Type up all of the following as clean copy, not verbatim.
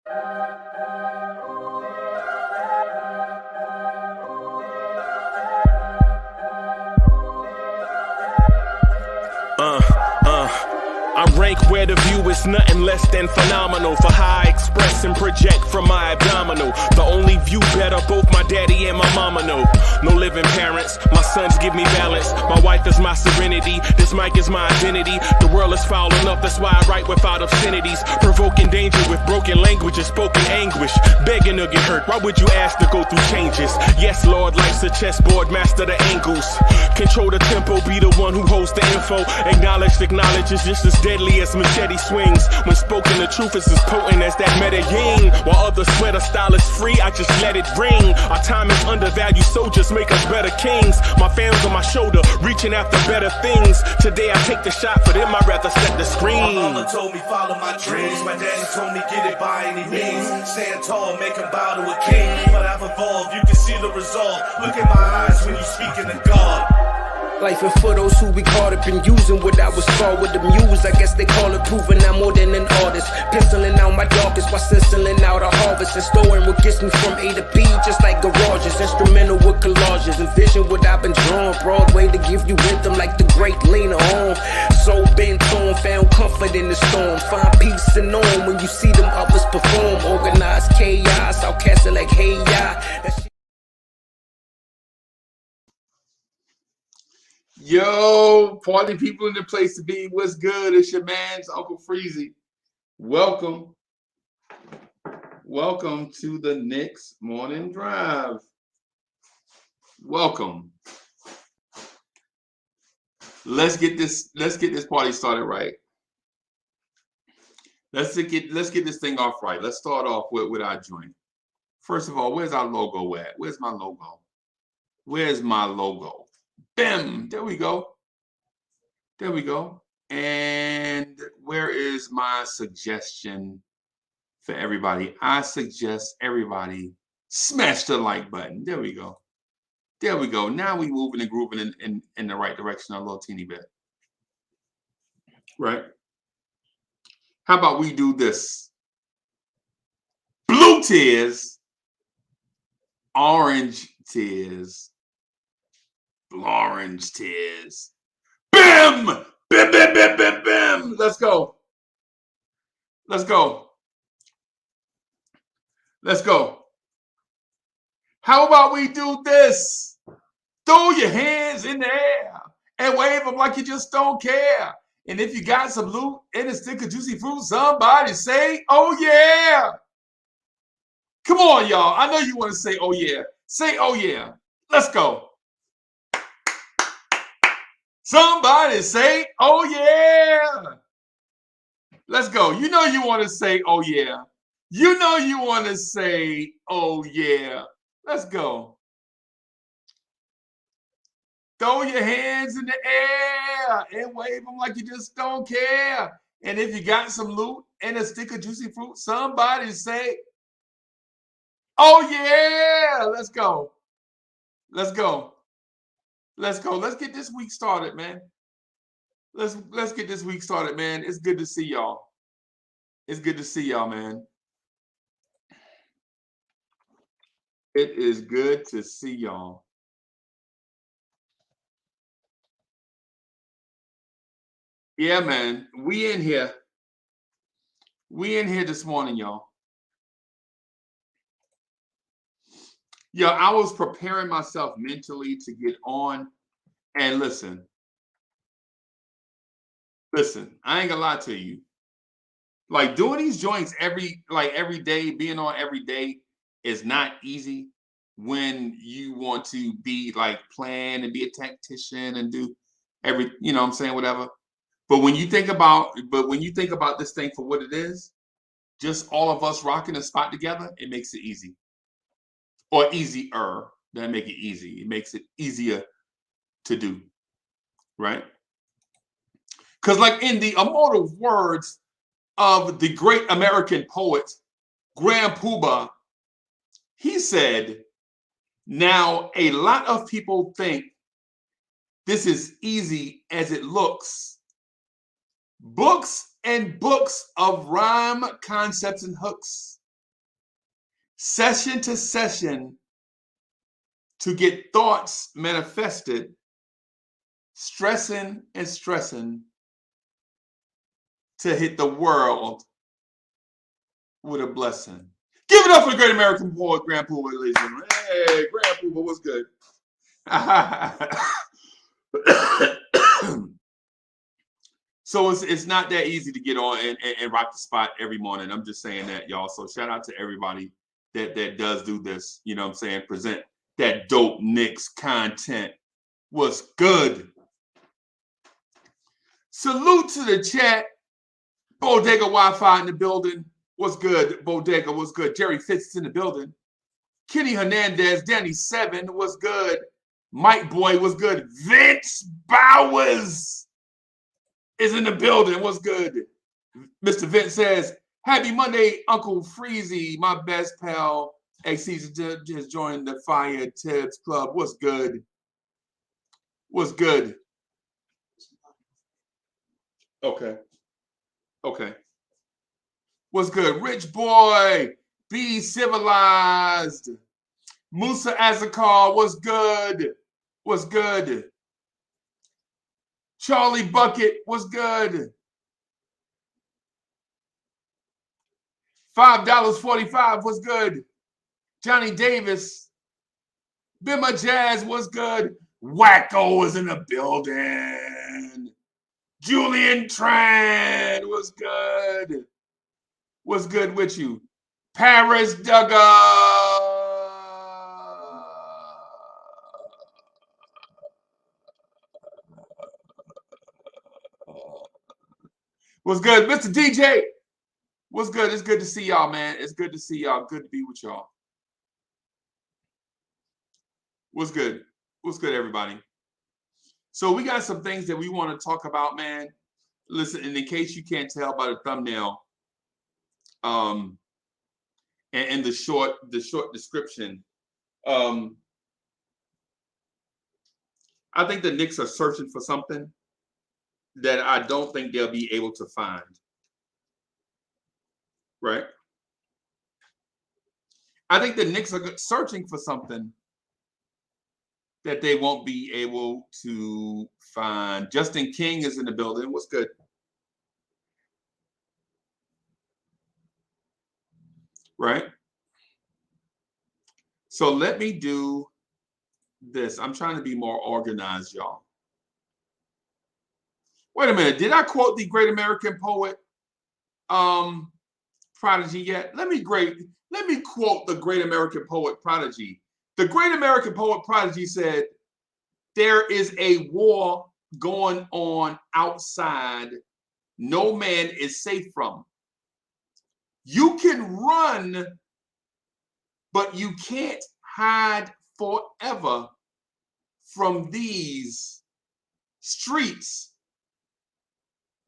I rank where the view is nothing less than phenomenal. For how I express and project from my abdominal. The only view better, both my daddy and my mama know. No living parents, my sons give me balance. My wife is my serenity, this mic is my identity. The world is foul enough, that's why I write without obscenities. Provoking danger with broken language and spoken anguish. Begging to get hurt, why would you ask to go through changes? Yes, Lord, life's a chessboard, master the angles. Control the tempo, be the one who holds the info. Acknowledge is just as deadly as machete swings. When spoken, the truth is as potent as that Medellin. While others swear the style is free, I just let it ring. Our time is undervalued, soldiers make us better kings. My fans on my shoulder, reaching after better things. Today I take the shot, for them I'd rather set the screen. My mama told me follow my dreams. My daddy told me get it by any means. Stand tall, make him bow to a king. But I've evolved, you can see the resolve. Look in my eyes when you speaking to God. Life and for those who we caught up in using what I was taught with the muse. I guess they call it proving I'm more than an artist. Penciling out my darkest while stenciling out a harvest. And storing what gets me from A to B, just like garages. Instrumental with collages. Envision what I've been drawing. Broadway to give you rhythm like the great Lena Horne. So bent on, found comfort in the storm. Find peace and on when you see them others perform. Organized chaos, outcasted like hey ya. Yo, party people in the place to be. What's good? It's your man's Uncle Freezie. Welcome. Welcome to the Knicks Morning Drive. Welcome. Let's get this party started right. Let's get this thing off right. Let's start off with our joint. First of all, where's our logo at? Where's my logo? Where's my logo? Bam! There we go. There we go. And where is my suggestion for everybody? I suggest everybody smash the like button. There we go. There we go. Now we moving and grooving in the right direction a little teeny bit. Right? How about we do this? Blue tears, orange tears. Orange tears. Bam! Bam, bam, bam, bam, bam. Let's go. Let's go. Let's go. How about we do this? Throw your hands in the air and wave them like you just don't care. And if you got some loot and a stick of juicy fruit, somebody say, oh yeah. Come on, y'all. I know you want to say, oh yeah. Say, oh yeah. Let's go. Somebody say, oh yeah. Let's go. You know you want to say, oh yeah. You know you want to say, oh yeah. Let's go. Throw your hands in the air and wave them like you just don't care. And if you got some loot and a stick of juicy fruit, somebody say, oh yeah. Let's go. Let's go. Let's go. Let's get this week started, man. Let's get this week started, man. It's good to see y'all. It's good to see y'all, man. It is good to see y'all. Yeah, man. We in here. We in here this morning, y'all. Yeah, I was preparing myself mentally to get on. And listen, I ain't gonna lie to you. Like doing these joints every day, being on every day is not easy when you want to be like plan and be a tactician and do every, you know what I'm saying, whatever. But when you think about this thing for what it is, just all of us rocking a spot together, it makes it easy. Or easier. That make it easy. It makes it easier to do. Right? Because like in the immortal words of the great American poet, Grand Poobah, he said, now a lot of people think this is easy as it looks. Books and books of rhyme, concepts, and hooks session to session to get thoughts manifested, stressing and stressing to hit the world with a blessing. Give it up for the great American poet, Grand Pooba, ladies and gentlemen. Hey, Grand Pooba, what's good? So it's not that easy to get on and rock the spot every morning. I'm just saying that, y'all. So shout out to everybody that does do this. You know what I'm saying? Present that dope Knicks content. What's good? Salute to the chat. Bodega Wi-Fi in the building. What's good? Bodega, what's good? Jerry Fitz in the building. Kenny Hernandez, Danny Seven, what's good? Mike Boy, what's good? Vince Bowers is in the building. What's good? Mr. Vince says, happy Monday, Uncle Freezie, my best pal. XC just joined the Fire Tips Club. What's good? What's good? Okay. What's good? Rich Boy, be civilized. Musa Azakar, what's good? What's good? Charlie Bucket, what's good? $5.45, what's good? Johnny Davis, Bima Jazz, what's good? Wacko is in the building. Julian Tran, what's good? What's good with you? Paris Duggar. What's good? Mr. DJ. What's good? It's good to see y'all, man. It's good to see y'all. Good to be with y'all. What's good? What's good, everybody? So we got some things that we want to talk about, man. Listen, and in case you can't tell by the thumbnail, and the short description, I think the Knicks are searching for something that I don't think they'll be able to find. Right? I think the Knicks are searching for something that they won't be able to find. Justin King is in the building. What's good? Right? So let me do this. I'm trying to be more organized, y'all. Wait a minute. Did I quote the great American poet Prodigy yet? Let me quote the great American poet Prodigy. The great American poet Prodigy said, there is a war going on outside no man is safe from. You can run, but you can't hide forever from these streets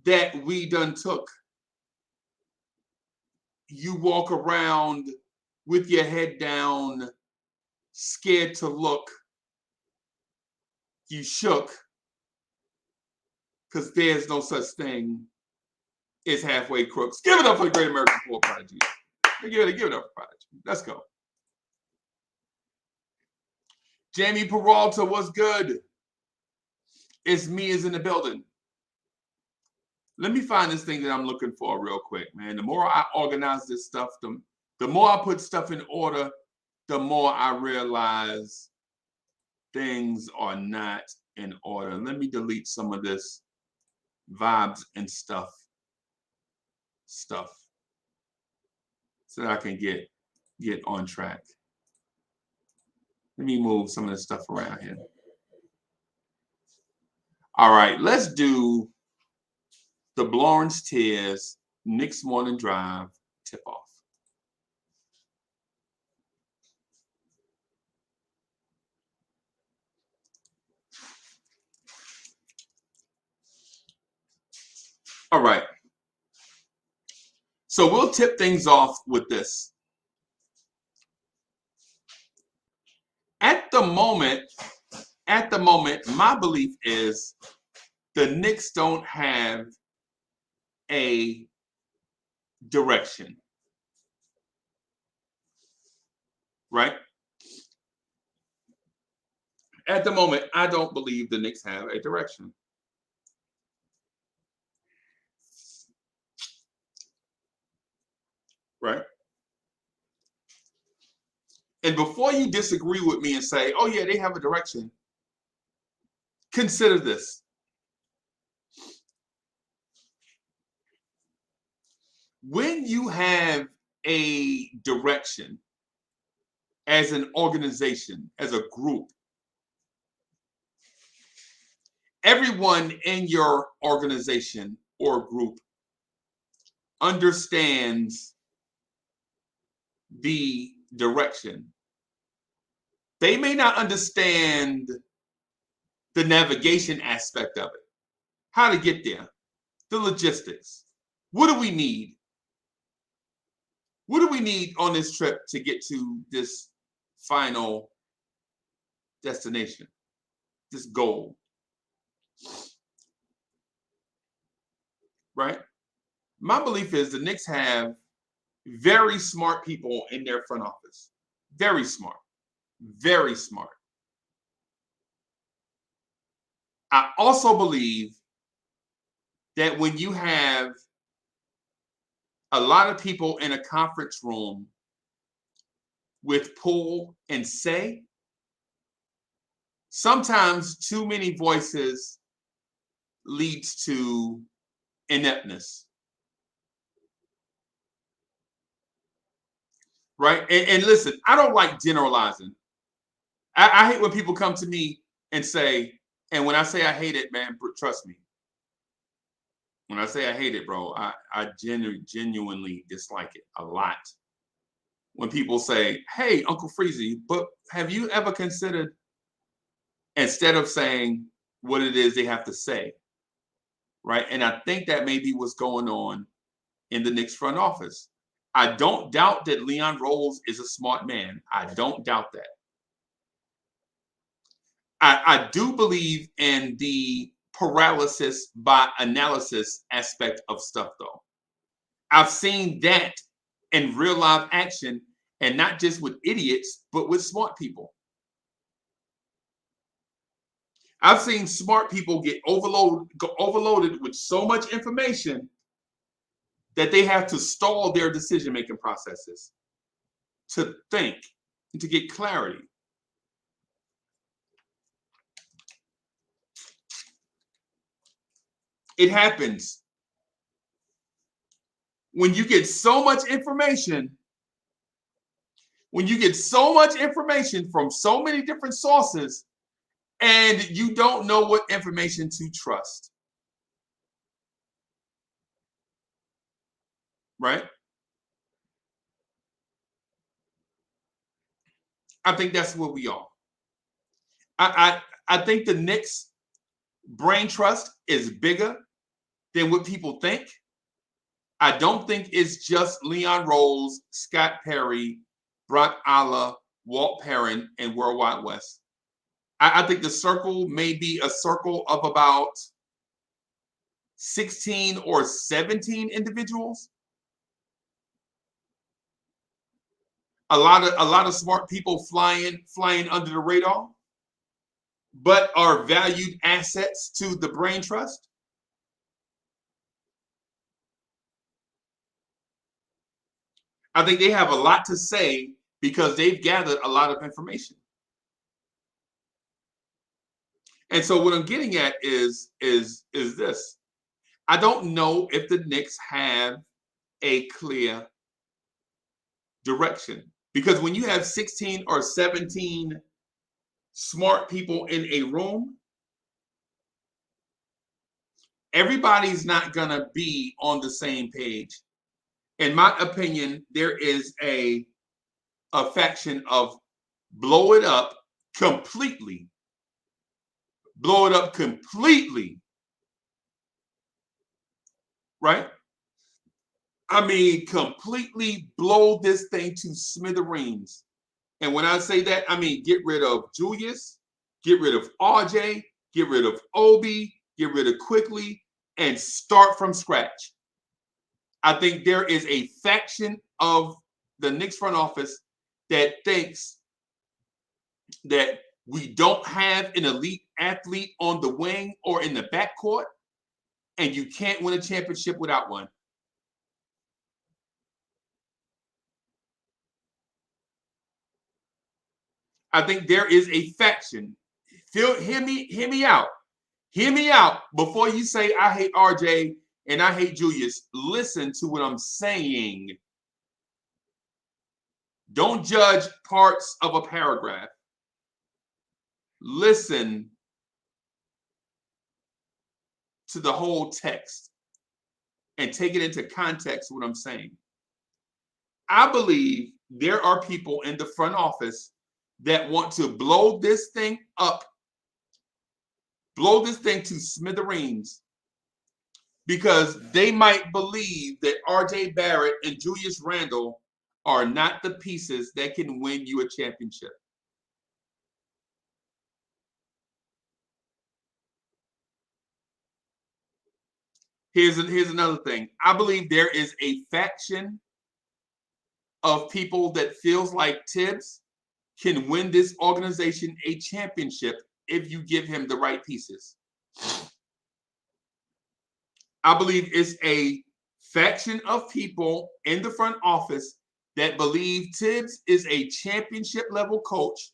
that we done took. You walk around with your head down, scared to look. You shook, because there's no such thing as halfway crooks. Give it up for the great American poet Prodigy. Give it up for Prodigy. Let's go. Jamie Peralta, what's good? It's me is in the building. Let me find this thing that I'm looking for real quick, man. The more I organize this stuff, the more I put stuff in order, the more I realize things are not in order. Let me delete some of this vibes and stuff so that I can get on track. Let me move some of this stuff around here. All right, let's do the Lawrence Tears Knicks Morning Drive tip-off. All right. So we'll tip things off with this. At the moment, my belief is the Knicks don't have a direction. right? At the moment, I don't believe the Knicks have a direction. Right? And before you disagree with me and say, oh, yeah, they have a direction, consider this. When you have a direction as an organization, as a group, everyone in your organization or group understands the direction. They may not understand the navigation aspect of it, how to get there, the logistics. What do we need? What do we need on this trip to get to this final destination, this goal? Right? My belief is the Knicks have very smart people in their front office. Very smart. Very smart. I also believe that when you have a lot of people in a conference room with pull and say, sometimes too many voices leads to ineptness. Right? And listen, I don't like generalizing. I hate when people come to me and say, and when I say I hate it, man, trust me. When I say I hate it, bro, I genuinely dislike it a lot. When people say, hey, Uncle Freezie, but have you ever considered, instead of saying what it is they have to say, right? And I think that may be what's going on in the Knicks front office. I don't doubt that Leon Rose is a smart man. I don't doubt that. I do believe in the paralysis by analysis aspect of stuff, though. I've seen that in real life action, and not just with idiots, but with smart people. I've seen smart people get overloaded with so much information that they have to stall their decision-making processes to think and to get clarity. It happens. When you get so much information, from so many different sources, and you don't know what information to trust. Right? I think that's where we are. I think the Knicks brain trust is bigger than what people think. I don't think it's just Leon Rose, Scott Perry, Brock Alla, Walt Perrin, and Worldwide West. I think the circle may be a circle of about 16 or 17 individuals. A lot of smart people flying under the radar, but are valued assets to the brain trust. I think they have a lot to say because they've gathered a lot of information. And so what I'm getting at is this. I don't know if the Knicks have a clear direction, because when you have 16 or 17 smart people in a room, everybody's not going to be on the same page. In my opinion, there is a faction of blow it up completely. Blow it up completely. Right? I mean, completely blow this thing to smithereens. And when I say that, I mean, get rid of Julius, get rid of RJ, get rid of Obi, get rid of Quickly, and start from scratch. I think there is a faction of the Knicks front office that thinks that we don't have an elite athlete on the wing or in the backcourt, and you can't win a championship without one. I think there is a faction. Hear me out. Hear me out before you say I hate RJ and I hate Julius. Listen to what I'm saying. Don't judge parts of a paragraph. Listen to the whole text and take it into context what I'm saying. I believe there are people in the front office that want to blow this thing up, blow this thing to smithereens, because they might believe that RJ Barrett and Julius Randle are not the pieces that can win you a championship. Here's another thing. I believe there is a faction of people that feels like Tibbs can win this organization a championship if you give him the right pieces. I believe it's a faction of people in the front office that believe Tibbs is a championship level coach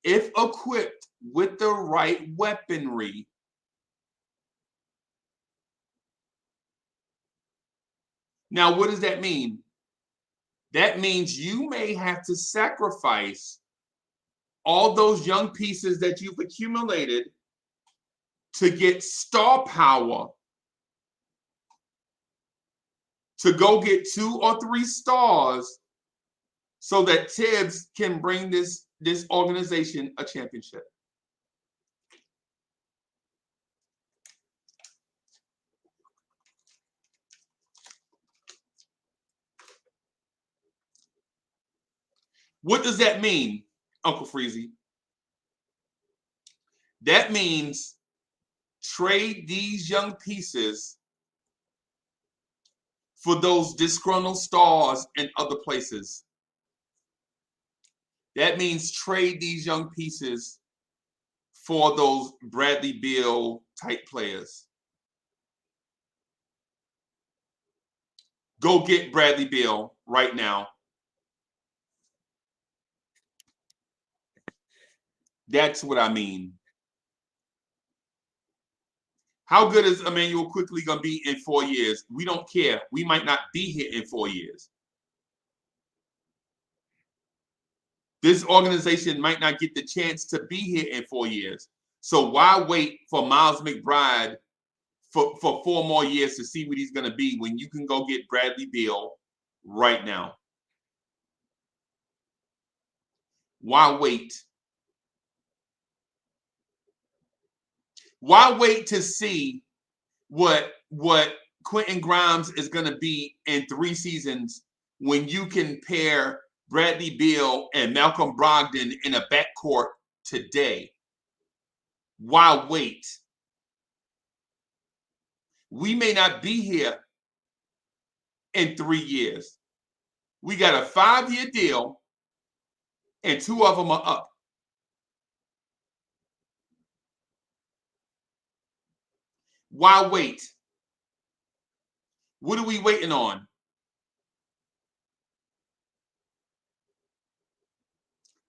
if equipped with the right weaponry. Now, what does that mean? That means you may have to sacrifice all those young pieces that you've accumulated to get star power, to go get 2 or 3 stars so that Tibbs can bring this organization a championship. What does that mean, Uncle Freezie? That means trade these young pieces for those disgruntled stars in other places. That means trade these young pieces for those Bradley Beal type players. Go get Bradley Beal right now. That's what I mean. How good is Emmanuel Quickly going to be in 4 years? We don't care. We might not be here in 4 years. This organization might not get the chance to be here in 4 years. So why wait for Miles McBride for 4 more years to see what he's going to be when you can go get Bradley Beal right now? Why wait? Why wait to see what Quentin Grimes is going to be in 3 seasons when you can pair Bradley Beal and Malcolm Brogdon in a backcourt today? Why wait? We may not be here in 3 years. We got a 5-year deal, and 2 of them are up. Why wait? What are we waiting on?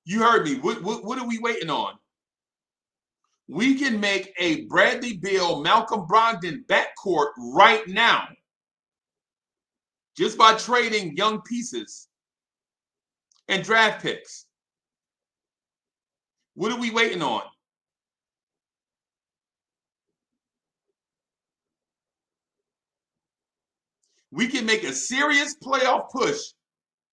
You heard me. What are we waiting on? We can make a Bradley Beal, Malcolm Brogdon backcourt right now just by trading young pieces and draft picks. What are we waiting on? We can make a serious playoff push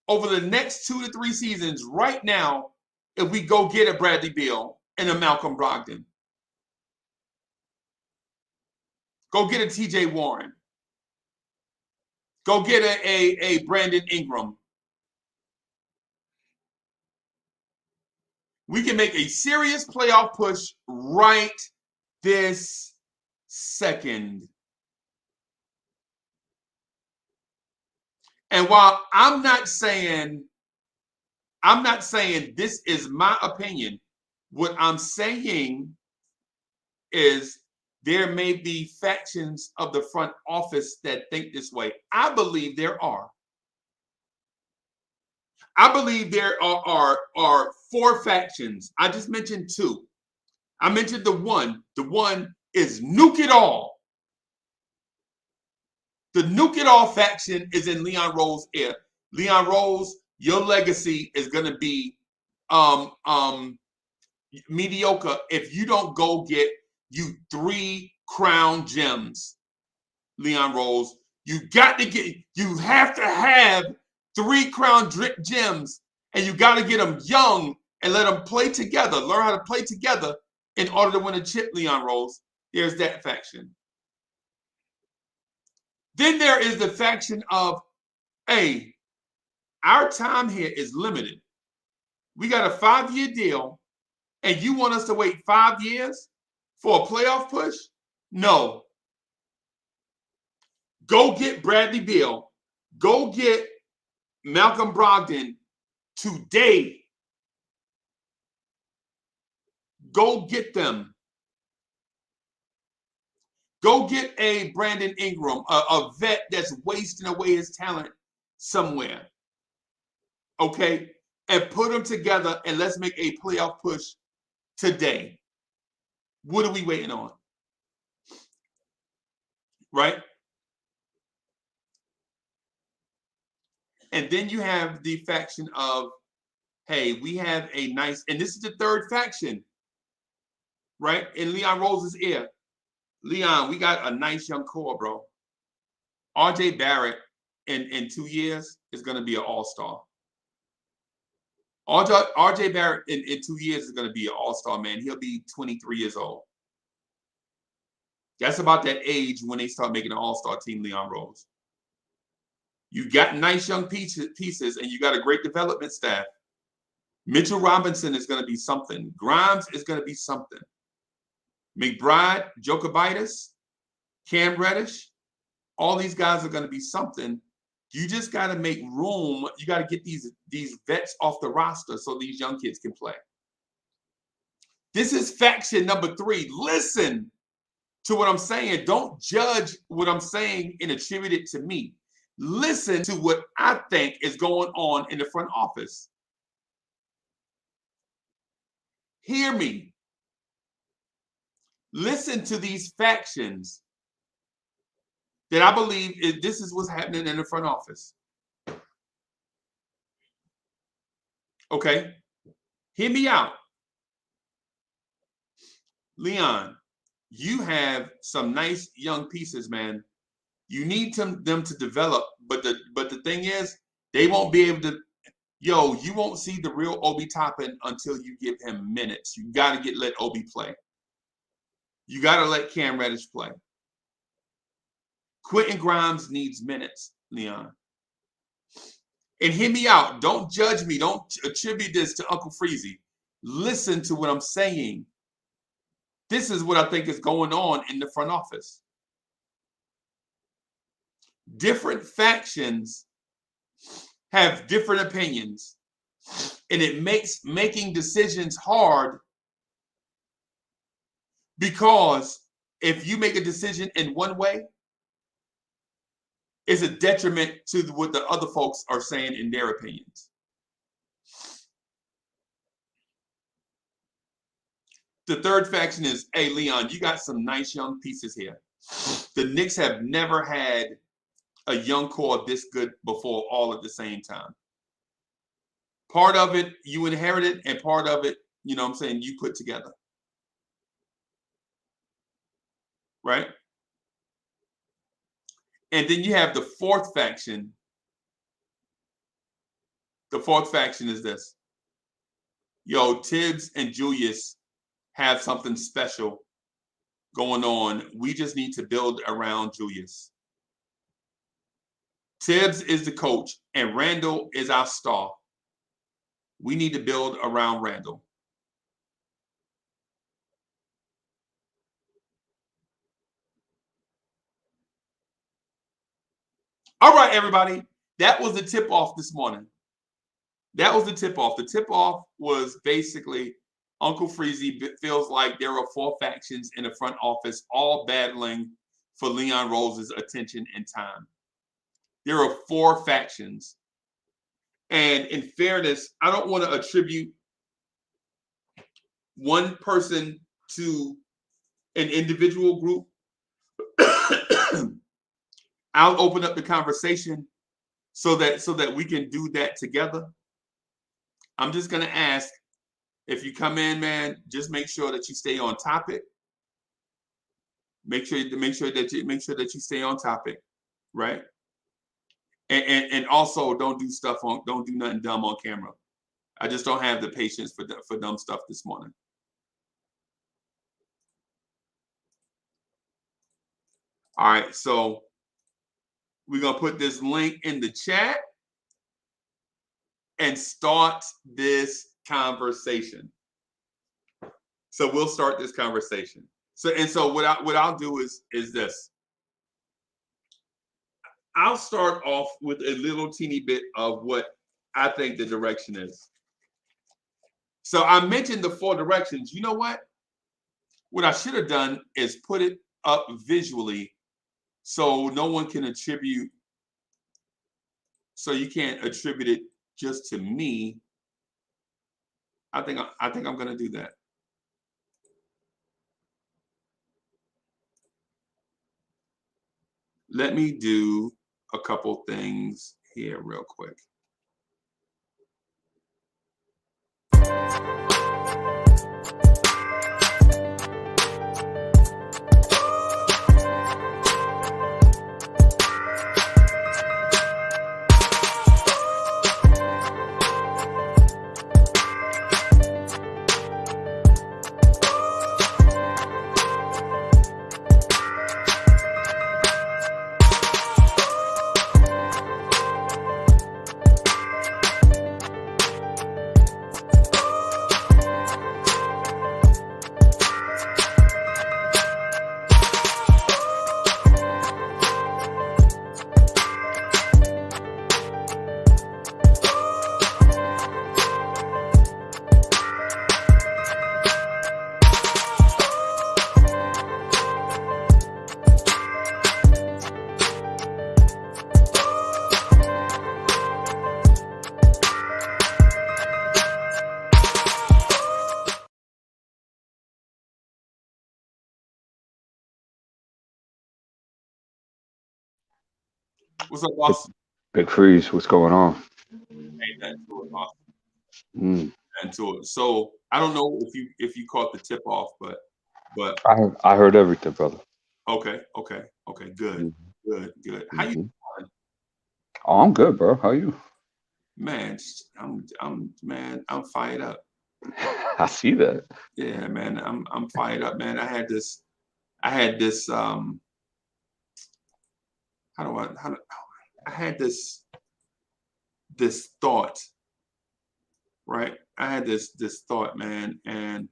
over the next 2 to 3 seasons right now if we go get a Bradley Beal and a Malcolm Brogdon. Go get a TJ Warren. Go get a Brandon Ingram. We can make a serious playoff push right this second. And while I'm not saying I'm not saying this is my opinion. What I'm saying is there may be factions of the front office that think this way. I believe there are. I believe there are 4 factions. I just mentioned 2. I mentioned the one. The one is Nuke It All. The Nuke It All faction is in Leon Rose's ear. Leon Rose, your legacy is going to be mediocre if you don't go get you 3 crown gems. Leon Rose, you have to have 3 crown gems, and you got to get them young and let them play together, learn how to play together in order to win a chip. Leon Rose, there's that faction. Then there is the faction of, hey, our time here is limited. We got a 5-year deal, and you want us to wait 5 years for a playoff push? No. Go get Bradley Beal. Go get Malcolm Brogdon today. Go get them. Go get a Brandon Ingram, a vet that's wasting away his talent somewhere. Okay? And put them together and let's make a playoff push today. What are we waiting on? Right? And then you have the faction of, hey, we have a nice, and this is the 3rd faction, right? In Leon Rose's ear. Leon, we got a nice young core, bro. RJ Barrett in 2 years is going to be an all-star. RJ Barrett in 2 years is going to be an all-star, man. He'll be 23 years old. That's about that age when they start making an all-star team, Leon Rose. You got nice young pieces, and you got a great development staff. Mitchell Robinson is going to be something. Grimes is going to be something. McBride, Jokibitis, Cam Reddish, all these guys are going to be something. You just got to make room. You got to get these vets off the roster so these young kids can play. This is faction number 3. Listen to what I'm saying. Don't judge what I'm saying and attribute it to me. Listen to what I think is going on in the front office. Hear me. Listen to these factions that I believe this is what's happening in the front office. Okay? Hear me out. Leon, you have some nice young pieces, man. You need them to develop, but the thing is, they won't be able to. You won't see the real Obi Toppin until you give him minutes. You got to let Obi play. You got to let Cam Reddish play. Quentin Grimes needs minutes, Leon. And hear me out. Don't judge me. Don't attribute this to Uncle Freezie. Listen to what I'm saying. This is what I think is going on in the front office. Different factions have different opinions, and it makes making decisions hard, because if you make a decision in one way, it's a detriment to what the other folks are saying in their opinions. The 3rd faction is, hey, Leon, you got some nice young pieces here. The Knicks have never had a young core this good before, all at the same time. Part of it you inherited, and part of it, you know what I'm saying, you put together. Right? And then you have the 4th faction. The 4th faction is this. Tibbs and Julius have something special going on. We just need to build around Julius. Tibbs is the coach, and Randall is our star. We need to build around Randall. All right, everybody. That was the tip-off this morning. That was the tip-off. The tip-off was basically Uncle Freezie feels like there are 4 factions in the front office, all battling for Leon Rose's attention and time. There are 4 factions. And in fairness, I don't want to attribute one person to an individual group. I'll open up the conversation so that we can do that together. I'm just gonna ask, if you come in, man, just make sure that you stay on topic. Make sure that you stay on topic, right? And also don't do nothing dumb on camera. I just don't have the patience for dumb stuff this morning. All right, so we're gonna put this link in the chat and start this conversation. So we'll start this conversation. So what I'll do is this. I'll start off with a little teeny bit of what I think the direction is. So I mentioned the 4 directions. You know what? What I should have done is put it up visually so no one can attribute, so you can't attribute it just to me. I think I'm gonna do that. Let me do a couple things here real quick. What's up, Austin? Big Freeze, what's going on? Ain't nothing to it, Austin. Mm. To it. So I don't know if you caught the tip off, but I heard everything, brother. Okay, good. How you doing? Oh, I'm good, bro. How are you? Man, I'm fired up. I see that. Yeah, man, I'm fired up, man. I had this I had this thought, right? I had this thought, man, and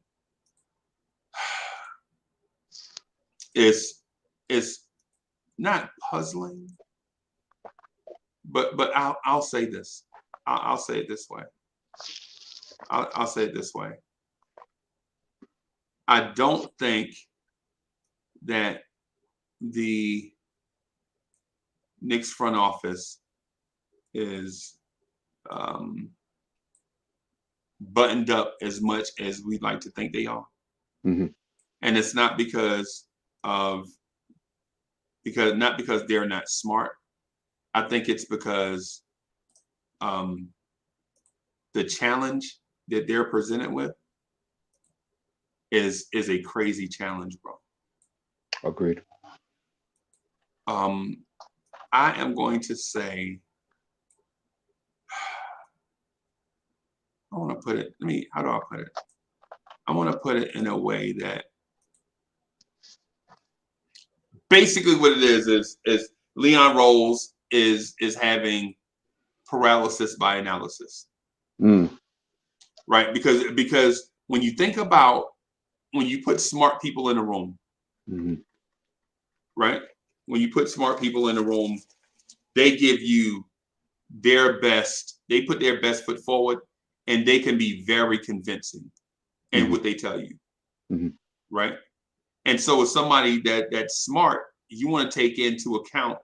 it's not puzzling, but I'll say this. I'll say it this way. I'll say it this way. I don't think that the Knicks front office is buttoned up as much as we'd like to think they are. Mm-hmm. And it's not because they're not smart. I think it's because the challenge that they're presented with is a crazy challenge, bro. Agreed. I am going to say, I want to put it, how do I put it? I want to put it in a way that basically what it is Leon Rose is having paralysis by analysis. Right? Because when you think about when you put smart people in a room, right? When you put smart people in a room, they give you their best. They put their best foot forward, and they can be very convincing in what they tell you, right? And so, as somebody that's smart, you want to take into account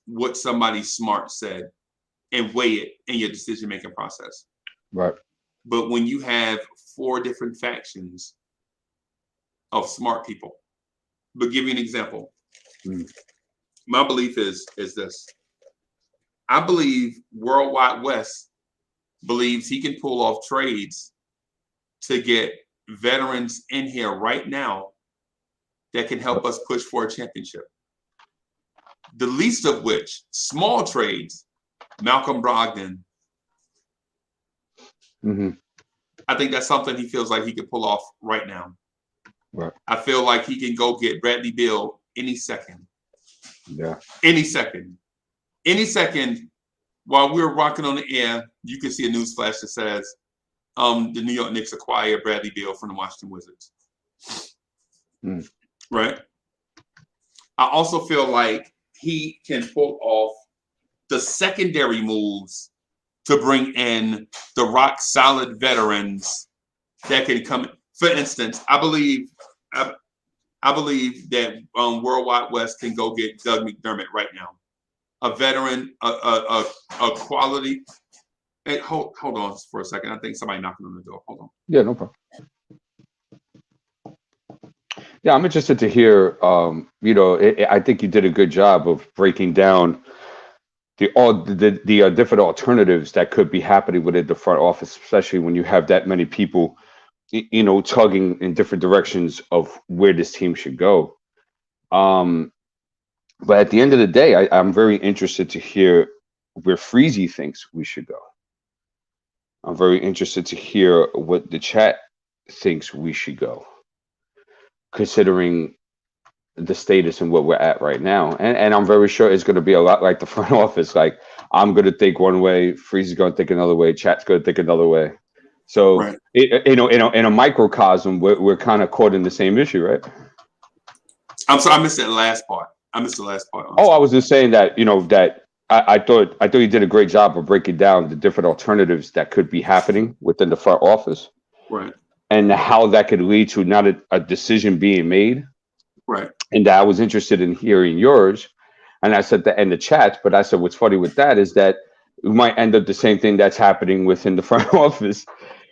what somebody smart said and weigh it in your decision-making process. Right. But when you have 4 different factions of smart people, but give you an example. My belief is this. I believe Worldwide West believes he can pull off trades to get veterans in here right now that can help us push for a championship. The least of which, small trades, Malcolm Brogdon. I think that's something he feels like he can pull off right now. Right. I feel like he can go get Bradley Beal any second. Yeah. Any second. Any second. While we're rocking on the air, you can see a news flash that says the New York Knicks acquire Bradley Beal from the Washington Wizards. Right? I also feel like he can pull off the secondary moves to bring in the rock solid veterans that can come. For instance, I believe that Worldwide West can go get Doug McDermott right now, a veteran, a quality. Hey, hold on for a second. I think somebody knocking on the door. Hold on. Yeah, no problem. Yeah, I'm interested to hear. I think you did a good job of breaking down the different alternatives that could be happening within the front office, especially when you have that many people, tugging in different directions of where this team should go. But at the end of the day, I'm very interested to hear where Freezie thinks we should go. I'm very interested to hear what the chat thinks we should go, considering the status and what we're at right now. And I'm very sure it's going to be a lot like the front office. Like, I'm going to think one way, Freeze's going to think another way, chat's going to think another way. So, right. In a microcosm, we're kind of caught in the same issue, right? I'm sorry, I missed that last part. I was just saying that, that I thought you did a great job of breaking down the different alternatives that could be happening within the front office. Right. And how that could lead to not a decision being made. Right. And I was interested in hearing yours. And I said that in the chats, but I said what's funny with that is that we might end up the same thing that's happening within the front office,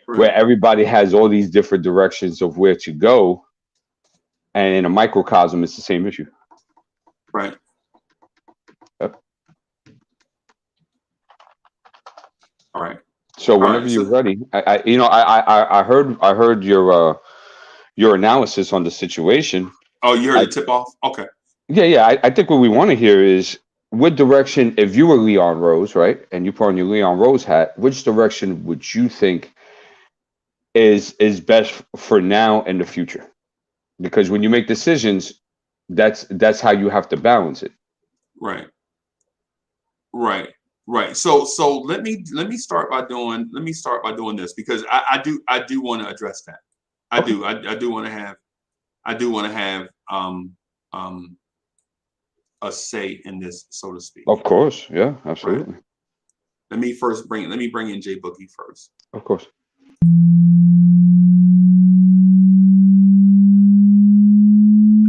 where everybody has all these different directions of where to go. And in a microcosm, it's the same issue. Right. Yep. All right. So whenever you're ready, I heard your analysis on the situation. Oh, you heard the tip off? Okay. Yeah. I think what we want to hear is what direction, if you were Leon Rose, right, and you put on your Leon Rose hat, which direction would you think is best for now and the future? Because when you make decisions, that's how you have to balance it. Right. So let me start by doing this, because I do want to address that. I do want to have a say in this, so to speak. Of course, yeah, absolutely. Right. Let me bring in Jay Boogie first. Of course.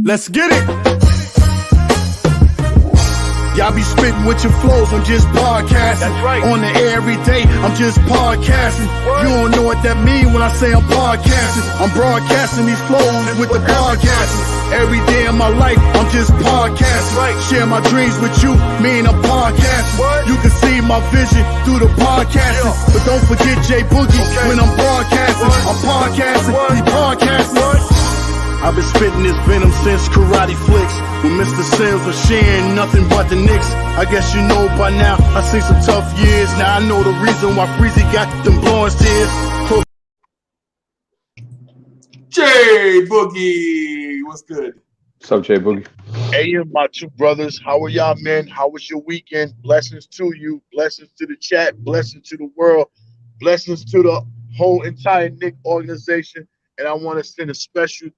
Let's get it. Y'all be spitting with your flows, I'm just podcasting. That's right. On the air every day, I'm just podcasting. Word. You don't know what that mean when I say I'm podcasting. I'm broadcasting these flows with the podcasting. Every day of my life, I'm just podcasting. Right. Share my dreams with you, me and I'm podcasting. Word. You can see my vision through the podcasting. Yeah. But don't forget Jay Boogie when I'm broadcasting. Word. I'm podcasting, we podcasting. Word. I've been spitting this venom since Karate Flicks. When Mr. Sims was sharing nothing but the Knicks. I guess you know by now, I seen some tough years. Now I know the reason why Freezie got them blowing tears. Jay Boogie, what's good? What's up, Jay Boogie? Hey, my two brothers, how are y'all, man? How was your weekend? Blessings to you, blessings to the chat, blessings to the world, blessings to the whole entire Knick organization. And I want to send a special,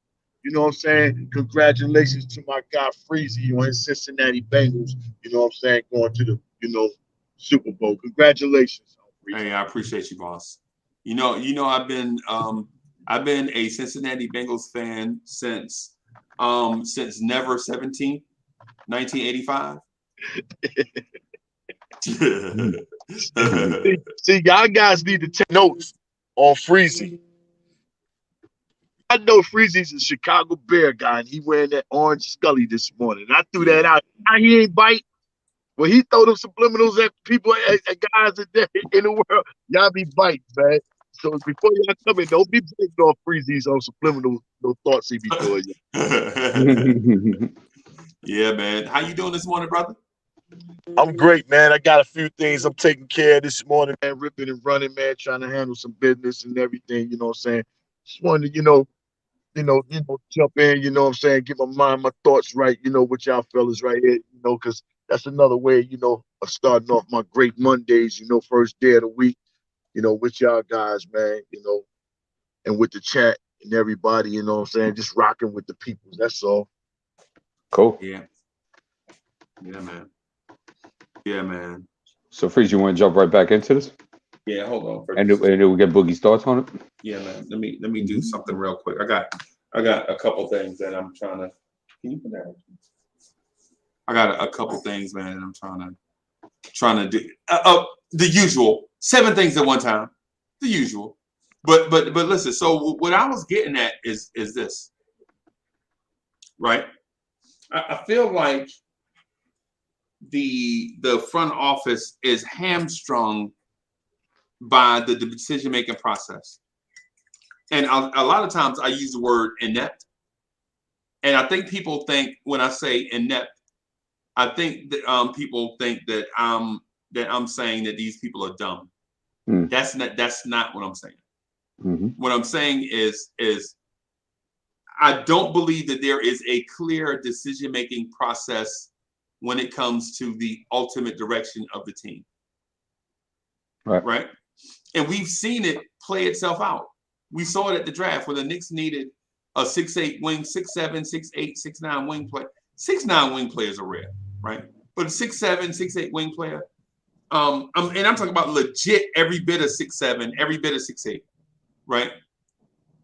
you know what I'm saying, congratulations to my guy Freezie on his Cincinnati Bengals, you know what I'm saying, going to the, Super Bowl. Congratulations. Hey, I appreciate you, boss. You know, I've been a Cincinnati Bengals fan since Never 17th, 1985. See, y'all guys need to take notes on Freezie. I know Freezie's a Chicago Bear guy, and he wearing that orange Scully this morning. I threw that out. Now he ain't bite. Well, he throw them subliminals at people, at guys in the world. Y'all be biting, man. So before y'all come in, don't be biting off Freezies on subliminal no thoughts he be doing. Yeah, man. How you doing this morning, brother? I'm great, man. I got a few things I'm taking care of this morning, man. Ripping and running, man. Trying to handle some business and everything. You know what I'm saying? Just wanted to, jump in. You know what I'm saying? Get my mind, my thoughts right. With y'all fellas right here. Because that's another way, of starting off my great Mondays. First day of the week. With y'all guys, man. And with the chat and everybody. You know what I'm saying? Just rocking with the people. That's all. Cool. Yeah. Yeah, man. Yeah, man. So, Freeze, you want to jump right back into this? Yeah, hold on. And we'll get Boogie's thoughts on it. Yeah, man. Let me do something real quick. I got a couple things that I'm trying to. Can you put that? I got a couple things, man. And I'm trying to do the usual 7 things at one time. The usual, but listen. So what I was getting at is this, right? I feel like the front office is hamstrung by the decision-making process. And a lot of times I use the word inept. And I think people think when I say inept, I think that people think that I'm saying that these people are dumb. Mm. That's not what I'm saying. Mm-hmm. What I'm saying is I don't believe that there is a clear decision-making process when it comes to the ultimate direction of the team. Right? And we've seen it play itself out. We saw it at the draft where the Knicks needed a 6'8" wing, 6'7", 6'8", 6'9" wing player. 6'9" wing players are rare, right? But a 6'7", 6'8" wing player, and I'm talking about legit every bit of 6'7", every bit of 6'8", right?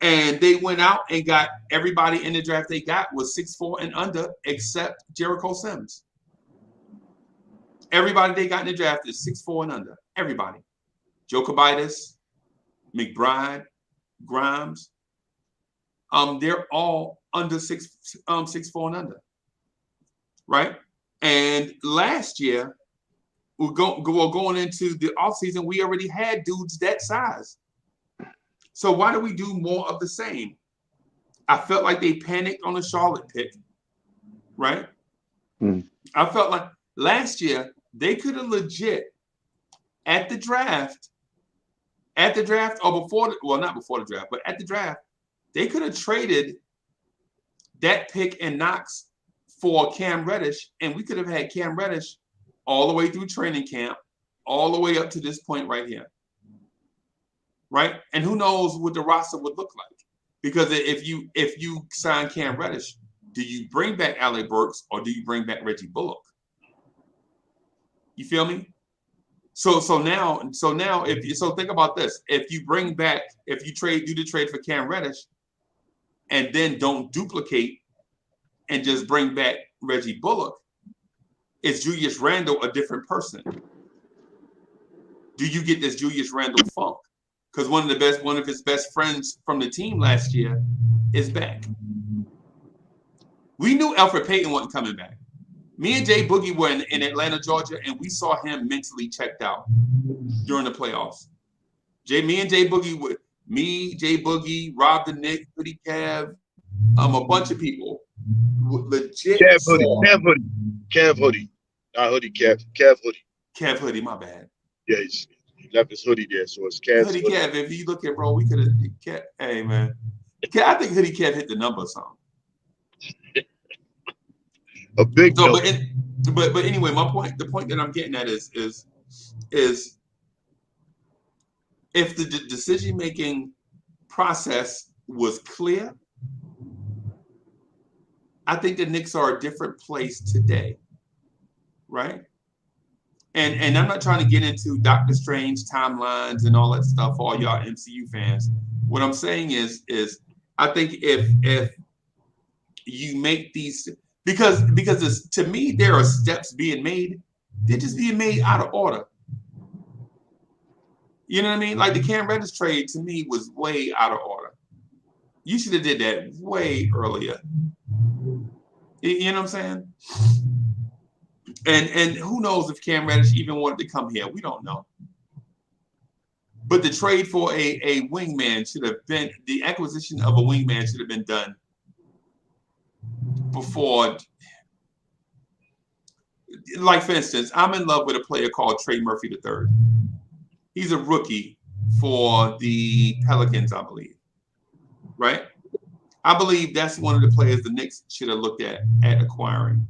And they went out and got everybody in the draft they got was 6'4" and under, except Jericho Sims. Everybody they got in the draft is 6'4" and under. Everybody. Jokibitis, McBride, Grimes. They're all under 6'4" and under. Right? And last year, going into the offseason, we already had dudes that size. So why do we do more of the same? I felt like they panicked on the Charlotte pick, right? Mm. I felt like last year they could have legit at the draft, or before, not before the draft, but at the draft, they could have traded that pick and Knox for Cam Reddish, and we could have had Cam Reddish all the way through training camp, all the way up to this point right here. Right? And who knows what the roster would look like. Because if you sign Cam Reddish, do you bring back Alec Burks or do you bring back Reggie Bullock? You feel me? So now think about this. If you do the trade for Cam Reddish and then don't duplicate and just bring back Reggie Bullock, is Julius Randle a different person? Do you get this Julius Randle funk? Because one of his best friends from the team last year is back. We knew Alfred Payton wasn't coming back. Me and Jay Boogie were in Atlanta, Georgia, and we saw him mentally checked out during the playoffs. Jay Boogie, Rob the Knick, Hoodie Cav, a bunch of people. Legit. Kev Hoodie. Not Hoodie, Kev Hoodie. Kev Hoodie, my bad. Yeah, he left his hoodie there, so it's Kev Hoodie Kev. If you look at bro, we could have. Hey man, I think Hoodie Kev hit the number or something. A big. So, but anyway, the point that I'm getting at is if the decision making process was clear, I think the Knicks are a different place today, right? and I'm not trying to get into Doctor Strange timelines and all that stuff for all y'all MCU fans. What I'm saying is I think if you make these, because to me there are steps being made, they're just being made out of order. You know what I mean? Like the Cam Reddish trade to me was way out of order. You should have did that way earlier. You know what I'm saying? And who knows if Cam Reddish even wanted to come here? We don't know. But the trade for a wingman should have been, the acquisition of a wingman should have been done before. Like, for instance, I'm in love with a player called Trey Murphy III. He's a rookie for the Pelicans, I believe. Right? I believe that's one of the players the Knicks should have looked at acquiring.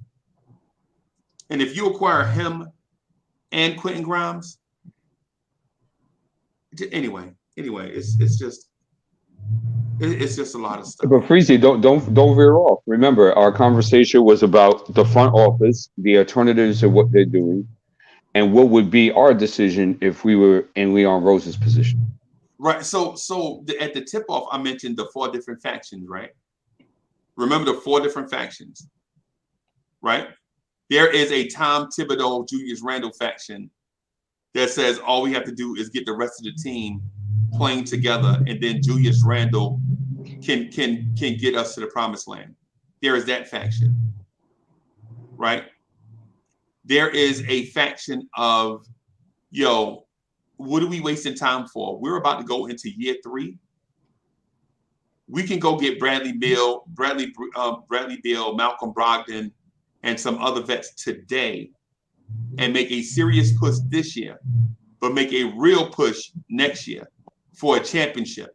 And if you acquire him and Quentin Grimes, anyway, it's just a lot of stuff. But Freezie, don't veer off. Remember, our conversation was about the front office, the alternatives of what they're doing, and what would be our decision if we were in Leon Rose's position. Right. So at the tip off, I mentioned the 4 different factions, right? Remember the 4 different factions, right? There is a Tom Thibodeau, Julius Randle faction that says all we have to do is get the rest of the team playing together, and then Julius Randle can get us to the promised land. There is that faction, right? There is a faction of, what are we wasting time for? We're about to go into year 3. We can go get Bradley Beal, Malcolm Brogdon, and some other vets today and make a serious push this year, but make a real push next year for a championship,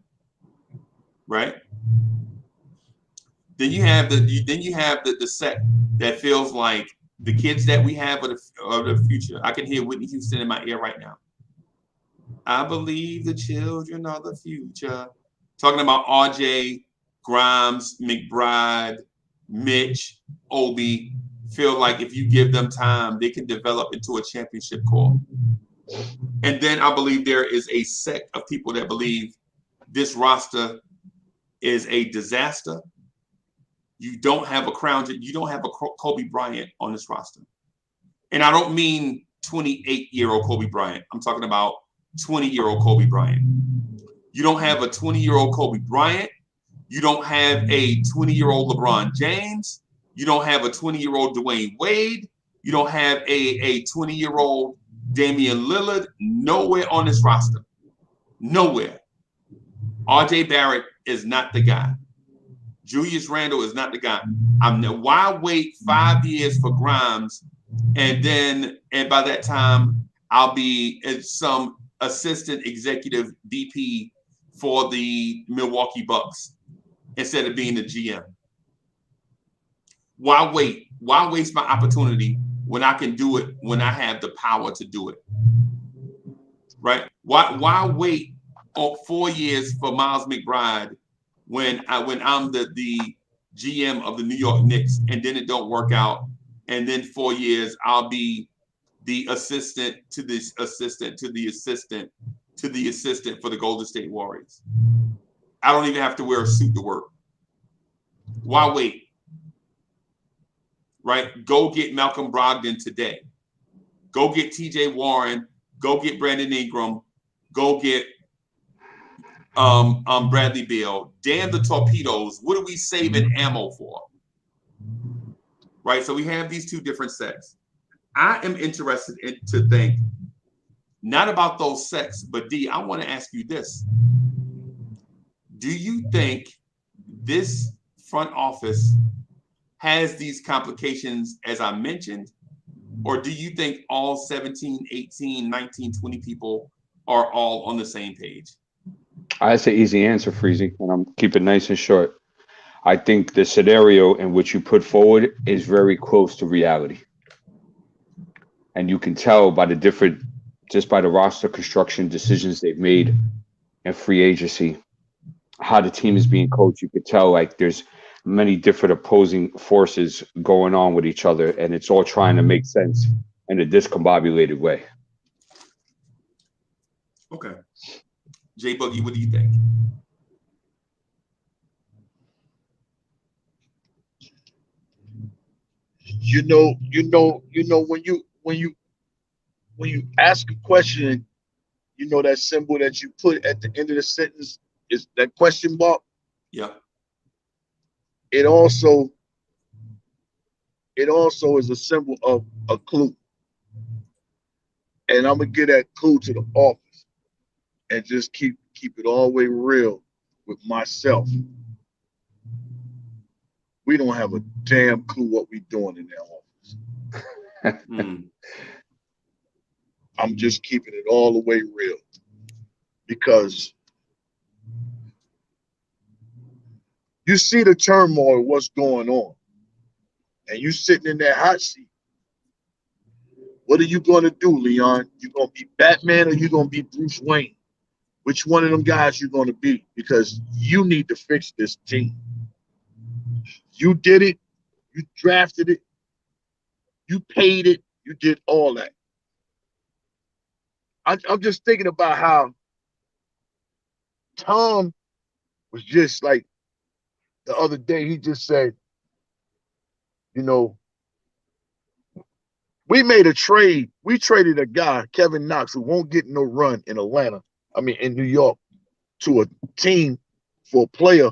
right? Then you have the set that feels like the kids that we have of the future. I can hear Whitney Houston in my ear right now. I believe the children are the future. Talking about RJ, Grimes, McBride, Mitch, Obi, feel like if you give them time, they can develop into a championship core. And then I believe there is a sect of people that believe this roster is a disaster. You don't have a crown. You don't have a Kobe Bryant on this roster. And I don't mean 28-year-old Kobe Bryant. I'm talking about 20-year-old Kobe Bryant. You don't have a 20-year-old Kobe Bryant. You don't have a 20-year-old LeBron James. You don't have a 20-year-old Dwayne Wade. You don't have a 20-year-old Damian Lillard. Nowhere on this roster. Nowhere. RJ Barrett is not the guy. Julius Randle is not the guy. Why wait 5 years for Grimes, and by that time I'll be some assistant executive VP for the Milwaukee Bucks instead of being the GM? Why wait? Why waste my opportunity when I can do it when I have the power to do it? Right? Why wait 4 years for Miles McBride when I'm the GM of the New York Knicks, and then it don't work out, and then 4 years I'll be the assistant to the assistant to the assistant to the assistant for the Golden State Warriors. I don't even have to wear a suit to work. Why wait? Right? Go get Malcolm Brogdon today. Go get TJ Warren. Go get Brandon Ingram. Go get Bradley Beal. Damn the torpedoes. What are we saving ammo for? Right? So we have these 2 different sets. I am interested to think not about those sets, but D, I want to ask you this. Do you think this front office has these complications as I mentioned, or do you think all 17, 18, 19, 20 people are all on the same page? That's an easy answer, Freezie, and I'm keeping it nice and short. I think the scenario in which you put forward is very close to reality. And you can tell by just by the roster construction decisions they've made in free agency, how the team is being coached. You could tell like there's many different opposing forces going on with each other, and it's all trying to make sense in a discombobulated way. Okay. J Boogie, what do you think? When you ask a question, that symbol that you put at the end of the sentence is that question mark. Yeah. It also is a symbol of a clue. And I'm gonna give that clue to the office and just keep it all the way real with myself. We don't have a damn clue what we're doing in that office. I'm just keeping it all the way real because you see the turmoil, what's going on, and you sitting in that hot seat. What are you going to do, Leon? You going to be Batman or you going to be Bruce Wayne? Which one of them guys you going to be? Because you need to fix this team. You did it. You drafted it. You paid it. You did all that. I'm just thinking about how Tom was just like the other day. He just said, we made a trade. We traded a guy, Kevin Knox, who won't get no run in in New York, to a team for a player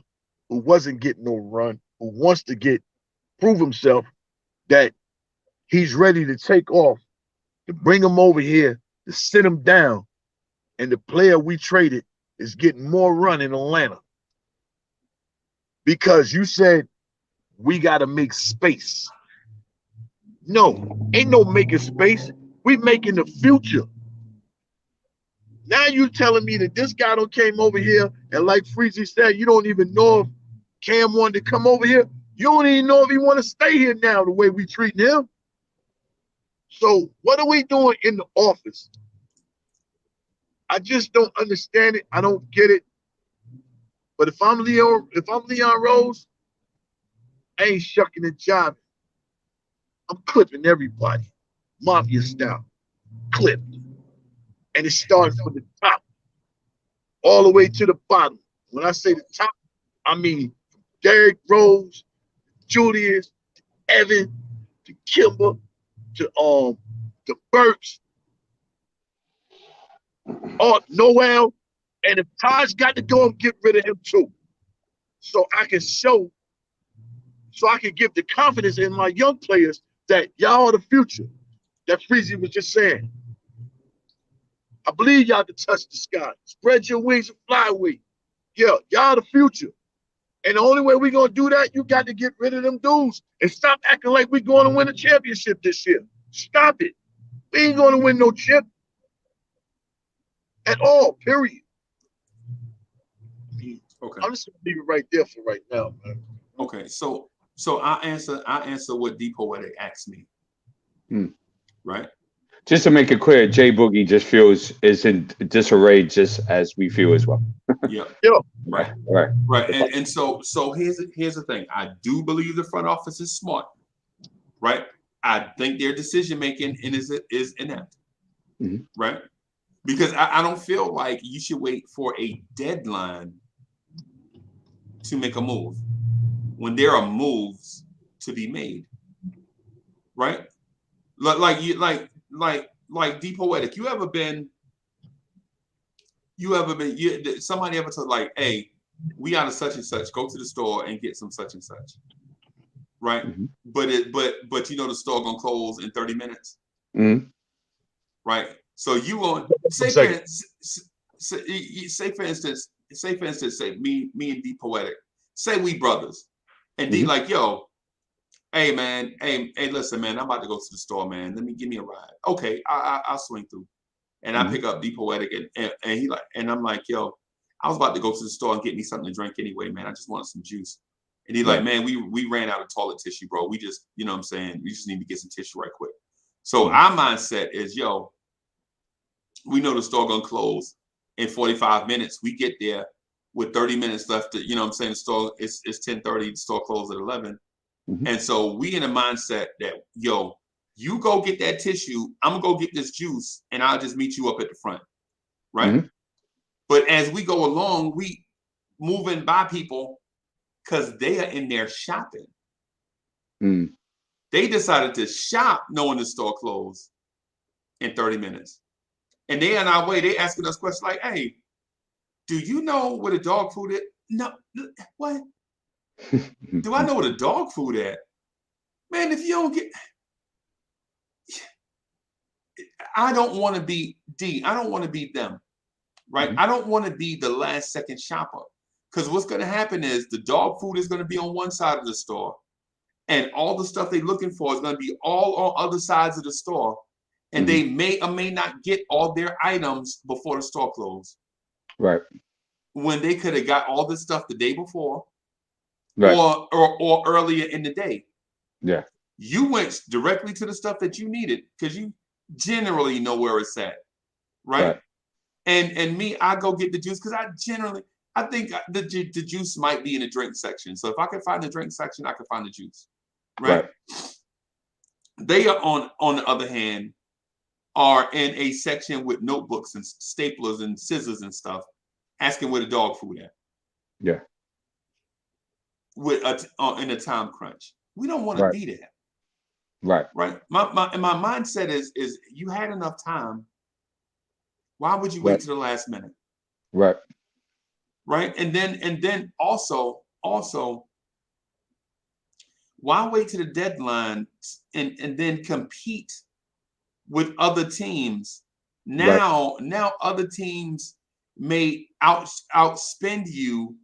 who wasn't getting no run, who wants to prove himself that he's ready to take off, to bring him over here, to sit him down. And the player we traded is getting more run in Atlanta. Because you said we got to make space. No, ain't no making space. We making the future. Now you telling me that this guy don't came over here, and like Freezie said, you don't even know if Cam wanted to come over here. You don't even know if he want to stay here now the way we treating him. So what are we doing in the office? I just don't understand it. I don't get it. But if I'm Leon Rose, I ain't shucking and jiving. I'm clipping everybody, mafia style, clipped. And it starts from the top all the way to the bottom. When I say the top, I mean Derrick Rose, Julius, Evan, to Kimber, to Burks, Noel, and if Taj got to go and get rid of him too, so I can give the confidence in my young players that y'all are the future. That Freezie was just saying. I believe y'all can touch the sky. Spread your wings and fly away. Yeah, y'all the future. And the only way we're going to do that, you got to get rid of them dudes and stop acting like we're going to win a championship this year. Stop it. We ain't going to win no chip at all, period. Okay. I'm just going to leave it right there for right now, man. Okay, so I'll answer what D Poetic asked me. Right? Just to make it clear, J Boogie just feels is in disarray just as we feel as well. Yeah. Right. And so here's the thing. I do believe the front office is smart. Right? I think their decision making is inept. Mm-hmm. Right? Because I don't feel like you should wait for a deadline to make a move when there are moves to be made. Right? Like D Poetic, somebody ever told like, hey, we out of such and such, go to the store and get some such and such. Right? Mm-hmm. But the store gonna close in 30 minutes. Mm-hmm. Right? So you want say for instance, me and D Poetic, say we brothers, and D like, yo, hey man, hey, listen, man, I'm about to go to the store, man. Give me a ride. Okay, I'll swing through. And I pick up D Poetic and he like, and I'm like, yo, I was about to go to the store and get me something to drink anyway, man. I just wanted some juice. And he like, man, we ran out of toilet tissue, bro. We just, you know what I'm saying? We just need to get some tissue right quick. So our mindset is, yo, we know the store gonna close in 45 minutes. We get there with 30 minutes left. You know what I'm saying? The store it's 10:30. The store closed at 11. Mm-hmm. And so we in a mindset that, yo, You go get that tissue. I'm gonna go get this juice, and I'll just meet you up at the front, right? Mm-hmm. But as we go along, we moving by people because they are in there shopping. Mm. They decided to shop knowing the store closed in 30 minutes. And they on our way, they asking us questions like, hey, do you know where the dog food is? No, what? Do I know where the dog food at? Man, if you don't get, I don't want to be I don't want to be them, right? Mm-hmm. I don't want to be the last second shopper. Because what's going to happen is the dog food is going to be on one side of the store, and all the stuff they're looking for is going to be all on other sides of the store. And they may or may not get all their items before the store closed. Right. When they could have got all this stuff the day before, Right. or earlier in the day. Yeah. You went directly to the stuff that you needed because you generally know where it's at, right? And me, I go get the juice because I think the juice might be in the drink section. So if I can find the drink section, I can find the juice, right? They are on the other hand, are in a section with notebooks and staplers and scissors and stuff, asking where the dog food at. Yeah. With in a time crunch, we don't want to be there. Right. Right. My mindset is you had enough time. Why would you wait to the last minute? Right. Right. And then also, why wait to the deadline and then compete with other teams? Now other teams may outspend you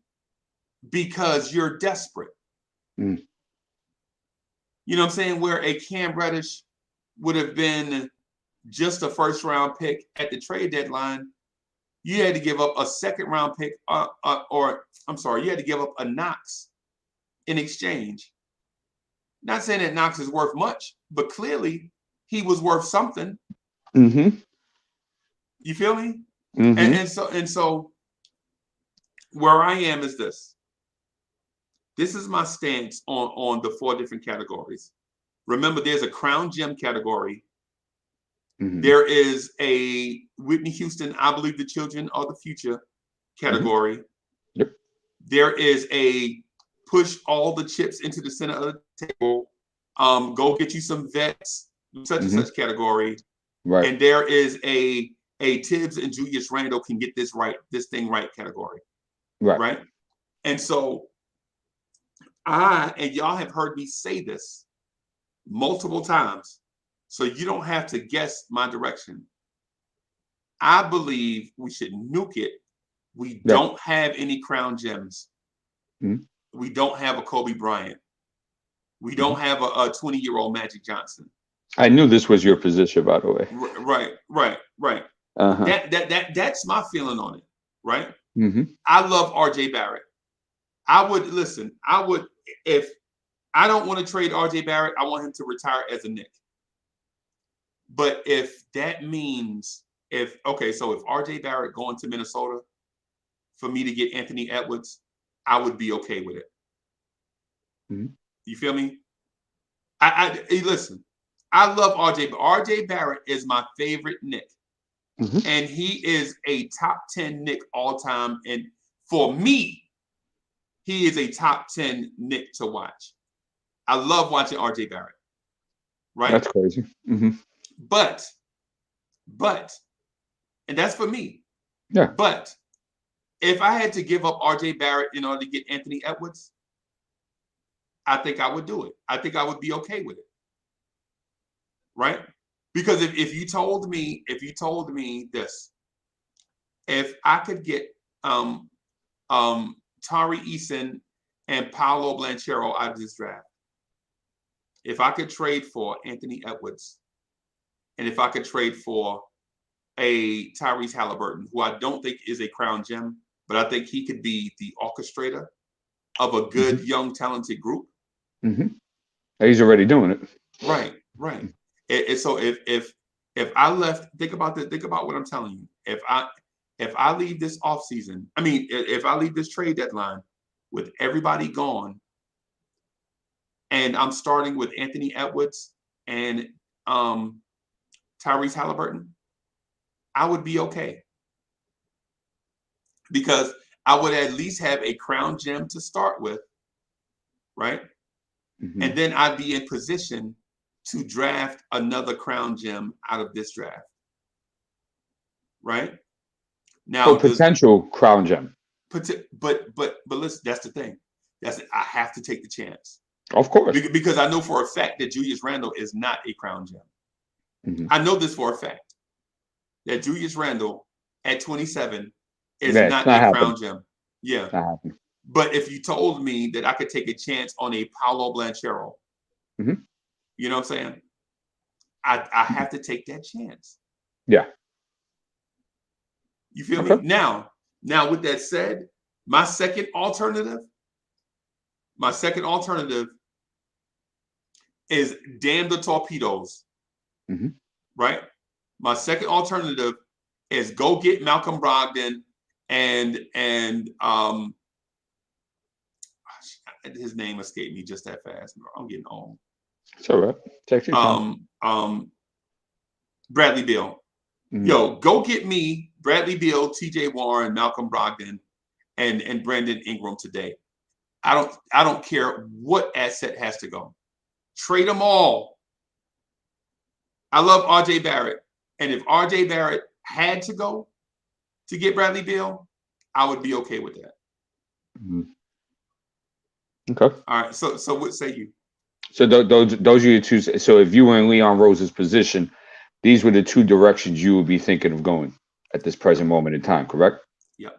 because you're desperate. Mm. You know what I'm saying? Where a Cam Reddish would have been just a first round pick at the trade deadline, you had to give up a second round pick, you had to give up a Knox in exchange. Not saying that Knox is worth much, but clearly he was worth something. Mm-hmm. You feel me? Mm-hmm. And so where I am is this. This is my stance on the 4 different categories. Remember, there's a crown gem category. Mm-hmm. There is a Whitney Houston, I Believe the Children Are the Future category. Mm-hmm. Yep. There is a push all the chips into the center of the table. Go get you some vets, such and such category. Right. And there is a Tibbs and Julius Randle can get this thing right category. Right. And so and y'all have heard me say this multiple times, so you don't have to guess my direction. I believe we should nuke it. We don't have any crown gems. Mm-hmm. We don't have a Kobe Bryant. We don't have a 20-year-old Magic Johnson. I knew this was your position, by the way. Right. Uh-huh. That's my feeling on it, right? Mm-hmm. I love RJ Barrett. If I don't want to trade RJ Barrett, I want him to retire as a Knick. But if that means if RJ Barrett going to Minnesota for me to get Anthony Edwards, I would be okay with it. Mm-hmm. You feel me? Listen, I love RJ, but RJ Barrett is my favorite Knick. Mm-hmm. And he is a top 10 Knick all time. And for me, he is a top 10 Knick to watch. I love watching RJ Barrett. Right? That's crazy. Mm-hmm. But, and that's for me. Yeah. But if I had to give up RJ Barrett in order to get Anthony Edwards, I think I would do it. I think I would be okay with it. Right? Because if you told me this, if I could get Tari Eason and Paolo Banchero out of this draft, if I could trade for Anthony Edwards, and if I could trade for a Tyrese Halliburton, who I don't think is a crown gem, but I think he could be the orchestrator of a good, young, talented group. Mm-hmm. He's already doing it. Right. And so if I left, think about what I'm telling you. If I leave this offseason, if I leave this trade deadline with everybody gone, and I'm starting with Anthony Edwards and Tyrese Halliburton, I would be okay. Because I would at least have a crown gem to start with, right? Mm-hmm. And then I'd be in position to draft another crown gem out of this draft, right? Now, potential crown gem. But listen, that's the thing. I have to take the chance. Of course. Because I know for a fact that Julius Randle is not a crown gem. Mm-hmm. I know this for a fact. That Julius Randle at 27 is not a crown gem. Yeah. But if you told me that I could take a chance on a Paolo Banchero, mm-hmm. you know what I'm saying? I have to take that chance. Yeah. You feel me? Now, with that said, my second alternative is damn the torpedoes. Mm-hmm. Right? My second alternative is go get Malcolm Brogdon and his name escaped me just that fast. I'm getting old. It's all right. Take your time. Bradley Beal. Mm-hmm. Yo, go get me Bradley Beal, TJ Warren, Malcolm Brogdon, and Brandon Ingram today. I don't care what asset has to go. Trade them all. I love RJ Barrett. And if RJ Barrett had to go to get Bradley Beal, I would be okay with that. Mm-hmm. Okay. All right. So what say you? So those are your two. So if you were in Leon Rose's position, these were the two directions you would be thinking of going at this present moment in time, correct? Yeah.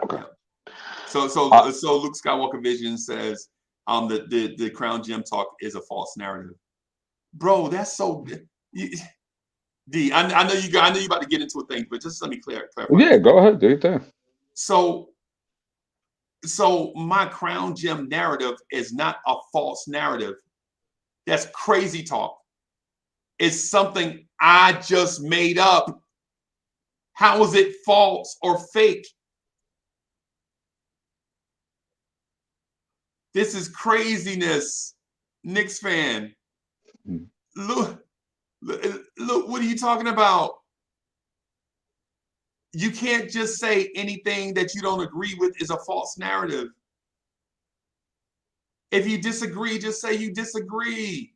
Okay. Yeah. So Luke Skywalker Vision says the crown gem talk is a false narrative. Bro, that's so D. I know you about to get into a thing, but just let me clarify. Yeah, go ahead, do your thing. So my crown gem narrative is not a false narrative. That's crazy talk. It's something I just made up. How is it false or fake? This is craziness, Knicks fan. Look, what are you talking about? You can't just say anything that you don't agree with is a false narrative. If you disagree, just say you disagree.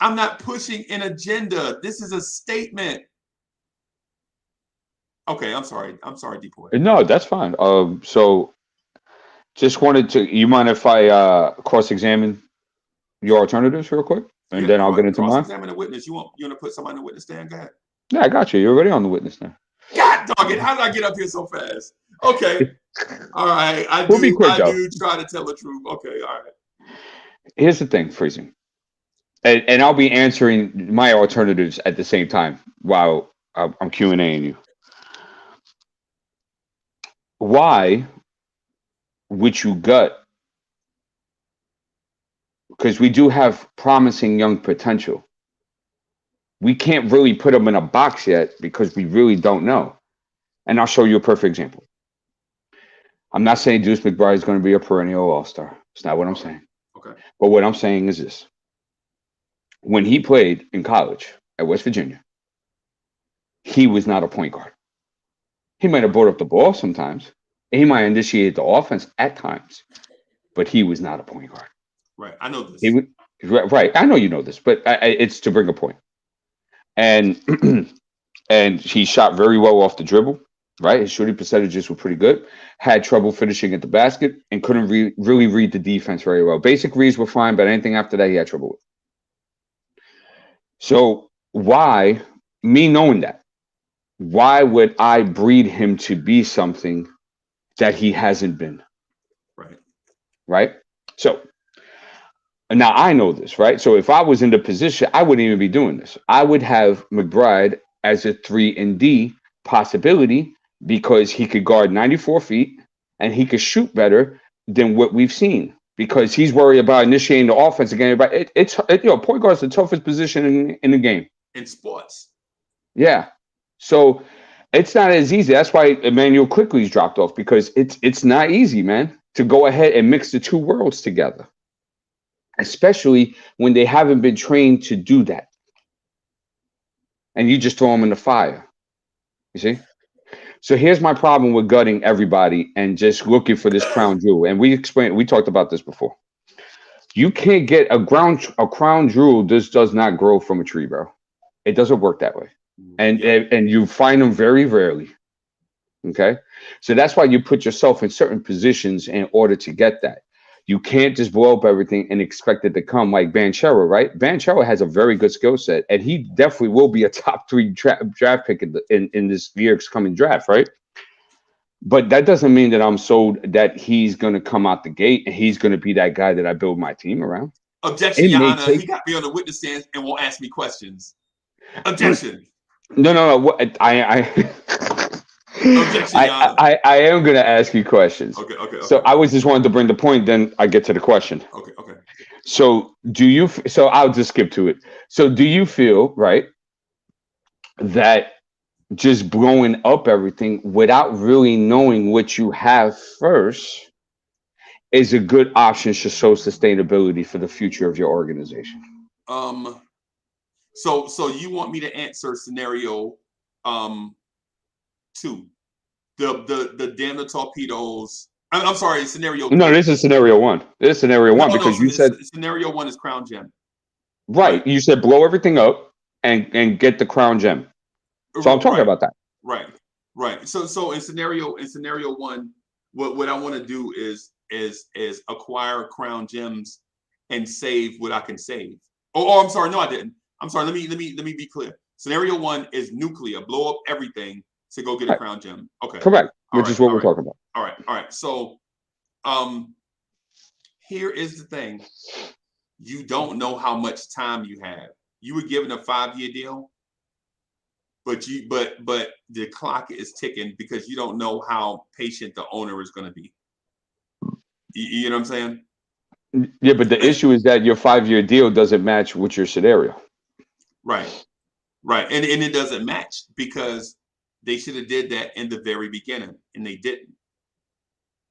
I'm not pushing an agenda. This is a statement. Okay, I'm sorry, Depoy. No, that's fine. So just wanted to, you mind if I cross-examine your alternatives real quick? And then I'll get into mine. Cross-examine a witness. You want to put somebody in the witness stand? Go ahead. Yeah, I got you. You're already on the witness stand. God dog it. How did I get up here so fast? Okay. All right. I do try to tell the truth. Okay. All right. Here's the thing, Freezie. And I'll be answering my alternatives at the same time while I'm Q&Aing you. Why would you gut? Because we do have promising young potential. We can't really put them in a box yet because we really don't know. And I'll show you a perfect example. I'm not saying Deuce McBride is going to be a perennial all-star. It's not what I'm saying. Okay. But what I'm saying is this. When he played in college at West Virginia, he was not a point guard. He might have brought up the ball sometimes. He might have initiated the offense at times. But he was not a point guard. Right. I know this. Right. I know you know this, but it's to bring a point. And he shot very well off the dribble, right? His shooting percentages were pretty good. Had trouble finishing at the basket and couldn't really read the defense very well. Basic reads were fine, but anything after that, he had trouble with. So why, me knowing that, why would I breed him to be something that he hasn't been? Right? So now I know this, right? So if I was in the position, I wouldn't even be doing this. I would have McBride as a 3-and-D possibility because he could guard 94 feet and he could shoot better than what we've seen because he's worried about initiating the offense again. But point guard's the toughest position in the game. In sports. Yeah. So it's not as easy. That's why Emmanuel Quickly's dropped off because it's not easy, man, to go ahead and mix the two worlds together. especially when they haven't been trained to do that. And you just throw them in the fire. You see? So here's my problem with gutting everybody and just looking for this crown jewel. And we talked about this before. You can't get a crown jewel. This does not grow from a tree, bro. It doesn't work that way. And you find them very rarely. Okay. So that's why you put yourself in certain positions in order to get that. You can't just blow up everything and expect it to come like Banchero, right? Banchero has a very good skill set, and he definitely will be a top 3 draft pick in this year's coming draft, right? But that doesn't mean that I'm sold that he's going to come out the gate and he's going to be that guy that I build my team around. Objection, Your Honor. He got me on the witness stand and won't ask me questions. Objection. No. I am going to ask you questions. Okay. So I was just wanted to bring the point, then I get to the question. Okay. So so I'll just skip to it. So do you feel, right, that just blowing up everything without really knowing what you have first is a good option to show sustainability for the future of your organization? So you want me to answer scenario 2, the damn the torpedoes. I'm sorry, scenario 3. No, this is scenario 1. This is scenario 1 because you said scenario 1 is crown gem. Right. You said blow everything up and get the crown gem. So I'm talking about that. Right. So in scenario 1, what I want to do is acquire crown gems and save what I can save. Oh, I'm sorry. No, I didn't. I'm sorry. Let me be clear. Scenario 1 is nuclear. Blow up everything to go get a crown gem. Okay. Correct. Which is what we're talking about. All right. So, here is the thing. You don't know how much time you have. You were given a 5-year deal, but the clock is ticking because you don't know how patient the owner is going to be. You know what I'm saying? Yeah, but the issue is that your 5-year deal doesn't match with your scenario. Right. And it doesn't match because they should have did that in the very beginning, and they didn't.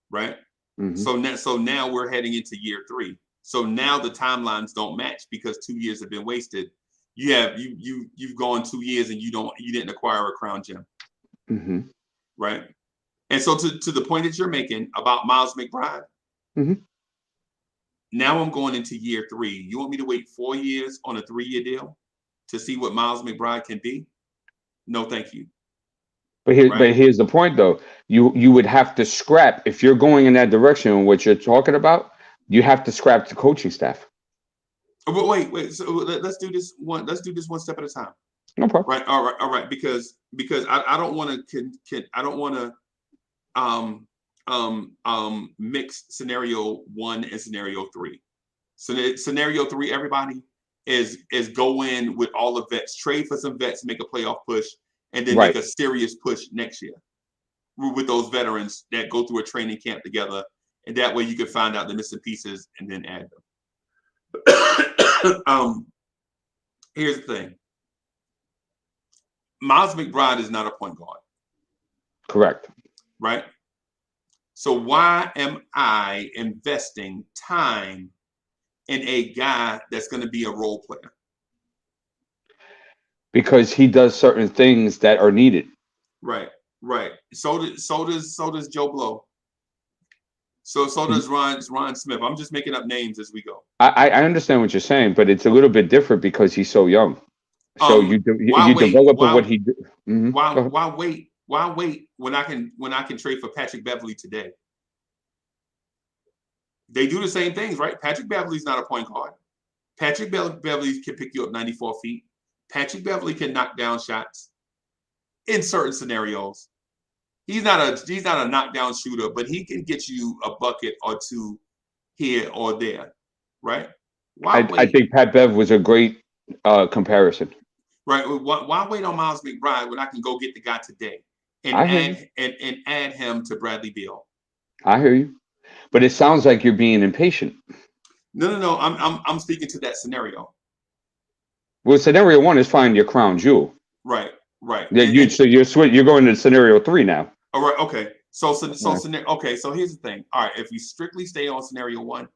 Right. Mm-hmm. So now we're heading into year 3. So now the timelines don't match because 2 years have been wasted. You've gone 2 years and you didn't acquire a crown gem. Mm-hmm. Right. And so to the point that you're making about Miles McBride, mm-hmm. Now I'm going into year 3. You want me to wait 4 years on a 3-year deal to see what Miles McBride can be? No, thank you. But here's the point, though. You would have to scrap if you're going in that direction. What you're talking about, you have to scrap the coaching staff. But wait. So let's do this one. Let's do this one step at a time. No problem. Right. All right. Because I don't want to mix scenario 1 and scenario 3. So scenario 3, everybody is go in with all the vets, trade for some vets, make a playoff push, and then make a serious push next year with those veterans that go through a training camp together. And that way you can find out the missing pieces and then add them. Here's the thing. Miles McBride is not a point guard. Correct. Right? So why am I investing time in a guy that's going to be a role player? Because he does certain things that are needed. Right. So does Joe Blow. So does Ron Smith. I'm just making up names as we go. I understand what you're saying, but it's a little bit different because he's so young. So you develop what he did. Mm-hmm. Why wait when I can trade for Patrick Beverly today? They do the same things, right? Patrick Beverly's not a point guard. Patrick Beverly can pick you up 94 feet. Patrick Beverly can knock down shots in certain scenarios. He's not a knockdown shooter, but he can get you a bucket or 2 here or there, right? I think Pat Bev was a great comparison. Right. Why wait on Miles McBride when I can go get the guy today and add him to Bradley Beal? I hear you, but it sounds like you're being impatient. No. I'm speaking to that scenario. Well, scenario 1 is find your crown jewel. Right. Yeah, you're going to scenario 3 now. All right. Okay. So here's the thing. All right. If we strictly stay on scenario 1,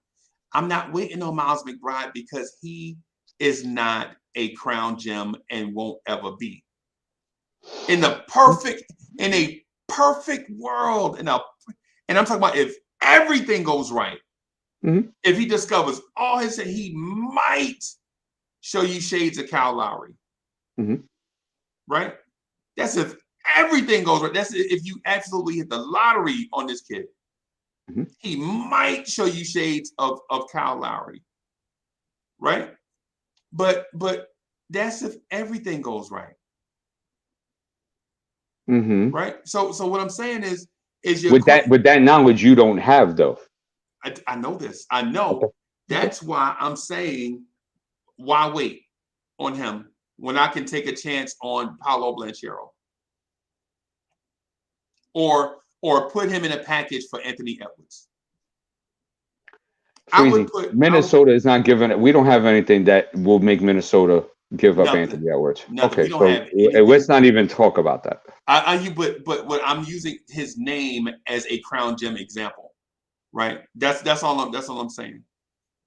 I'm not waiting on Miles McBride because he is not a crown gem and won't ever be. In a perfect world, and I'm talking about if everything goes right, if he discovers all his, he might show you shades of Kyle Lowry. Right? That's if everything goes right. That's if you absolutely hit the lottery on this kid. He might show you shades of Kyle Lowry. Right? But that's if everything goes right. Right? So what I'm saying is with that knowledge you don't have though. I know this. I know. Okay. That's why I'm saying, why wait on him when I can take a chance on Paolo Banchero? Or put him in a package for Anthony Edwards. Freezie, Minnesota is not giving it. We don't have anything that will make Minnesota give up Anthony Edwards. Okay, so let's not even talk about that. But what I'm using his name as a crown gem example, right? That's all I'm saying.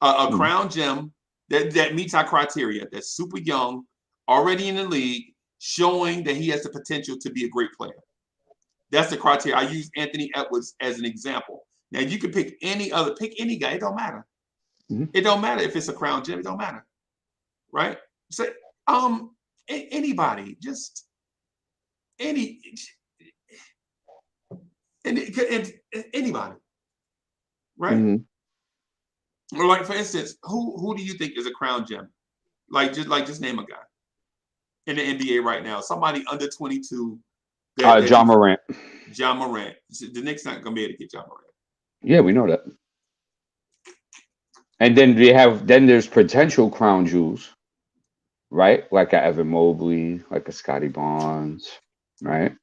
A crown gem that meets our criteria. That's super young, already in the league, showing that he has the potential to be a great player. That's the criteria. I use Anthony Edwards as an example. Now you can pick any guy. It don't matter. It don't matter if it's a crown gem. It don't matter, right? So anybody, just anybody, right? Or like for instance, who do you think is a crown gem? Just name a guy in the NBA right now. Somebody under 22. John Morant. John Morant. The Knicks not gonna be able to get John Morant. Yeah, we know that. And then there's potential crown jewels, right? Like a Evan Mobley, like a Scotty Barnes, right?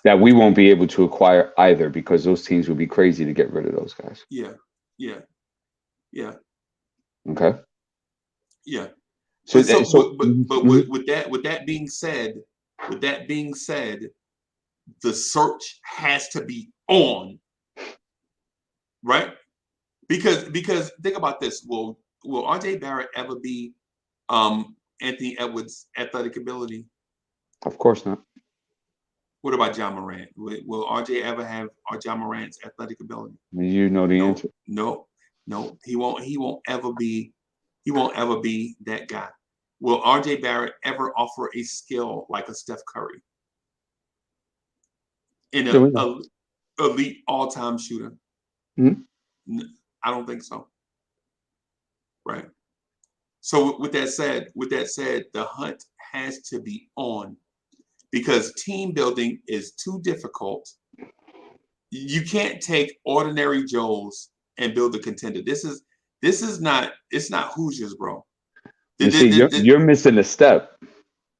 That we won't be able to acquire either because those teams would be crazy to get rid of those guys. Yeah. Okay. Yeah. With that being said, the search has to be on, right? Because think about this. Will RJ Barrett ever be Anthony Edwards' athletic ability? Of course not. What about John Morant? Will RJ ever have John Morant's athletic ability? You know the answer. No, he won't ever be that guy. Will RJ Barrett ever offer a skill like a Steph Curry? In an elite all-time shooter? I don't think so. Right. So with that said, the hunt has to be on because team building is too difficult. You can't take ordinary Joes and build a contender. It's not Hoosiers, bro. You're missing a step.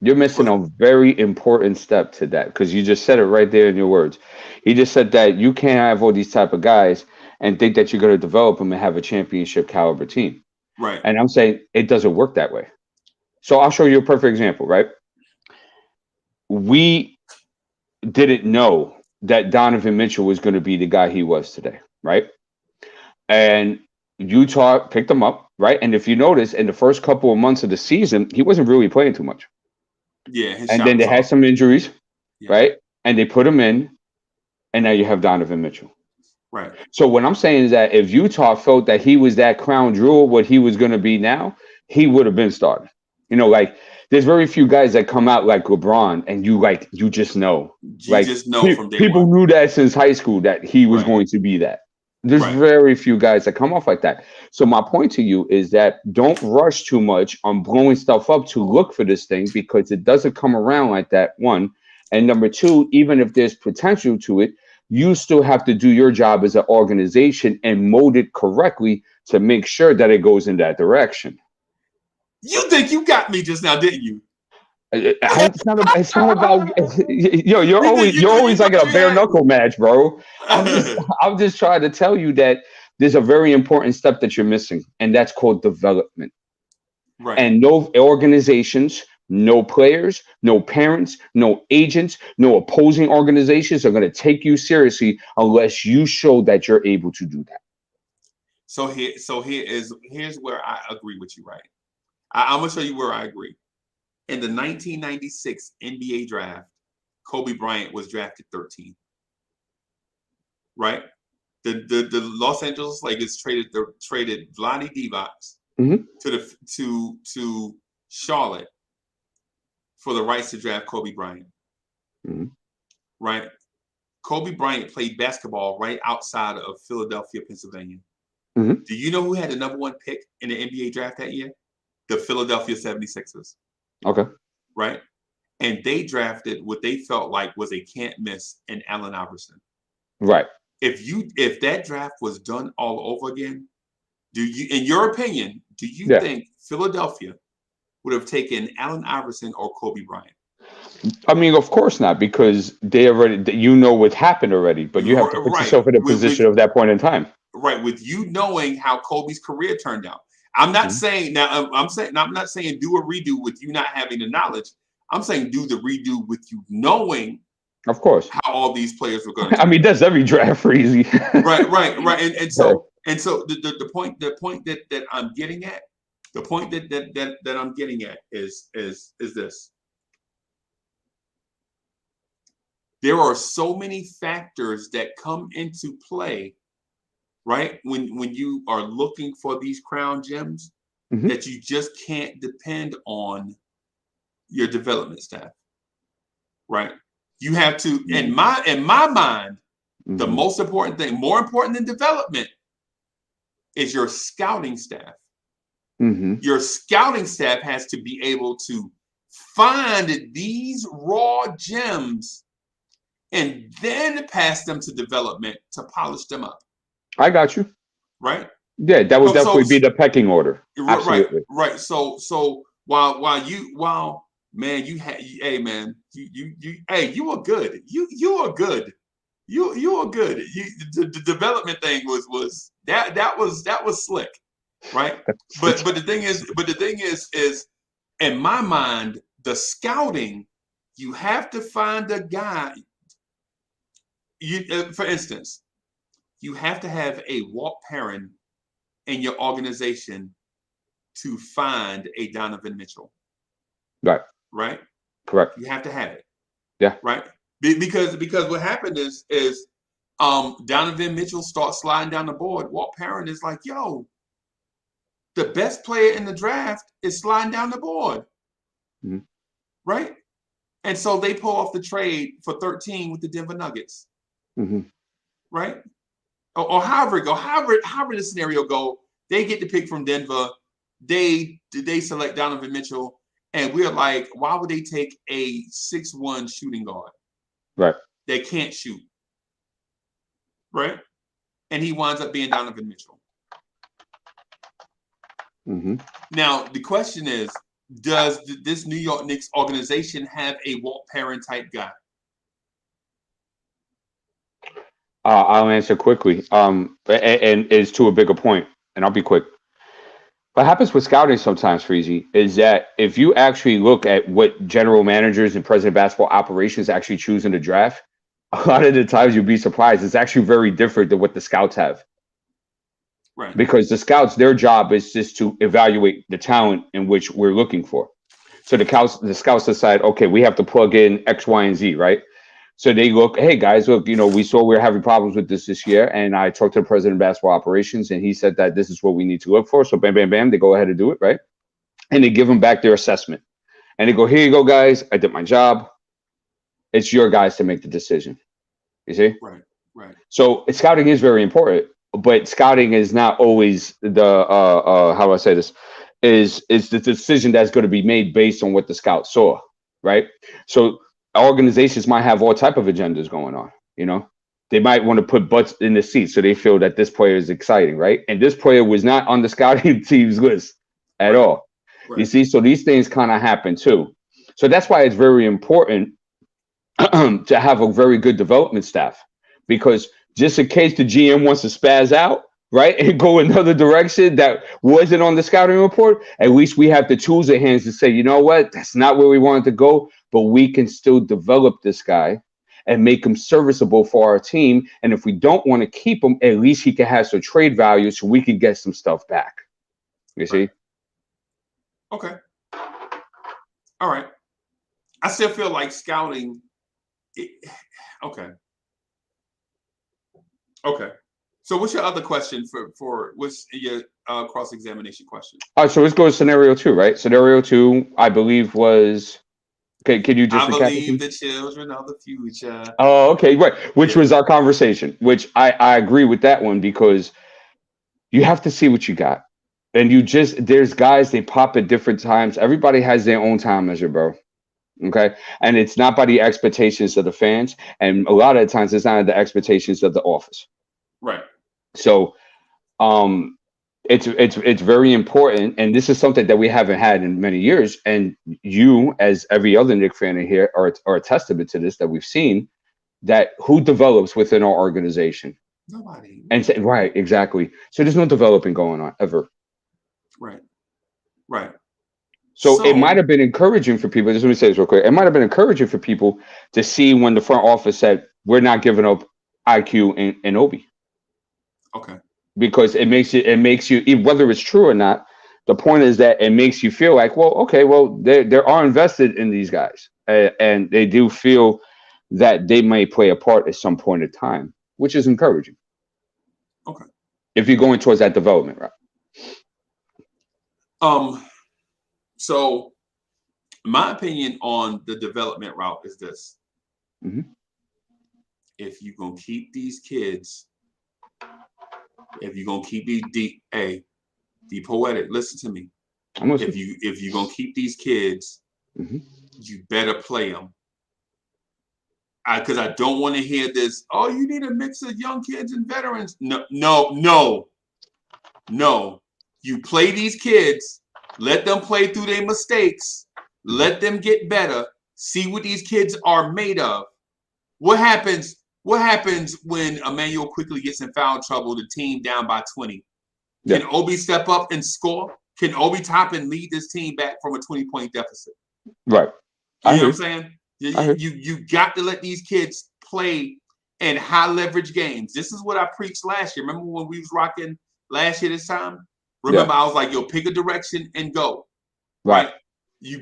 You're missing a very important step to that because you just said it right there in your words. He just said that you can't have all these type of guys and think that you're going to develop them and have a championship caliber team. Right. And I'm saying it doesn't work that way. So I'll show you a perfect example, right? We didn't know that Donovan Mitchell was going to be the guy he was today, right? And Utah picked him up, right? And if you notice, in the first couple of months of the season, he wasn't really playing too much. Yeah. And then they had some injuries, right? And they put him in, and now you have Donovan Mitchell. Right. So what I'm saying is that if Utah felt that he was that crown jewel, what he was going to be now, he would have been started. You know, like there's very few guys that come out like LeBron, and you just know. You just know from day people one. knew that since high school that he was going to be that. There's very few guys that come off like that. So my point to you is that don't rush too much on blowing stuff up to look for this thing because it doesn't come around like that, one. And number two, even if there's potential to it, you still have to do your job as an organization and mold it correctly to make sure that it goes in that direction. You think you got me just now, didn't you? It's not about you're always like a bare knuckle match, bro. I'm just trying to tell you that there's a very important step that you're missing, and that's called development. Right. And no organizations, no players, no parents, no agents, no opposing organizations are going to take you seriously unless you show that you're able to do that. Here's where I agree with you, right? I'm gonna show you where I agree. In the 1996 NBA draft, Kobe Bryant was drafted 13th. Right? The Los Angeles Lakers traded Vlade Divac to Charlotte for the rights to draft Kobe Bryant. Right? Kobe Bryant played basketball right outside of Philadelphia, Pennsylvania. Do you know who had the number 1 pick in the NBA draft that year? The Philadelphia 76ers. Okay. Right? And they drafted what they felt like was a can't miss in Allen Iverson. Right. If that draft was done all over again, in your opinion, do you think Philadelphia would have taken Allen Iverson or Kobe Bryant? I mean, of course not, because what happened already, but you have to put yourself in a position of that point in time. Right, with you knowing how Kobe's career turned out. I'm not saying now. I'm not saying do a redo with you not having the knowledge. I'm saying do the redo with you knowing, of course, how all these players were going to. I mean, that's every draft, Freezie. right, and so the point that I'm getting at, the point that I'm getting at is this. There are so many factors that come into play, right? When you are looking for these crown gems, that you just can't depend on your development staff, right? You have to, in my mind, the most important thing, more important than development, is your scouting staff. Your scouting staff has to be able to find these raw gems and then pass them to development to polish them up. I got you. Right? Yeah, that would definitely be the pecking order. Absolutely. Right. So while man, you are good. You are good. You are good. The development thing was slick, right? But the thing is in my mind, the scouting, you have to find a guy. For instance, you have to have a Walt Perrin in your organization to find a Donovan Mitchell. Right. Right? Correct. You have to have it. Yeah. Right? Because what happened is Donovan Mitchell starts sliding down the board. Walt Perrin is like, yo, the best player in the draft is sliding down the board. Right? And so they pull off the trade for 13 with the Denver Nuggets. Right? Or however the scenario go, they get the pick from Denver. They select Donovan Mitchell, and we're like, why would they take a 6'1" shooting guard? Right. They can't shoot. Right? And he winds up being Donovan Mitchell. Now the question is, does this New York Knicks organization have a Walt Perrin type guy? I'll answer quickly. And it's to a bigger point, and I'll be quick. What happens with scouting sometimes, Freezie, is that if you actually look at what general managers and president of basketball operations actually choose in the draft, a lot of the times you'll be surprised. It's actually very different than what the scouts have. Right. Because the scouts, their job is just to evaluate the talent in which we're looking for. So the scouts decide, okay, we have to plug in X, Y, and Z, right? So they look, hey guys, look, we saw we were having problems with this year, and I talked to the president of basketball operations, and he said that this is what we need to look for. So bam, bam, bam, they go ahead and do it, right? And they give them back their assessment, and they go, here you go, guys, I did my job. It's your guys to make the decision. You see? Right. So scouting is very important, but scouting is not always the how do I say this? Is the decision that's going to be made based on what the scouts saw, right? So organizations might have all type of agendas going on. They might want to put butts in the seats so they feel that this player is exciting, right? And this player was not on the scouting team's list at all. Right. You see, so these things kind of happen too. So that's why it's very important to have a very good development staff, because just in case the GM wants to spaz out, right, and go another direction that wasn't on the scouting report, at least we have the tools at hands to say, you know what, that's not where we wanted to go, but we can still develop this guy. and make him serviceable for our team. And if we don't want to keep him, at least he can have some trade value so we can get some stuff back. You see? Okay. All right. I still feel like scouting. Okay. Okay. So what's your other question for what's your cross-examination question? All right, so let's go to scenario 2, right? Scenario 2, I believe was, okay, can you just recap? I believe the children of the future. Oh, okay, right. Which was our conversation, which I agree with that one, because you have to see what you got. And there's guys, they pop at different times. Everybody has their own time measure, bro. Okay. And it's not by the expectations of the fans. And a lot of the times it's not the expectations of the office. Right. So it's very important. And this is something that we haven't had in many years. And you, as every other Knicks fan in here, are a testament to this, that we've seen that who develops within our organization. Nobody. And right, exactly. So there's no developing going on ever. Right. Right. So it might have been encouraging for people. Just let me say this real quick. It might have been encouraging for people to see when the front office said, we're not giving up IQ and Obi. Okay. Because it makes you, whether it's true or not, the point is that it makes you feel like, well, okay, well, they are invested in these guys. And they do feel that they may play a part at some point in time, which is encouraging. Okay. If you're going towards that development route. So my opinion on the development route is this. Mm-hmm. If you're going to keep these kids, if you're going to keep these the poetic, listen to me. If you're going to keep these kids, mm-hmm. you better play them. Because I don't want to hear this, oh, you need a mix of young kids and veterans. No. You play these kids, let them play through their mistakes, let them get better, see what these kids are made of. What happens when Emmanuel quickly gets in foul trouble, the team down by 20? Can Obi step up and score? Can Obi Toppin lead this team back from a 20-point deficit? Right. You know what I'm saying? You got to let these kids play in high leverage games. This is what I preached last year. Remember when we was rocking last year this time? Remember, I was like, yo, pick a direction and go. Right.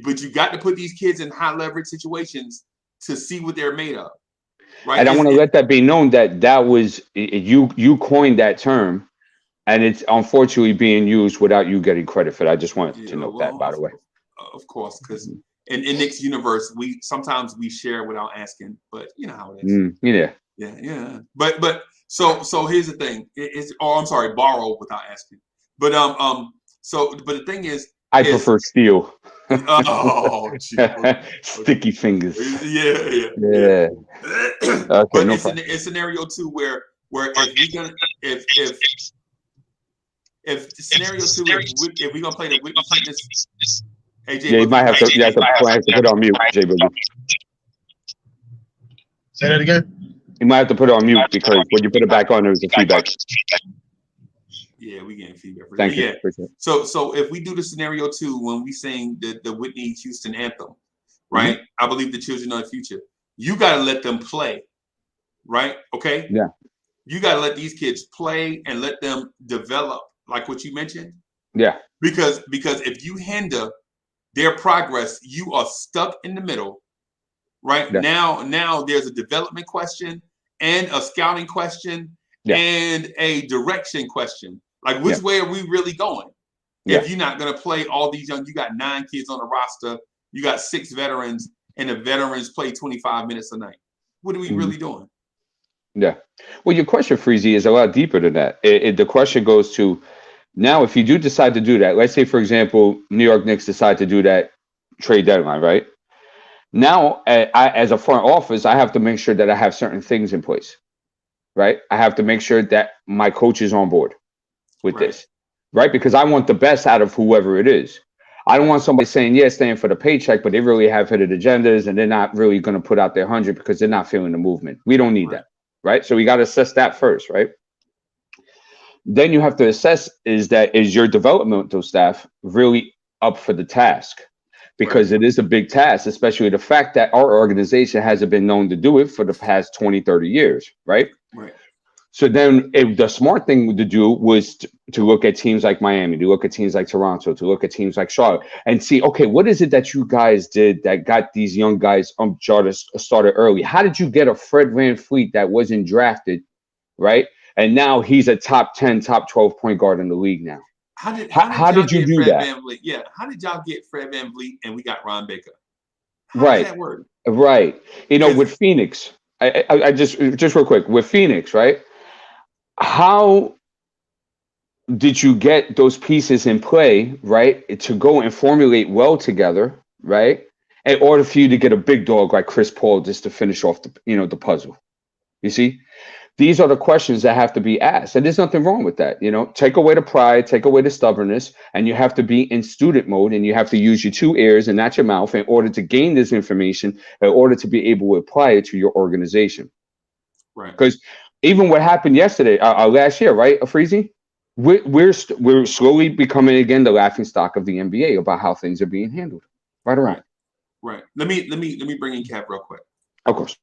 But you got to put these kids in high leverage situations to see what they're made of. Right. And I want to let that be known that was you coined that term, and it's unfortunately being used without you getting credit for it. I just wanted to note that, by the way. Of course, because in Knicks universe, we sometimes share without asking, but you know how it is. Yeah. But so here's the thing. I'm sorry, borrow without asking. But but the thing is, I prefer steal. Oh, sticky fingers. Yeah. Okay, but no it's scenario 2 where if scenario 2 if we're gonna play the Whitney Fitness. Hey, Jay, you might have to put it on mute, Jay Boogie. Say that again. You might have to put it on mute because when you put it back on, there's a feedback. Yeah, we getting feedback. Thank you. So if we do the scenario 2 when we sing the Whitney Houston anthem, right? Mm-hmm. I believe the children of the future. You got to let them play, right? Okay. Yeah. You got to let these kids play and let them develop, like what you mentioned. Yeah. Because if you hinder their progress, you are stuck in the middle, right? Yeah. Now there's a development question and a scouting question and a direction question. Like, which way are we really going? If you're not going to play all these young, you got 9 kids on the roster, you got 6 veterans, and the veterans play 25 minutes a night. What are we really doing? Yeah. Well, your question, Freezie, is a lot deeper than that. The question goes to, now, if you do decide to do that, let's say, for example, New York Knicks decide to do that trade deadline, right? Now, as a front office, I have to make sure that I have certain things in place, right? I have to make sure that my coach is on board with this, right? Because I want the best out of whoever it is. I don't want somebody saying, yeah, staying for the paycheck, but they really have hidden agendas and they're not really going to put out their 100 because they're not feeling the movement. We don't need that, right? So we got to assess that first, right? Then you have to assess, is your developmental staff really up for the task? because it is a big task, especially the fact that our organization hasn't been known to do it for the past 20, 30 years, right? Right. So then the smart thing to do was to look at teams like Miami, to look at teams like Toronto, to look at teams like Charlotte and see, okay, what is it that you guys did that got these young guys started early? How did you get a Fred VanVleet that wasn't drafted, right? And now he's a top 10, top 12 point guard in the league now. How did you do Fred that? VanVleet? Yeah. How did y'all get Fred VanVleet and we got Ron Baker? How Right. does that work? Right. You know, with Phoenix, I just real quick with Phoenix, right? How did you get those pieces in play, right, to go and formulate well together, right, in order for you to get a big dog like Chris Paul just to finish off the puzzle? You see, these are the questions that have to be asked, and there's nothing wrong with that. Take away the pride, take away the stubbornness, and you have to be in student mode, and you have to use your 2 ears and not your mouth in order to gain this information, in order to be able to apply it to your organization. Right. Because even what happened yesterday, last year, right, Freezie? We're slowly becoming again the laughing stock of the NBA about how things are being handled. Right or wrong? Right. Let me bring in Cap real quick. Of course.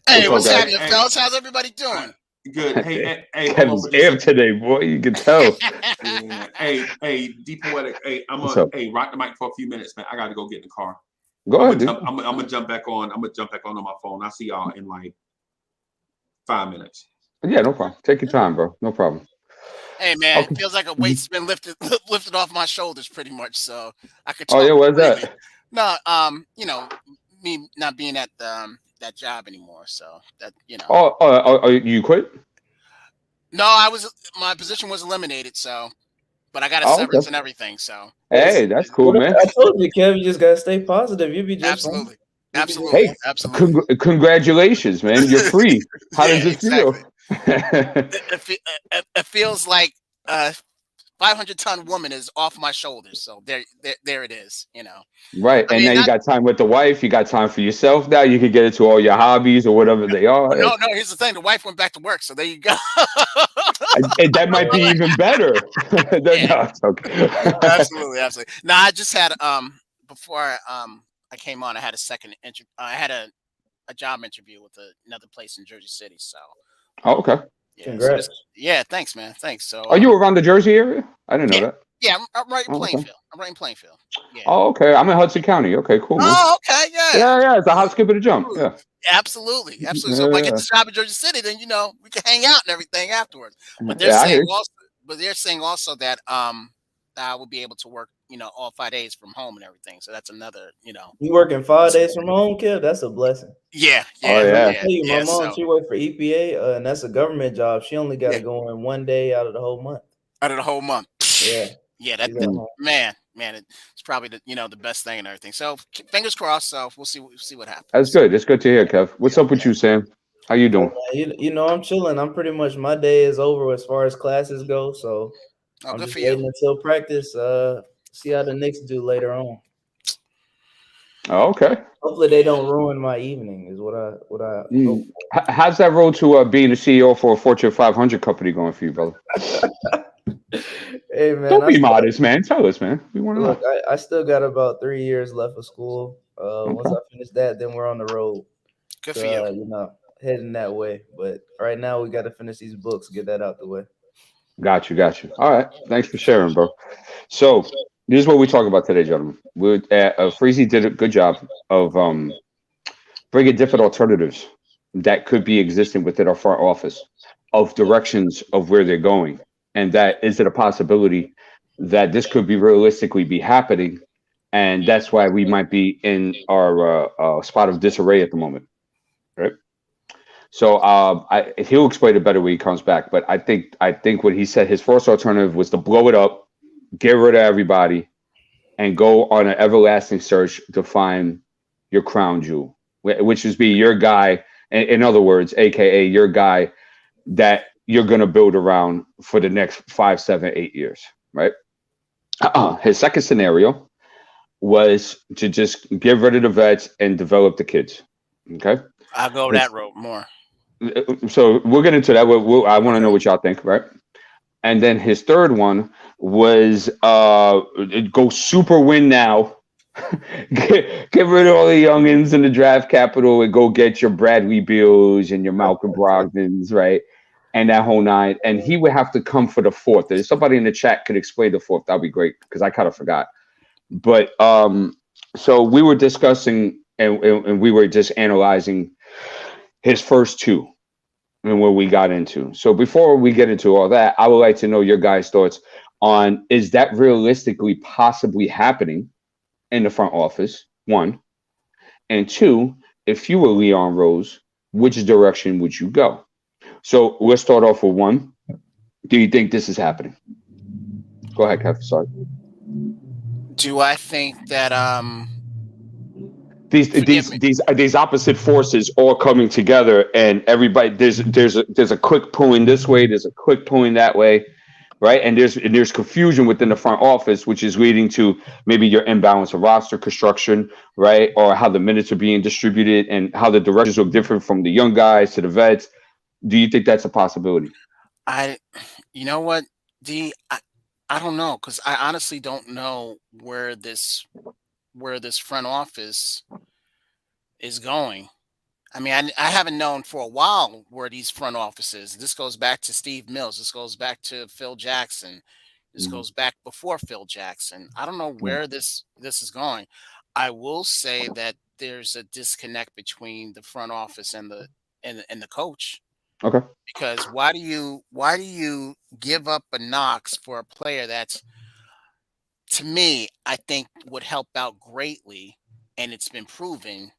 Hey, what's happening, fellas? How's everybody doing? Good. Hey, Kevin's amped today, boy. You can tell. Hey, D Poetic. Hey, rock the mic for a few minutes, man. I got to go get in the car. Go ahead. I'm gonna jump back on. I'm gonna jump back on my phone. I'll see y'all in like 5 minutes. Yeah, no problem. Take your time, bro. No problem. Hey, man, It feels like a weight's been lifted off my shoulders, pretty much. So I could. Oh yeah, what's that? No, me not being at that job anymore. So that Oh, you quit? No, my position was eliminated. So, but I got a severance and everything. So. Hey, that's cool, man. I told you, Kev, you just gotta stay positive. You'll be just absolutely. fine. Absolutely. Hey, absolutely. Congratulations, man. You're free. How does it feel? It feels like 500-ton woman is off my shoulders. So there it is, Right. And now you got time with the wife. You got time for yourself now. You can get into all your hobbies or whatever they are. No, here's the thing. The wife went back to work. So there you go. And that might be even better. No, it's okay. Absolutely. No, I just had before I came on, I had a second interview. I had a job interview with another place in Jersey City. So. Oh, okay. Yeah, congrats. Thanks, man. Thanks. So. Are you around the Jersey area? I didn't know that. Yeah, I'm right in Plainfield. I'm right in Plainfield. Yeah. Oh, okay. I'm in Hudson County. Okay, cool. Man. Oh, okay. Yeah. Yeah. It's a hop, skip, and a jump. Yeah. Absolutely. So if I get this job in Jersey City, then we can hang out and everything afterwards. But they're saying also that I will be able to work, all 5 days from home and everything. So that's another, You working 5 days from home, Kev? That's a blessing. Yeah. My mom, she worked for EPA, and that's a government job. She only got to go in 1 day out of the whole month. Yeah. Yeah, man, it's probably the best thing and everything. So fingers crossed. So we'll see what happens. That's good. It's good to hear, Kev. What's up with you, Sam? How you doing? I'm chilling. I'm pretty much, my day is over as far as classes go. So I'm just waiting until practice. See how the Knicks do later on. Oh, okay. Hopefully they don't ruin my evening. Is what I hope. How's that road to being the CEO for a Fortune 500 company going for you, brother? Hey, man, don't be modest, man. Tell us, man. We want to look. I still got about 3 years left of school. Once I finish that, then we're on the road. Good for you. Heading that way. But right now we got to finish these books, get that out the way. Got you. All right. Thanks for sharing, bro. So this is what we talk about today, gentlemen. Freezie did a good job of bringing different alternatives that could be existing within our front office of directions of where they're going, and that is it a possibility that this could be realistically be happening, and that's why we might be in our spot of disarray at the moment, right? So he'll explain it better when he comes back. But I think what he said his first alternative was to blow it up, get rid of everybody, and go on an everlasting search to find your crown jewel, which is be your guy. In other words, AKA your guy that you're gonna build around for the next 5, 7, 8 years, right? His second scenario was to just get rid of the vets and develop the kids. Okay. I'll go that route more. So we'll get into that. I want to know what y'all think, right? And then his third one was go super win now. get rid of all the youngins in the draft capital and go get your Bradley Beals and your Malcolm Brogdons, right? And that whole nine. And he would have to come for the fourth. If somebody in the chat could explain the fourth, that'd be great because I kind of forgot. But so we were discussing and we were just analyzing his first two and what we got into. So before we get into all that, I would like to know your guys' thoughts on is that realistically possibly happening in the front office, one. And two, if you were Leon Rose, which direction would you go? So let's start off with one. Do you think this is happening? Go ahead, Kev. Sorry. Do I think that these opposite forces all coming together and everybody there's a quick pulling this way, there's a quick pulling that way, right? And there's confusion within the front office, which is leading to maybe your imbalance of roster construction, right? Or how the minutes are being distributed and how the directions look different from the young guys to the vets. Do you think that's a possibility? You know what, D, I don't know, because I honestly don't know where this front office is going. I mean, I haven't known for a while where these front offices. This goes back to Steve Mills. This goes back to Phil Jackson. This goes back before Phil Jackson. I don't know where this is going. I will say that there's a disconnect between the front office and the coach. Okay. Because why do you give up a Knox for a player that's, to me, I think would help out greatly, and it's been proven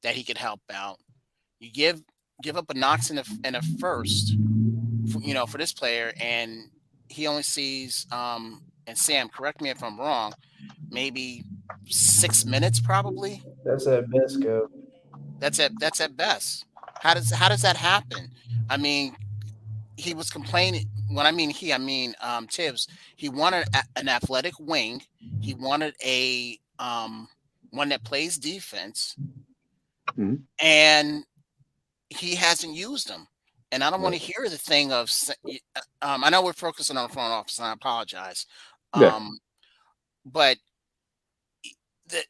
that he could help out. You give up a Knox and a first, for this player, and he only sees and Sam, correct me if I'm wrong, maybe 6 minutes probably. That's at best, go. That's at best. How does that happen? I mean, he was complaining. When I mean Tibbs. He wanted an athletic wing. He wanted a one that plays defense, and he hasn't used them. And I don't want to hear the thing of. I know we're focusing on the front office, and I apologize. But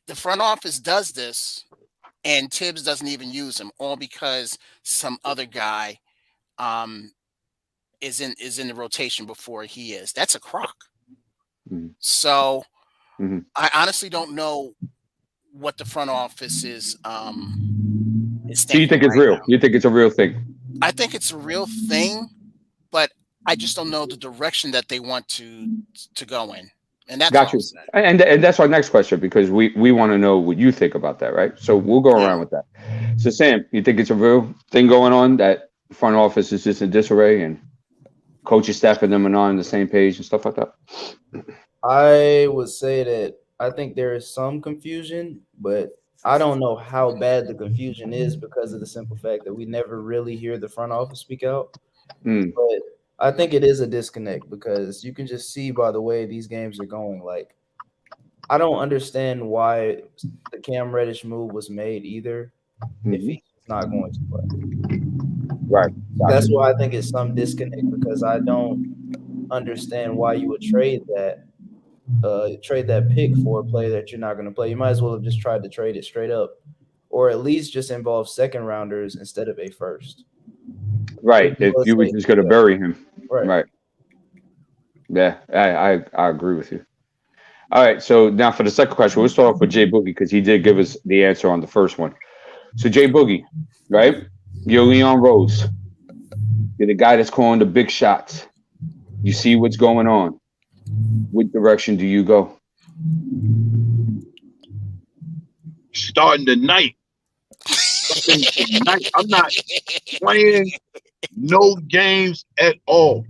the front office does this, and Tibbs doesn't even use them, all because some other guy is in the rotation before he is. That's a crock. So I honestly don't know what the front office is. So you think it's real? Now. You think it's a real thing? I think it's a real thing, but I just don't know the direction that they want to go in. And that's got you. And that's our next question, because we want to know what you think about that, right? So we'll go around with that. So Sam, you think it's a real thing going on, that front office is just in disarray and coaches, staff, and them are not on the same page and stuff like that? I would say that I think there is some confusion, but I don't know how bad the confusion is because of the simple fact that we never really hear the front office speak out. But I think it is a disconnect because you can just see by the way these games are going. Like, I don't understand why the Cam Reddish move was made either if he's not going to play. Right. That's why I think it's some disconnect, because I don't understand why you would trade that pick for a player that you're not going to play. You might as well have just tried to trade it straight up, or at least just involve second rounders instead of a first. Right. If you were just going to bury him. Right. Yeah, I agree with you. All right, so now for the second question, we'll start off with Jay Boogie because he did give us the answer on the first one. So Jay Boogie, right? You're Leon Rose. You're the guy that's calling the big shots. You see what's going on. What direction do you go? Starting tonight. Starting tonight. I'm not playing no games at all.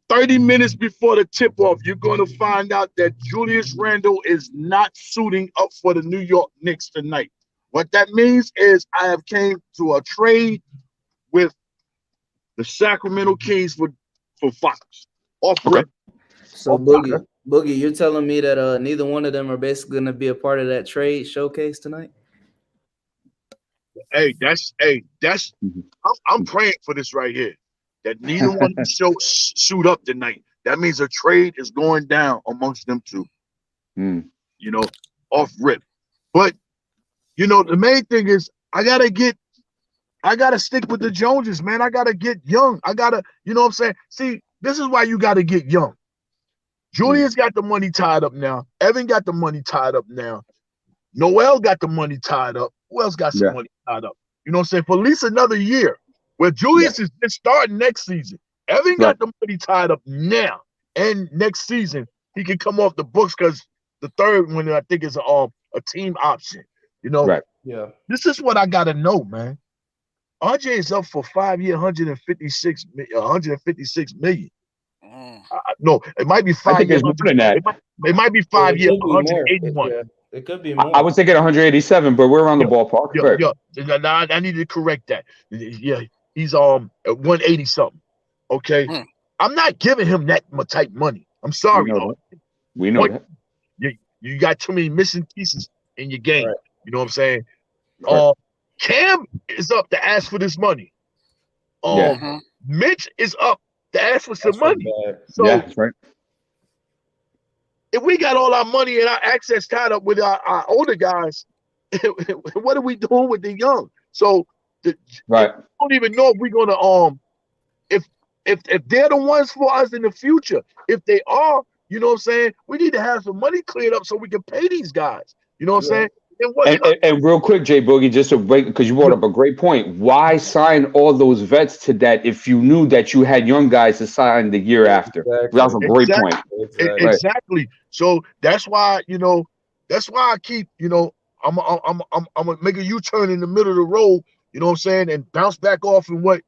30 minutes before the tip-off, you're going to find out that Julius Randle is not suiting up for the New York Knicks tonight. What that means is I have came to a trade with the Sacramento Kings for Fox. Off Okay. rip. So Boogie, you're telling me that neither one of them are basically going to be a part of that trade showcase tonight? Hey, Mhm. I'm praying for this right here. That neither one suit up tonight. That means a trade is going down amongst them two. Mm. You know, off rip. But you know, the main thing is I gotta stick with the Joneses, man. I gotta get young. You know what I'm saying? See, this is why you gotta get young. Julius got the money tied up now. Evan got the money tied up now. Noel got the money tied up. Who else got some money tied up? You know what I'm saying? For at least another year. Where Julius is just starting next season. Evan got the money tied up now. And next season, he can come off the books because the third one, I think, is a team option. You know? Right. Yeah. This is what I got to know, man. RJ is up for 5 year, 156 million. No, it might be 5 I think years. it's more than that. It might be 5 years, 181. It could be more. I was thinking 187, but we're around the ballpark. Yeah. I need to correct that. Yeah, he's at 180 something. Okay, I'm not giving him that type money. I'm sorry. We know that. You got too many missing pieces in your game. Right. You know what I'm saying? Right. Cam is up to ask for this money. Mitch is up to ask for some money. So that's right. if we got all our money and our access tied up with our older guys, what are we doing with the young? So I don't even know if we're gonna if they're the ones for us in the future. If they are, you know what I'm saying, we need to have some money cleared up so we can pay these guys. You know what I'm saying? And real quick, Jay Boogie, just to break, because you brought up a great point. Why sign all those vets to that if you knew that you had young guys to sign the year after? That was a great point. Exactly. So that's why I keep, I'm gonna make a U-turn in the middle of the road, you know what I'm saying, and bounce back off and what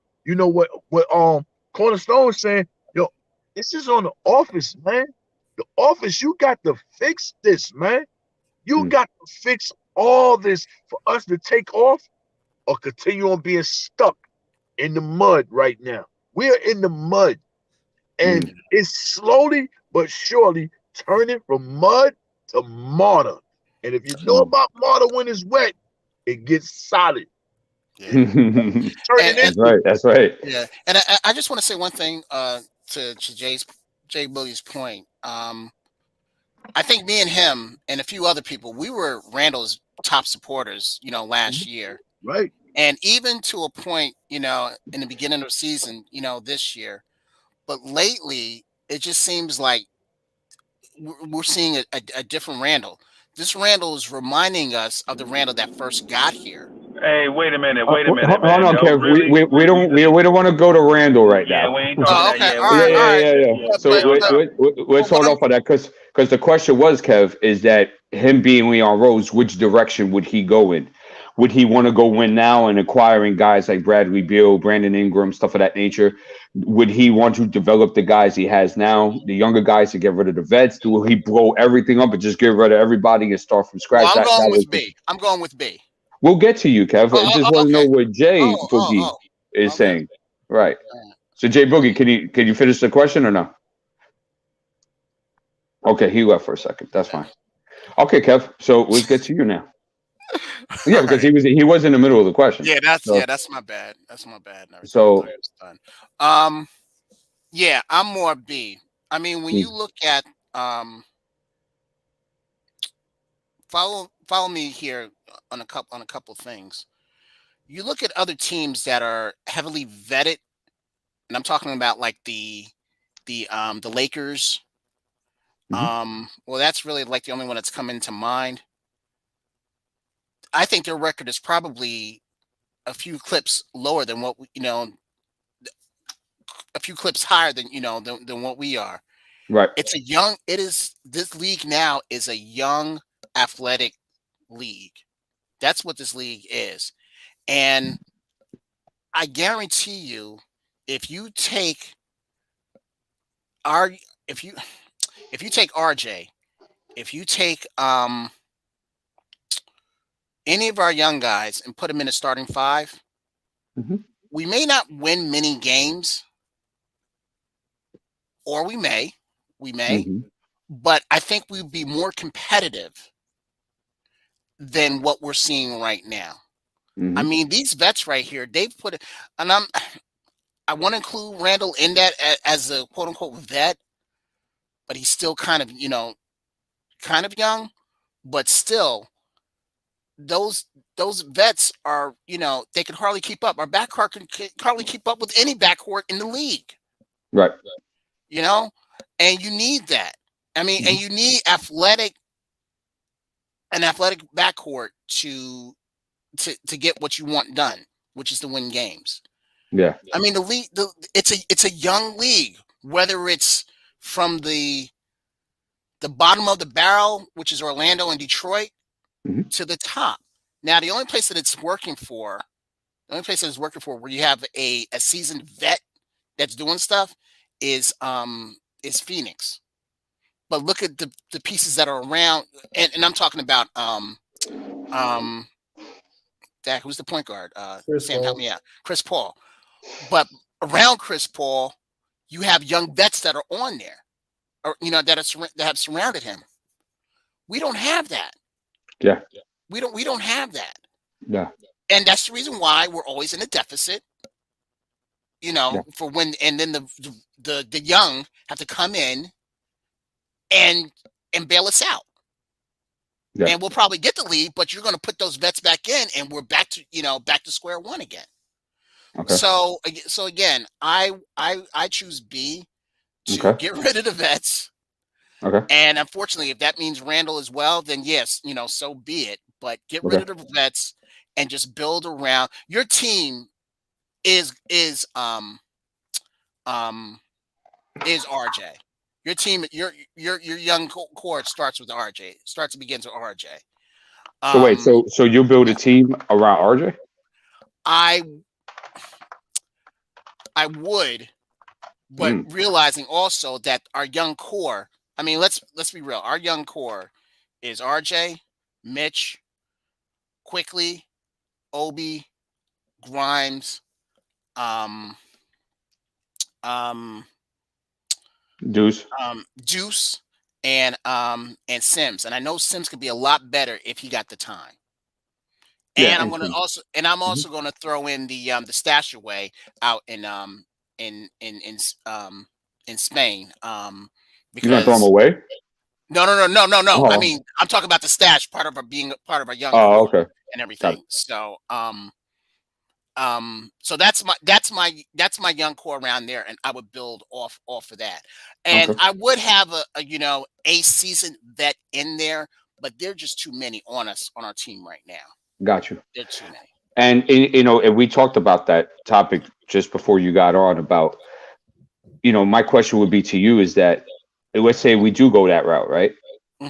Cornerstone is saying, this is on the office, man. The office, you got to fix this, man. You got to fix all this for us to take off or continue on being stuck in the mud right now. We're in the mud. And it's slowly but surely turning from mud to mortar. And if you know about mortar when it's wet, it gets solid. That's right. Yeah. And I just want to say one thing to Jay Boogie's point. I think me and him and a few other people, we were Randall's top supporters, last year. Right. And even to a point, in the beginning of the season, this year. But lately, it just seems like we're seeing a different Randall. This Randall is reminding us of the Randall that first got here. Hey, wait a minute, Hold man. on, Kev. We don't want to go to Randall right now. Yeah, we ain't doing that yet. All right. So let's hold off on that because the question was, Kev, is that him being Leon Rose, which direction would he go in? Would he want to go win now and acquiring guys like Bradley Beal, Brandon Ingram, stuff of that nature? Would he want to develop the guys he has now, the younger guys, to get rid of the vets? Will he blow everything up and just get rid of everybody and start from scratch? Well, I'm going with B. We'll get to you, Kev. I just want to know what Jay Boogie is saying. Right. So Jay Boogie, can you finish the question or no? Okay, he left for a second. That's fine. Okay, Kev. So let's get to you now. Yeah, because he was in the middle of the question. Yeah, that's my bad. That's my bad. So yeah, I'm more B. I mean, when you look at follow me here on a couple things. You look at other teams that are heavily vetted, and I'm talking about like the the Lakers. Well, that's really like the only one that's come into mind. I think their record is probably a few clips lower than what a few clips higher than than what we are. Right. This league now is a young athletic league. That's what this league is. And I guarantee you, if you take RJ, if you take any of our young guys and put them in a starting five, we may not win many games, or we may, but I think we'd be more competitive than what we're seeing right now. I mean, these vets right here, they've put it, and I want to include Randall in that as a quote unquote vet, but he's still kind of young, but still those vets are, they can hardly keep up. Our backcourt can hardly keep up with any backcourt in the league. Right. And you need that. I mean, and you need an athletic backcourt to get what you want done, which is to win games. Yeah. I mean, the league, it's a young league, whether it's from the bottom of the barrel, which is Orlando and Detroit, to the top. Now, the only place that it's working for, where you have a seasoned vet that's doing stuff is Phoenix. But look at the pieces that are around, and I'm talking about who's the point guard? Sam, help me out. Chris Paul. But around Chris Paul, you have young vets that are on there, or that have surrounded him. We don't have that. Yeah. We don't have that. Yeah. And that's the reason why we're always in a deficit. For when, and then the young have to come in and bail us out. Yeah. And we'll probably get the lead, but you're going to put those vets back in, and we're back to square one again. Okay. So again, I choose B to get rid of the vets. Okay. And unfortunately, if that means Randall as well, then yes, so be it. But get rid of the vets and just build around your team. Is RJ. Your team, your young core starts with RJ. Begins with RJ. So wait, so you build a team around RJ? I would, but realizing also that our young core. I mean, let's be real. Our young core is RJ, Mitch, Quickly, Obi, Grimes, Deuce, and Sims. And I know Sims could be a lot better if he got the time. And I'm also going to throw in the stash away out in Spain. Because you're gonna throw him away? No. Oh. I mean, I'm talking about the stash part of our young core and everything. So so that's my young core around there, and I would build off of that. And I would have a seasoned vet in there, but there are just too many on our team right now. Got you. There are too many. And and we talked about that topic just before you got on about, my question would be to you is that, let's say we do go that route, right?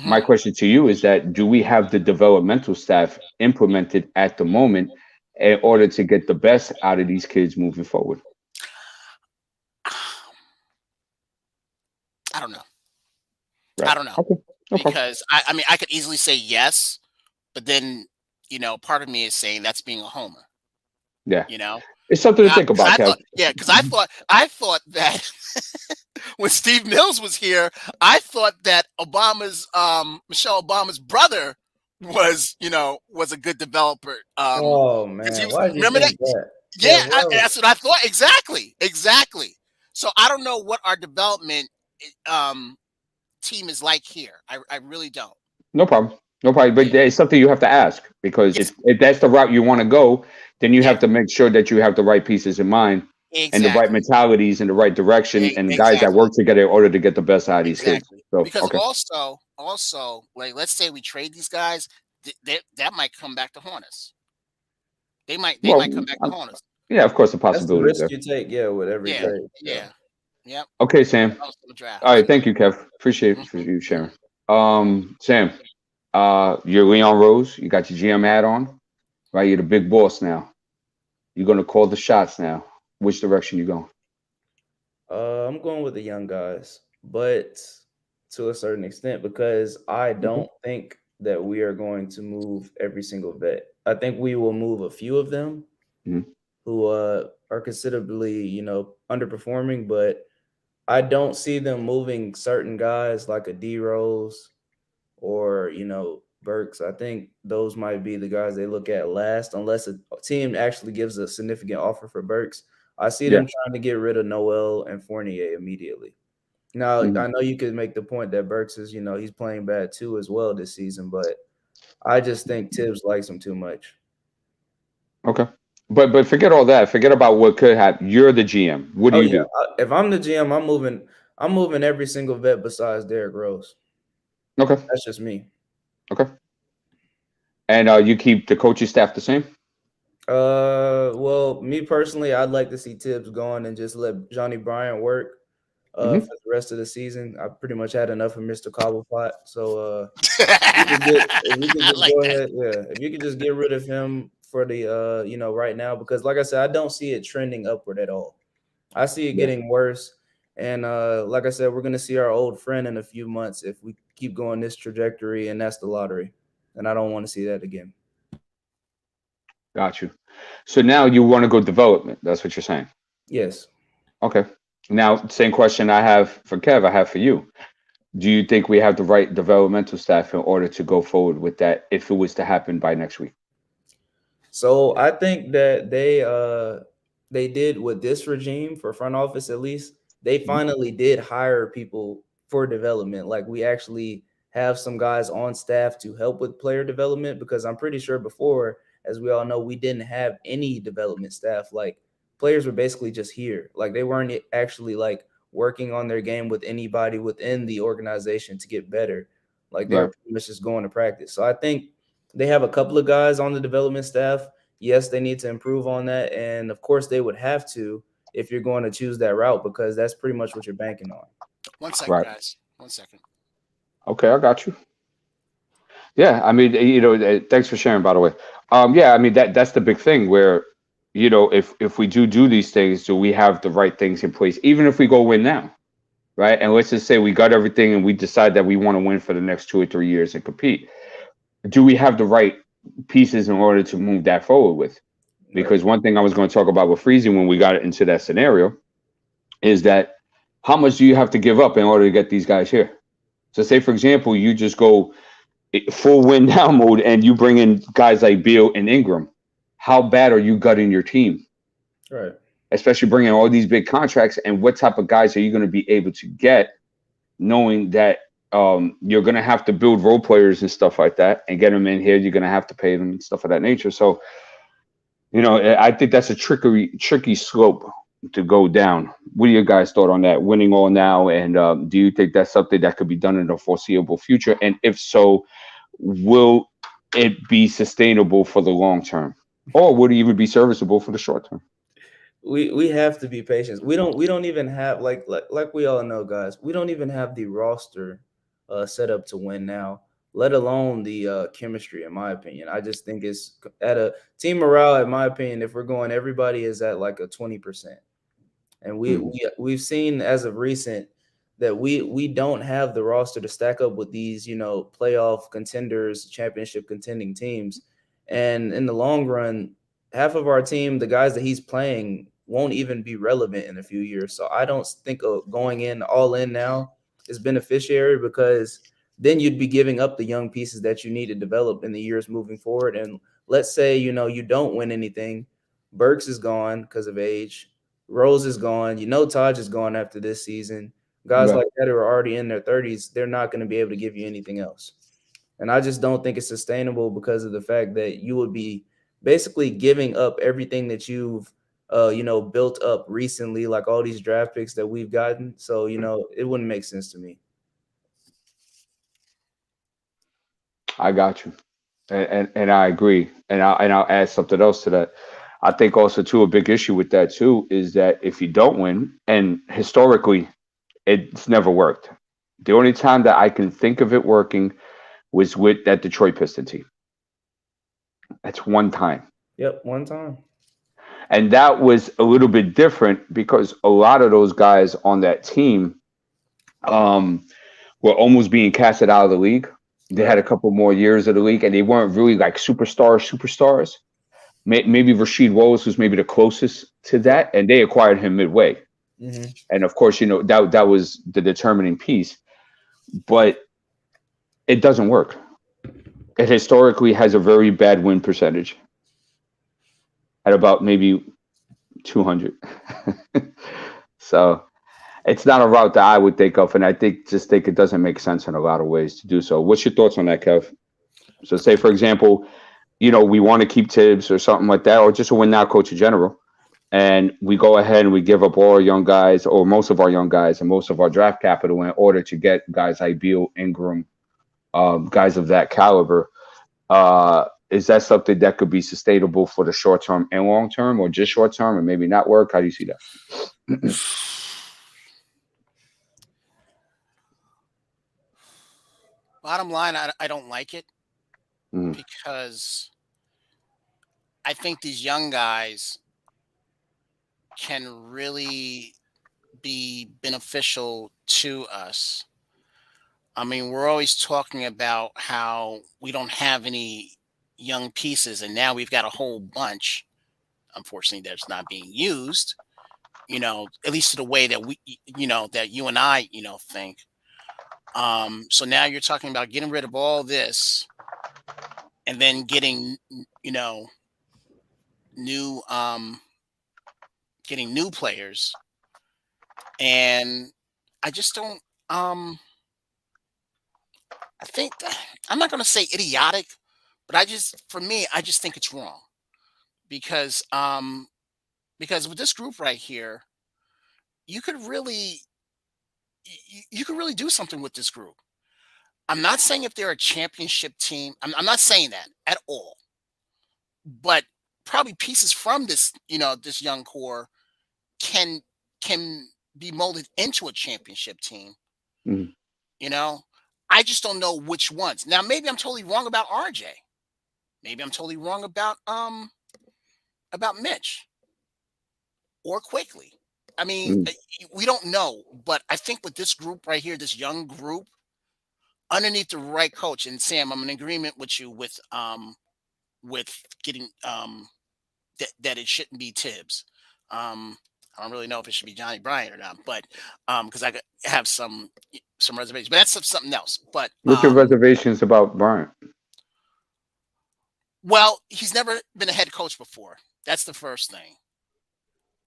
My question to you is that, do we have the developmental staff implemented at the moment in order to get the best out of these kids moving forward? I don't know. Right. I don't know. Okay. Because I mean, I could easily say yes, but then, part of me is saying that's being a homer. Yeah. It's something to think about, Kev. Because I thought that when Steve Mills was here, I thought that Michelle Obama's brother was a good developer. Oh man, remember that? Yeah, that's what I thought. Exactly. So I don't know what our development team is like here. I really don't. No problem. But it's something you have to ask, because if that's the route you want to go, then you have to make sure that you have the right pieces in mind and the right Exactly. mentalities in the right direction, and guys that Exactly. work together in order to get the best out of these kids. Exactly. So Because okay, also, like, let's say we trade these guys, that might come back to haunt us. They might come well, back to haunt us. yeah, of course the That's the possibility is risk there. you take, yeah, with every Yeah, trade. Yeah. yeah, yep. Okay, Sam. Also the draft. All right, thank you, Kev. Appreciate for Mhm. you sharing. Sam, you're Leon Rose. You got your GM hat on, right? You're the big boss now. You're gonna call the shots now. Which direction you going? I'm going with the young guys, but to a certain extent, because I Okay. don't think that we are going to move every single vet. I think we will move a few of them Mhm. who are considerably, underperforming, but I don't see them moving certain guys like a D Rose or Burks. I think those might be the guys they look at last, unless a team actually gives a significant offer for Burks. I see Yeah. them trying to get rid of Noel and Fournier immediately. Now, Mhm. I know you could make the point that Burks is, he's playing bad too as well this season, but I just think Tibbs likes him too much. Okay. But forget all that. Forget about what could happen. You're the GM. What do Oh you yeah, do? if I'm the GM, I'm moving. I'm moving every single vet besides Derrick Rose. Okay. That's just me. Okay. And you keep the coaching staff the same? Well, me personally, I'd like to see Tibbs going and just let Johnny Bryant work for Hmm. the rest of the season. I pretty much had enough of Mr. Cobblepot. So if you could I just like go that. ahead, yeah. If you could just get rid of him for the right now, because like I said, I don't see it trending upward at all. I see it Yeah. getting worse. And like I said, we're gonna see our old friend in a few months if we keep going this trajectory, and that's the lottery. And I don't want to see that again. Got you. So now you want to go development. That's what you're saying. Yes. Okay. Now, same question I have for Kev, I have for you. Do you think we have the right developmental staff in order to go forward with that if it was to happen by next week? So I think that they did with this regime for front office at least, they Mhm. finally did hire people for development. Like we actually have some guys on staff to help with player development because I'm pretty sure before, as we all know, we didn't have any development staff. Like players were basically just here. Like they weren't actually like working on their game with anybody within the organization to get better. Like they were Right. pretty much just going to practice. So I think they have a couple of guys on the development staff. Yes, they need to improve on that. And of course, they would have to if you're going to choose that route because that's pretty much what you're banking on. 1 second, Right. guys. 1 second. Okay, I got you. Yeah, I mean, thanks for sharing, by the way. Yeah, I mean that's the big thing where, if we do these things, do we have the right things in place, even if we go win now, right? And let's just say we got everything and we decide that we want to win for the next 2 or 3 years and compete. Do we have the right pieces in order to move that forward with? Right. Because one thing I was going to talk about with Freezie when we got into that scenario is that how much do you have to give up in order to get these guys here? So, say for example, you just go full win now mode and you bring in guys like Beal and Ingram. How bad are you gutting your team? Right. Especially bringing all these big contracts, and what type of guys are you going to be able to get, knowing that you're going to have to build role players and stuff like that, and get them in here. You're going to have to pay them and stuff of that nature. So, I think that's a tricky slope to go down. What are your guys' thought on that? Winning all now, and do you think that's something that could be done in the foreseeable future? And if so, will it be sustainable for the long term, or would it even be serviceable for the short term? We have to be patient. We don't even have like we all know, guys. We don't even have the roster set up to win now, let alone the chemistry. In my opinion, I just think it's at a team morale. In my opinion, if we're going, everybody is at like a 20%. And Mhm. we've seen as of recent that we don't have the roster to stack up with these, playoff contenders, championship contending teams. And in the long run, half of our team, the guys that he's playing, won't even be relevant in a few years. So I don't think of going in all in now is beneficiary because then you'd be giving up the young pieces that you need to develop in the years moving forward. And let's say, you don't win anything. Burks is gone because of age. Rose is gone. Taj is gone after this season. Guys Right. like that who are already in their 30s, they're not going to be able to give you anything else. And I just don't think it's sustainable because of the fact that you would be basically giving up everything that you've built up recently, like all these draft picks that we've gotten. So, it wouldn't make sense to me. I got you, and I agree, and I'll add something else to that. I think also too a big issue with that too is that if you don't win, and historically it's never worked. The only time that I can think of it working was with that Detroit Piston team. That's one time. Yep, one time. And that was a little bit different because a lot of those guys on that team were almost being casted out of the league. They had a couple more years of the league, and they weren't really like superstars. Maybe Rasheed Wallace was maybe the closest to that, and they acquired him midway. Mm-hmm. And of course, that was the determining piece. But it doesn't work. It historically has a very bad win percentage at about maybe 200. So it's not a route that I would think of, and I think it doesn't make sense in a lot of ways to do so. What's your thoughts on that, Kev? So say, for example, we want to keep Tibbs or something like that, or just a win now coach in general, and we go ahead and we give up all our young guys, or most of our young guys, and most of our draft capital in order to get guys like Beal, Ingram, guys of that caliber. Is that something that could be sustainable for the short term and long term, or just short term and maybe not work? How do you see that? Bottom line, I don't like it because I think these young guys can really be beneficial to us. I mean, we're always talking about how we don't have any young pieces, and now we've got a whole bunch. Unfortunately, that's not being used, at least to the way that that you and I, think. So now you're talking about getting rid of all this and then getting, getting new players. And I just don't, I think I'm not going to say idiotic, but I just think it's wrong because with this group right here, you could really do something with this group. I'm not saying if they're a championship team, I'm not saying that at all, but probably pieces from this, this young core can be molded into a championship team. Mm-hmm. I just don't know which ones. Now, maybe I'm totally wrong about RJ. Maybe I'm totally wrong about Mitch or Quickly. I mean, we don't know, but I think with this group right here, this young group, underneath the right coach, and Sam, I'm in agreement with you with getting that it shouldn't be Tibbs. I don't really know if it should be Johnny Bryant or not, but because I have some reservations, but that's something else. But what's your reservations about Bryant? Well, he's never been a head coach before. That's the first thing.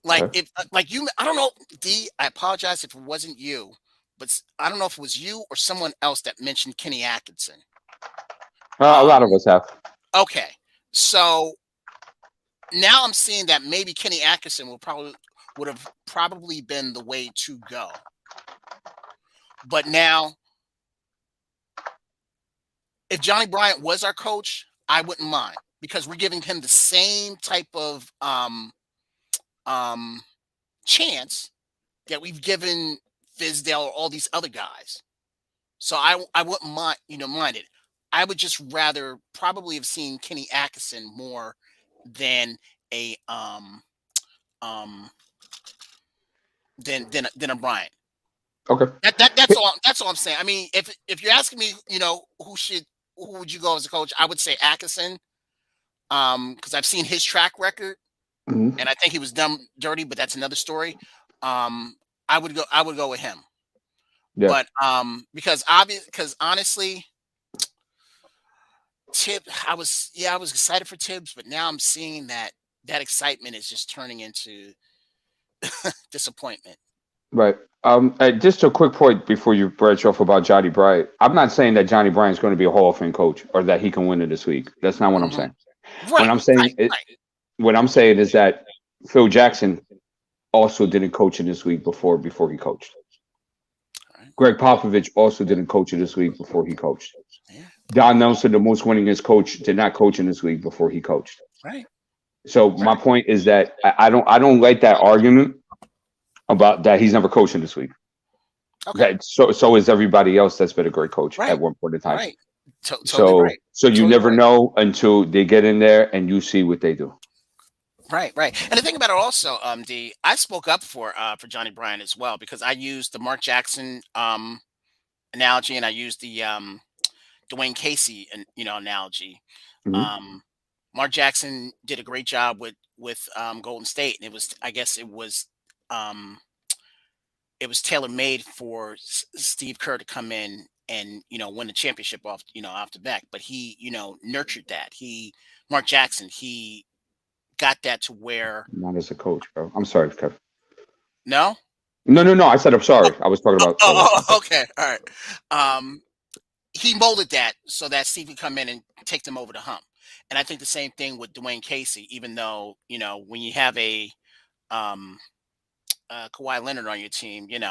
Like I don't know, D. I apologize if it wasn't you, but I don't know if it was you or someone else that mentioned Kenny Atkinson. A lot of us have. Okay, so now I'm seeing that maybe Kenny Atkinson would have probably been the way to go. But now, if Johnny Bryant was our coach, I wouldn't mind because we're giving him the same type of chance that we've given Fizdale or all these other guys. So I wouldn't mind it. I would just rather probably have seen Kenny Atkinson more than a than a Bryant. Okay. That's all I'm saying. I mean, if you're asking me, who would you go as a coach? I would say Atkinson. Because I've seen his track record, and I think he was done dirty, but that's another story. I would go with him. Yeah. But because honestly, I was excited for Tibbs, but now I'm seeing that excitement is just turning into disappointment. Right. Just a quick point before you branch off about Johnny Bryant. I'm not saying that Johnny Bryant's going to be a Hall of Fame coach or that he can win in this league. That's not what I'm saying. Right, what I'm saying is that Phil Jackson also didn't coach in this league before he coached. Greg Popovich also didn't coach in this league before he coached. Don Nelson, the most winningest coach, did not coach in this league before he coached. Right. So my point is that I don't like that argument about that he's never coached in this league. Okay. So is everybody else that's been a great coach at one point in time. Right. Totally right. So you never know until they get in there and you see what they do. Right. And the thing about it also, D, I spoke up for Johnny Bryant as well, because I used the Mark Jackson analogy, and I used the Dwayne Casey analogy. Mm-hmm. Mark Jackson did a great job with Golden State, and it was tailor made for Steve Kerr to come in and win the championship off the back. But he nurtured that. Mark Jackson, he got that to where. Not as a coach, bro. I'm sorry, Kevin. No. I said I'm sorry. I was talking about. Okay, all right. He molded that so that Steve could come in and take them over the hump. And I think the same thing with Dwayne Casey. Even though when you have a Kawhi Leonard on your team, it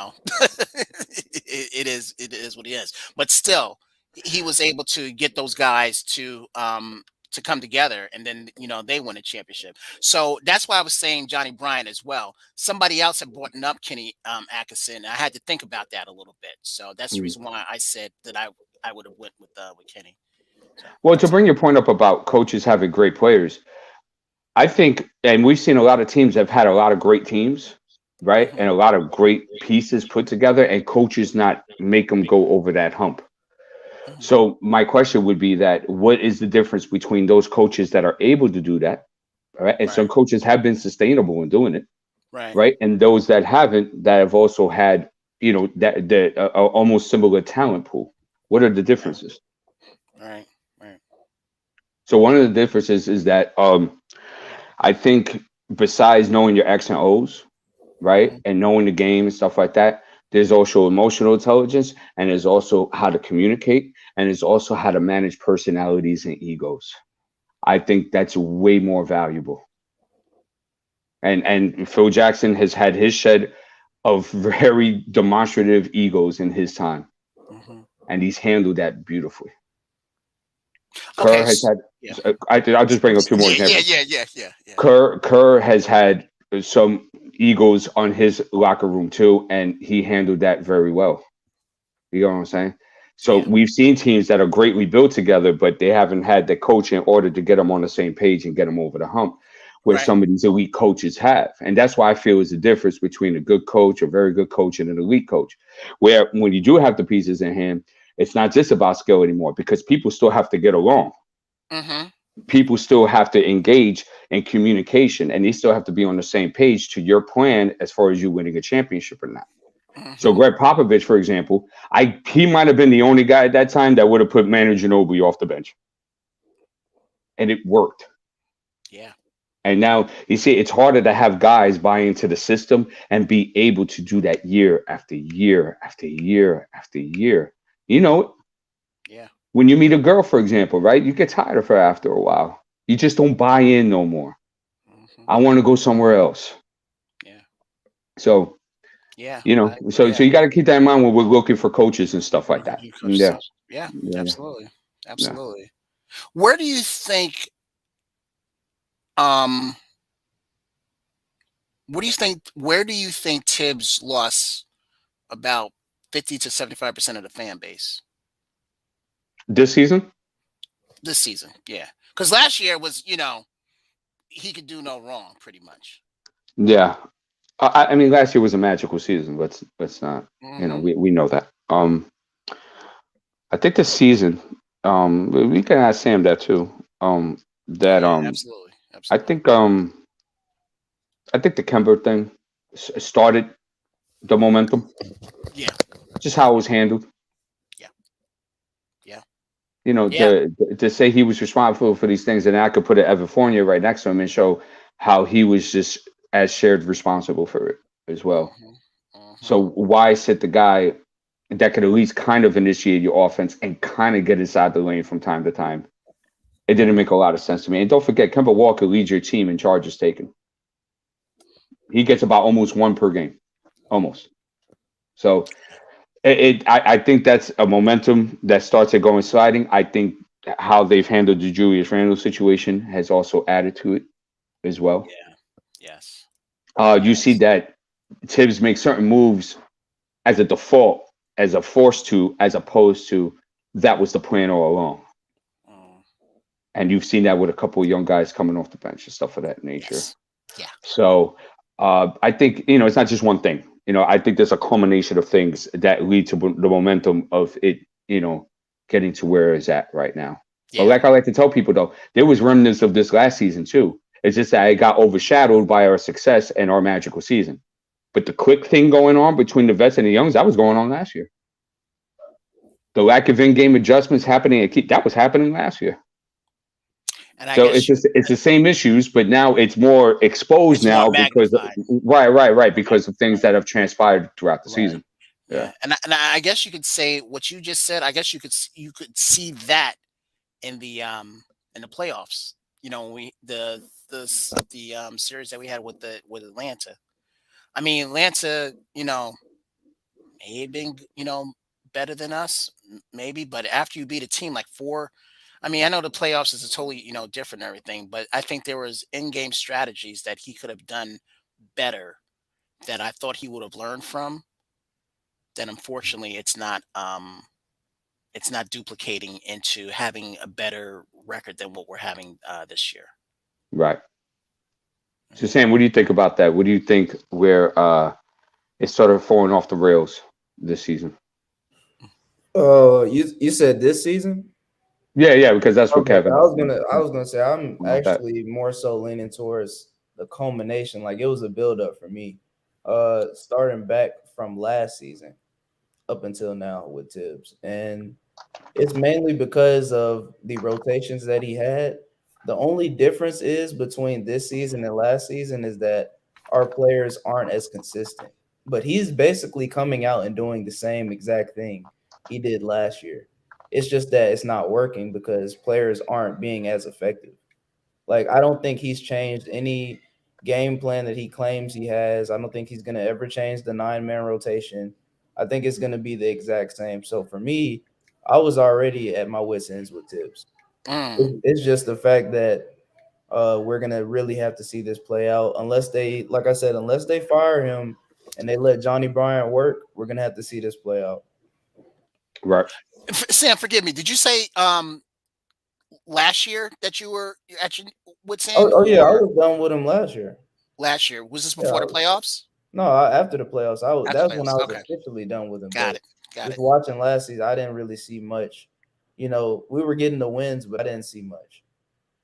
is what it is. But still, he was able to get those guys to come together, and then they win a championship. So that's why I was saying Johnny Bryant as well. Somebody else had brought up Kenny Atkinson. I had to think about that a little bit. So that's the reason why I said that I would have went with Kenny. So, well, to bring your point up about coaches having great players, I think, and we've seen a lot of teams that have had a lot of great teams, right? And a lot of great pieces put together, and coaches not make them go over that hump. So my question would be that what is the difference between those coaches that are able to do that, right? And some coaches have been sustainable in doing it, right? And those that haven't, that have also had, that almost similar talent pool. What are the differences? Right. So one of the differences is that I think besides knowing your X and O's, right, and knowing the game and stuff like that, there's also emotional intelligence, and there's also how to communicate, and there's also how to manage personalities and egos. I think that's way more valuable. And Phil Jackson has had his share of very demonstrative egos in his time, and he's handled that beautifully. Okay. Kerr has had. I'll just bring up two more examples. Yeah. Kerr has had some egos on his locker room too, and he handled that very well. You know what I'm saying? So we've seen teams that are greatly built together, but they haven't had the coach in order to get them on the same page and get them over the hump, where some of these elite coaches have. And that's why I feel is the difference between a good coach, a very good coach, and an elite coach, where when you do have the pieces in hand, it's not just about skill anymore, because people still have to get along. People still have to engage in communication, and they still have to be on the same page to your plan as far as you winning a championship or not. So Greg Popovich, for example, he might have been the only guy at that time that would have put Manu Ginobili off the bench, and it worked. Yeah. And now you see, it's harder to have guys buy into the system and be able to do that year after year after year after year. Yeah. When you meet a girl, for example, right, you get tired of her after a while. You just don't buy in no more. I want to go somewhere else. Yeah. So, so you got to keep that in mind when we're looking for coaches and stuff like that. Yeah, absolutely. Yeah. Where do you think? Where do you think Tibbs lost about 50 to 75% of the fan base this season? This season, yeah, because last year was, he could do no wrong, pretty much. Yeah, I mean, last year was a magical season. Let's not, we know that. I think this season, we can ask Sam that too. Absolutely. I think the Kemba thing started the momentum. Yeah. Just how it was handled. Yeah. To say he was responsible for these things, and I could put an Evan Fournier right next to him and show how he was just as shared responsible for it as well. So why sit the guy that could at least kind of initiate your offense and kind of get inside the lane from time to time? It didn't make a lot of sense to me. And don't forget, Kemba Walker leads your team in charges taken. He gets about almost one per game, almost. So I think that's a momentum that starts it going sliding. I think how they've handled the Julius Randle situation has also added to it as well. Yeah. Yes. You see that Tibbs makes certain moves as a default, as a force to, as opposed to that was the plan all along. And you've seen that with a couple of young guys coming off the bench and stuff of that nature. Yes. Yeah. So I think, it's not just one thing. I think there's a culmination of things that lead to the momentum of it, getting to where it's at right now. Yeah. But like I like to tell people, though, there was remnants of this last season, too. It's just that it got overshadowed by our success and our magical season. But the quick thing going on between the vets and the youngs, that was going on last year. The lack of in-game adjustments happening, that was happening last year. And I So guess it's the same issues, but now it's more exposed now because right because of things that have transpired throughout the season. Yeah. And I guess you could say what you just said. I guess you could see that in the playoffs. The series that we had with Atlanta. I mean, Atlanta, may have been, better than us, maybe, but after you beat a team like 4, I mean, I know the playoffs is a totally, different and everything, but I think there was in-game strategies that he could have done better that I thought he would have learned from. Then unfortunately it's not duplicating into having a better record than what we're having this year. Right. So Sam, what do you think about that? What do you think where it started falling off the rails this season? You said this season? Yeah, because that's what Kevin. I was gonna say I'm actually more so leaning towards the culmination. Like it was a build-up for me. Starting back from last season up until now with Tibbs. And it's mainly because of the rotations that he had. The only difference is between this season and last season is that our players aren't as consistent. But he's basically coming out and doing the same exact thing he did last year. It's just that it's not working because players aren't being as effective. Like, I don't think he's changed any game plan that he claims he has. I don't think he's going to ever change the 9-man rotation. I think it's going to be the exact same. So for me, I was already at my wits' ends with Tibbs. It's just the fact that we're going to really have to see this play out. Unless they, like I said, unless they fire him and they let Johnny Bryant work, we're going to have to see this play out. Right. Sam, forgive me. Did you say last year that you were actually with Sam? Oh yeah, I was done with him last year. Last year. Was this before the playoffs? No, after the playoffs. That's when I was officially done with him. Got it. Watching last season, I didn't really see much. We were getting the wins, but I didn't see much.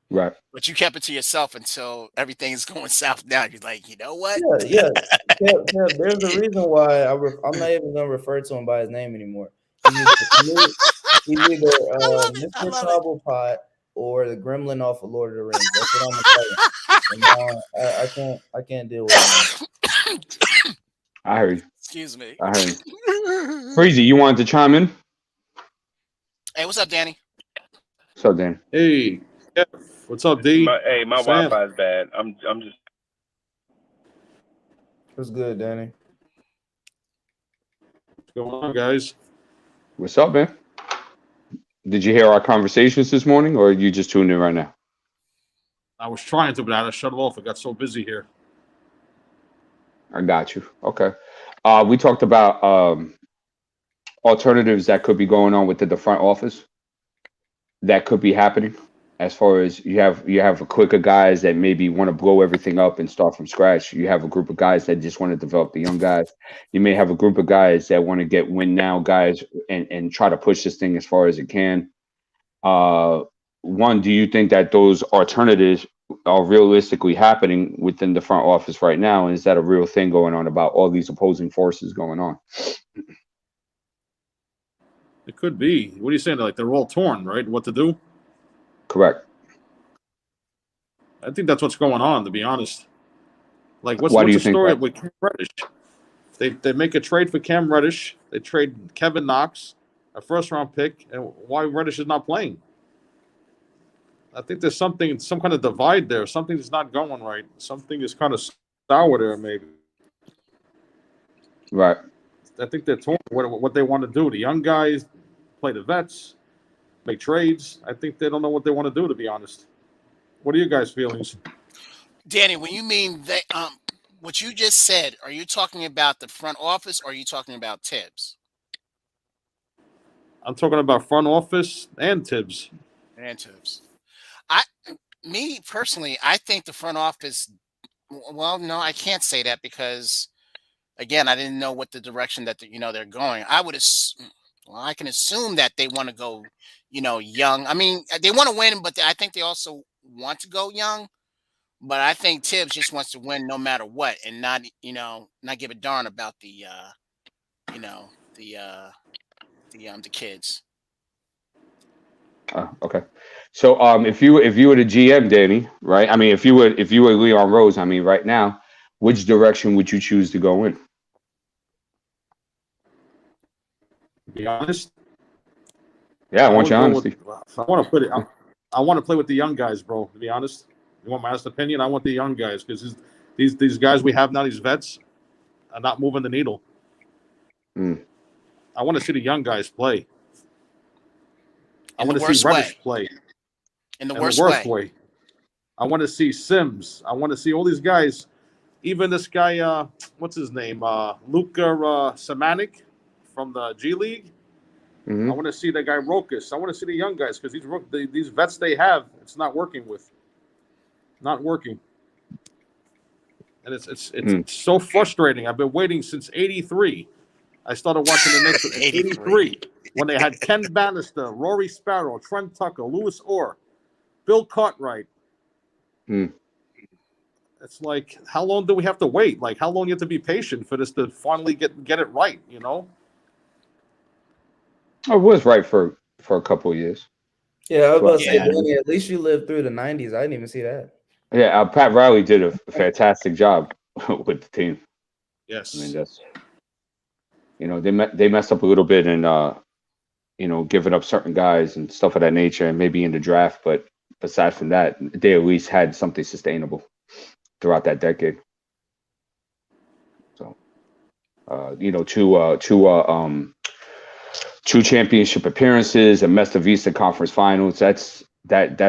Right. But you kept it to yourself until everything's going south now. You're like, you know what? Yeah. There's a reason why I'm not even going to refer to him by his name anymore. He's either Mr. Cobblepot or the Gremlin off of Lord of the Rings. That's what I'm gonna tell you. I can't deal with him. I heard you. Excuse me. I heard you. Freezie, you wanted to chime in? Hey, what's up, Danny? What's up, Danny? Hey, what's up, D? My Wi-Fi is bad. I'm just. What's good, Danny? What's going on, guys? What's up, man? Did you hear our conversations this morning, or you just tuned in right now? I was trying to, but I had to shut it off. I got so busy here. I got you. Okay. We talked about alternatives that could be going on within the front office that could be happening. As far as you have a clique of guys that maybe want to blow everything up and start from scratch. You have a group of guys that just want to develop the young guys. You may have a group of guys that want to get win now guys and try to push this thing as far as it can. One, do you think that those alternatives are realistically happening within the front office right now? And is that a real thing going on about all these opposing forces going on? It could be. What are you saying? Like they're all torn, right? What to do? Correct. I think that's what's going on, to be honest. Like, what's the story with Cam Reddish? They make a trade for Cam Reddish. They trade Kevin Knox, a first-round pick, and why Reddish is not playing. I think there's some kind of divide there. Something's not going right. Something is kind of sour there, maybe. Right. I think they're torn what they want to do. The young guys play the vets, make trades. I think they don't know what they want to do, to be honest. What are your guys' feelings? Danny, when you mean they, what you just said, are you talking about the front office or are you talking about Tibbs? I'm talking about front office and Tibbs. And Tibbs. Me personally, I think the front office. Well, no, I can't say that because, again, I didn't know what the direction that they're going. I can assume that they want to go, young. I mean, they want to win, but I think they also want to go young. But I think Tibbs just wants to win no matter what, and not give a darn about the kids. Okay. So if you were the GM, Danny, right? I mean, if you were Leon Rose, I mean, right now, which direction would you choose to go in? To be honest. Yeah, I want your honesty. I want to put it. I want to play with the young guys, bro. To be honest, you want my honest opinion? I want the young guys because these guys we have now, these vets, are not moving the needle. I want to see the young guys play. I want to see Reddish play. In the worst way. I want to see Sims. I want to see all these guys. Even this guy, what's his name? Luka Samanik from the G League. I want to see that guy Rokas. I want to see the young guys because these vets they have, it's not working with. Not working. And it's so frustrating. I've been waiting since '83. I started watching the Knicks in '83 when they had Ken Bannister, Rory Sparrow, Trent Tucker, Louis Orr, Bill Cartwright. It's like, how long do we have to wait? Like, how long do you have to be patient for this to finally get it right? I was right for a couple of years. Yeah, I was about to say, Danny, at least you lived through the '90s. I didn't even see that. Yeah, Pat Riley did a fantastic job with the team. Yes, I mean that's they messed up a little bit in giving up certain guys and stuff of that nature, and maybe in the draft. But aside from that, they at least had something sustainable throughout that decade. So, two championship appearances, a Mesta Vista Conference Finals. That's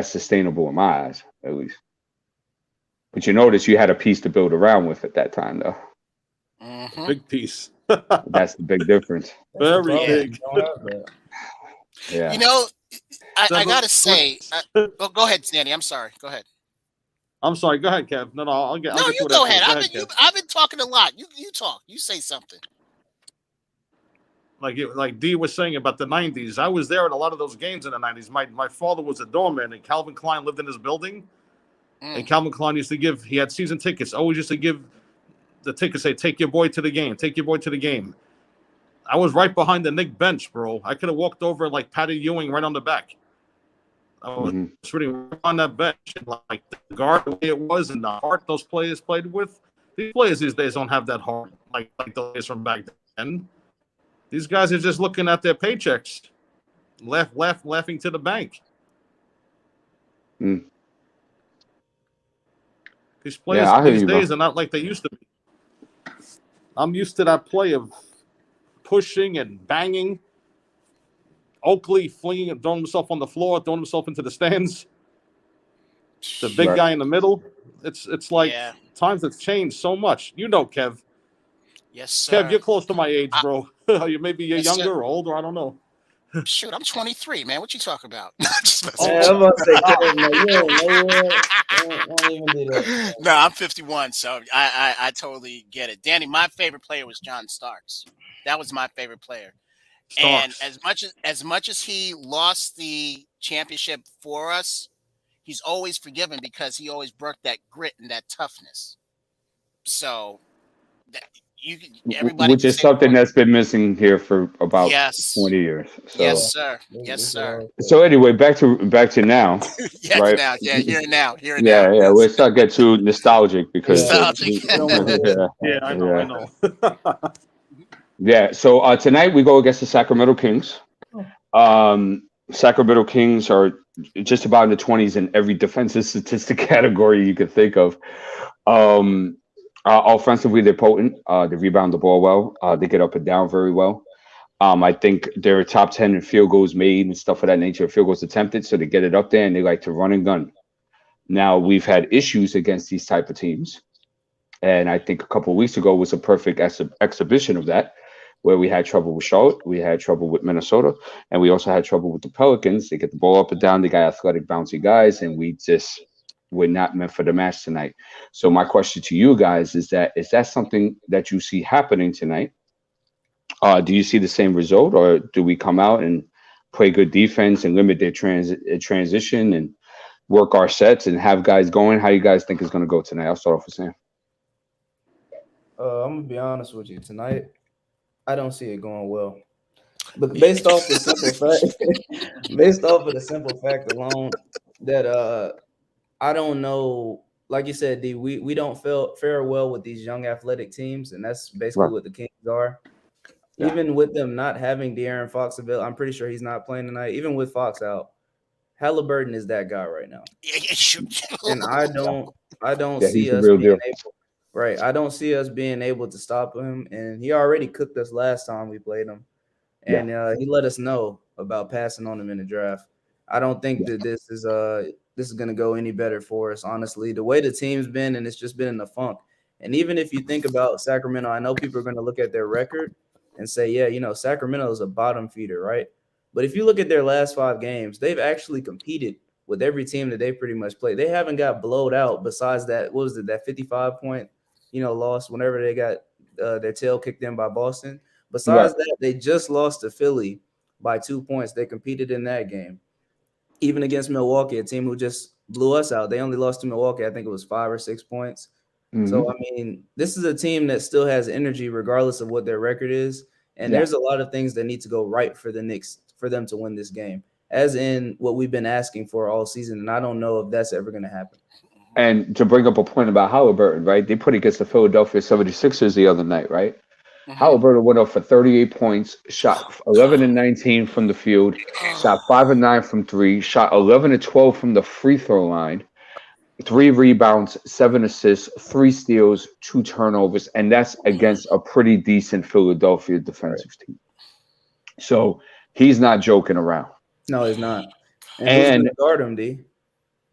sustainable in my eyes, at least. But you notice you had a piece to build around with at that time, though. Big piece. That's the big difference. Very big. Yeah. I gotta say, go ahead, Danny. I'm sorry. Go ahead. I'm sorry. Go ahead, Kev. No, I'll get. No, you go ahead. I've been talking a lot. You talk. You say something. Like Dee was saying about the '90s, I was there at a lot of those games in the '90s. My father was a doorman, and Calvin Klein lived in his building. And Calvin Klein he had season tickets. Always used to give the tickets, say, take your boy to the game. Take your boy to the game. I was right behind the Knicks bench, bro. I could have walked over like Patty Ewing right on the back. I was sitting on that bench, and like the guard, the way it was, and the heart those players played with. These players these days don't have that heart like the players from back then. These guys are just looking at their paychecks, laughing to the bank. These players these days are not like they used to be. I'm used to that play of pushing and banging. Oakley throwing himself on the floor, throwing himself into the stands. The big guy in the middle. It's like times have changed so much. Kev. Yes, sir. Kev, you're close to my age, bro. Maybe you're younger or older. I don't know. Shoot, I'm 23, man. What you talking about? I'm about to say, no, I'm 51, so I totally get it. Danny, my favorite player was John Starks. That was my favorite player. Starks. And as much as he lost the championship for us, he's always forgiven because he always brought that grit and that toughness. So everybody, which is something that's been missing here for about 20 years. So. Yes, sir. Yes, sir. So anyway, back to now. Right? Now. Yeah, here and now. Yeah. Let's not get too nostalgic because. I know. Yeah. So tonight we go against the Sacramento Kings. Sacramento Kings are just about in the 20s in every defensive statistic category you could think of. Offensively, they're potent. They rebound the ball well. They get up and down very well. I think they're top 10 in field goals made and stuff of that nature, field goals attempted. So they get it up there and they like to run and gun. Now, we've had issues against these type of teams. And I think a couple of weeks ago was a perfect exhibition of that, where we had trouble with Charlotte, we had trouble with Minnesota, and we also had trouble with the Pelicans. They get the ball up and down. They got athletic, bouncy guys, and we're not meant for the match tonight. So my question to you guys is that something that you see happening tonight? Do you see the same result, or do we come out and play good defense and limit their transition and work our sets and have guys going? How you guys think is going to go tonight? I'll start off with Sam. I'm gonna be honest with you. Tonight, I don't see it going well. But based off the simple fact alone that I don't know. Like you said, D, we don't fare well with these young athletic teams, and that's basically what the Kings are. Yeah. Even with them not having De'Aaron Fox available, I'm pretty sure he's not playing tonight. Even with Fox out, Halliburton is that guy right now. And I don't see us being able. Right. I don't see us being able to stop him. And he already cooked us last time we played him. And he let us know about passing on him in the draft. I don't think that this is going to go any better for us, honestly. The way the team's been, and it's just been in the funk. And even if you think about Sacramento, I know people are going to look at their record and say, yeah, Sacramento is a bottom feeder, right? But if you look at their last 5 games, they've actually competed with every team that they pretty much played. They haven't got blowed out besides that, what was it, that 55-point lost whenever they got their tail kicked in by Boston. Besides that, they just lost to Philly by 2 points. They competed in that game. Even against Milwaukee, a team who just blew us out, they only lost to Milwaukee. I think it was 5 or 6 points. Mm-hmm. So, I mean, this is a team that still has energy regardless of what their record is. And there's a lot of things that need to go right for the Knicks for them to win this game, as in what we've been asking for all season. And I don't know if that's ever going to happen. And to bring up a point about Halliburton, right? They put against the Philadelphia 76ers the other night, right? Mm-hmm. Halliburton went up for 38 points, shot 11 and 19 from the field, shot 5 and 9 from 3, shot 11 and 12 from the free throw line, 3 rebounds, 7 assists, 3 steals, 2 turnovers, and that's against a pretty decent Philadelphia defensive team. So he's not joking around. No, he's not. And who's guard him, D?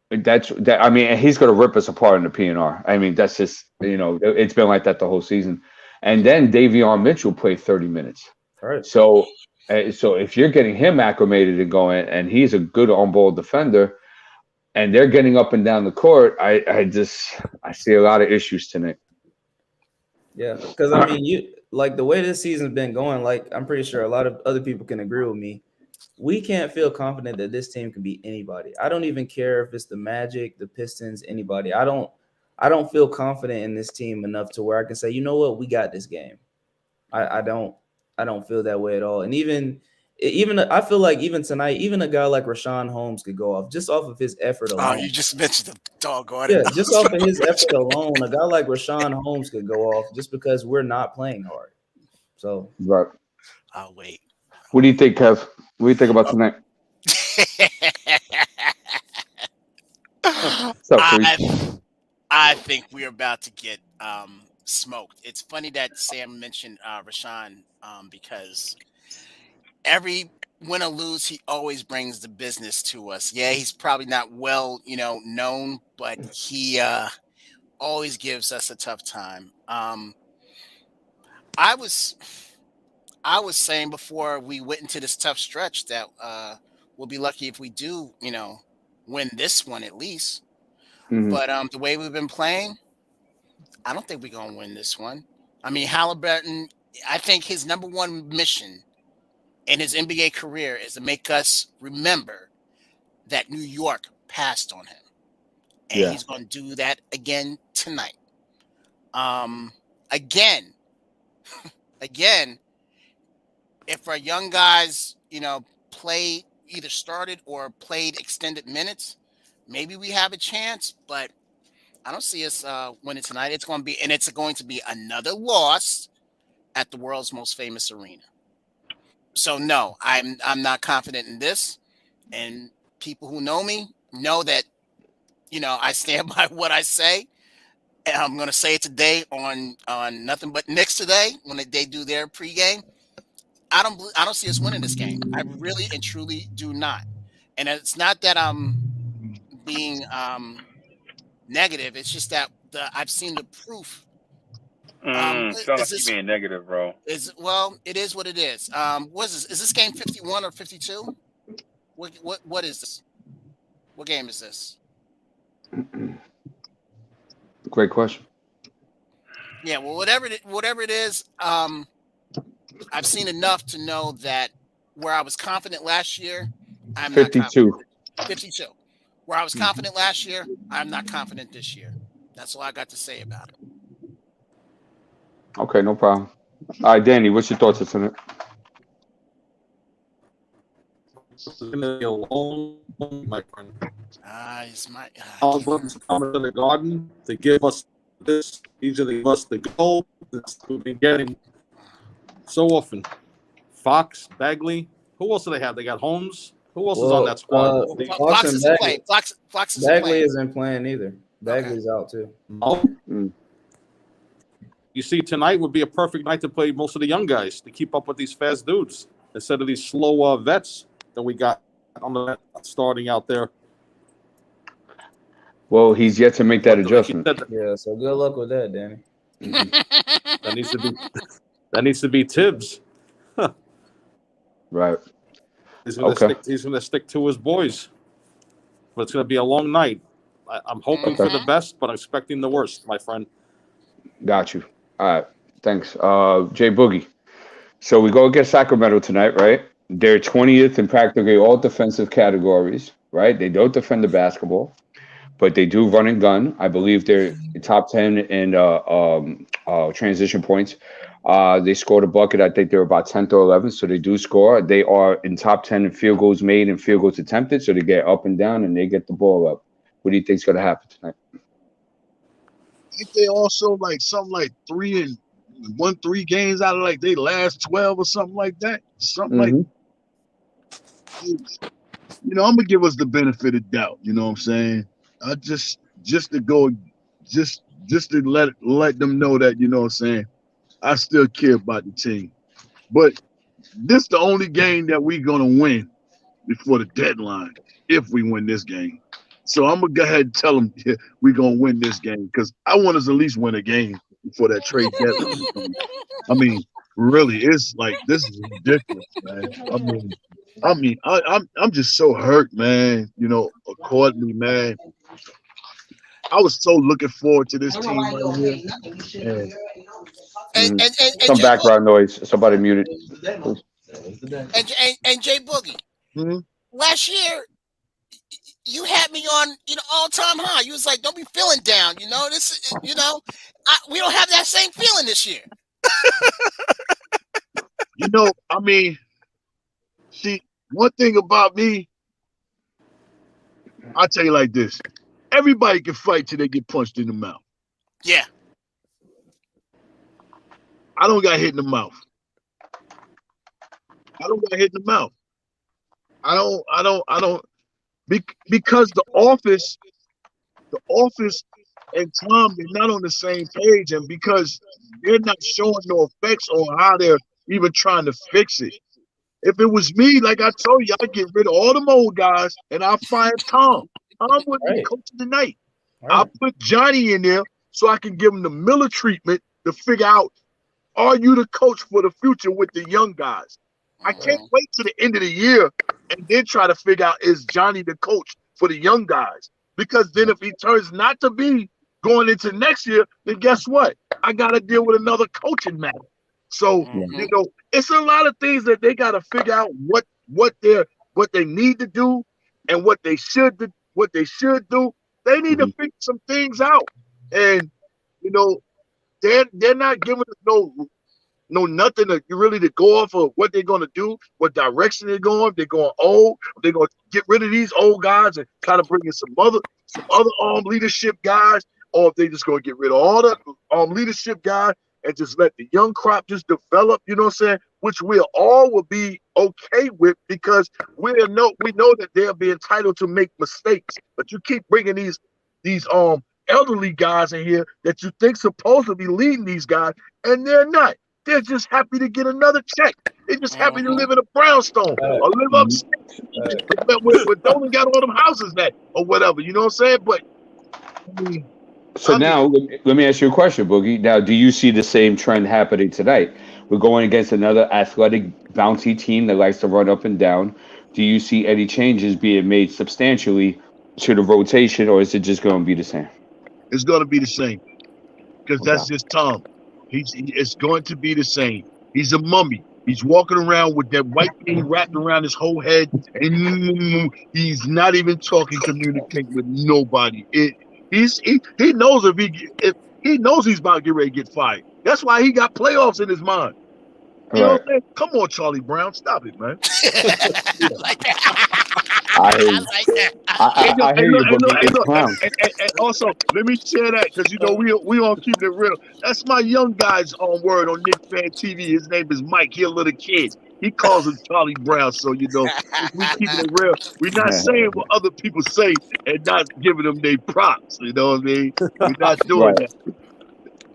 I mean, he's going to rip us apart in the PNR. I mean, that's just, it's been like that the whole season. And then Davion Mitchell played 30 minutes. All right. So if you're getting him acclimated and going, and he's a good on-ball defender, and they're getting up and down the court, I see a lot of issues tonight. Yeah, because I mean, the way this season's been going, like I'm pretty sure a lot of other people can agree with me. We can't feel confident that this team can beat anybody. I don't even care if it's the Magic, the Pistons, anybody. I don't feel confident in this team enough to where I can say, you know what, we got this game. I don't feel that way at all. And even I feel like even tonight, even a guy like Rashawn Holmes could go off just off of his effort alone. Oh, you just mentioned the doggone. Yeah, just off of his effort alone, a guy like Rashawn Holmes could go off just because we're not playing hard. So right. I'll wait. What do you think, Kev? What do you think about tonight? I think we're about to get smoked. It's funny that Sam mentioned Rashawn because every win or lose, he always brings the business to us. Yeah, he's probably not well, known, but he always gives us a tough time. I was saying before we went into this tough stretch that we'll be lucky if we do, win this one at least. Mm-hmm. But the way we've been playing, I don't think we're going to win this one. I mean, Halliburton, I think his number one mission in his NBA career is to make us remember that New York passed on him. And he's going to do that again tonight. Again, if our young guys, played, either started or played extended minutes, maybe we have a chance, but I don't see us winning tonight. It's going to be another loss at the world's most famous arena. So no, I'm not confident in this. And people who know me know that, I stand by what I say. I'm going to say it today on Nothing But Knicks today when they do their pregame. I don't see us winning this game. I really and truly do not. And it's not that I'm being negative. It's just that I've seen the proof. Sound like you being negative, bro. It is what it is. What is this? Is this game 51 or 52? What is this? What game is this? Great question. Yeah, well, whatever it is, I've seen enough to know that where I was confident last year, I'm 52. not confident. 52. Where I was confident last year, I'm not confident this year. That's all I got to say about it. Okay, no problem. All right, Danny, what's your thoughts on it? It's going to be a long, my friend. It's my. I'll come to the Garden to give us this. These are the goal that we've been getting so often. Fox, Bagley. Who else do they have? They got Holmes. Who else is on that squad? Fox isn't playing. Fox Bagley isn't playing either. Bagley's out too. No. You see, tonight would be a perfect night to play most of the young guys to keep up with these fast dudes instead of these slow vets that we got on the starting out there. Well, he's yet to make that adjustment. Yeah, so good luck with that, Danny. That needs to be Tibbs. Right. He's going to stick to his boys. But it's going to be a long night. I'm hoping for the best, but I'm expecting the worst, my friend. Got you. All right. Thanks. Jay Boogie. So we go against Sacramento tonight, right? They're 20th in practically all defensive categories, right? They don't defend the basketball, but they do run and gun. I believe they're top 10 in transition points. They scored a bucket. I think they're about 10th or 11th, so they do score. They are in top 10 in field goals made and field goals attempted, so they get up and down and they get the ball up. What do you think's going to happen tonight? I think they also like something like 3 games out of like they last 12 or something like that. Something like, you know, I'm gonna give us the benefit of doubt. You know what I'm saying? I just to go, just to let them know that, you know what I'm saying, I still care about the team. But this is the only game that we're gonna win before the deadline if we win this game. So I'm gonna go ahead and tell them we're gonna win this game because I want us at least win a game before that trade deadline. I mean, really, it's like this is ridiculous, man. I'm just so hurt, man. You know, accordingly, man. I was so looking forward to this team right here. Some background noise. Somebody muted. And Jay Boogie, last year you had me on, all-time high. You was like, don't be feeling down. You know, we don't have that same feeling this year. You know, I mean, see, one thing about me, I'll tell you like this. Everybody can fight till they get punched in the mouth. Yeah. I don't got hit in the mouth. I don't. Because the office and Tom, they're not on the same page, and because they're not showing no effects on how they're even trying to fix it. If it was me, like I told you, I'd get rid of all them old guys and I'll fire Tom. Tom wouldn't be coaching tonight. I'll put Johnny in there so I can give him the Miller treatment to figure out, are you the coach for the future with the young guys? I can't wait to the end of the year and then try to figure out, is Johnny the coach for the young guys? Because then if he turns not to be going into next year, then guess what? I got to deal with another coaching matter. So, you know, it's a lot of things that they got to figure out what they need to do and what they should do. They need to figure some things out. And, you know, they're not giving us no nothing to really to go off of what they're going to do, what direction they're going. They're going old. They're going to get rid of these old guys and kind of bring in some other leadership guys, or if they just going to get rid of all the leadership guys and just let the young crop just develop, you know what I'm saying, which we all will be okay with because we know that they'll be entitled to make mistakes. But you keep bringing these elderly guys in here that you think supposed to be leading these guys, and they're not. They're just happy to get another check. They're just happy to live in a brownstone or live upstate, but don't got all them houses that or whatever. You know what I'm saying? But I mean, so now let me ask you a question, Boogie. Now, do you see the same trend happening tonight? We're going against another athletic, bouncy team that likes to run up and down. Do you see any changes being made substantially to the rotation, or is it just going to be the same? It's going to be the same because that's just Tom. It's going to be the same. He's a mummy. He's walking around with that white thing wrapped around his whole head, and he's not even communicating with nobody. He knows if he knows he's about to get ready to get fired. That's why he got playoffs in his mind. You know what I'm saying? Come on, Charlie Brown, stop it, man. I hear you, and also, let me share that because we all keep it real. That's my young guy's word on Knicks Fan TV. His name is Mike. He's a little kid. He calls him Charlie Brown. So we keeping it real. We're not saying what other people say and not giving them their props. You know what I mean? We're not doing that.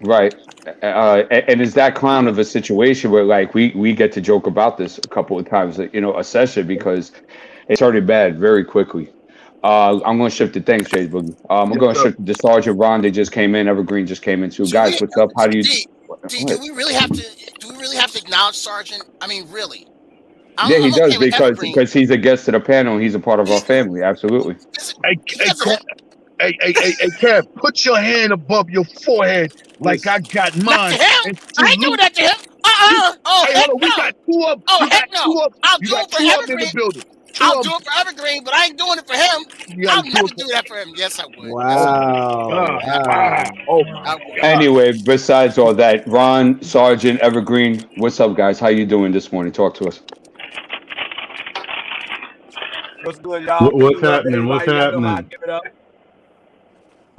Right. And it's that clown of a situation where like we get to joke about this a couple of times, a session because it started bad very quickly. I'm going to shift to thanks, Jay Boogie. I'm going to shift to Sergeant Ron. They just came in. Evergreen just came in too. Guys, what's up? How do you? Do we really have to acknowledge Sergeant? I mean, really? Yeah, he does because he's a guest to the panel. And he's a part of our family. Absolutely. Hey, Kev, put your hand above your forehead like I got mine. Not to him. I ain't doing that to him. Oh, hey, heck hold on. no. We got two up. Oh, heck no. I'll do it for Evergreen. I'll do it for Evergreen, but I ain't doing it for him. I'll never do that for him. Yes, I would. Wow. Anyway, besides all that, Ron, Sergeant, Evergreen, what's up, guys? How you doing this morning? Talk to us. What's good, y'all? What's happening? What's happening?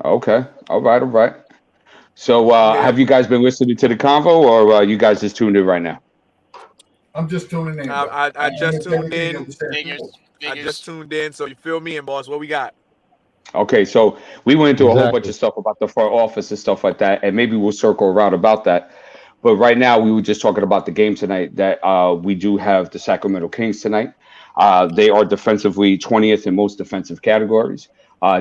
Okay. All right. So have you guys been listening to the convo or you guys just tuned in right now? I'm just tuning in. I just tuned in. I just tuned in. So you fill me in, boss. What we got? Okay, so we went into a whole bunch of stuff about the front office and stuff like that, and maybe we'll circle around about that. But right now, we were just talking about the game tonight that we do have the Sacramento Kings tonight. They are defensively 20th in most defensive categories.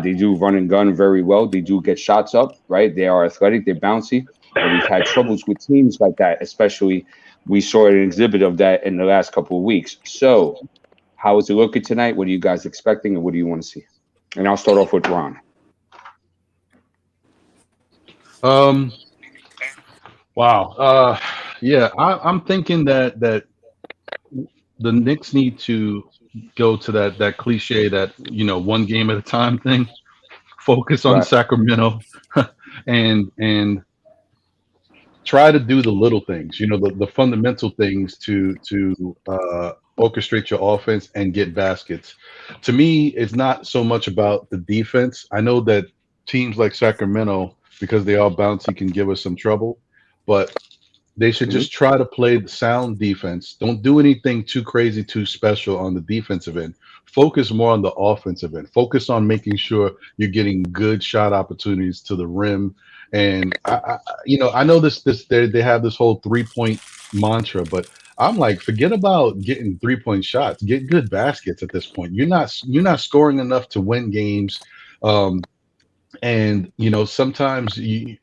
They do run and gun very well. They do get shots up, right? They are athletic. They're bouncy. And we've had troubles with teams like that, especially we saw an exhibit of that in the last couple of weeks. So how is it looking tonight? What are you guys expecting and what do you want to see? And I'll start off with Ron. Wow. Yeah, I'm thinking that the Knicks need to go to that cliche that one game at a time thing. Focus on Sacramento and try to do the little things, the fundamental things to orchestrate your offense and get baskets. To me, it's not so much about the defense. I know that teams like Sacramento, because they are bouncy, can give us some trouble, but they should just try to play the sound defense. Don't do anything too crazy, too special on the defensive end. Focus more on the offensive end. Focus on making sure you're getting good shot opportunities to the rim. And I know this they have this whole 3-point mantra, but I'm like, forget about getting 3-point shots. Get good baskets at this point. You're not scoring enough to win games. And sometimes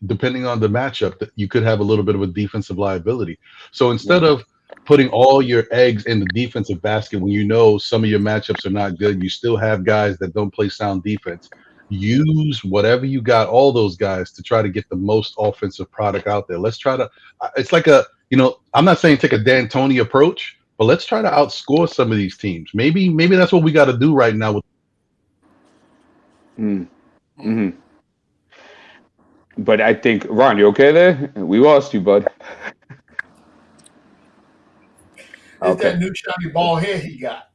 depending on the matchup, that you could have a little bit of a defensive liability. So instead of putting all your eggs in the defensive basket when some of your matchups are not good, you still have guys that don't play sound defense. Use whatever you got, all those guys, to try to get the most offensive product out there. Let's try to. It's like I'm not saying take a D'Antoni approach, but let's try to outscore some of these teams. Maybe that's what we got to do right now. But I think, Ron, you okay there? We lost you, bud. It's that new shiny ball head he got.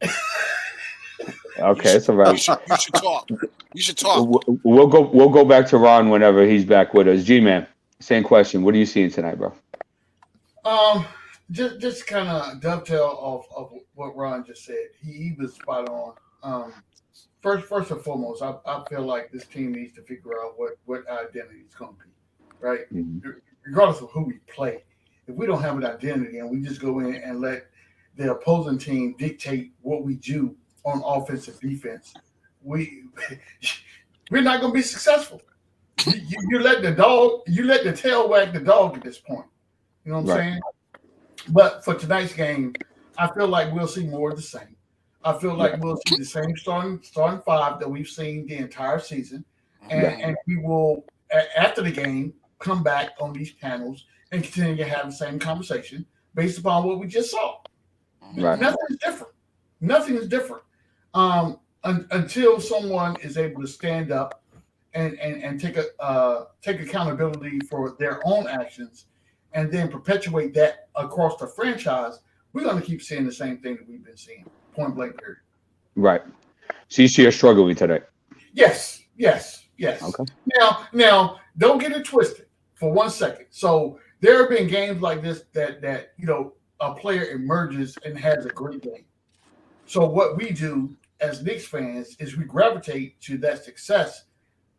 Okay, it's all right. You should talk. We'll go back to Ron whenever he's back with us. G-Man, same question. What are you seeing tonight, bro? Just kind of dovetail off of what Ron just said. He was spot on. first and foremost, I feel like this team needs to figure out what identity is going to be, right? Mm-hmm. Regardless of who we play, if we don't have an identity and we just go in and let the opposing team dictate what we do on offense and defense, we're not going to be successful. You let the tail wag the dog at this point. You know what I'm saying? But for tonight's game, I feel like we'll see more of the same. I feel like we'll see the same starting five that we've seen the entire season, and we will after the game come back on these panels and continue to have the same conversation based upon what we just saw. Right. Nothing is different. Nothing is different until someone is able to stand up and take accountability for their own actions, and then perpetuate that across the franchise. We're going to keep seeing the same thing that we've been seeing. Point blank period. Right. So you see us struggling today. Yes. Okay. Now, don't get it twisted for 1 second. So there have been games like this that a player emerges and has a great game. So what we do as Knicks fans is we gravitate to that success,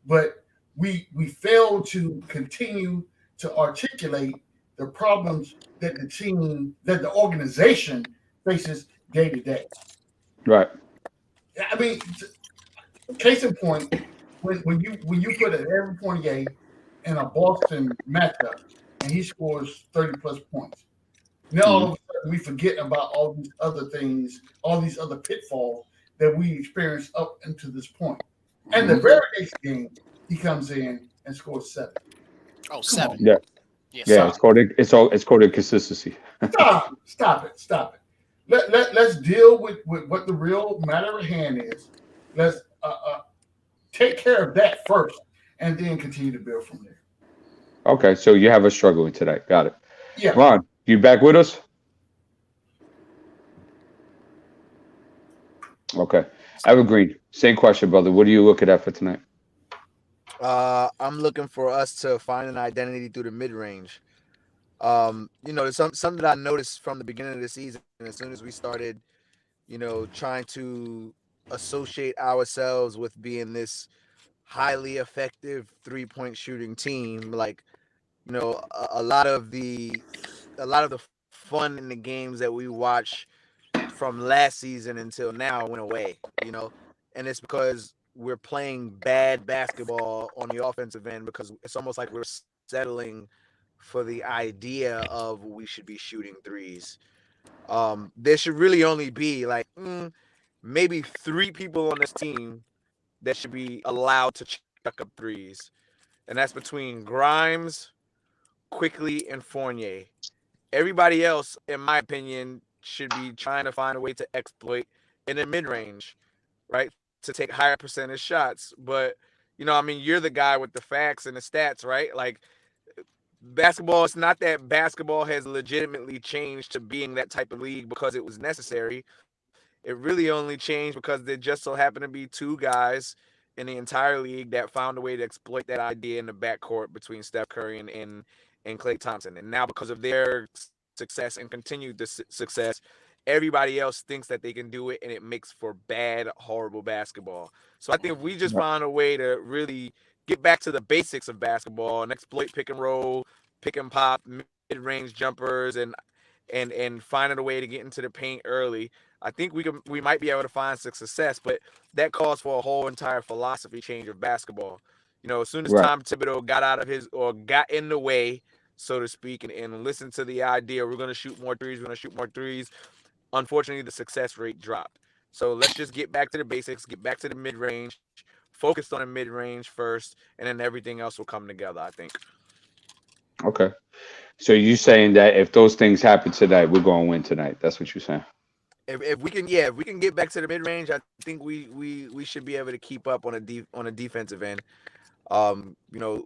but we fail to continue to articulate the problems that the organization faces day to day. Right. I mean, case in point, when you put an Evan Fournier in a Boston matchup and he scores 30 plus points, now all of a sudden we forget about all these other things, all these other pitfalls that we experienced up until this point. And the very next game, he comes in and scores 7. Oh, 7. Yeah. Yeah, it's called inconsistency. Stop it. Let's deal with what the real matter at hand is. Let's take care of that first, and then continue to build from there. Okay, so you have us struggling today. Got it. Yeah. Ron, you back with us? Okay. Evergreen, same question, brother. What are you looking at for tonight? I'm looking for us to find an identity through the mid-range. There's something that I noticed from the beginning of the season. As soon as we started, trying to associate ourselves with being this highly effective 3-point shooting team, like, a lot of the fun in the games that we watch from last season until now went away, and it's because we're playing bad basketball on the offensive end, because it's almost like we're settling for the idea of we should be shooting threes. There should really only be like maybe 3 people on this team that should be allowed to chuck up threes, and that's between Grimes, Quickly, and Fournier. Everybody else, in my opinion, should be trying to find a way to exploit in the mid-range, right, to take higher percentage shots. But you're the guy with the facts and the stats, right? Like, basketball, it's not that basketball has legitimately changed to being that type of league because it was necessary. It really only changed because there just so happened to be 2 guys in the entire league that found a way to exploit that idea in the backcourt between Steph Curry and Klay Thompson. And now, because of their success and continued success, everybody else thinks that they can do it, and it makes for bad, horrible basketball. So I think if we just found a way to really get back to the basics of basketball and exploit pick and roll, pick and pop, mid-range jumpers, and finding a way to get into the paint early, I think we might be able to find some success. But that calls for a whole entire philosophy change of basketball. As soon as Tom Thibodeau got in the way, so to speak, and listened to the idea, we're going to shoot more threes, unfortunately, the success rate dropped. So let's just get back to the basics, get back to the mid-range, focused on the mid-range first, and then everything else will come together, I think. Okay. So you saying that if those things happen tonight, we're going to win tonight. That's what you're saying. If we can get back to the mid-range, I think we should be able to keep up on a defensive end.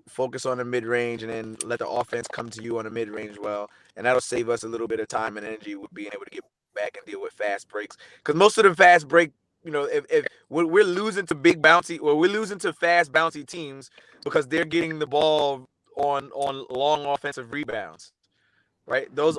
Focus on the mid-range and then let the offense come to you on the mid-range well, and that'll save us a little bit of time and energy with being able to get back and deal with fast breaks. Because most of the fast break, if we're losing to we're losing to fast bouncy teams because they're getting the ball on long offensive rebounds, right? Those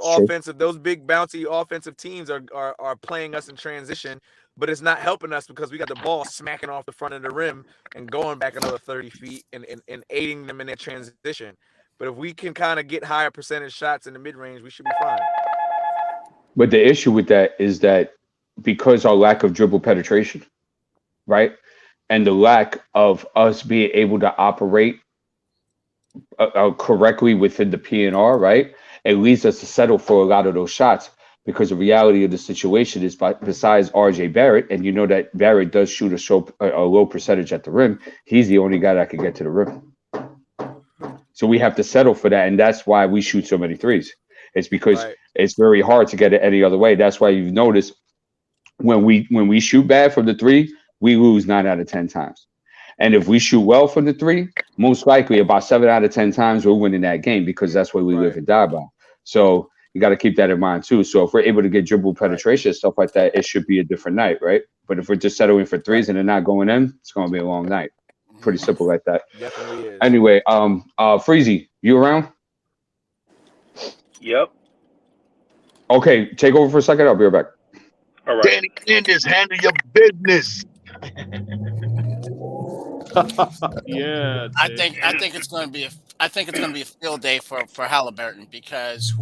big bouncy offensive teams are playing us in transition, but it's not helping us because we got the ball smacking off the front of the rim and going back another 30 feet and aiding them in their transition. But if we can kind of get higher percentage shots in the mid range, we should be fine. But the issue with that is that because our lack of dribble penetration, right, and the lack of us being able to operate correctly within the PNR, right, it leads us to settle for a lot of those shots. Because the reality of the situation is, besides RJ Barrett, and you know that Barrett does shoot a low percentage at the rim, he's the only guy that can get to the rim. So we have to settle for that, and that's why we shoot so many threes. It's because it's very hard to get it any other way. That's why you've noticed when we shoot bad from the three, we lose 9 out of 10 times. And if we shoot well from the three, most likely about 7 out of 10 times we're winning that game, because that's what we live and die by. So you got to keep that in mind too. So if we're able to get dribble penetration and stuff like that, it should be a different night, right? But if we're just settling for threes and they're not going in, it's going to be a long night. Pretty simple like that. Definitely is. Anyway, Freezie, you around? Yep. Okay, take over for a second. I'll be right back. All right. Danny Candace, handle your business. Yeah. I think it's going to be a field day for Halliburton, because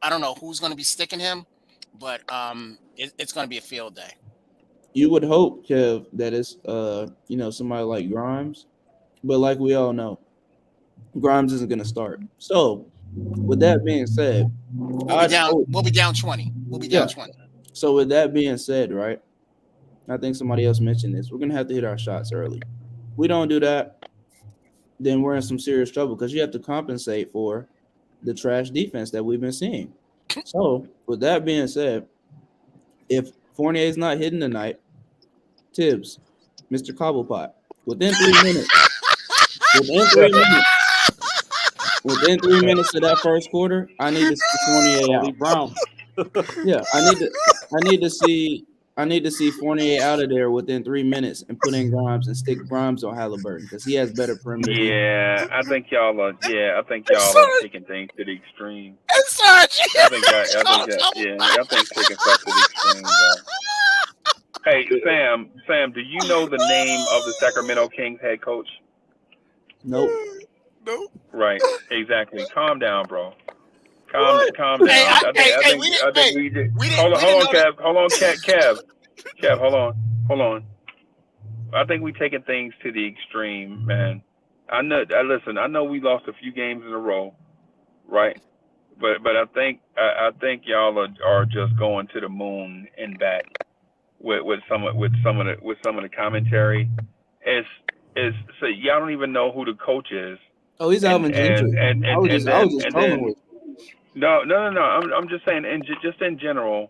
I don't know who's going to be sticking him, but it's going to be a field day. You would hope, Kev, that it's somebody like Grimes, but like we all know, Grimes isn't going to start. So, with that being said, we'll be down 20. We'll be down 20. So with that being said, right, I think somebody else mentioned this. We're going to have to hit our shots early. We don't do that, then we're in some serious trouble, because you have to compensate for the trash defense that we've been seeing. So with that being said, if Fournier's not hitting tonight, Tibbs, Mr. Cobblepot, within 3 minutes, within 3 minutes of that first quarter, I need to see Fournier out. Brown. Yeah, I need to see Fournier out of there within 3 minutes and put in Grimes and stick Grimes on Halliburton, because he has better perimeter. Yeah, I think y'all are taking things to the extreme. I think taking stuff to the extreme, bro. Hey, Sam, do you know the name of the Sacramento Kings head coach? Nope. Right, exactly. Calm down, bro. Calm down. I think we did. Hold on, Kev. Kev, hold on. I think we taking things to the extreme, man. I know we lost a few games in a row, right? But I think y'all are just going to the moon and back with some of the commentary. So y'all don't even know who the coach is. Oh, he's Alvin Gentry. I was just trolling with. No. I'm just saying, just in general,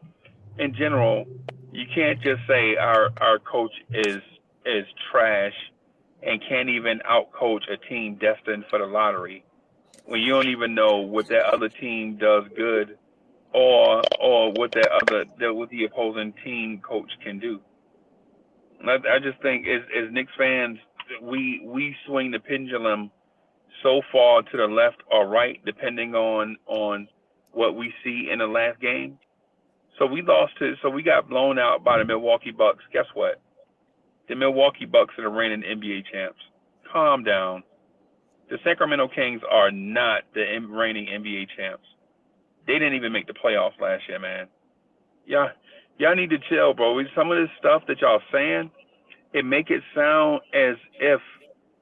you can't just say our coach is trash and can't even outcoach a team destined for the lottery when you don't even know what that other team does good or what the opposing team coach can do. I just think as Knicks fans, we swing the pendulum so far to the left or right, depending on what we see in the last game. So we got blown out by the Milwaukee Bucks. Guess what? The Milwaukee Bucks are the reigning NBA champs. Calm down. The Sacramento Kings are not the reigning NBA champs. They didn't even make the playoffs last year, man. Y'all need to chill, bro. Some of this stuff that y'all saying, it make it sound as if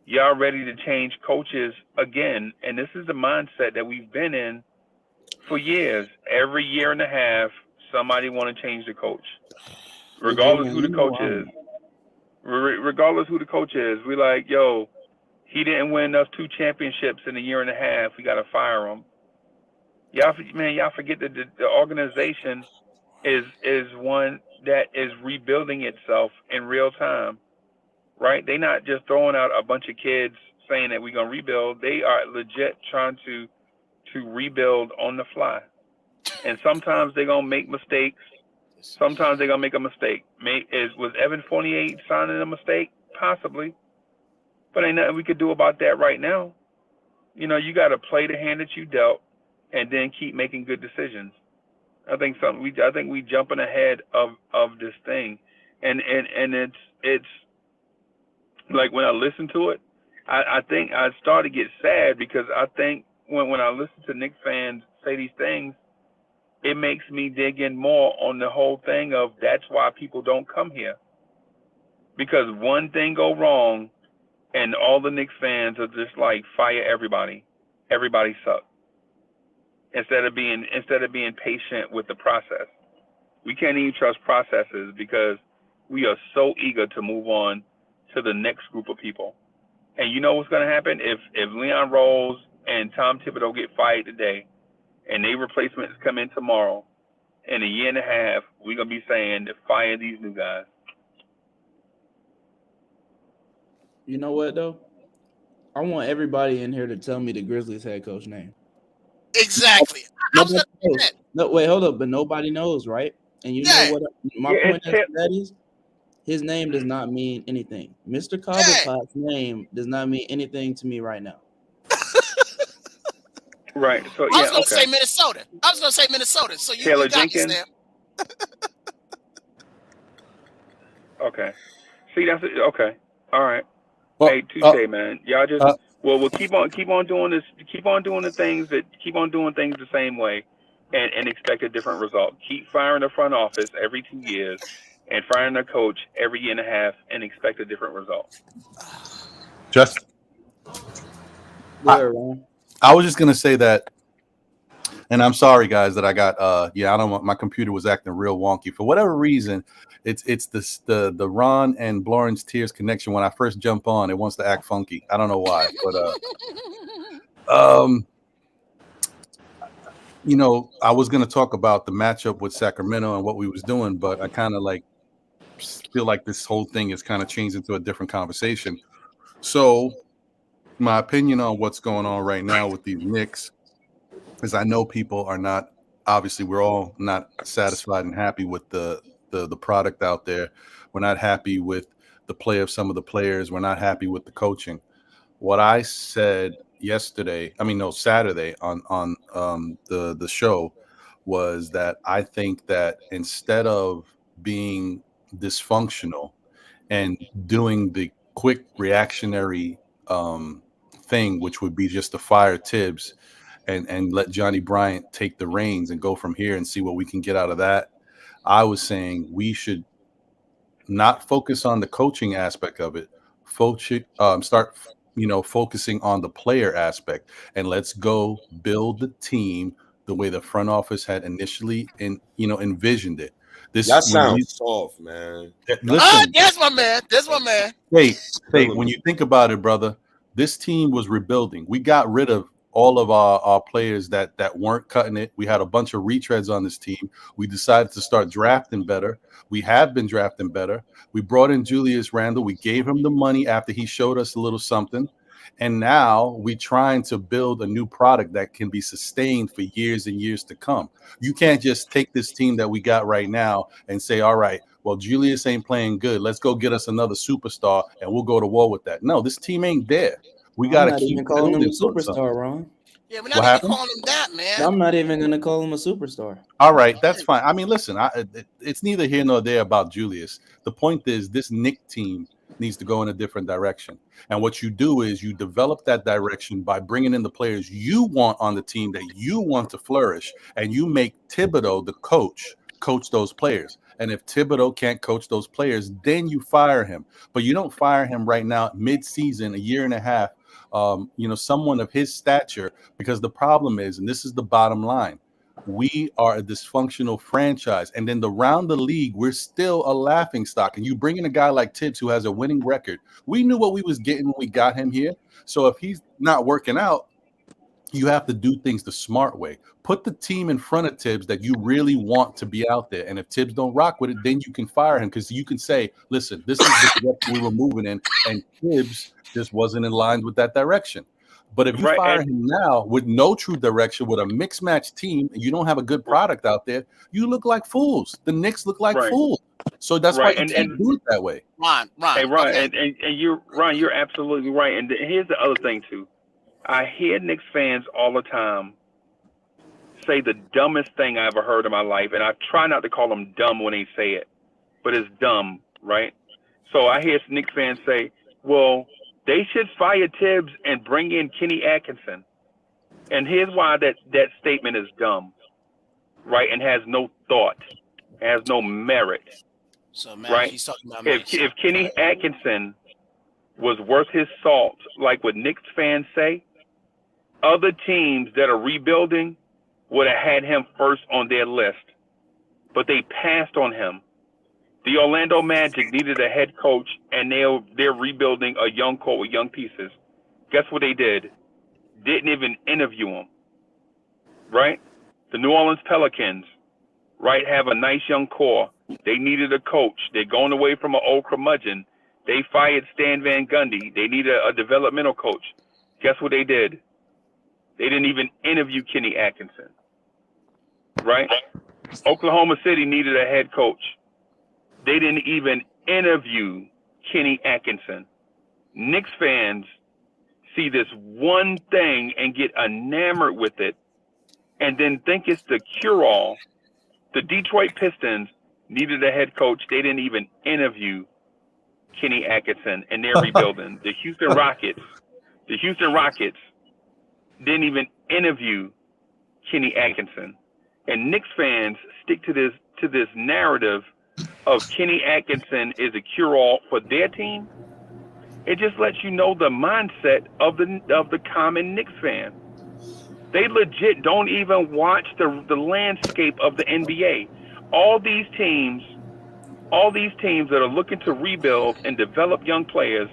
y'all ready to change coaches again. And this is the mindset that we've been in for years. Every year and a half, somebody want to change the coach, regardless who the coach is. Regardless who the coach is, we like, yo, he didn't win us 2 championships in a year and a half. We got to fire him. Y'all forget that the organization is one that is rebuilding itself in real time, right? They're not just throwing out a bunch of kids saying that we're going to rebuild. They are legit trying to rebuild on the fly. And sometimes they're going to make mistakes. Sometimes they're going to make a mistake. Was Evan Fournier signing a mistake? Possibly. But ain't nothing we could do about that right now. You know, you got to play the hand that you dealt and then keep making good decisions. I think we jumping ahead of this thing. and it's like when I listen to it, I think I start to get sad because I think when I listen to Knicks fans say these things, it makes me dig in more on the whole thing of that's why people don't come here. Because one thing go wrong and all the Knicks fans are just like fire everybody. Everybody sucks. Instead of being patient with the process. We can't even trust processes because we are so eager to move on to the next group of people. And you know what's going to happen? If Leon Rose and Tom Thibodeau get fired today and their replacements come in tomorrow, in a year and a half, we're going to be saying to fire these new guys. You know what, though? I want everybody in here to tell me the Grizzlies head coach name. Exactly. No, wait, hold up. But nobody knows, right? And you know what? My point that is, his name does not mean anything. Mr. Cobblepot's name does not mean anything to me right now. Right. So I was going to say Minnesota. So you Taylor got Jenkins. me, Sam. Okay. See, that's it. Okay. All right. Hey, Tuesday, man. Y'all just we'll keep on doing this. Keep on doing things the same way, and expect a different result. Keep firing the front office every 2 years, and firing the coach every year and a half, and expect a different result. Just, I was just gonna say that, and I'm sorry, guys, that I got. I don't want, my computer was acting real wonky for whatever reason. It's the Ron and Lawrence Tears connection. When I first jump on, it wants to act funky. I don't know why, but I was gonna talk about the matchup with Sacramento and what we was doing, but I kind of feel like this whole thing is kind of changed into a different conversation. So my opinion on what's going on right now with these Knicks is I know people are not, obviously we're all not satisfied and happy with the product out there. We're not happy with the play of some of the players. We're not happy with the coaching. What I said Saturday on the show was that I think that instead of being dysfunctional and doing the quick reactionary thing, which would be just to fire Tibbs and let Johnny Bryant take the reins and go from here and see what we can get out of that, I was saying we should not focus on the coaching aspect of it. Start focusing on the player aspect, and let's go build the team the way the front office had initially envisioned it. That sounds soft, man. Listen, there's my man. Hey, when you think about it, brother, this team was rebuilding. We got rid of all of our players that weren't cutting it. We had a bunch of retreads on this team. We decided to start drafting better. We have been drafting better. We brought in Julius Randle. We gave him the money after he showed us a little something. And now we're trying to build a new product that can be sustained for years and years to come. You can't just take this team that we got right now and say, all right, well, Julius ain't playing good. Let's go get us another superstar and we'll go to war with that. No, this team ain't there. We got to keep calling him a building superstar, Ron. Yeah, we're not even calling him that, man. I'm not even going to call him a superstar. All right, that's fine. I mean, listen, it's neither here nor there about Julius. The point is this Knicks team needs to go in a different direction. And what you do is you develop that direction by bringing in the players you want on the team that you want to flourish, and you make Thibodeau, the coach those players. And if Thibodeau can't coach those players, then you fire him. But you don't fire him right now, mid-season, a year and a half, someone of his stature, because the problem is, and this is the bottom line, we are a dysfunctional franchise. And then around the league, we're still a laughing stock. And you bring in a guy like Tibbs who has a winning record. We knew what we was getting when we got him here. So if he's not working out, you have to do things the smart way. Put the team in front of Tibbs that you really want to be out there. And if Tibbs don't rock with it, then you can fire him, because you can say, listen, this is the direction we were moving in, and Tibbs just wasn't in line with that direction. But if you fire him now with no true direction, with a mixed match team, and you don't have a good product out there, you look like fools. The Knicks look like fools. So that's why you can't do it that way. Ron. Hey, Ron, okay. and you're absolutely right. And here's the other thing too. I hear Knicks fans all the time say the dumbest thing I ever heard in my life, and I try not to call them dumb when they say it, but it's dumb. right? So I hear Knicks fans say, well, they should fire Tibbs and bring in Kenny Atkinson. And here's why that statement is dumb, right? And has no thought, has no merit. So, man, right? he's talking about If Kenny Atkinson was worth his salt, like what Knicks fans say, other teams that are rebuilding would have had him first on their list. But they passed on him. The Orlando Magic needed a head coach, and they're rebuilding a young core with young pieces. Guess what they did? Didn't even interview him, right? The New Orleans Pelicans, right, have a nice young core. They needed a coach. They're going away from an old curmudgeon. They fired Stan Van Gundy. They needed a developmental coach. Guess what they did? They didn't even interview Kenny Atkinson, right? Oklahoma City needed a head coach. They didn't even interview Kenny Atkinson. Knicks fans see this one thing and get enamored with it and then think it's the cure-all. The Detroit Pistons needed a head coach. They didn't even interview Kenny Atkinson, and they're rebuilding. The Houston Rockets didn't even interview Kenny Atkinson. And Knicks fans stick to this narrative of Kenny Atkinson is a cure-all for their team. It just lets you know the mindset of the common Knicks fan. They legit don't even watch the landscape of the NBA. All these teams that are looking to rebuild and develop young players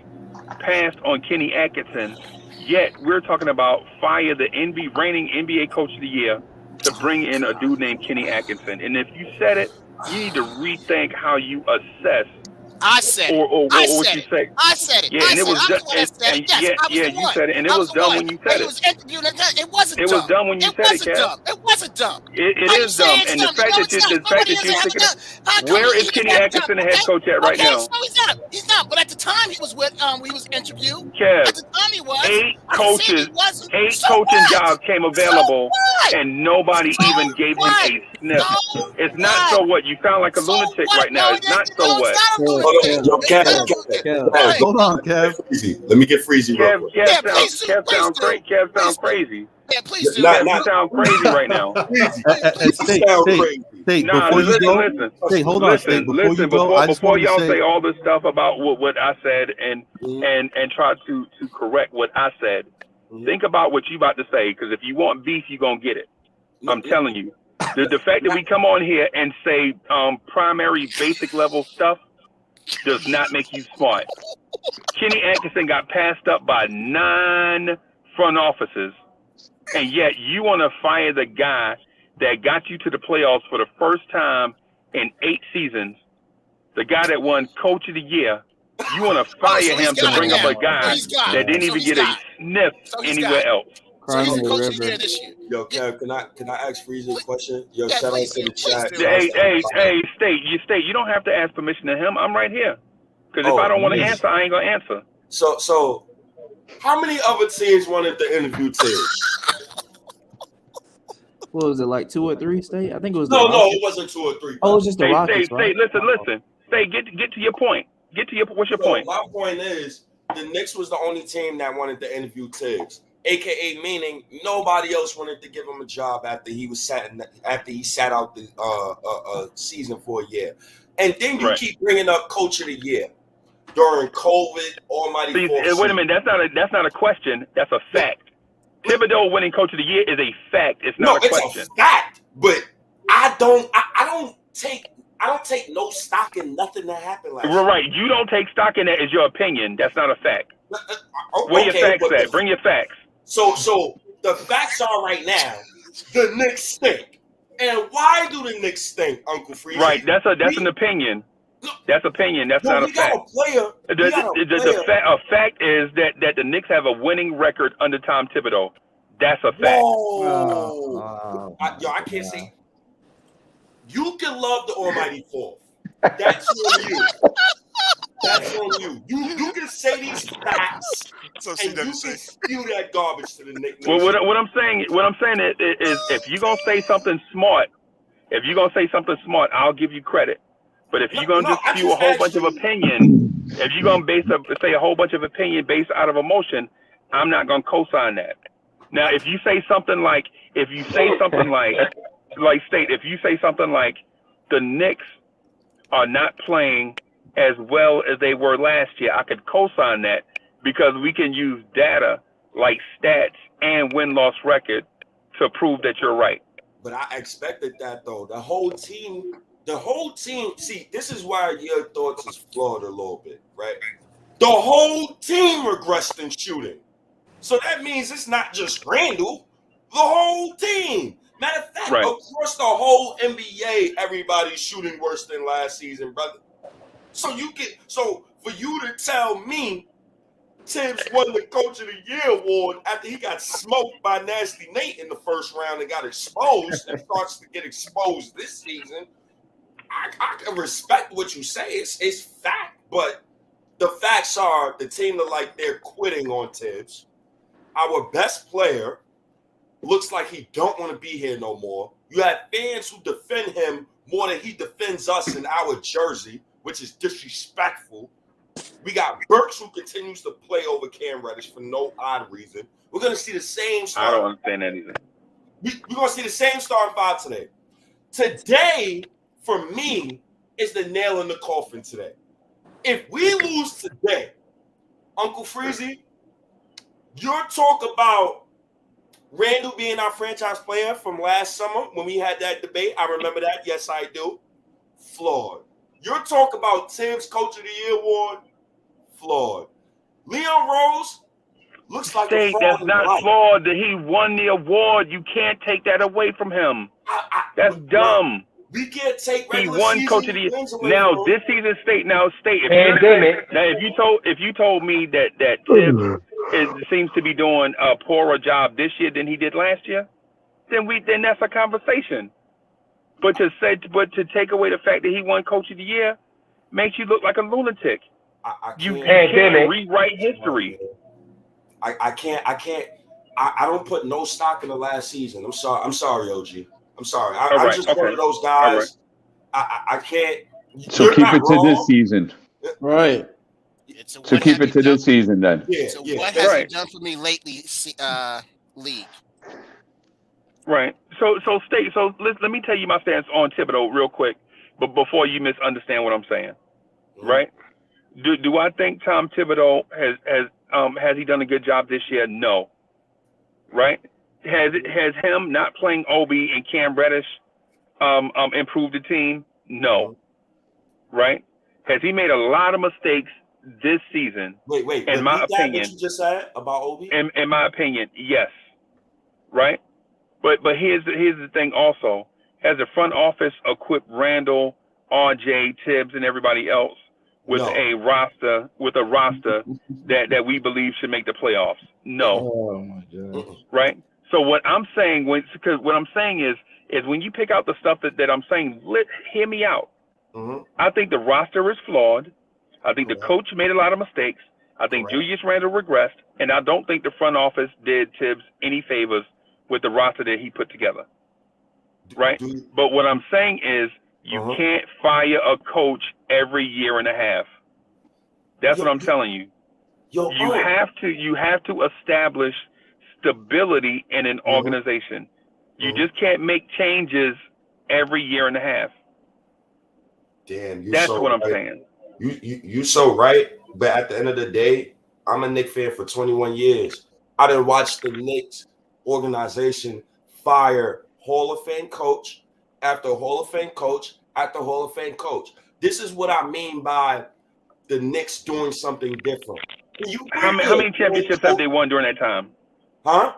passed on Kenny Atkinson. Yet we're talking about fire the reigning NBA Coach of the Year to bring in a dude named Kenny Atkinson. And if you said it, you need to rethink how you assess. I said it. Or what you say. I said it. Yeah, and it was you said it, and it was dumb when you said it. It wasn't dumb. It was dumb when you said it, Kev. It wasn't dumb. It is dumb, and the fact that you're thinking, where is Kenny Atkinson the head coach at right now? So he's not. But at the time he was with he was interviewed. Kev, at the time he was. 8 coaching jobs came available, and nobody even gave him a sniff. It's not so what. You sound like a lunatic right now. It's not so what. Yo, Kev. Hold on, Kev. Let me get Freezie real quick. Kev sounds crazy. Yeah, please do. You sound crazy right now. State, before you go, State, hold on, State, before you go, before y'all say all this stuff about what I said and try to correct what I said, think about what you about to say, because if you want beef, you're going to get it. I'm telling you. The fact that we come on here and say primary basic level stuff does not make you smart. Kenny Atkinson got passed up by 9 front offices, and yet you want to fire the guy that got you to the playoffs for the first time in 8 seasons, the guy that won Coach of the Year. You want to fire him to bring up a guy that didn't even get a sniff anywhere else. So he's the coach of the year this year. Yo, Kev, can I ask Freezie a question? Yo, shout out to the chat. Hey, State, you don't have to ask permission to him. I'm right here. Because if I don't want to answer, I ain't gonna answer. So, how many other teams wanted to interview Tibbs? What was it, like 2 or 3, State? I think it was. No, it wasn't 2 or 3. Oh, it was just the Rockets, right? State, listen. State, get to your point. What's your point? My point is, the Knicks was the only team that wanted to interview Tibbs. AKA meaning nobody else wanted to give him a job after he sat out the season for a year. And then you keep bringing up Coach of the Year during COVID, almighty. Wait a minute, that's not a question, that's a fact. Thibodeau winning Coach of the Year is a fact. It's not a question. It's a fact, but I don't take no stock in nothing that happened last year. Right, you don't take stock in that as your opinion. That's not a fact. Where your facts at? Bring your facts. So the facts are right now, the Knicks stink. And why do the Knicks stink, Uncle Freezie? Right, that's an opinion. That's opinion. That's not a fact. A fact is that the Knicks have a winning record under Tom Thibodeau. That's a fact. I can't say. You can love the Almighty Fourth. That's on you. That's on you. You can say these facts, and you can spew that garbage to the Knicks. Well, what I'm saying is, if you're gonna say something smart, I'll give you credit. But if you're gonna just spew a whole bunch of opinion, if you're gonna say a whole bunch of opinion based out of emotion, I'm not gonna co-sign that. Now, if you say something like State, if you say something like the Knicks are not playing as well as they were last year, I could co-sign that because we can use data like stats and win-loss record to prove that you're right. But I expected that though. The whole team. See, this is why your thoughts is flawed a little bit, right? The whole team regressed in shooting. So that means it's not just Randall, the whole team. Matter of fact, across the whole NBA, everybody's shooting worse than last season, brother. So for you to tell me Tibbs won the Coach of the Year award after he got smoked by Nasty Nate in the first round and got exposed and starts to get exposed this season, I can respect what you say. It's fact, but the facts are the team look like they're quitting on Tibbs. Our best player looks like he don't want to be here no more. You have fans who defend him more than he defends us in our jersey, which is disrespectful. We got Burks who continues to play over Cam Reddish for no odd reason. We're going to see the same I don't understand anything. We're going to see the same starting five today. Today, for me, is the nail in the coffin today. If we lose today, Uncle Freezie, your talk about Randall being our franchise player from last summer when we had that debate, I remember that. Yes, I do. Flawed. Your talk about Tibbs Coach of the Year award, flawed. Leon Rose looks like State, that's not flawed. That he won the award. You can't take that away from him. That's dumb. We can't take he won Coach of the Year. Now this season, State. If you told me that Tibbs seems to be doing a poorer job this year than he did last year, then that's a conversation. But to take away the fact that he won Coach of the Year makes you look like a lunatic. You can't rewrite history. I don't put no stock in the last season. I'm sorry, OG. I'm sorry. I'm just one of those guys. I can't. So keep it to this season. Right. So keep it to this season then. Yeah. So what has he done for me lately, league? Right. So State. So let me tell you my stance on Thibodeau real quick, but before you misunderstand what I'm saying, right? Do I think Tom Thibodeau has he done a good job this year? No. Right? Has him not playing Obi and Cam Reddish improved the team? No. Right? Has he made a lot of mistakes this season? Wait. In my opinion, what you just said about Obi? In my opinion, yes. Right? But here's the thing also. Has the front office equipped Randall, RJ, Tibbs, and everybody else with a roster that we believe should make the playoffs? No. Oh my God. Right? So what I'm saying is when you pick out the stuff that I'm saying, hear me out. Mm-hmm. I think the roster is flawed. I think the coach made a lot of mistakes. I think Julius Randle regressed, and I don't think the front office did Tibbs any favors with the roster that he put together. Right? But what I'm saying is you can't fire a coach every year and a half. That's what I'm telling you. You have to establish stability in an organization. You just can't make changes every year and a half. Damn, that's so what I'm saying. You so right, but at the end of the day, I'm a Knicks fan for 21 years. I done watched the Knicks organization fire Hall of Fame coach after Hall of Fame coach after Hall of Fame coach. This is what I mean by the Knicks doing something different. How many championships have they won during that time? Huh?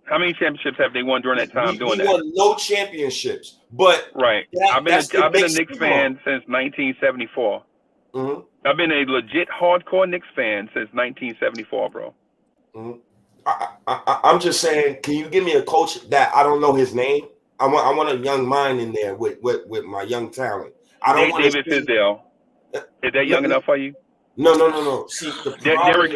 How many championships have they won during that time doing that? We won no championships, but I've been a Knicks fan since 1974. Mm-hmm. I've been a legit hardcore Knicks fan since 1974, bro. Mm-hmm. I'm just saying, can you give me a coach that I don't know his name? I want a young mind in there with my young talent. I don't want David Fizdale. Is that young enough for you? No. See, the Derek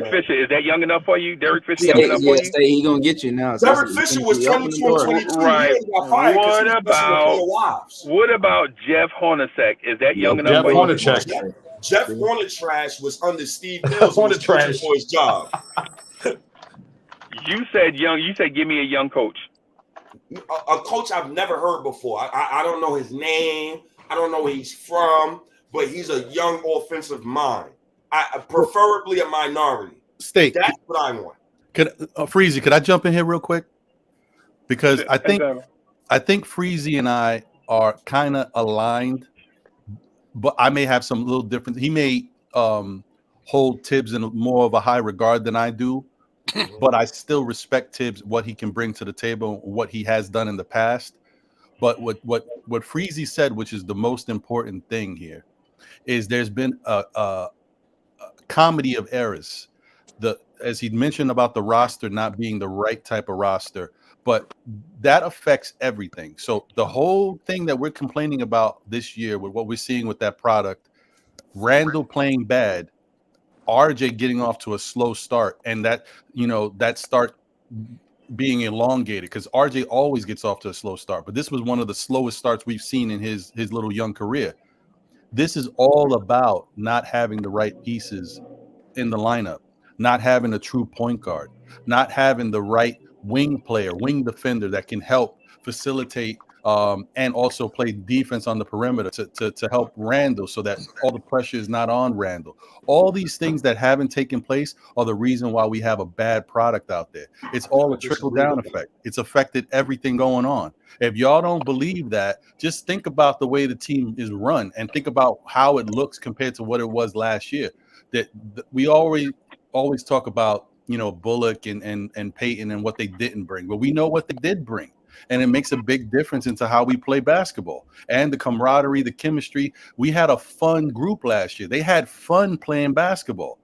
Fisher, is that young enough for you? Derek Fisher, young enough Yeah, for you? say he gonna get you now. Derek Fisher was 22 and 22. Right. He ain't got fired because he was messing with their wives. What about Jeff Hornacek? Is that young enough Jeff for you? Hornacek. Jeff Hornacek was under Steve Mills and was looking for his job. You said young. You said give me a young coach. A coach I've never heard before. I don't know his name. I don't know where he's from, but he's a young offensive mind. Preferably a minority. State. That's what I want. Freezie, could I jump in here real quick? Because I think Freezie and I are kind of aligned, but I may have some little difference. He may hold Tibbs in more of a high regard than I do, but I still respect Tibbs, what he can bring to the table, what he has done in the past. But what Freezie said, which is the most important thing here, is there's been a comedy of errors. As he mentioned about the roster not being the right type of roster, but that affects everything. So the whole thing that we're complaining about this year with what we're seeing with that product, Randall playing bad, RJ getting off to a slow start, and that start being elongated, because RJ always gets off to a slow start, but this was one of the slowest starts we've seen in his little young career. This is all about not having the right pieces in the lineup, not having a true point guard, not having the right wing defender that can help facilitate and also play defense on the perimeter to help Randall, so that all the pressure is not on Randall. All these things that haven't taken place are the reason why we have a bad product out there. It's all a trickle-down effect. It's affected everything going on. If y'all don't believe that, just think about the way the team is run and think about how it looks compared to what it was last year. That we always talk about, Bullock and Peyton and what they didn't bring, but we know what they did bring. And it makes a big difference into how we play basketball and the camaraderie, the chemistry. We had a fun group last year. They had fun playing basketball.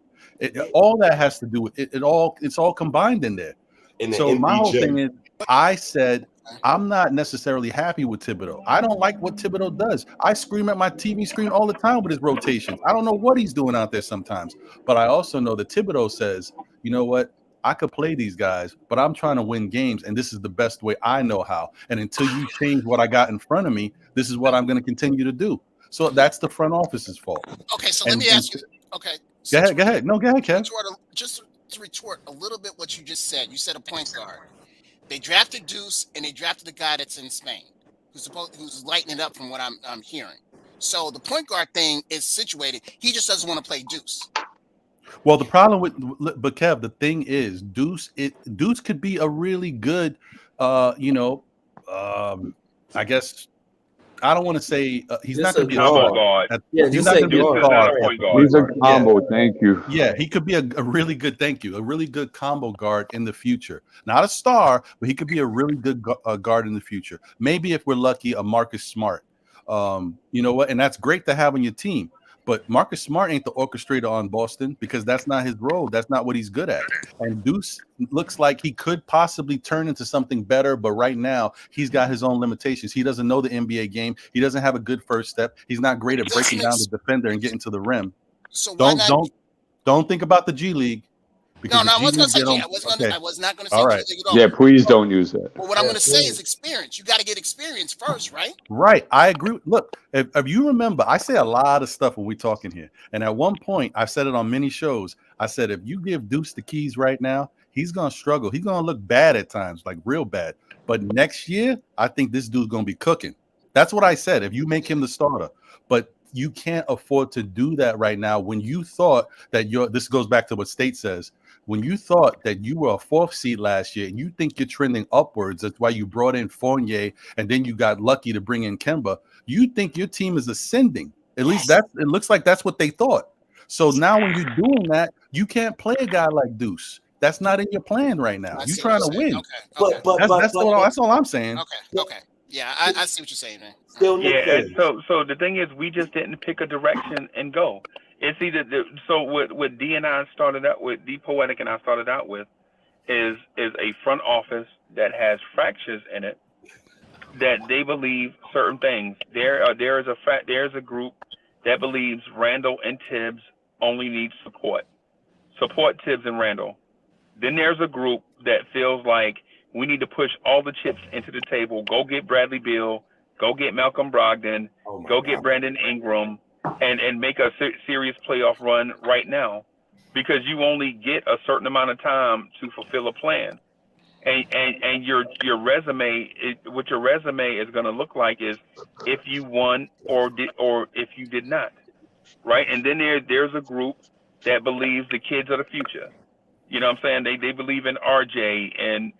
All that has to do with it. It's all combined in there. So my whole thing is, I said, I'm not necessarily happy with Thibodeau. I don't like what Thibodeau does. I scream at my TV screen all the time with his rotations. I don't know what he's doing out there sometimes. But I also know that Thibodeau says, you know what? I could play these guys, but I'm trying to win games, and this is the best way I know how. And until you change what I got in front of me, this is what I'm going to continue to do. So that's the front office's fault. Okay, so let me ask you. Okay. Go ahead. No, go ahead, Kev. Just to retort a little bit what you just said. You said a point guard. They drafted Deuce, and they drafted the guy that's in Spain, who's lighting it up from what I'm hearing. So the point guard thing is situated. He just doesn't want to play Deuce. Well, the problem but Kev, the thing is, Deuce could be a really good, I guess. I don't want to say he's not going to be a guard. He's not going to be a guard. He's a combo. Thank you. Yeah, he could be a really good. A really good combo guard in the future. Not a star, but he could be a really good guard in the future. Maybe if we're lucky, a Marcus Smart. You know what? And that's great to have on your team. But Marcus Smart ain't the orchestrator on Boston, because that's not his role. That's not what he's good at. And Deuce looks like he could possibly turn into something better, but right now he's got his own limitations. He doesn't know the NBA game. He doesn't have a good first step. He's not great at breaking down the defender and getting to the rim. So don't think about the G League. No, I was going to say I was not going to say G League at all. Yeah, please don't use that. Well, what I'm going to say is experience. You got to get experience first, right? Right. I agree. Look, if you remember, I say a lot of stuff when we talking here. And at one point, I said it on many shows. I said, if you give Deuce the keys right now, he's going to struggle. He's going to look bad at times, like real bad. But next year, I think this dude's going to be cooking. That's what I said. If you make him the starter. But you can't afford to do that right now when you thought that this goes back to what State says. When you thought that you were a 4th seed last year and you think you're trending upwards, that's why you brought in Fournier and then you got lucky to bring in Kemba. You think your team is ascending. At least it looks like that's what they thought. So now when you're doing that, you can't play a guy like Deuce. That's not in your plan right now. You're trying to win. Okay. That's all I'm saying. Okay. Yeah, I see what you're saying, man. So the thing is, we just didn't pick a direction and go. It's either what D and I started out with, D Poetic and I started out with, is a front office that has fractures in it, that they believe certain things. There's a group that believes Randall and Tibbs only needs support. Support Tibbs and Randall. Then there's a group that feels like we need to push all the chips into the table. Go get Bradley Beal. Go get Malcolm Brogdon. Go get Brandon Ingram, and make a serious playoff run right now, because you only get a certain amount of time to fulfill a plan. And your resume, what your resume is going to look like is if you won or if you did not, right? And then there's a group that believes the kids are the future. You know what I'm saying? They believe in RJ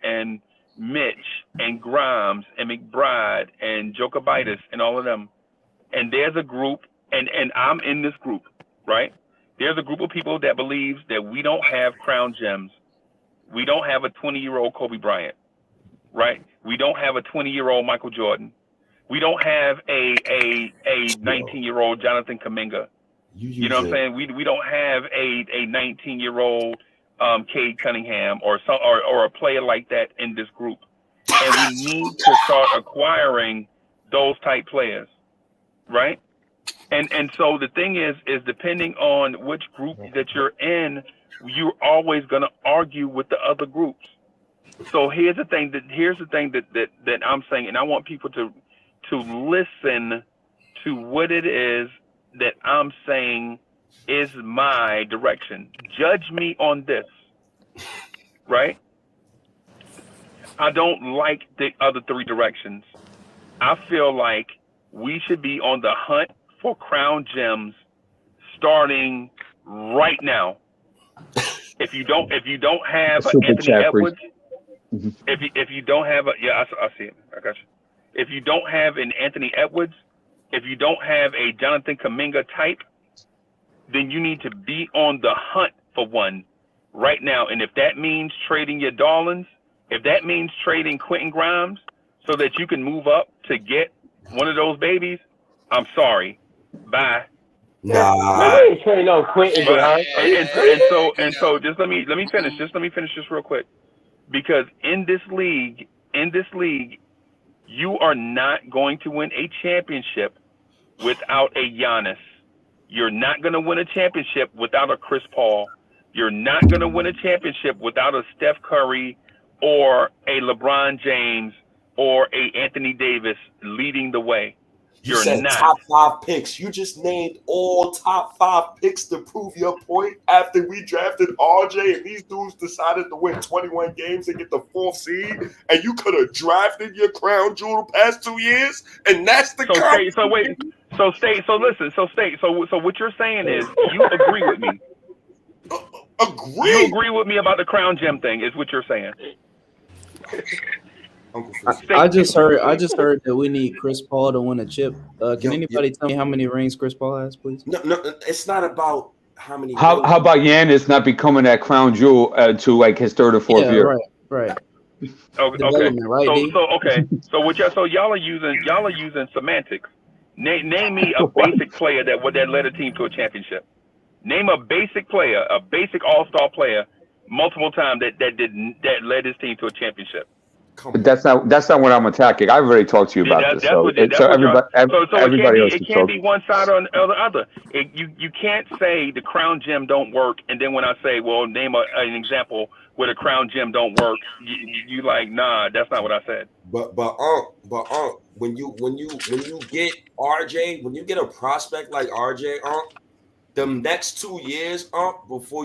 and Mitch and Grimes and McBride and Jokibitis and all of them. And there's a group, and I'm in this group, right? There's a group of people that believes that we don't have crown gems. We don't have a 20-year-old Kobe Bryant, right? We don't have a 20-year-old Michael Jordan. We don't have a 19-year-old Jonathan Kuminga. You know what I'm saying? We don't have a 19-year-old Cade Cunningham or a player like that in this group. And we need to start acquiring those type players, right? And so the thing is depending on which group that you're in, you're always going to argue with the other groups. So here's the thing that I'm saying, and I want people to listen to what it is that I'm saying is my direction. Judge me on this, right? I don't like the other three directions. I feel like we should be on the hunt for crown gems starting right now. If you don't have Anthony Edwards, if you don't have I see it. I got you. If you don't have an Anthony Edwards, if you don't have a Jonathan Kuminga type, then you need to be on the hunt for one right now. And if that means trading your darlings, if that means trading Quentin Grimes so that you can move up to get one of those babies, I'm sorry. Bye. Nah. No, Quentin Grimes. And so just let me finish. Just let me finish this real quick. Because in this league, you are not going to win a championship without a Giannis. You're not going to win a championship without a Chris Paul. You're not going to win a championship without a Steph Curry or a LeBron James or a Anthony Davis leading the way. You said not. Top 5 picks. You just named all top 5 picks to prove your point after we drafted RJ and these dudes decided to win 21 games and get the 4th seed, and you could have drafted your crown jewel the past 2 years, and that's the So what you're saying is you agree with me. Agree? You agree with me about the crown gem thing is what you're saying. I just heard that we need Chris Paul to win a chip. Can anybody tell me how many rings Chris Paul has, please? No, it's not about how many. How about Giannis not becoming that crown jewel to like his 3rd or 4th year? Right. Okay. Right, so y'all are using semantics. Name me a basic player that led a team to a championship. Name a basic player, a basic all-star player, multiple times that led his team to a championship. But that's not what I'm attacking. I've already talked to you about this. Everybody else. It can't be one side or the other. You can't say the crown gem don't work, and then when I say, well, name an example where the crown gem don't work, you like, nah, that's not what I said. But when you get RJ, when you get a prospect like RJ, the next 2 years, before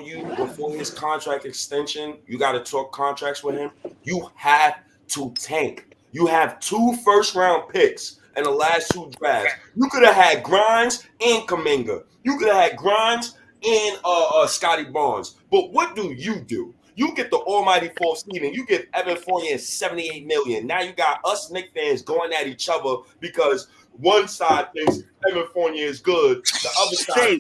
his contract extension, you got to talk contracts with him. You have to tank. You have 2 first-round picks in the last 2 drafts. You could have had Grimes and Kuminga. You could have had Grimes and Scotty Barnes. But what do? You get the almighty 4th seed and you get Evan Fournier $78 million. Now you got us Knicks fans going at each other because one side thinks Evan Fournier is good, the other side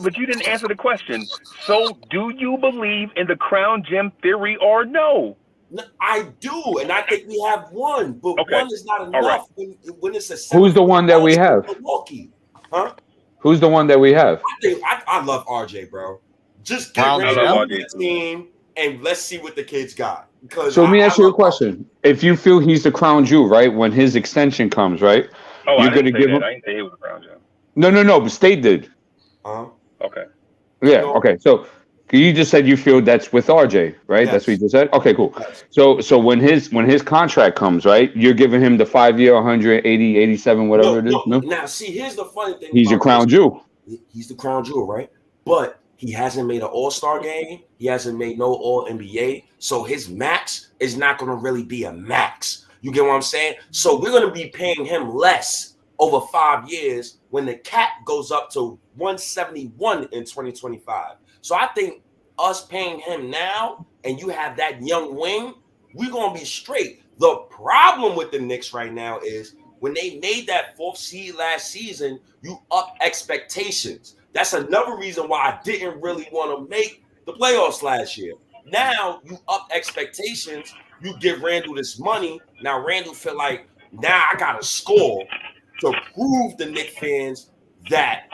but you didn't answer the question. So do you believe in the crown gem theory or no? I do, and I think we have one, but one is not enough when it's a. Who's the one that we have? Milwaukee, huh? Who's the one that we have? I love RJ, bro. Just get rid of the team and let's see what the kids got. So let me ask you a question: if you feel he's the crown jewel, right? When his extension comes, right? You're gonna give him. I didn't say he was the crown jewel. No, but State did. Okay. Yeah. Okay. So you just said you feel that's with RJ, right? That's what you Yes. just said. Okay, cool. Yes. So when his contract comes, right, you're giving him the 5 year, 180, 87, whatever it is. No. Now, see, here's the funny thing He's your about this. crown jewel. He's the crown jewel, right? But he hasn't made an All-Star game. He hasn't made no All-NBA. So his max is not going to really be a max. You get what I'm saying? So we're going to be paying him less over 5 years when the cap goes up to 171 in 2025. So I think us paying him now and you have that young wing, we're going to be straight. The problem with the Knicks right now is when they made that 4th seed last season, you up expectations. That's another reason why I didn't really want to make the playoffs last year. Now you up expectations. You give Randall this money. Now Randall feel like, now I got to score to prove the Knicks fans that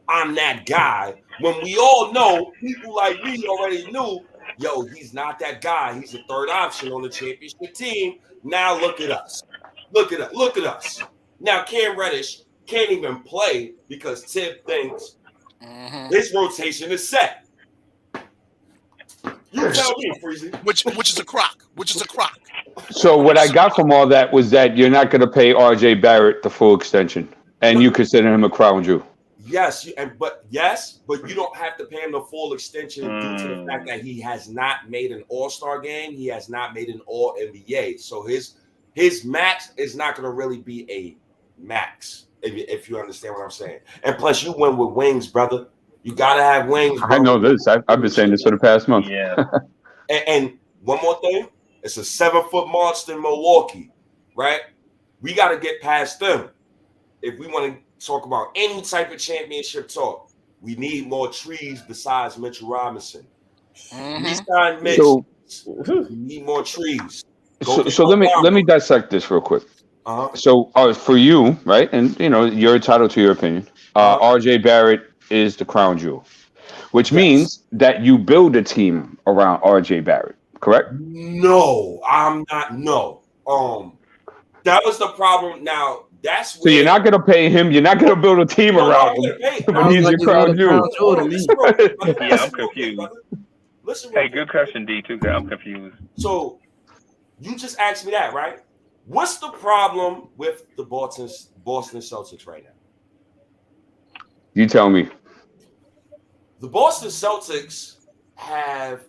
I'm that guy. When we all know, people like me already knew, yo, he's not that guy. He's a third option on the championship team. Now look at us. Look at us. Look at us. Now Cam Reddish can't even play because Tim thinks his rotation is set. You tell me, Freezie. Which is a crock. Which is a crock. So what I got from all that was that you're not going to pay RJ Barrett the full extension, and you consider him a crown jewel. Yes, but you don't have to pay him the full extension due to the fact that he has not made an All-Star game. He has not made an All-NBA. So his max is not going to really be a max, if you understand what I'm saying. And plus, you went with wings, brother. You got to have wings, bro. I know this. I've been saying this for the past month. Yeah. and one more thing. It's a 7-foot monster in Milwaukee, right? We got to get past them. If we want to talk about any type of championship talk, we need more trees besides Mitchell Robinson. We signed Mitch. We need more trees. So let me dissect this real quick. So for you, right, and you're entitled to your opinion. RJ Barrett is the crown jewel, which means that you build a team around RJ Barrett, correct? No, I'm not. No, that was the problem. Now that's so you're not gonna pay him. You're not gonna build a team around him. But he's your crown jewel. Yeah, I'm confused. Listen, hey, good question, D2. I'm confused. So you just asked me that, right? What's the problem with the Boston Celtics right now? You tell me. The Boston Celtics have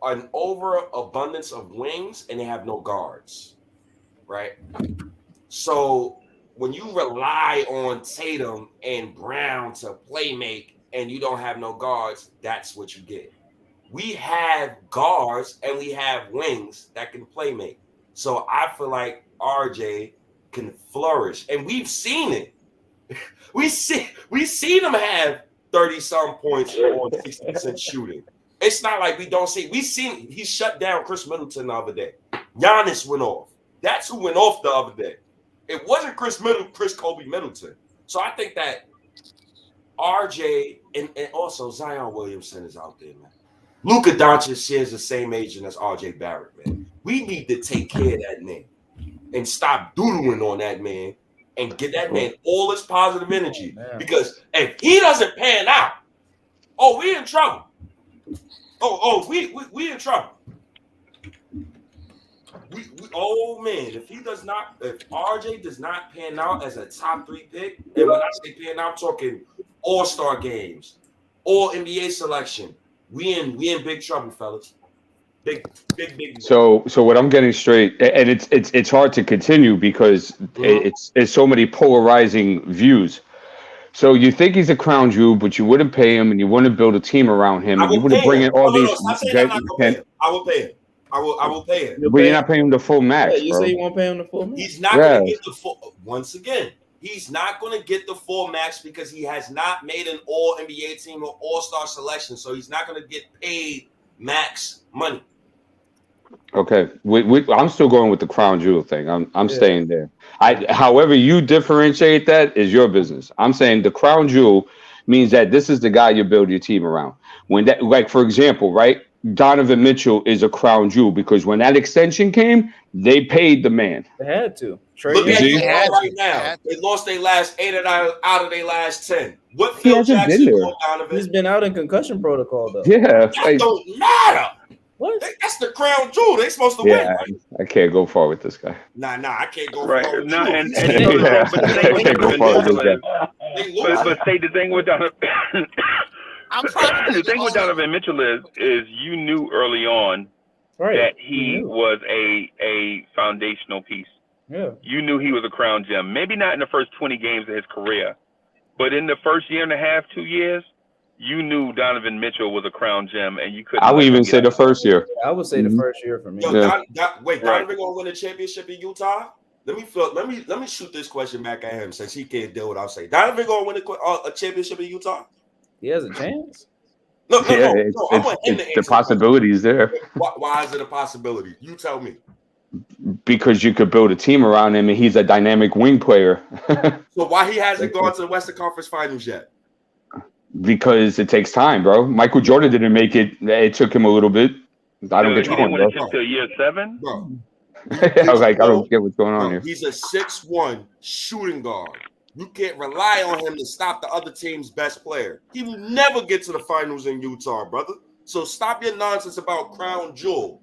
an overabundance of wings and they have no guards, right? So when you rely on Tatum and Brown to play make and you don't have no guards, that's what you get. We have guards and we have wings that can play make. So I feel like RJ can flourish. And we've seen it. We seen him have 30-some points on 60% shooting. It's not like we don't see. We seen he shut down Chris Middleton the other day. Giannis went off. That's who went off the other day. It wasn't Chris Kobe Middleton. So I think that RJ and also Zion Williamson is out there, man. Luka Doncic shares the same agent as RJ Barrett, man. We need to take care of that man and stop doodling on that man and get that man all his positive energy. Because if he doesn't pan out, we in trouble. We in trouble. If RJ does not pan out as a top 3 pick, and when I say pan out, I'm talking All-Star games, All NBA selection. We in big trouble, fellas. Big. So what I'm getting straight, and it's hard to continue because it's so many polarizing views. So you think he's a crown jewel, but you wouldn't pay him, and you wouldn't build a team around him, and you wouldn't bring in all these. I will pay him. I will pay him. But you're not paying him the full max. You say you won't pay him the full max? He's not going to get the full. Once again, he's not going to get the full max because he has not made an All NBA team or All-Star selection. So he's not going to get paid max money. Okay, I'm still going with the crown jewel thing. I'm staying there. However you differentiate that is your business. I'm saying the crown jewel means that this is the guy you build your team around. When that, like for example, right? Donovan Mitchell is a crown jewel because when that extension came, they paid the man. They had to. Look at Young. UTAR right now. They lost their last 8 out of their last 10. What He Phil hasn't Jackson been do there. on Donovan? He's been out in concussion protocol though. Yeah, That don't matter. What? That's the crown jewel. They supposed to yeah. win. I can't go far with this guy. Nah, I can't go Right. far with No, you. and Yeah, but the I thing with can't go Donovan far with Mitchell this is, guy. but say the thing with Donovan. I'm probably The thing with Donovan Mitchell is you knew early on that he was a foundational piece. Yeah. You knew he was a crown gem. Maybe not in the first 20 games of his career, but in the first year and a half, 2 years, you knew Donovan Mitchell was a crown gem, and you couldn't. I would even say the first year. I would say the first year for me. Yo, Yeah. Donovan gonna win a championship in Utah? Let me shoot this question back at him since he can't deal with what I'll say. Donovan gonna win a championship in Utah? He has a chance. No, Yeah, I want him to the answer possibility is there Why is it a possibility? You tell me. because you could build a team around him, and he's a dynamic wing player. So why he hasn't gone to the Western Conference Finals yet? Because it takes time, bro. Michael Jordan didn't make it. It took him a little bit. I don't get your point, bro. Until year 7, bro. I was like, I don't get what's going on here. He's a 6'1" shooting guard. You can't rely on him to stop the other team's best player. He will never get to the finals in Utah, brother. So stop your nonsense about crown jewel.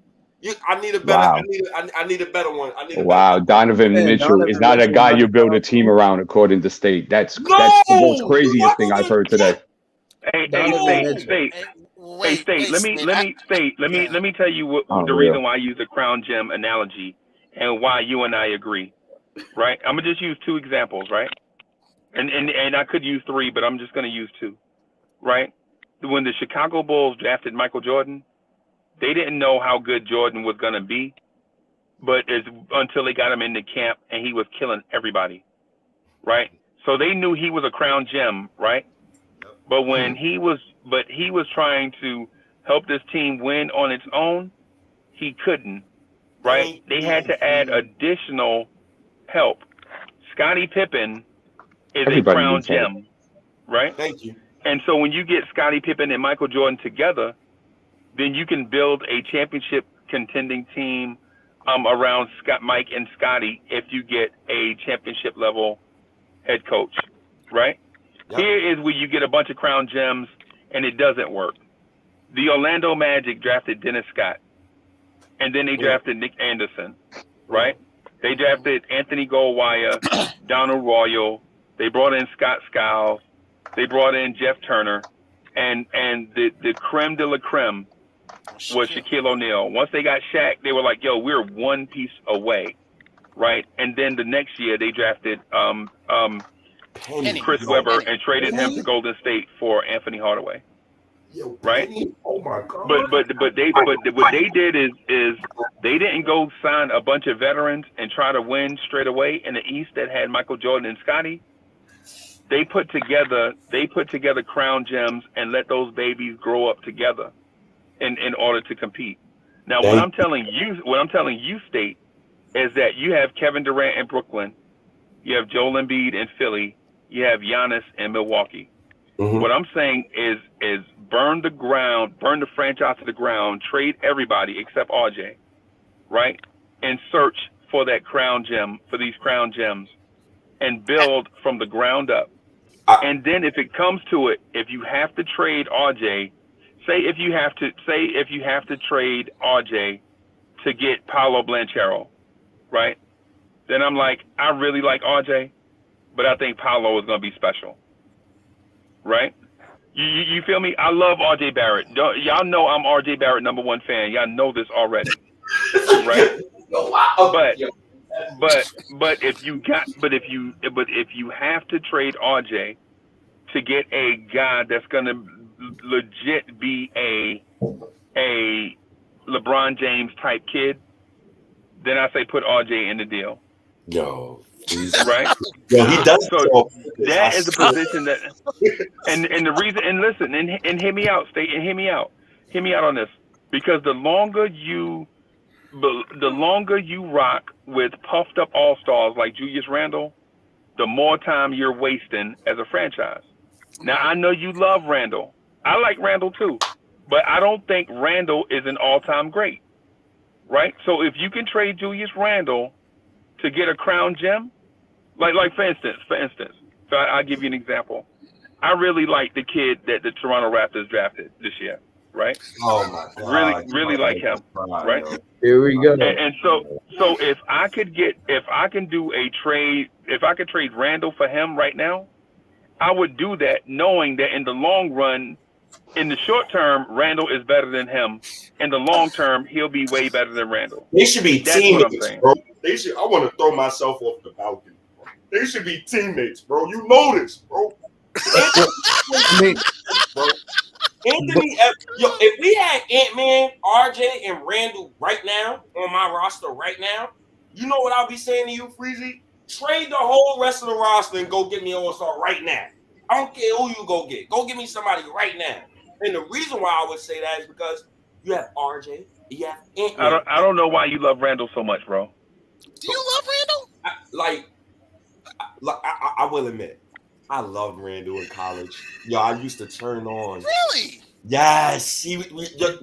I need a better. Wow. I need a better one. Wow, Donovan Mitchell is not a guy you build a team around, according to State. That's the most craziest thing I've heard today. Hey, State. Let me tell you what the reason why I use the crown gem analogy and why you and I agree. Right? I'm gonna just use 2 examples, right? And I could use 3, but I'm just gonna use 2. Right? When the Chicago Bulls drafted Michael Jordan, they didn't know how good Jordan was gonna be, but until they got him into camp and he was killing everybody. Right? So they knew he was a crown gem, right? But when he was trying to help this team win on its own, he couldn't, right? They had to add additional help. Scottie Pippen is a crown gem, right? Thank you. And so when you get Scottie Pippen and Michael Jordan together, then you can build a championship contending team around Mike and Scottie if you get a championship level head coach, right? Yep. Here is where you get a bunch of crown gems and it doesn't work. The Orlando Magic drafted Dennis Scott, and then they drafted Nick Anderson, right? They drafted Anthony Goldwire, Donald Royal. They brought in Scott Skiles. They brought in Jeff Turner, and the creme de la creme was Shaquille O'Neal. Once they got Shaq, they were like, yo, we're one piece away, right? And then the next year they drafted Chris Webber and traded him to Golden State for Anthony Hardaway. Right? Oh my God! But what they did is they didn't go sign a bunch of veterans and try to win straight away in the East that had Michael Jordan and Scottie. They put together crown gems and let those babies grow up together in order to compete. Now what I'm telling you, State, is that you have Kevin Durant in Brooklyn, you have Joel Embiid in Philly, you have Giannis in Milwaukee. Mm-hmm. What I'm saying is burn the franchise to the ground, trade everybody except RJ, right? And search for that crown gem, for these crown gems, and build from the ground up. And then if it comes to it, if you have to trade RJ, if you have to trade RJ to get Paolo Banchero, right? Then I'm like, I really like RJ, but I think Paolo is going to be special. Right? You feel me? I love RJ Barrett. Y'all know I'm RJ Barrett #1 fan. Y'all know this already. Right? But if you have to trade RJ to get a guy that's gonna legit be a LeBron James type kid, then I say put RJ in the deal. Yo. Right? Yo, he does. So that is the position that, and the reason. And listen, and hear me out, State, and hear me out on this, because the longer you rock with puffed up all stars like Julius Randle, the more time you're wasting as a franchise. Now I know you love Randle. I like Randle too, but I don't think Randall is an all-time great, right? So if you can trade Julius Randle to get a crown gem, like for instance, so I'll give you an example. I really like the kid that the Toronto Raptors drafted this year, right? Oh my God! Really like him, right? Here we go. And so if I could trade Randall for him right now, I would do that, knowing that in the long run, in the short term, Randall is better than him. In the long term, he'll be way better than Randall. They should be That's teammates, what I'm saying. bro. They should. I want to throw myself off the balcony. They should be teammates, bro. You know this, bro. Anthony, if we had Ant-Man, RJ, and Randall right now on my roster right now, you know what I'll be saying to you, Freezie? Trade the whole rest of the roster and go get me an all-star right now. I don't care who you go get. Go get me somebody right now. And the reason why I would say that is because you have RJ, you have Ant-Man. I don't know why you love Randall so much, bro. Do you love Randall? I will admit, I loved Randall in college. Yo, I used to turn on. Really? Yes.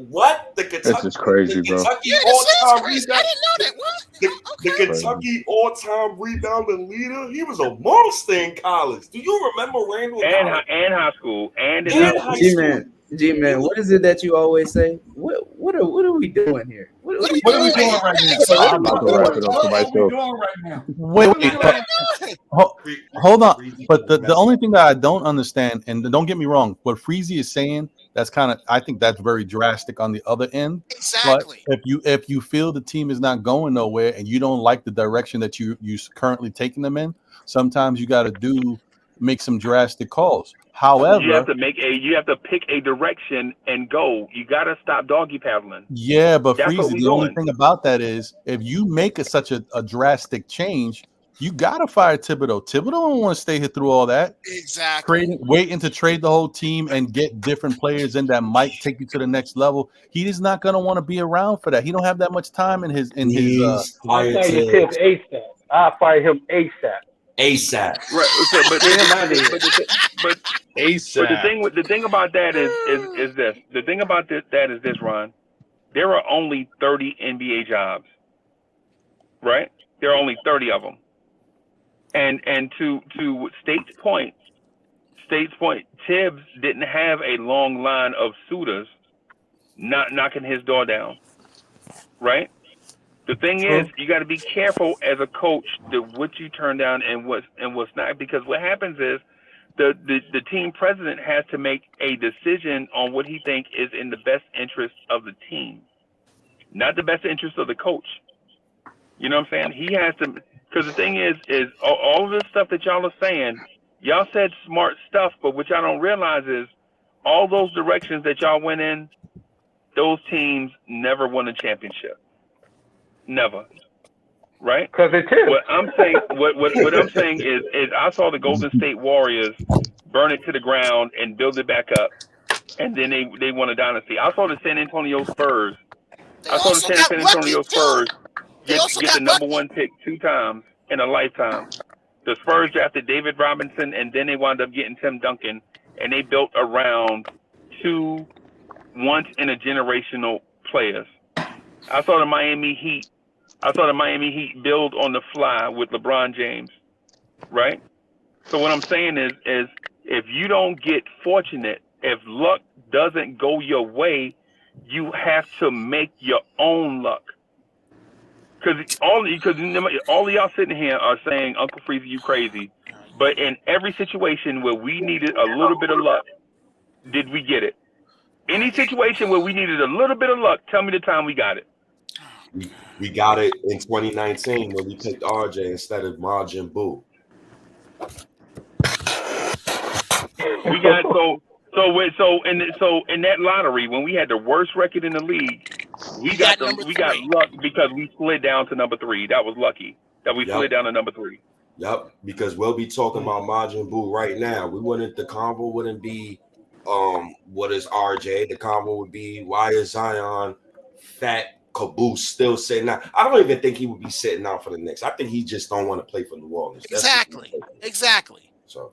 What? The Kentucky. This is crazy, bro. I didn't know that. What? The Kentucky all-time rebounding leader. He was a monster in college. Do you remember Randall? And high school. And in high school. G-Man, what is it that you always say? What are we doing here? What are we doing right now? I'm about to wrap it up for myself. Wait. Hold on. But the only thing that I don't understand, and don't get me wrong, what Freezie is saying, that's I think that's very drastic on the other end. Exactly. But if you feel the team is not going nowhere and you don't like the direction that you currently taking them in, sometimes you got to make some drastic calls. However, you have to pick a direction and go. You got to stop doggy paddling. Yeah, but That's Freezie, the only thing about that is if you make such a drastic change, you gotta fire Thibodeau. Thibodeau don't want to stay here through all that. Exactly. Waiting to trade the whole team and get different players in that might take you to the next level. He is not gonna want to be around for that. He don't have that much time in his. I'll fire Tibbs ASAP. I'll fire him ASAP. ASAP. Right. But ASAP. But the thing about that is this. The thing about that is this, Ron. There are only 30 NBA jobs. Right? There are only 30 of them. And to State's point, Tibbs didn't have a long line of suitors not knocking his door down. Right? The thing is, you got to be careful as a coach what you turn down and what's not, because what happens is the team president has to make a decision on what he thinks is in the best interest of the team, not the best interest of the coach. You know what I'm saying? He has to, because the thing is all of this stuff that y'all are saying, y'all said smart stuff, but what y'all don't realize is all those directions that y'all went in, those teams never won a championship. Never, right? Because it is. What I'm saying, what I'm saying is I saw the Golden State Warriors burn it to the ground and build it back up, and then they won a dynasty. I saw the San Antonio Spurs. I saw the San Antonio Spurs get the number one pick 2 times in a lifetime. The Spurs drafted David Robinson, and then they wound up getting Tim Duncan, and they built around 2 once-in-a-generational players. I saw the Miami Heat build on the fly with LeBron James, right? So what I'm saying is if you don't get fortunate, if luck doesn't go your way, you have to make your own luck. Because all of y'all sitting here are saying, Uncle Freezie, you crazy. But in every situation where we needed a little bit of luck, did we get it? Any situation where we needed a little bit of luck, tell me the time we got it. We got it in 2019 when we picked RJ instead of Majin Buu. We got so in that lottery when we had the worst record in the league, we got luck because we slid down to number 3. That was lucky that we slid down to number 3. Yep, because we'll be talking about Majin Buu right now. The convo wouldn't be what is RJ? The convo would be why is Zion fat Caboose still sitting out? I don't even think he would be sitting out for the Knicks. I think he just don't want to play for New Orleans. Exactly. So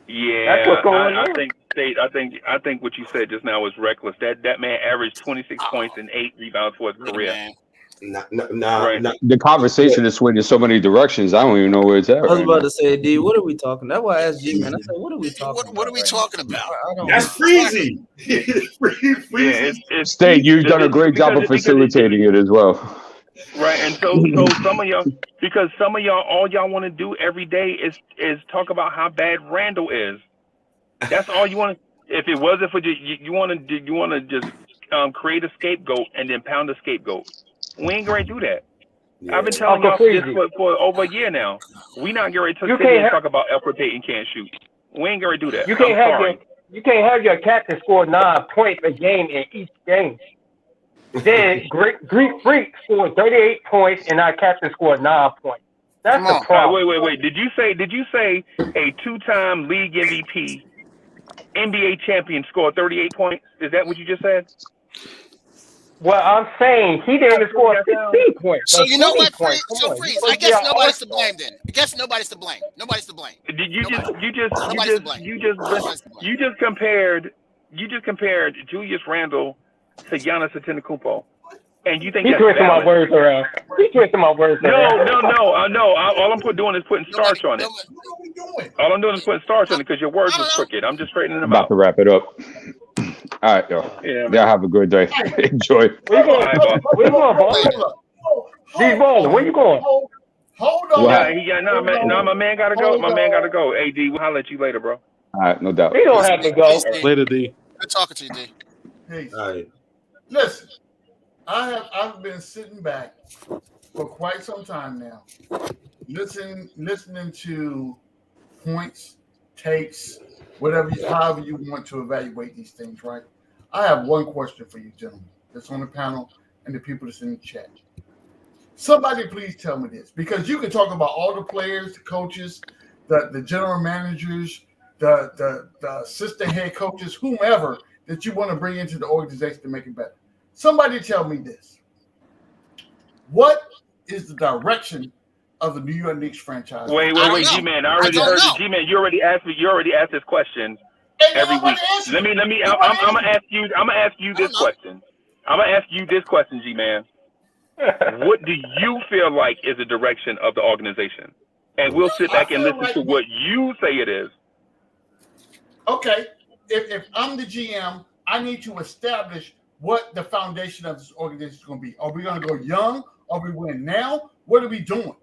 Yeah, That's what's going on. I think what you said just now was reckless. That man averaged 26 points and 8 rebounds for his career. Man. Right. The conversation is swinging in so many directions. I don't even know where it's at. I was right about now. to say, D, what are we talking? That's why I asked G, man. I said, what are we talking about? What are we talking about? I don't That's Freezie. Yeah, it's State, you've done a great job of facilitating it as well. right. And so some of y'all, because some of y'all, all y'all want to do every day is talk about how bad Randall is. That's all you want to. If it wasn't for you want to just create a scapegoat and then pound a scapegoat. We ain't going to do that. Yeah. I've been telling Uncle y'all this Freezie. for over a year now. We not going to You sit here can't and talk about Elfrid Payton can't shoot. We ain't going to do that. You can't I'm have sorry. you can't have your captain score 9 points a game in each game. Then Greek Freak scored 38 points and our captain scored 9 points. That's the problem. Wait. Did you say a 2-time league MVP, NBA champion scored 38 points? Is that what you just said? Well, I'm saying he didn't even score 15 points. So you know what, Freeze? Freeze, I guess nobody's to blame then. I guess nobody's to blame. Nobody's to blame. You just compared Julius Randle to Giannis Antetokounmpo, and you think He that's twisting my valid? words around. He twisting my words around. No. All I'm doing is putting starch on it. All I'm doing is putting starch on it because your words was crooked. I'm just straightening them About out. to wrap it up. All right, yo. Yeah, Y'all have a good day. Enjoy. Where you going, boss? D-Baller, where you going? Hold on. My man gotta go. My man gotta go. Hey, D, we'll holler at you later, bro. All right, no doubt. He don't have to go. Later, D. Good talking to you, D. Peace. All right. Listen, I've been sitting back for quite some time now, listening to points, takes, however you want to evaluate these things, right? I have one question for you, gentlemen, that's on the panel and the people that's in the chat. Somebody please tell me this, because you can talk about all the players, the coaches, the general managers, the assistant head coaches, whomever that you want to bring into the organization to make it better. Somebody tell me this. What is the direction of the New York Knicks franchise? Wait, G-Man. I already heard you, G-Man. You already asked this question every week. I'm gonna ask you this question. I'm gonna ask you this question, G-Man. What do you feel like is the direction of the organization? And we'll sit back and listen to what you say it is. Okay. If I'm the GM, I need to establish what the foundation of this organization is going to be. Are we going to go young? Are we win now? What are we doing?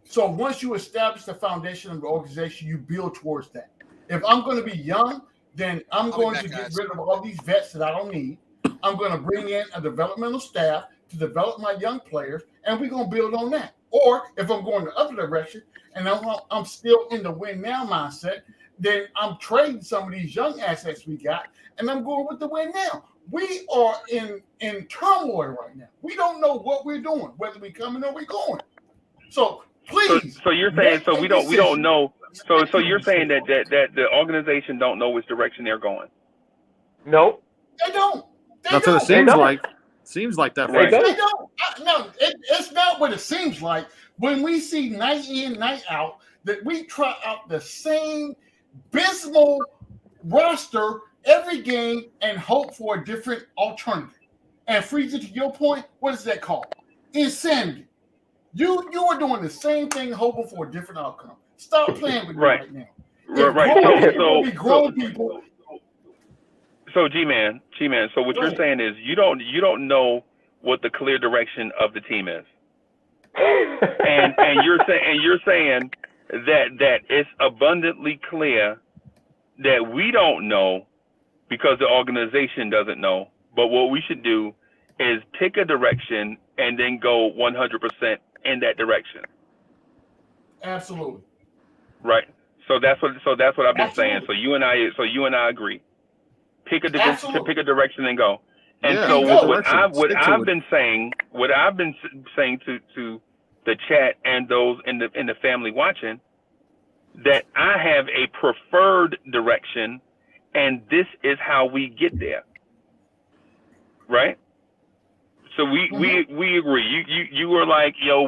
So once you establish the foundation of the organization, you build towards that. If I'm going to be young, then I'm going to get rid of all these vets that I don't need. I'm going to bring in a developmental staff to develop my young players, and we're going to build on that. Or if I'm going the other direction and I'm still in the win now mindset, then I'm trading some of these young assets we got, and I'm going with the win now. We are in turmoil right now. We don't know what we're doing, whether we're coming or we're going. So please. So you're saying we don't know. So you're saying that the organization don't know which direction they're going. Nope. They don't. That's what it seems like that. Right. They don't. No, it's not what it seems like. When we see night in, night out, that we try out the same abysmal roster every game and hope for a different alternative. And Freezie, to your point, what is that called? Insanity. You are doing the same thing, hoping for a different outcome. Stop playing with me right now. Right. Grown people. So G-Man. So what you're saying is you don't know what the clear direction of the team is, and you're saying that it's abundantly clear that we don't know because the organization doesn't know. But what we should do is pick a direction and then go 100% in that direction. Absolutely. Right. So that's what I've been saying. So you and I agree. Pick a direction and go. And what I've been saying to the chat and those in the family watching, that I have a preferred direction, and this is how we get there. Right? So we agree. You were like, yo,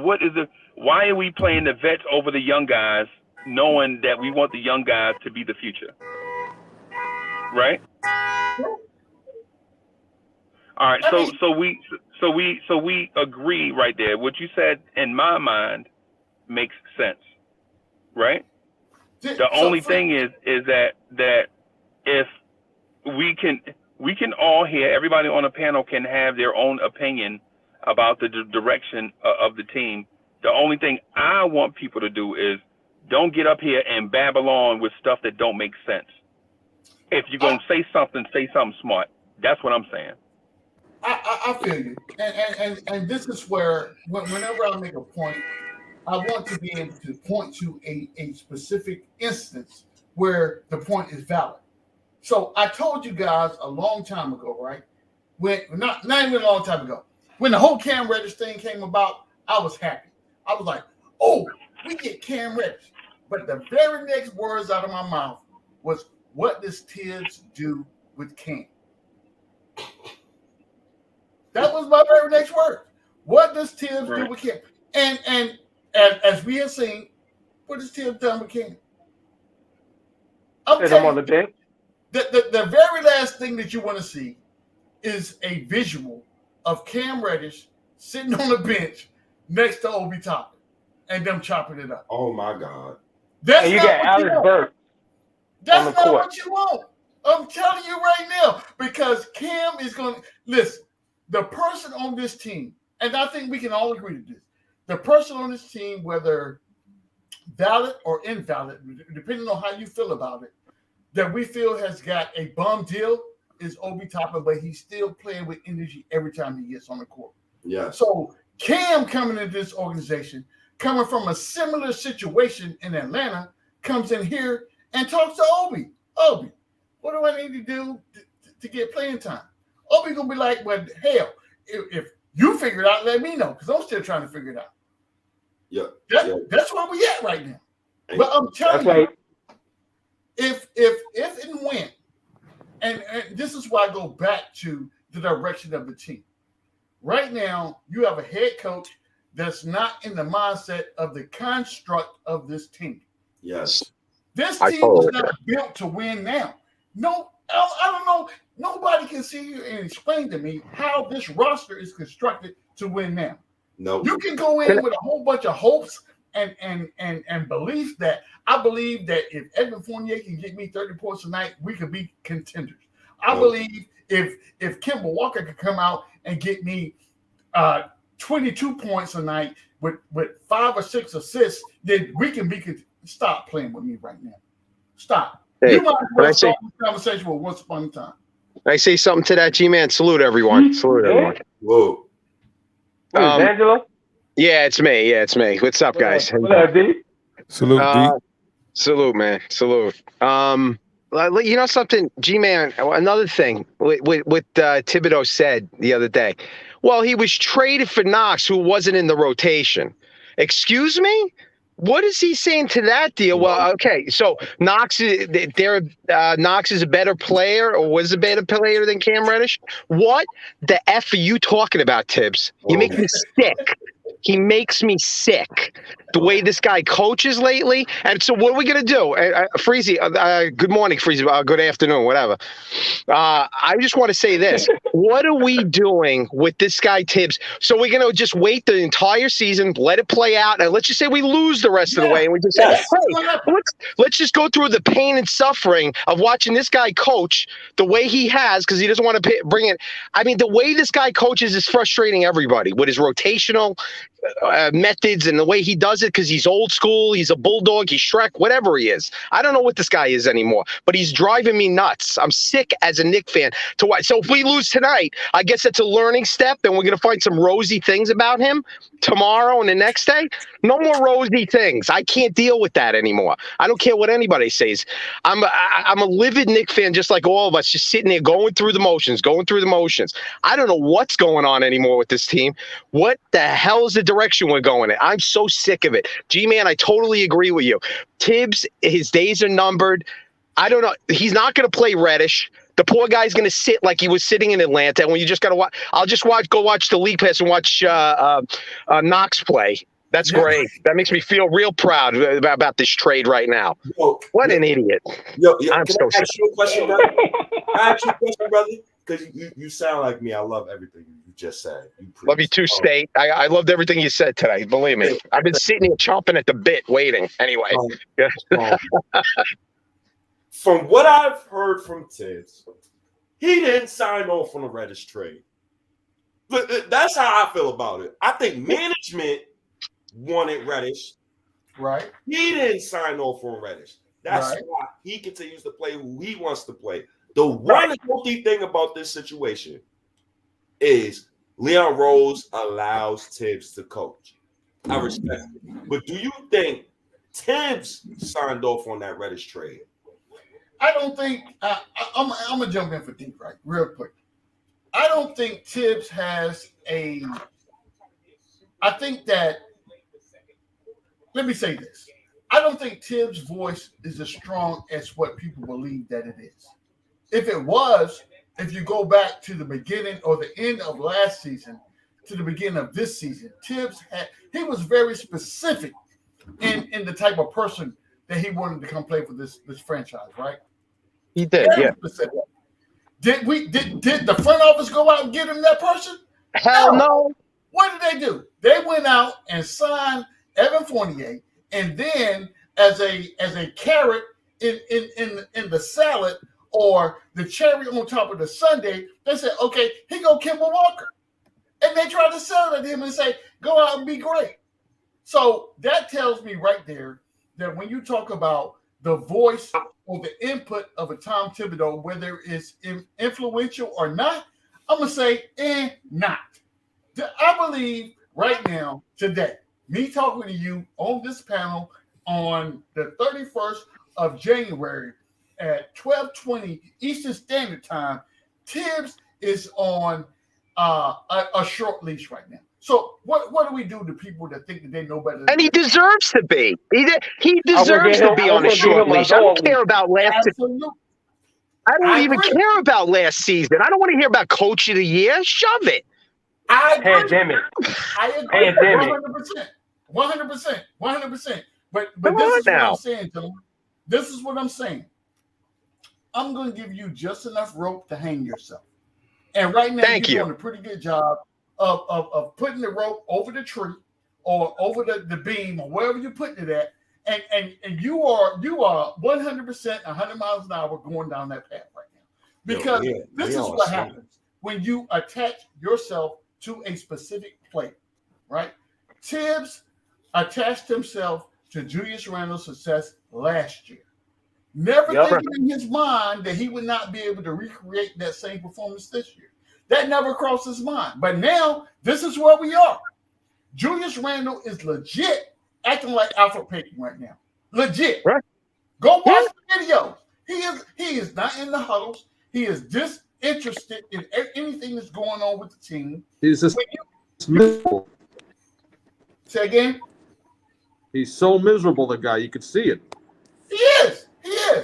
why are we playing the vets over the young guys knowing that we want the young guys to be the future. Right? All right. So we agree right there. What you said in my mind makes sense. Right? The only thing is that if we can all hear, everybody on the panel can have their own opinion about the direction of the team. The only thing I want people to do is don't get up here and babble on with stuff that don't make sense. If you're going to say something smart. That's what I'm saying. I feel you. And this is where, whenever I make a point, I want to be able to point to a specific instance where the point is valid. So I told you guys a long time ago, right? Not even a long time ago. When the whole Cam Reddish thing came about, I was happy. I was like, oh, we get Cam Reddish. But the very next words out of my mouth was, what does Tibbs do with Cam? That was my very next word. What does Tibbs do with Cam? And as we have seen, what has Tibbs done with Cam? I'm telling you, the very last thing that you want to see is a visual of Cam Reddish sitting on the bench next to Obi Toppin and them chopping it up. Oh my God! That's and you not got what Alex you want. Burke. That's not what you want. I'm telling you right now, because Cam is going to listen. The person on this team, and I think we can all agree to this, the person on this team, whether valid or invalid, depending on how you feel about it, that we feel has got a bum deal is Obi Toppin, but he's still playing with energy every time he gets on the court. Yeah. So Cam coming into this organization, coming from a similar situation in Atlanta, comes in here and talks to Obi. Obi, what do I need to do to get playing time? Obi gonna be like, well, hell, if you figure it out, let me know, because I'm still trying to figure it out. Yeah. That's where we at right now. But I'm telling you, if and when, and this is why I go back to the direction of the team. Right now, you have a head coach that's not in the mindset of the construct of this team. Yes. This team is not built to win now. No, I don't know. Nobody can sit here and explain to me how this roster is constructed to win now. No. You can go in with a whole bunch of hopes and beliefs that I believe that if Evan Fournier can get me 30 points a night, we could be contenders. I believe if Kemba Walker could come out and get me 22 points a night with 5 or 6 assists, then we can be. Stop playing with me right now. Stop. Hey, you might as well start this conversation with Once Upon a Time. Can I say something to that, G-Man? Salute everyone. Salute everyone. Whoa. Angelo? Yeah, it's me. Yeah, it's me. What's up, guys? What up, D? Salute, D. Salute, man. Salute. You know something, G-Man, another thing, what Thibodeau said the other day. Well, he was traded for Knox, who wasn't in the rotation. Excuse me? What is he saying to that deal? Well, okay, so Knox is a better player, or was a better player than Cam Reddish? What the F are you talking about, Tibbs? You make me sick. He makes me sick. The way this guy coaches lately. And so what are we going to do? Freezie, good morning, Freezie. Good afternoon, whatever. I just want to say this. What are we doing with this guy, Tibbs? So we're going to just wait the entire season, let it play out, and let's just say we lose the rest of the way. And we just say, hey, let's just go through the pain and suffering of watching this guy coach the way he has, because he doesn't want to bring it. I mean, the way this guy coaches is frustrating everybody with his rotational methods and the way he does it, because he's old school, he's a bulldog, he's Shrek, whatever he is. I don't know what this guy is anymore, but he's driving me nuts. I'm sick as a Knicks fan to watch. So if we lose tonight, I guess it's a learning step, and we're going to find some rosy things about him tomorrow and the next day. No more rosy things. I can't deal with that anymore. I don't care what anybody says. I'm a livid Knicks fan, just like all of us, just sitting there going through the motions. I don't know what's going on anymore with this team. What the hell is the direction we're going in? I'm so sick of it. G-Man, I totally agree with you. Tibbs, his days are numbered. I don't know. He's not going to play Reddish. The poor guy's going to sit like he was sitting in Atlanta. And when you just got to watch, go watch the League Pass and watch Knox play. That's great. That makes me feel real proud about this trade right now. What an idiot. I'm can so I ask you a question, brother? Can I ask you a question, brother? Because you sound like me. I love everything you just said. Love you too, State. I loved everything you said today. Believe me. I've been sitting here chomping at the bit, waiting. Anyway. From what I've heard from Tibbs, he didn't sign off on the Reddish trade. But that's how I feel about it. I think management wanted Reddish. Right. He didn't sign off on Reddish. That's why he continues to play who he wants to play. The one healthy thing about this situation is Leon Rose allows Tibbs to coach. I respect it. But do you think Tibbs signed off on that Reddish trade? I don't think I'm gonna jump in for deep right real quick. I don't think Tibbs has a. I think that. Let me say this. I don't think Tibbs' voice is as strong as what people believe that it is. If it was, if you go back to the beginning or the end of last season to the beginning of this season, he was very specific in the type of person that he wanted to come play for this franchise, right? He did, very specific. Did the front office go out and get him that person? Hell no. What did they do? They went out and signed Evan Fournier, and then as a carrot in the salad or the cherry on top of the sundae, they said, okay, here go Kemba Walker. And they tried to sell it at him and say, go out and be great. So that tells me right there that when you talk about the voice or the input of a Tom Thibodeau, whether it's influential or not, I'm going to say, not. I believe right now, today, me talking to you on this panel on the 31st of January at 12:20 Eastern Standard Time, Tibbs is on a short leash right now. So what do we do to people that think that they know better? And he deserves to be. He deserves to be on a short leash. I don't care about last season. I don't even care about last season. I don't want to hear about Coach of the Year. Shove it. I agree. Pandemic. I agree. Pandemic. 100%. But this is what I'm saying, gentlemen. This is what I'm saying. I'm going to give you just enough rope to hang yourself. And right now, you're doing a pretty good job of putting the rope over the tree or over the beam or wherever you're putting it at. And you are 100%, 100 miles an hour going down that path right now. Because this is what happens when you attach yourself to a specific player, right? Tibbs attached himself to Julius Randle's success last year. Never thinking in his mind that he would not be able to recreate that same performance this year. That never crossed his mind. But now, this is where we are. Julius Randle is legit acting like Alfred Payton right now. Legit. Right. Go watch the videos. He is not in the huddles. He is disinterested in anything that's going on with the team. He's just miserable. Say again? He's so miserable, the guy. You could see it. He is.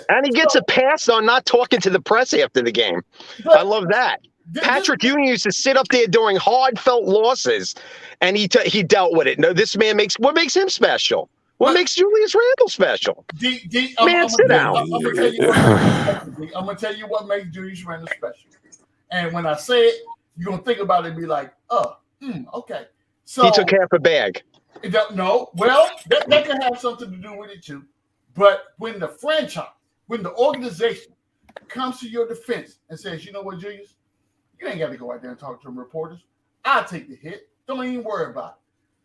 And he gets a pass on not talking to the press after the game. I love that. Patrick Ewing used to sit up there during hard-felt losses, and he dealt with it. No, this man makes him special. What makes Julius Randle special? Sit down. I'm going to tell you what makes Julius Randle special. And when I say it, you're going to think about it and be like, okay. So he took half a bag. No, well, that can have something to do with it too. But when the franchise, when the organization comes to your defense and says, you know what, Julius, you ain't got to go out there and talk to them reporters. I'll take the hit. Don't even worry about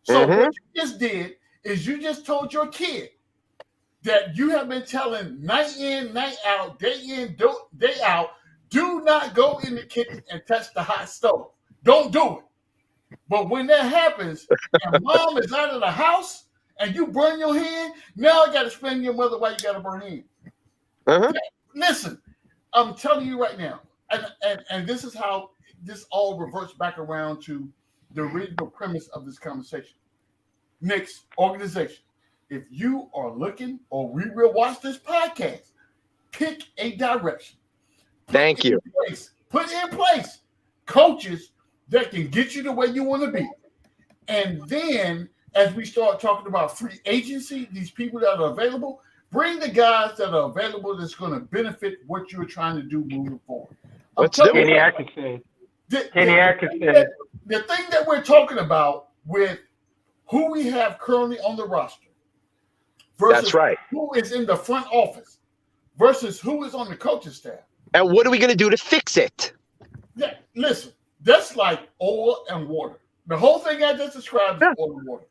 it. So what you just did is you just told your kid that you have been telling night in, night out, day in, day out, do not go in the kitchen and touch the hot stove. Don't do it. But when that happens and mom is out of the house and you burn your hand, now I got to explain to your mother why you got to burn hand. Listen, I'm telling you right now, and this is how this all reverts back around to the original premise of this conversation. Knicks organization, if you are looking or we will watch this podcast, pick a direction. Thank you. Put in place coaches that can get you the way you want to be. And then as we start talking about free agency, these people that are available, bring the guys that are available that's going to benefit what you're trying to do moving forward. Let's do it. Kenny Atkinson. The thing that we're talking about with who we have currently on the roster versus That's right. who is in the front office versus who is on the coaching staff. And what are we going to do to fix it? Yeah, listen, that's like oil and water. The whole thing I just described is oil and water.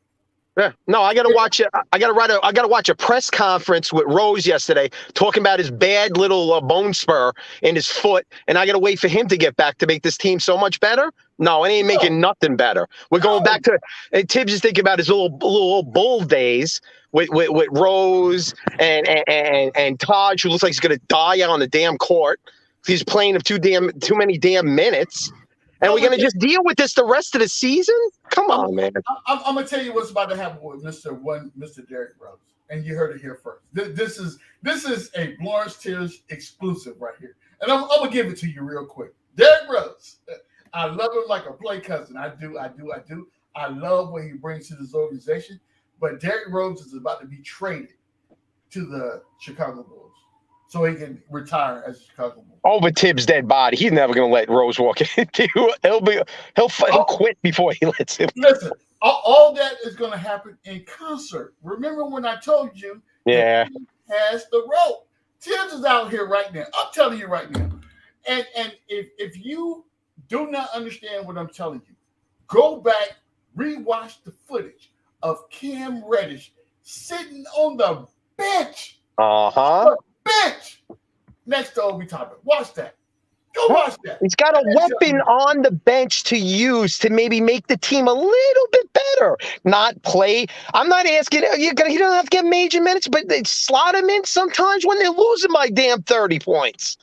Yeah. No, I gotta watch it. I gotta watch a press conference with Rose yesterday talking about his bad little bone spur in his foot, and I gotta wait for him to get back to make this team so much better. No, it ain't making nothing better. We're going back to Tibbs is thinking about his little bull days with Rose and Taj, who looks like he's gonna die out on the damn court. He's playing too many damn minutes. And we're going to just deal with this the rest of the season? Come on, man. I'm going to tell you what's about to happen with Mr. Derrick Rose. And you heard it here first. This is a Lawrence Tibbs exclusive right here. And I'm going to give it to you real quick. Derrick Rose, I love him like a play cousin. I do. I love what he brings to this organization. But Derrick Rose is about to be traded to the Chicago Bulls so he can retire as a Chicago Bull. Over Tibbs' dead body. He's never going to let Rose walk in. He'll quit before he lets him. Listen, all that is going to happen in concert. Remember when I told you that he has the rope? Tibbs is out here right now. I'm telling you right now. And if you do not understand what I'm telling you, go back, rewatch the footage of Cam Reddish sitting on the bench. Uh-huh. Bench next to Obi Toppin. Watch that. Go watch that. He's got a weapon on the bench to use to maybe make the team a little bit better. Not play. I'm not asking. He doesn't have to get major minutes, but they slot him in sometimes when they're losing by damn 30 points.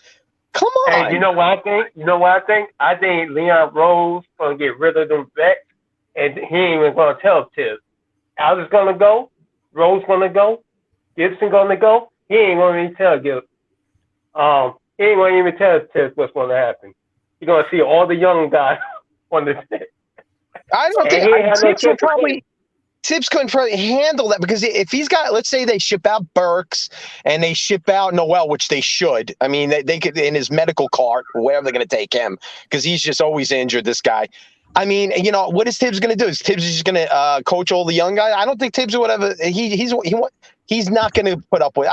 Come on. Hey, you know what I think? I think Leon Rose gonna get rid of them vets, and he ain't even gonna tell Tibbs. Alex gonna go. Rose gonna go. Gibson gonna go. He ain't gonna even tell Gibson. He ain't gonna even tell Tibbs what's gonna happen. You're gonna see all the young guys on the set. I don't think Tibbs couldn't probably handle that, because if he's got, let's say they ship out Burks and they ship out Noel, which they should. I mean, they could, in his medical cart, or wherever they're going to take him, because he's just always injured, this guy. I mean, what is Tibbs going to do? Is Tibbs just going to coach all the young guys? I don't think Tibbs would ever. He's not going to put up with.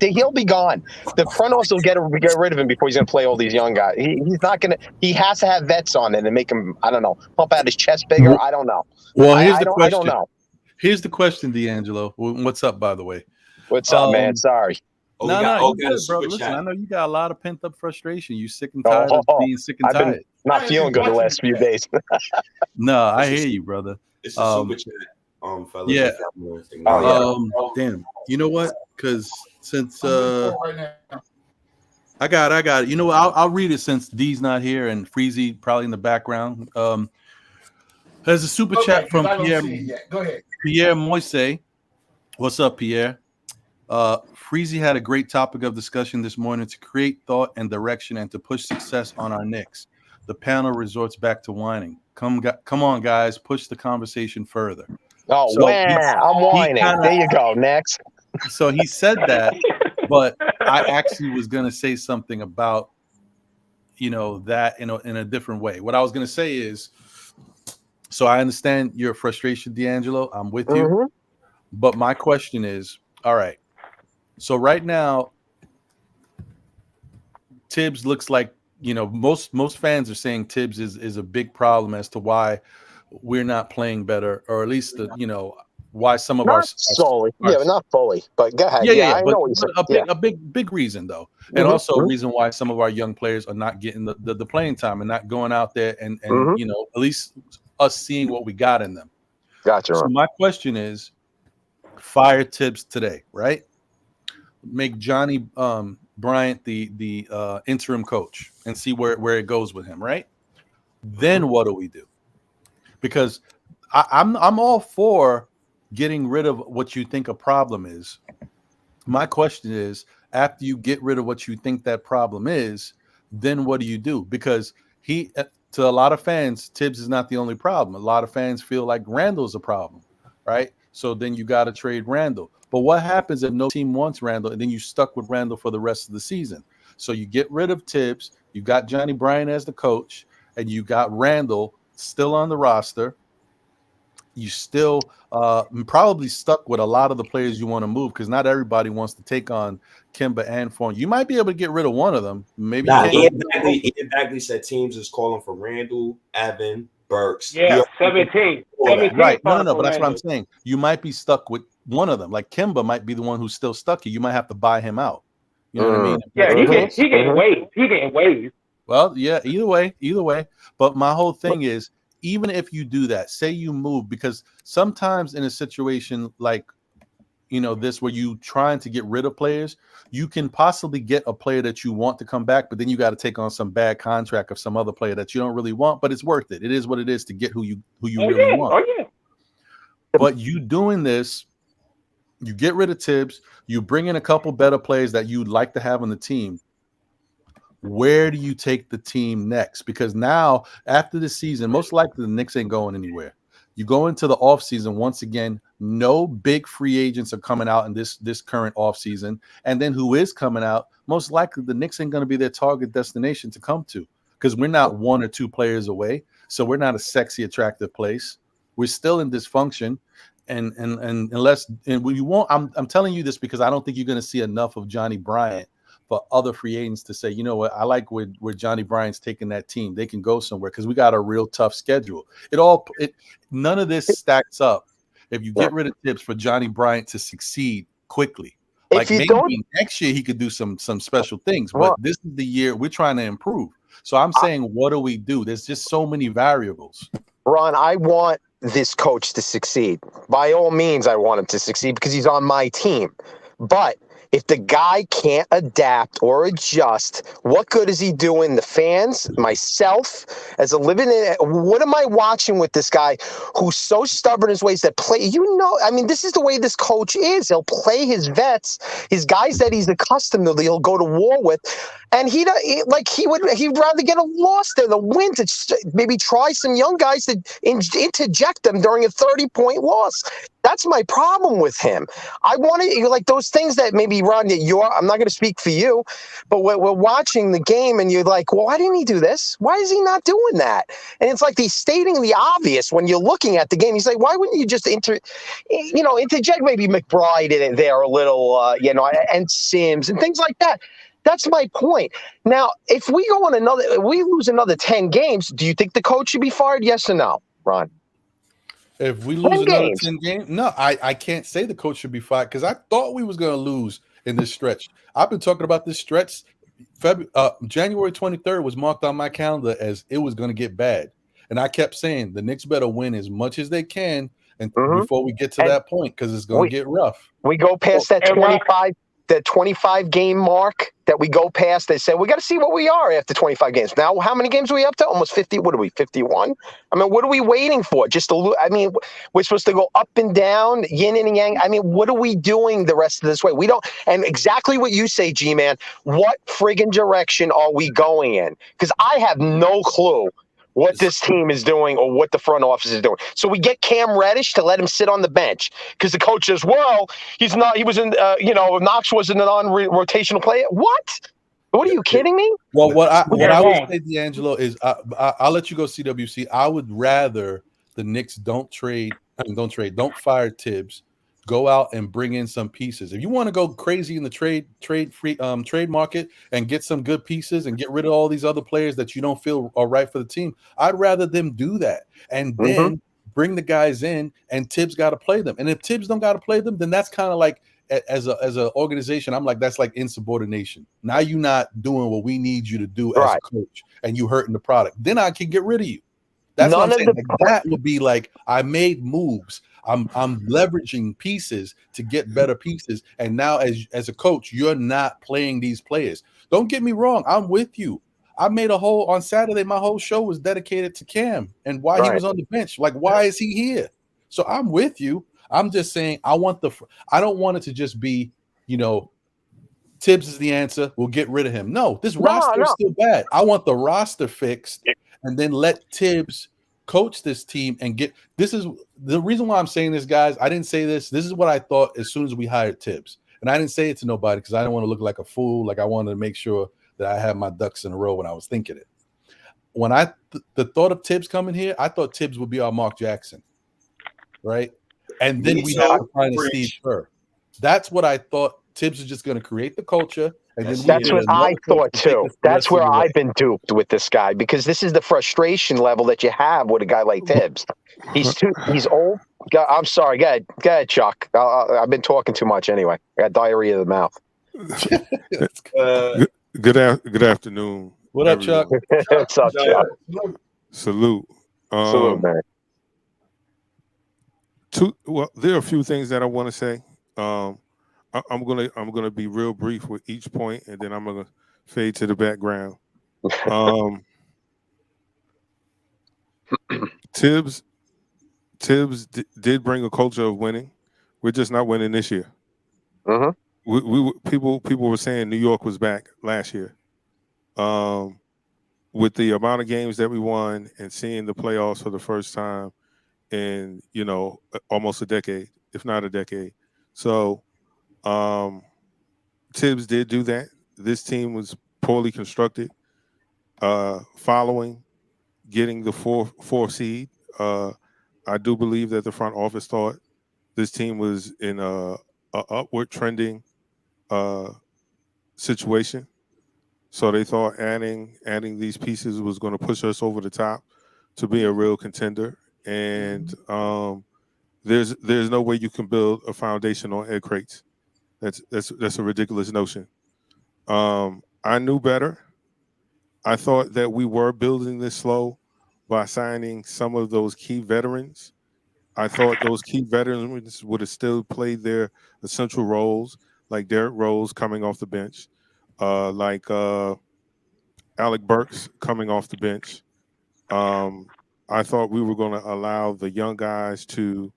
He'll be gone. The front office will get rid of him before he's going to play all these young guys. He's not going to. He has to have vets on it and make him. I don't know, pump out his chest bigger. I don't know. Well, here's the question. I don't know. Here's the question, D'Angelo. What's up, by the way? What's up, man? Sorry. No, good, bro. Listen, I know you got a lot of pent up frustration. You sick and tired of being sick and tired. Not feeling good the last few days. No, I hear you, brother. It's a super chat, fellas. Yeah. Damn. You know what? Because since I got it. You know what? I'll read it since D's not here and Freezie probably in the background. There's a super chat from Pierre. Go ahead. Pierre Moise. What's up, Pierre? Freezie had a great topic of discussion this morning to create thought and direction and to push success on our Knicks. The panel resorts back to whining. Come on, guys, push the conversation further. Oh, so I'm whining. There you go. Next. So he said that, but I actually was going to say something about, that in a different way. What I was going to say is, so I understand your frustration, D'Angelo. I'm with you. But my question is, all right. So right now, Tibbs looks like, most fans are saying Tibbs is a big problem as to why we're not playing better, or at least why some of not fully, but go ahead. Yeah. I know what you're saying. A big reason though, and also a reason why some of our young players are not getting the playing time and not going out there and at least us seeing what we got in them. Gotcha. So my question is, fire Tibbs today, right? Make Johnny Bryant the interim coach and see where it goes with him, right? Then what do we do? Because I'm all for getting rid of what you think a problem is. My question is, after you get rid of what you think that problem is, then what do you do? Because to a lot of fans, Tibbs is not the only problem. A lot of fans feel like Randall's a problem. right? So then you got to trade Randall. But what happens if no team wants Randall and then you stuck with Randall for the rest of the season? So you get rid of Tibbs, you got Johnny Bryant as the coach, and you got Randall still on the roster. You still probably stuck with a lot of the players you want to move because not everybody wants to take on Kimba and Fournier. You might be able to get rid of one of them. Maybe Nah, you can't. Ian Bagley said teams is calling for Randall, Evan, Burks. Yeah, 17. Right. No. But that's what I'm saying. You might be stuck with one of them. Like Kimba might be the one who's still stuck here. You might have to buy him out. You know what I mean? Yeah, he getting waived. He getting waived. Well, yeah, either way. But my whole thing is, even if you do that, say you move, because sometimes in a situation like, this where you trying to get rid of players, you can possibly get a player that you want to come back, but then you got to take on some bad contract of some other player that you don't really want, but it's worth it. It is what it is to get who you really want. Oh, yeah. But you doing this, you get rid of Tibbs, you bring in a couple better players that you'd like to have on the team. Where do you take the team next? Because now, after the season, most likely the Knicks ain't going anywhere. You go into the offseason, once again, no big free agents are coming out in this current offseason. And then who is coming out, most likely the Knicks ain't going to be their target destination to come to because we're not one or two players away. So we're not a sexy, attractive place. We're still in dysfunction. And unless when you won't, I'm telling you this because I don't think you're going to see enough of Johnny Bryant for other free agents to say, you know what, I like where Johnny Bryant's taking that team. They can go somewhere because we got a real tough schedule. None of this stacks up if you get rid of Tibbs for Johnny Bryant to succeed quickly. Like maybe next year he could do some special things, but this is the year we're trying to improve. So I'm saying, what do we do? There's just so many variables. Ron, I want this coach to succeed. By all means, I want him to succeed because he's on my team. But if the guy can't adapt or adjust, what good is he doing? The fans, myself, as a living in, what am I watching with this guy who's so stubborn in his ways that play? I mean, this is the way this coach is. He'll play his vets, his guys that he's accustomed to, he'll go to war with. And he'd rather get a loss than a win to maybe try some young guys to interject them during a 30-point loss. That's my problem with him. I want to like those things that maybe Ron, I'm not going to speak for you, but we're watching the game and you're like, well, why didn't he do this? Why is he not doing that? And it's like he's stating the obvious when you're looking at the game. He's like, why wouldn't you just interject maybe McBride in it there a little, and Sims and things like that. That's my point. Now, if we lose another 10 games, do you think the coach should be fired? Yes or no, Ron? If we lose another 10 games, no, I can't say the coach should be fired because I thought we was going to lose in this stretch. I've been talking about this stretch. January 23rd was marked on my calendar as it was going to get bad. And I kept saying the Knicks better win as much as they can and before we get to that point because it's going to get rough. We go past that 25 game mark that we go past. They said we got to see what we are after 25 games. Now, how many games are we up to? Almost 50. What are we? 51. I mean, what are we waiting for? We're supposed to go up and down, yin and yang. I mean, what are we doing the rest of this way? We don't. And exactly what you say, G-Man. What friggin' direction are we going in? Because I have no clue what this team is doing or what the front office is doing. So we get Cam Reddish to let him sit on the bench because the coach says, well, he's not, he was in, Knox wasn't an on-rotational player. What? What are you kidding me? Well, what I would say, D'Angelo, is I'll let you go CWC. I would rather the Knicks don't fire Tibbs, go out and bring in some pieces. If you want to go crazy in the trade market and get some good pieces and get rid of all these other players that you don't feel are right for the team, I'd rather them do that and then bring the guys in and Tibbs got to play them. And if Tibbs don't got to play them, then that's kind of like as an organization, I'm like, that's like insubordination. Now you're not doing what we need you to do as a coach and you hurting the product. Then I can get rid of you. That's what I'm saying. Like, that would be like I made moves. I'm leveraging pieces to get better pieces. And now as a coach, you're not playing these players. Don't get me wrong. I'm with you. I made on Saturday, my whole show was dedicated to Cam and why he was on the bench. Like, why is he here? So I'm with you. I'm just saying I don't want it to just be, Tibbs is the answer. We'll get rid of him. No, this roster is still bad. I want the roster fixed and then let Tibbs coach this team and get. This is the reason why I'm saying this, guys. I didn't say this. This is what I thought as soon as we hired Tibbs, and I didn't say it to nobody because I didn't want to look like a fool. Like I wanted to make sure that I had my ducks in a row when I was thinking it. When the thought of Tibbs coming here, I thought Tibbs would be our Mark Jackson, right? And then we have to find a Steve Kerr. That's what I thought. Tibbs is just going to create the culture, and then that's what I thought too. That's where I've been duped with this guy because this is the frustration level that you have with a guy like Tibbs. He's old. I'm sorry. Go ahead, Chuck. I've been talking too much anyway. I got diarrhea of the mouth. Good afternoon. What up, Chuck? What's up, Chuck? Salute. Salute, man. There are a few things that I want to say. I'm gonna be real brief with each point, and then I'm gonna fade to the background. Tibbs did bring a culture of winning. We're just not winning this year. People were saying New York was back last year. With the amount of games that we won and seeing the playoffs for the first time in almost a decade, if not a decade. So Tibbs did do that. This team was poorly constructed. Following getting the four seed, I do believe that the front office thought this team was in a upward trending situation. So they thought adding these pieces was going to push us over the top to be a real contender. And there's no way you can build a foundation on egg crates. That's a ridiculous notion. I knew better. I thought that we were building this slow by signing some of those key veterans. I thought those key veterans would have still played their essential roles, like Derrick Rose coming off the bench, like Alec Burks coming off the bench. I thought we were going to allow the young guys to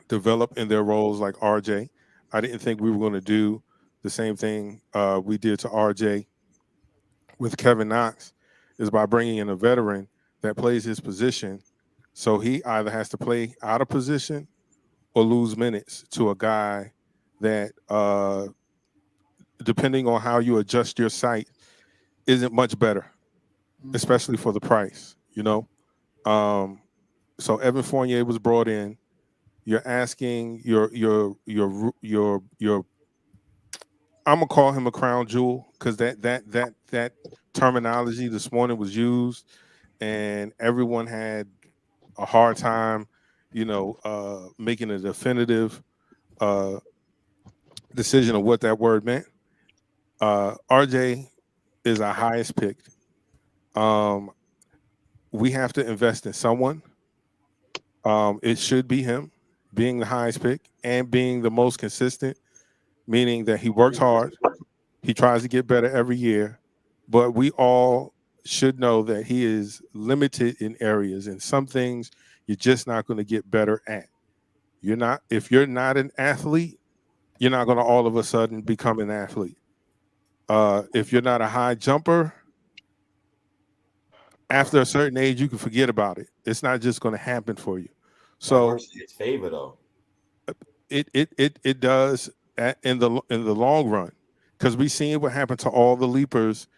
develop in their roles like RJ. I didn't think we were going to do the same thing we did to RJ with Kevin Knox, is by bringing in a veteran that plays his position. So he either has to play out of position or lose minutes to a guy that, depending on how you adjust your sight, isn't much better, especially for the price, So Evan Fournier was brought in. You're asking your I'm gonna call him a crown jewel because that terminology this morning was used, and everyone had a hard time, making a definitive decision of what that word meant. RJ is our highest picked. We have to invest in someone. It should be him being the highest pick and being the most consistent, meaning that he works hard. He tries to get better every year, but we all should know that he is limited in areas, and some things you're just not going to get better at. If you're not an athlete, you're not going to all of a sudden become an athlete. If you're not a high jumper, after a certain age, you can forget about it. It's not just going to happen for you. So its favor though. It does in the long run, because we've seen what happened to all the leapers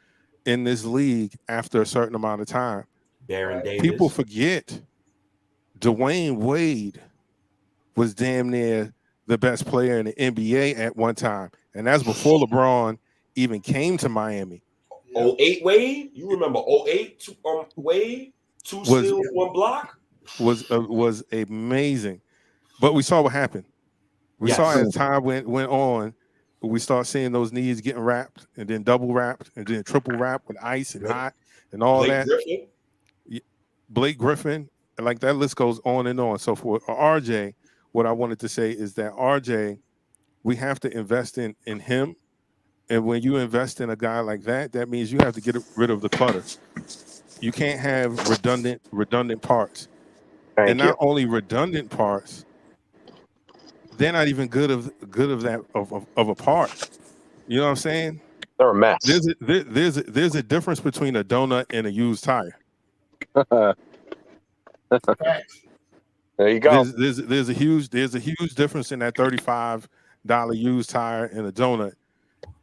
in this league after a certain amount of time. Baron Davis. People forget Dwayne Wade was damn near the best player in the NBA at one time, and that's before LeBron even came to Miami. 08 Wade, you remember 08 Wade, two steals, one block, was amazing. But we saw what happened. We saw as time went on, we start seeing those knees getting wrapped and then double wrapped and then triple wrapped with ice and hot and all that. Blake Griffin, like that list goes on and on. So for RJ, what I wanted to say is that RJ, we have to invest in him. And when you invest in a guy like that, that means you have to get rid of the clutter. You can't have redundant parts. Not only redundant parts, they're not even good of a part. You know what I'm saying? They're a mess. There's a difference between a donut and a used tire. There you go. There's a huge difference in that $35 used tire and a donut,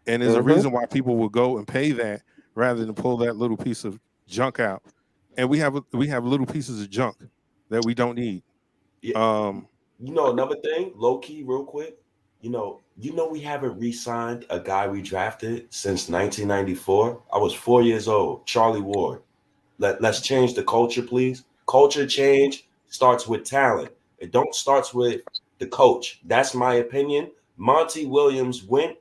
and there's a reason why people will go and pay that rather than pull that little piece of junk out. And we have little pieces of junk that we don't need. Yeah. You know, another thing, low key, real quick. You know, we haven't re-signed a guy we drafted since 1994. I was 4 years old, Charlie Ward. Let's change the culture, please. Culture change starts with talent. It don't starts with the coach. That's my opinion. Monty Williams went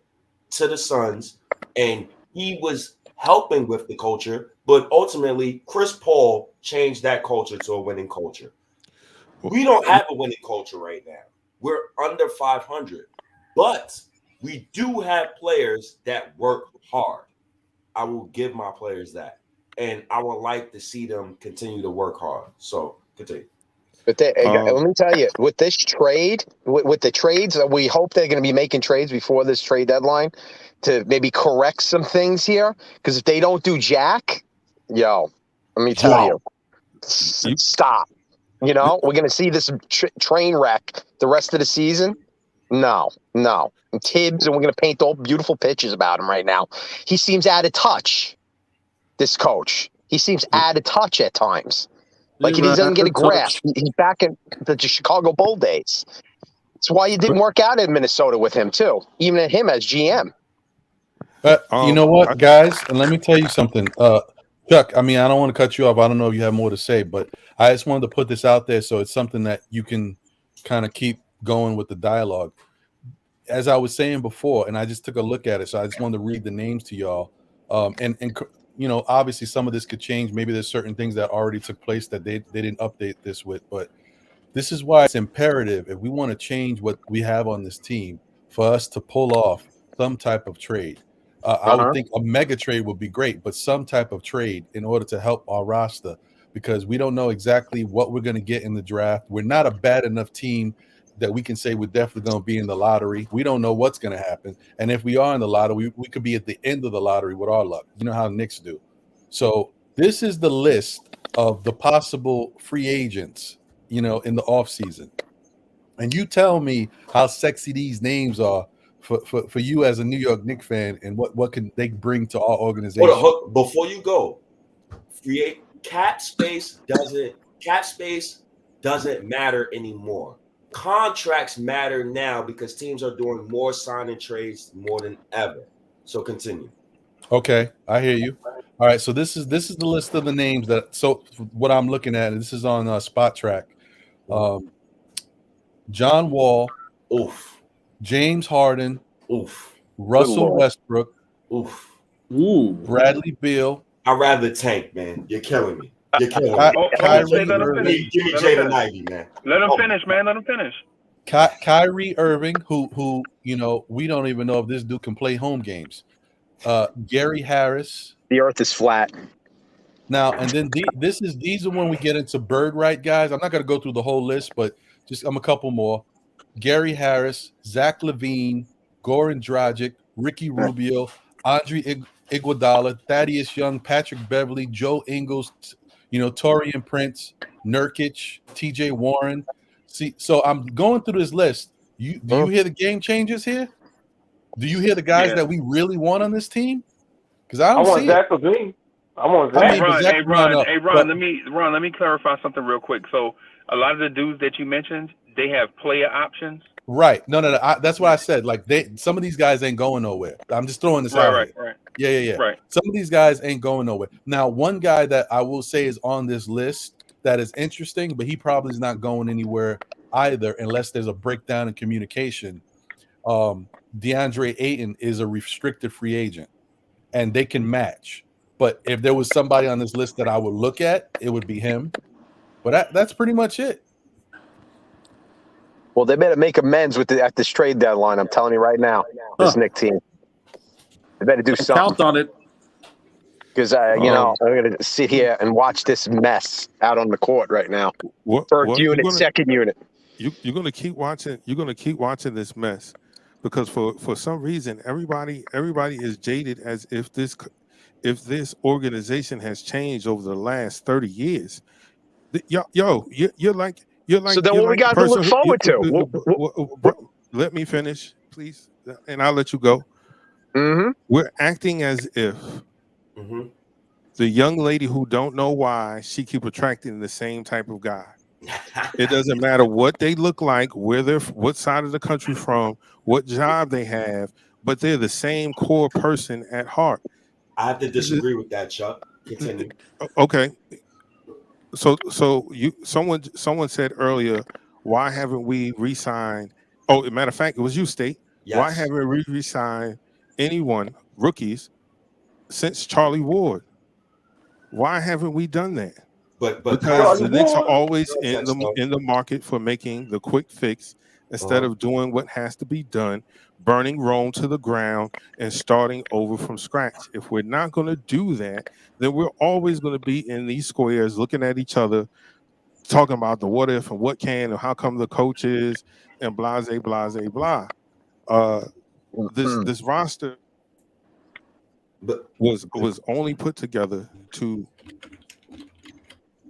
to the Suns and he was helping with the culture, but ultimately Chris Paul changed that culture to a winning culture. We don't have a winning culture right now. We're under 500, but we do have players that work hard. I will give my players that. And I would like to see them continue to work hard. So continue. But let me tell you, with this trade, with the trades, we hope they're going to be making trades before this trade deadline to maybe correct some things here. Because if they don't do jack, let me tell you, stop. You know, we're going to see this train wreck the rest of the season. No. And Tibbs, and we're going to paint all beautiful pictures about him right now. He seems out of touch, this coach. He seems out of touch at times. Like he doesn't get a grasp. He's back in the Chicago Bull days. That's why it didn't work out in Minnesota with him, too, even at him as GM. You know what, guys? And let me tell you something. Chuck, I mean, I don't want to cut you off. I don't know if you have more to say, but I just wanted to put this out there so it's something that you can kind of keep going with the dialogue. As I was saying before, and I just took a look at it, so I just wanted to read the names to y'all. And you know, obviously some of this could change. Maybe there's certain things that already took place that they didn't update this with, but this is why it's imperative if we want to change what we have on this team for us to pull off some type of trade. I would think a mega trade would be great, but some type of trade in order to help our roster, because we don't know exactly what we're going to get in the draft. We're not a bad enough team that we can say we're definitely going to be in the lottery. We don't know what's going to happen. And if we are in the lottery, we could be at the end of the lottery with our luck. You know how the Knicks do. So this is the list of the possible free agents, you know, in the offseason. And you tell me how sexy these names are for you as a New York Knicks fan, and what can they bring to our organization. Before you go, cap space doesn't matter anymore. Contracts matter now because teams are doing more signing trades more than ever. So continue. Okay, I hear you. All right, so this is the list of the names that. So what I'm looking at, and this is on Spot Track. John Wall. Oof. James Harden. Oof. Russell Westbrook. Oof. Ooh. Bradley Beal. I'd rather tank, man. You're killing me. You're killing me. Kyrie Irving. Give me Jaden Ivey, man. Let him finish, man. Let him finish. Kyrie Irving, who you know, we don't even know if this dude can play home games. Gary Harris. The earth is flat. Now, and then these are when we get into bird right, guys. I'm not going to go through the whole list, but just a couple more. Gary Harris, Zach LaVine, Goran Dragic, Ricky Rubio, Andre Iguodala, Thaddeus Young, Patrick Beverly, Joe Ingles, you know, Taurean Prince, Nurkic, TJ Warren. See, so I'm going through this list. Do you hear the game changers here? Do you hear the guys that we really want on this team? Because I want Zach LaVine. I want Zach. Hey, Ron, let me clarify something real quick. So a lot of the dudes that you mentioned, they have player options. Right. No. That's what I said. Like some of these guys ain't going nowhere. I'm just throwing this out here. Right. Yeah. Right. Some of these guys ain't going nowhere. Now, one guy that I will say is on this list that is interesting, but he probably is not going anywhere either unless there's a breakdown in communication. DeAndre Ayton is a restricted free agent, and they can match. But if there was somebody on this list that I would look at, it would be him. But that's pretty much it. Well, they better make amends at this trade deadline. I'm telling you right now, this Knicks team. They better do something. Count on it. Because you know, I'm going to sit here and watch this mess out on the court right now. First unit, second unit. You're going to keep watching. You're going to keep watching this mess because for some reason everybody is jaded as if if this organization has changed over the last 30 years. You're like So then, you're what we like the got to person look who forward to? bro, let me finish, please, and I'll let you go. Mm-hmm. We're acting as if the young lady who don't know why she keep attracting the same type of guy. It doesn't matter what they look like, where they're, what side of the country from, what job they have, but they're the same core person at heart. I have to disagree with that, Chuck. Continue. Okay. So someone said earlier, why haven't we re-signed? Oh, as a matter of fact, it was you, State. Why Yes. haven't we re-signed anyone, rookies, since Charlie Ward? Why haven't we done that? But Because the Knicks are always context, though. in the market for making the quick fix instead of doing what has to be done, burning Rome to the ground and starting over from scratch. If we're not going to do that, then we're always going to be in these squares looking at each other, talking about the what if and what can and how come the coaches and blase blase blah. This roster was only put together to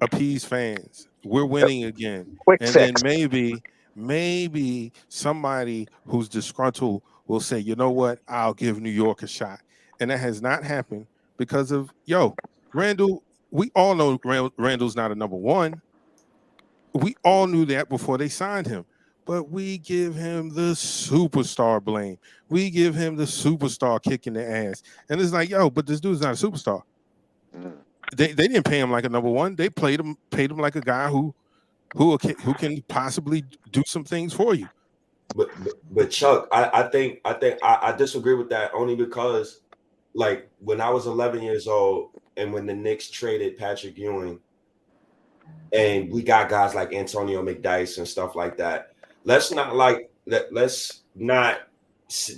appease fans. We're winning again. Quick And fix. then maybe somebody who's disgruntled will say, you know what, I'll give New York a shot. And that has not happened because of Randall. We all know Randall's not a number one. We all knew that before they signed him. But we give him the superstar blame. We give him the superstar kick in the ass. And it's like, but this dude's not a superstar. They didn't pay him like a number one. They paid him like a guy who can possibly do some things for you. But Chuck, I think I disagree with that only because, like, when I was 11 years old and when the Knicks traded Patrick Ewing and we got guys like Antonio McDyess and stuff like that, let's not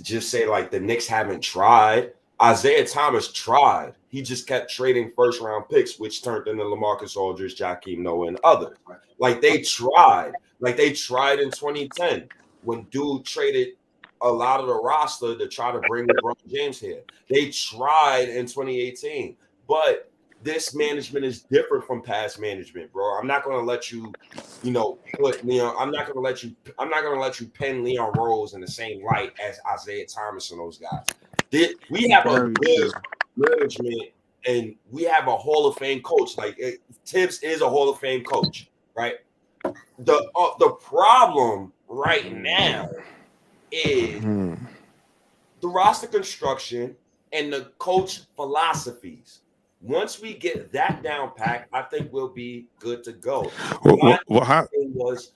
just say like the Knicks haven't tried. Isaiah Thomas tried. He just kept trading first round picks, which turned into LaMarcus Aldridge, Jakeem Noah, and others. Like they tried. Like they tried in 2010 when dude traded a lot of the roster to try to bring LeBron James here. They tried in 2018, but this management is different from past management, bro. I'm not gonna let you, put Leon. I'm not gonna let you pin Leon Rose in the same light as Isaiah Thomas and those guys. We have a good management and we have a Hall of Fame coach. Like Tibbs is a Hall of Fame coach, right? The problem right now is the roster construction and the coach philosophies. Once we get that down pat, I think we'll be good to go. My thing was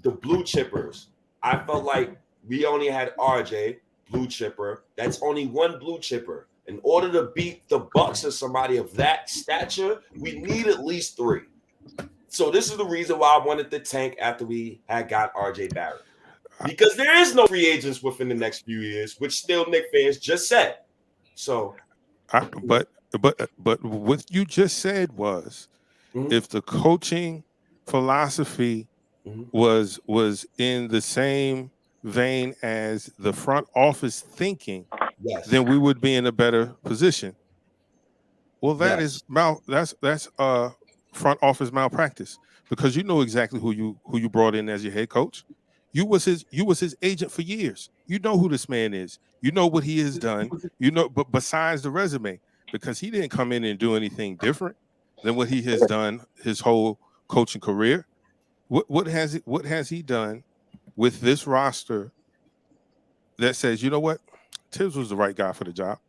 the blue chippers. I felt like we only had RJ, blue chipper. That's only one blue chipper. In order to beat the Bucks or somebody of that stature, we need at least 3. So this is the reason why I wanted to tank after we had got RJ Barrett. Because there is no free agents within the next few years, which still Knicks fans just said. So But what you just said was if the coaching philosophy was in the same vein as the front office thinking, then we would be in a better position. Well, that's front office malpractice because you know exactly who you brought in as your head coach. You was his agent for years. You know who this man is. You know what he has done. You know, but besides the resume, because he didn't come in and do anything different than what he has done his whole coaching career. What has he done with this roster that says, you know what, Tibbs was the right guy for the job?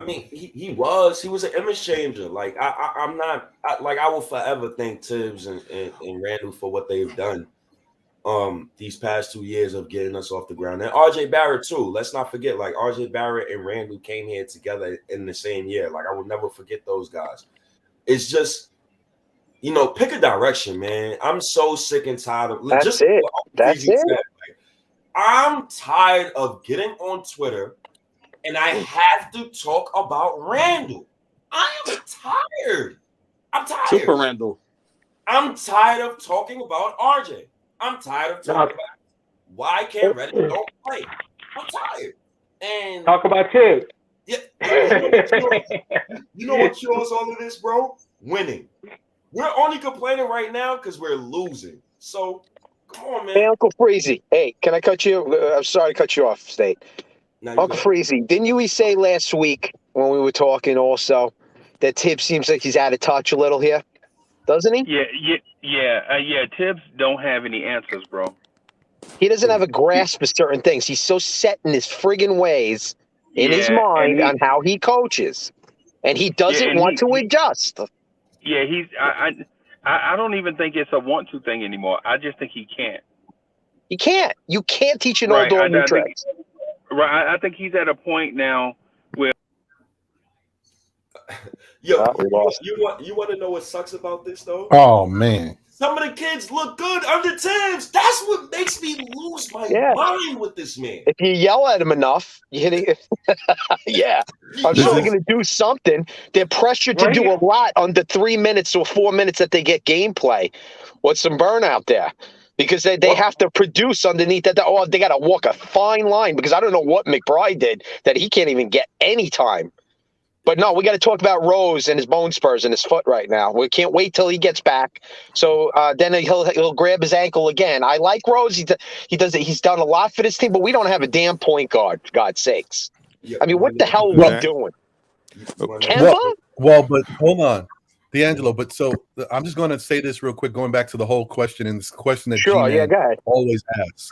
I mean, he was an image changer. Like I will forever thank Tibbs and Randall for what they've done these past 2 years of getting us off the ground. And RJ Barrett too. Let's not forget, like RJ Barrett and Randall came here together in the same year. Like I will never forget those guys. It's just, pick a direction, man. I'm so sick and tired of That's it. Like, I'm tired of getting on Twitter and I have to talk about Randall. I am tired. I'm tired. Super Randall. I'm tired of talking about RJ. I'm tired of talking about why can't Reddit don't play. I'm tired. And talk about Tibbs. Yeah, you know what cures all of this, bro? Winning. We're only complaining right now because we're losing. So, come on, man. Hey, Uncle Freezie. Hey, can I cut you? I'm sorry to cut you off, State. Uncle Freezie, didn't you say last week when we were talking also that Tibbs seems like he's out of touch a little here? Doesn't he? Yeah. Tibbs don't have any answers, bro. He doesn't have a grasp of certain things. He's so set in his friggin' ways in his mind on how he coaches, and he doesn't want to adjust. Yeah, I don't even think it's a want to thing anymore. I just think he can't. He can't. You can't teach an old dog new tricks. Right. I think he's at a point now where. Yo, you want to know what sucks about this though? Oh man. Some of the kids look good under Tibbs. That's what makes me lose my mind with this man. If you yell at him enough, you hit it. Yeah. I'm sure they're going to do something. They're pressured to do a lot under 3 minutes or 4 minutes that they get gameplay. What's some burnout there? Because they have to produce underneath that. Oh, they got to walk a fine line because I don't know what McBride did that he can't even get any time. But no, we got to talk about Rose and his bone spurs in his foot right now. We can't wait till he gets back. So then he'll grab his ankle again. I like Rose. He does it. He's done a lot for this team, but we don't have a damn point guard. For God's sakes. I mean, what the hell are we doing? Kemba? Well, but hold on, D'Angelo. But so I'm just going to say this real quick, going back to the whole question and this question that go ahead. Always asks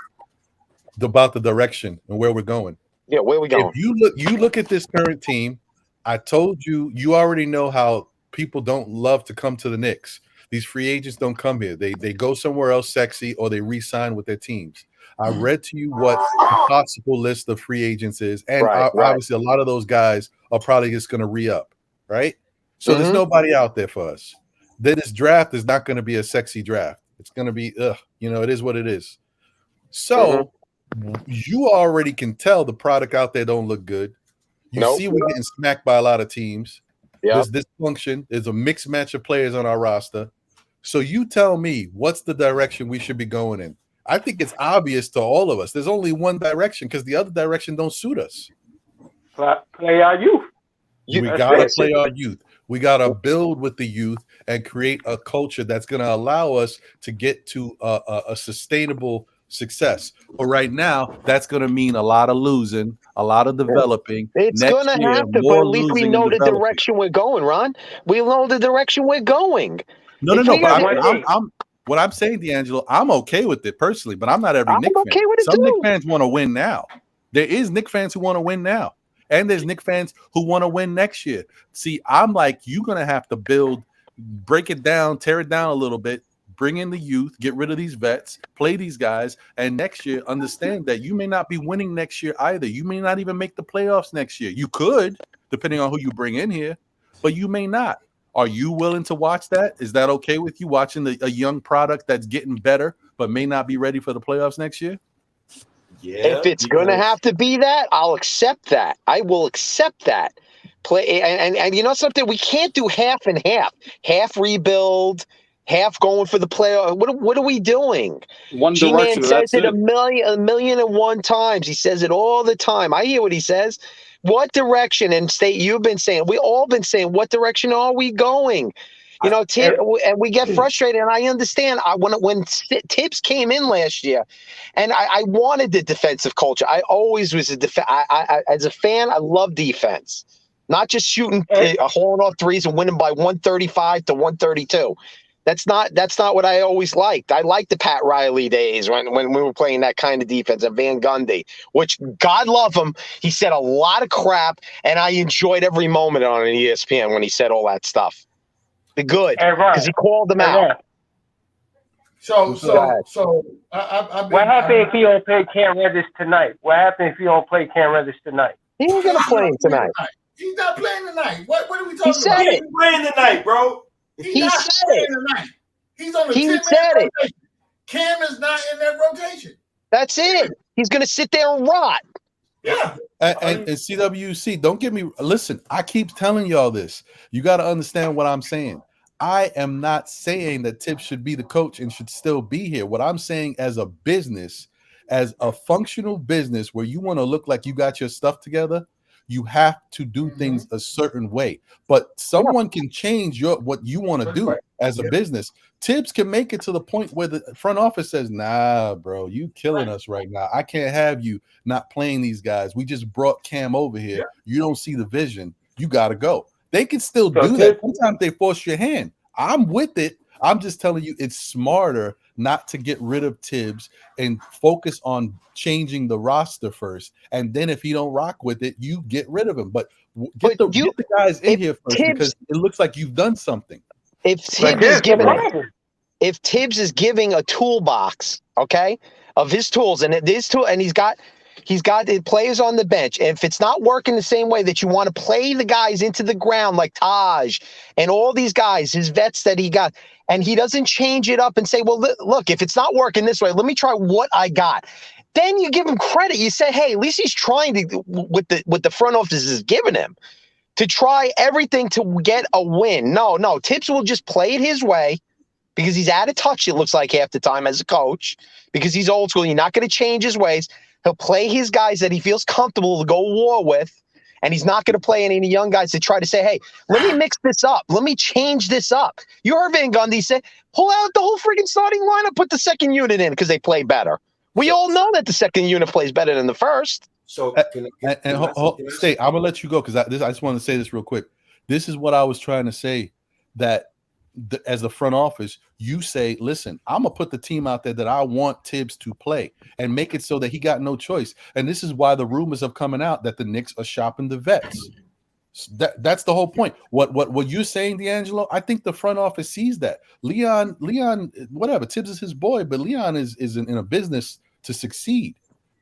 about the direction and where we're going. Yeah, where we going? If you look at this current team. I told you, you already know how people don't love to come to the Knicks. These free agents don't come here. They go somewhere else sexy or they re-sign with their teams. I read to you what the possible list of free agents is. And obviously a lot of those guys are probably just going to re-up, right? So there's nobody out there for us. Then this draft is not going to be a sexy draft. It's going to be, it is what it is. So you already can tell the product out there don't look good. You see we're getting smacked by a lot of teams. There's dysfunction. There's a mixed match of players on our roster. So you tell me what's the direction we should be going in. I think it's obvious to all of us. There's only one direction because the other direction don't suit us. Play our youth. We got to play our youth. We got to build with the youth and create a culture that's going to allow us to get to a sustainable success. But right now, that's going to mean a lot of losing, a lot of developing. It's going to have to, but at least we know the direction we're going, Ron. We know the direction we're going. No. But what I'm saying, D'Angelo, I'm okay with it personally, but I'm not every Knicks fan. Okay with it Some too. Knicks fans want to win now. There is Knicks fans who want to win now. And there's Knicks fans who want to win next year. See, I'm like, you're going to have to break it down, tear it down a little bit, bring in the youth, get rid of these vets, play these guys, and next year understand that you may not be winning next year either. You may not even make the playoffs next year. You could, depending on who you bring in here, but you may not. Are you willing to watch that? Is that okay with you, watching a young product that's getting better but may not be ready for the playoffs next year? If it's going to have to be that, I'll accept that. I will accept that. Play and you know something? We can't do half and half. Half rebuild, half going for the playoff. What are we doing? One G-Man direction. says it a million and one times. He says it all the time. I hear what he says. What direction? And State, you've been saying, we all been saying, what direction are we going? You know, and we get frustrated, and I understand. When Tibbs came in last year, and I wanted the defensive culture. I always was as a fan, I love defense, not just shooting, hauling off threes and winning by 135 to 132. That's not what I always liked. I liked the Pat Riley days when we were playing that kind of defense at Van Gundy, which God love him. He said a lot of crap, and I enjoyed every moment on ESPN when he said all that stuff. The good, because he called them out. So what happened if he don't play Cam Reddish tonight? What happened if he don't play Cam Reddish tonight? He ain't gonna play him tonight. He's not playing tonight. What are we talking said about? it. He's playing tonight, bro. He's not said playing it. tonight. He's on the He 10-man said it. rotation. Cam is not in that rotation. That's it. He's gonna sit there and rot. Yeah. And CWC, don't get me. Listen, I keep telling y'all this. You got to understand what I'm saying. I am not saying that Tibbs should be the coach and should still be here. What I'm saying, as a business, as a functional business where you want to look like you got your stuff together, You have to do things a certain way. But someone can change what you want to do as a business. Tibbs can make it to the point where the front office says, nah, bro, you killing us right now. I can't have you not playing these guys. We just brought Cam over here. You don't see the vision. You got to go. They can still do that. Sometimes they force your hand. I'm with it. I'm just telling you, it's smarter not to get rid of Tibbs and focus on changing the roster first. And then if he don't rock with it, you get rid of him. But get the guys in here first, because it looks like you've done something. If Tibbs is giving a toolbox, okay, of his tools, and he's got the players on the bench, and if it's not working the same way that you want to play the guys into the ground like Taj and all these guys, his vets that he got, and he doesn't change it up and say, well, look, if it's not working this way, let me try what I got. Then you give him credit. You say, hey, at least he's trying to, what the front office is giving him, to try everything to get a win. No, Tibbs will just play it his way because he's out of touch, it looks like, half the time as a coach, because he's old school. You're not going to change his ways. He'll play his guys that he feels comfortable to go war with, and he's not going to play any of the young guys that try to say, hey, let me mix this up. Let me change this up. You heard Van Gundy say, pull out the whole freaking starting lineup, put the second unit in because they play better. We all know that the second unit plays better than the first. So, Stay. I'm gonna let you go because I just want to say this real quick. This is what I was trying to say. That as the front office, you say, listen, I'm gonna put the team out there that I want Tibbs to play and make it so that he got no choice. And this is why the rumors are coming out that the Knicks are shopping the vets. That's the whole point. What you're saying, D'Angelo, I think the front office sees that. Leon, whatever, Tibbs is his boy, but Leon is in a business to succeed.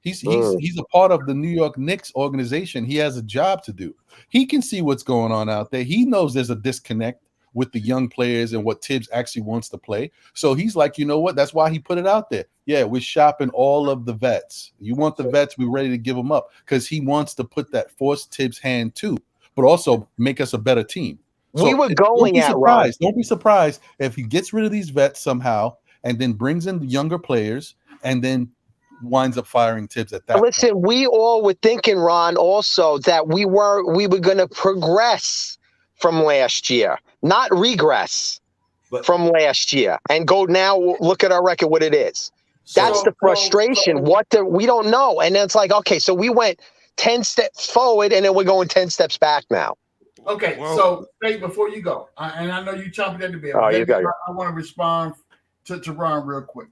He's a part of the New York Knicks organization. He has a job to do. He can see what's going on out there. He knows there's a disconnect with the young players and what Tibbs actually wants to play. So he's like, you know what? That's why he put it out there. Yeah, we're shopping all of the vets. You want the vets, we're ready to give them up, because he wants to put that force Tibbs' hand too, but also make us a better team. So we were going at Ron. Don't be surprised if he gets rid of these vets somehow and then brings in the younger players and then winds up firing Tibbs at that Listen, point. we all were thinking, Ron, also that we were going to progress from last year, not regress from last year, and go now look at our record, what it is. That's the frustration. We don't know. And then it's like, okay, so we went 10 steps forward and then we're going 10 steps back now. Okay, so Nate, before you go, and I know you chomping at the bit. Oh, you got it. I want to respond to Ron real quick.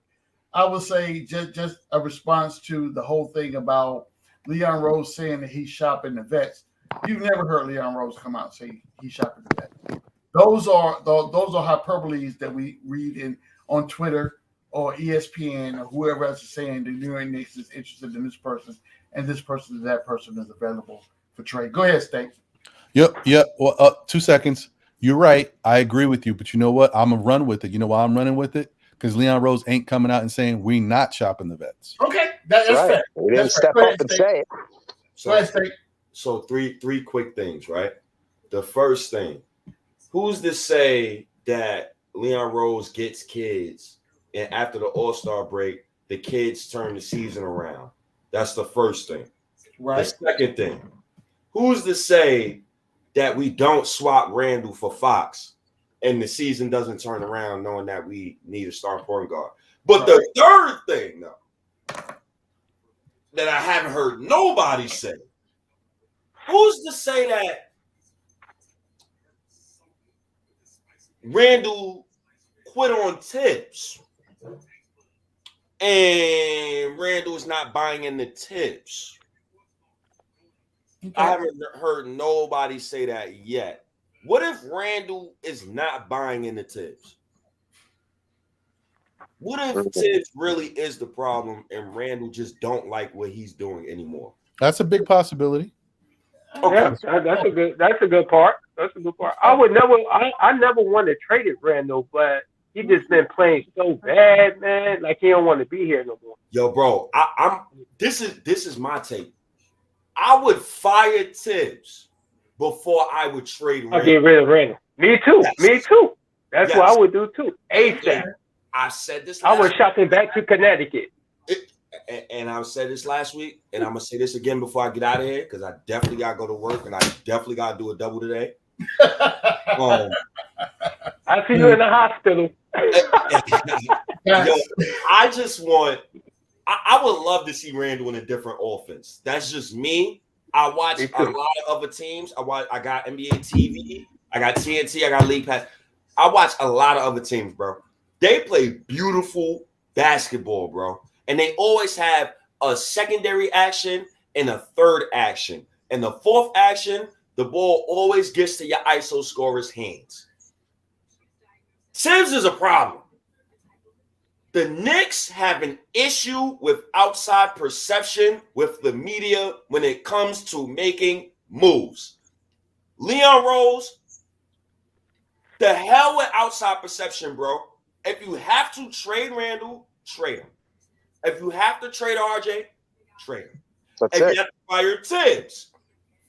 I would say just a response to the whole thing about Leon Rose saying that he's shopping the vets. You've never heard Leon Rose come out and say he's shopping the vets. Those are hyperboles that we read on Twitter or ESPN or whoever else is saying the New York Knicks is interested in this person and this person and that person is available for trade. Go ahead, State. Yep. Well, 2 seconds. You're right. I agree with you, but you know what? I'm gonna run with it. You know why I'm running with it? Because Leon Rose ain't coming out and saying we're not shopping the vets. Okay, that's right. Fair. We didn't step up and say it. So three quick things, right? The first thing, who's to say that Leon Rose gets kids and after the All-Star break, the kids turn the season around? That's the first thing. Right. The second thing, who's to say that we don't swap Randall for Fox and the season doesn't turn around knowing that we need a starting point guard? But the third thing, though, that I haven't heard nobody say, who's to say that Randall quit on Tibbs and Randall's not buying in the Tibbs? Okay. I haven't heard nobody say that yet. What if Randall is not buying in the Tibbs? What if Tibbs really is the problem and Randall just don't like what he's doing anymore? That's a big possibility. Okay. Yeah, that's a good part. That's a good part. I never wanted to trade it Randall, but he just been playing so bad, man. Like he don't want to be here no more. Yo, bro, this is my take. I would fire Tibbs before I would trade Randall. I'll get rid of Randall. Me too. Yes. Me too. That's what I would do too. ASAP. I said this. I would shop him back to Connecticut. and I said this last week, and I'm gonna say this again before I get out of here because I definitely gotta go to work and I definitely gotta do a double today. I see you in the hospital. Yo, I just want. I would love to see Randall in a different offense. That's just me. I watch a lot of other teams. I got NBA TV. I got TNT. I got League Pass. I watch a lot of other teams, bro. They play beautiful basketball, bro. And they always have a secondary action and a third action. And the fourth action, the ball always gets to your ISO scorer's hands. Tibbs is a problem. The Knicks have an issue with outside perception with the media when it comes to making moves. Leon Rose, the hell with outside perception, bro. If you have to trade Randall, trade him. If you have to trade RJ, trade him. If you have to fire Tibbs,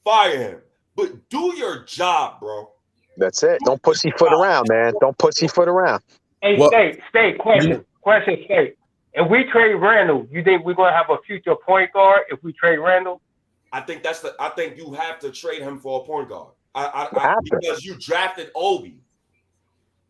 fire him. But do your job, bro. That's it. Don't pussyfoot around, man. Don't pussyfoot around. Hey, State, question. Question, State. If we trade Randall, you think we're gonna have a future point guard if we trade Randall? I think you have to trade him for a point guard. Because you drafted Obi.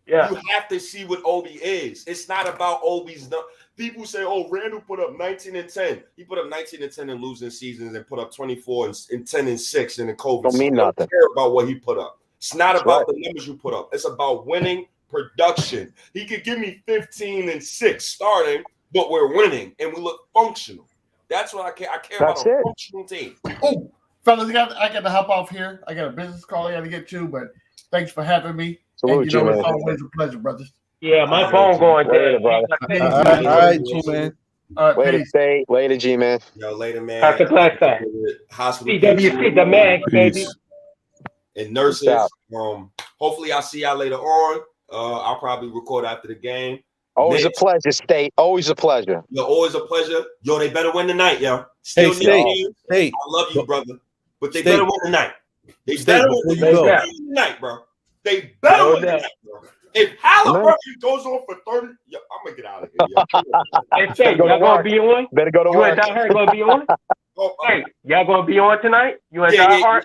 Yeah. You have to see what Obi is. It's not about Obi's. People say, "Oh, Randall put up 19 and 10." He put up 19 and 10 in losing seasons and put up 24 and 10 and 6 in the COVID. Don't mean nothing. I don't care about what he put up. It's not about the numbers you put up. It's about winning production. He could give me 15 and 6 starting, but we're winning and we look functional. That's what I care. I care about a functional team. Oh, fellas, I got to hop off here. I got a business call I got to get to, but thanks for having me. Salute and it's always a pleasure, brothers. Yeah, my phone going dead. All right, G-Man. Later, State. Later, G-Man. Yo, later, man. Have a blessed day. Hospital. CWC, the man, baby. And nurses. Hopefully, I'll see y'all later on. I'll probably record after the game. Always a pleasure, State. Always a pleasure. Yo, always a pleasure. Yo, they better win tonight, yo. Still State. I love you, brother. But they better win tonight. They better win tonight, bro. They better win tonight, bro. If Halliburton goes on for 30, yo, I'm gonna get out of here. Hey, State, y'all gonna be on? Better go to work. You and Die Hard gonna be on? Hey, y'all gonna be on tonight? You and Die Hard?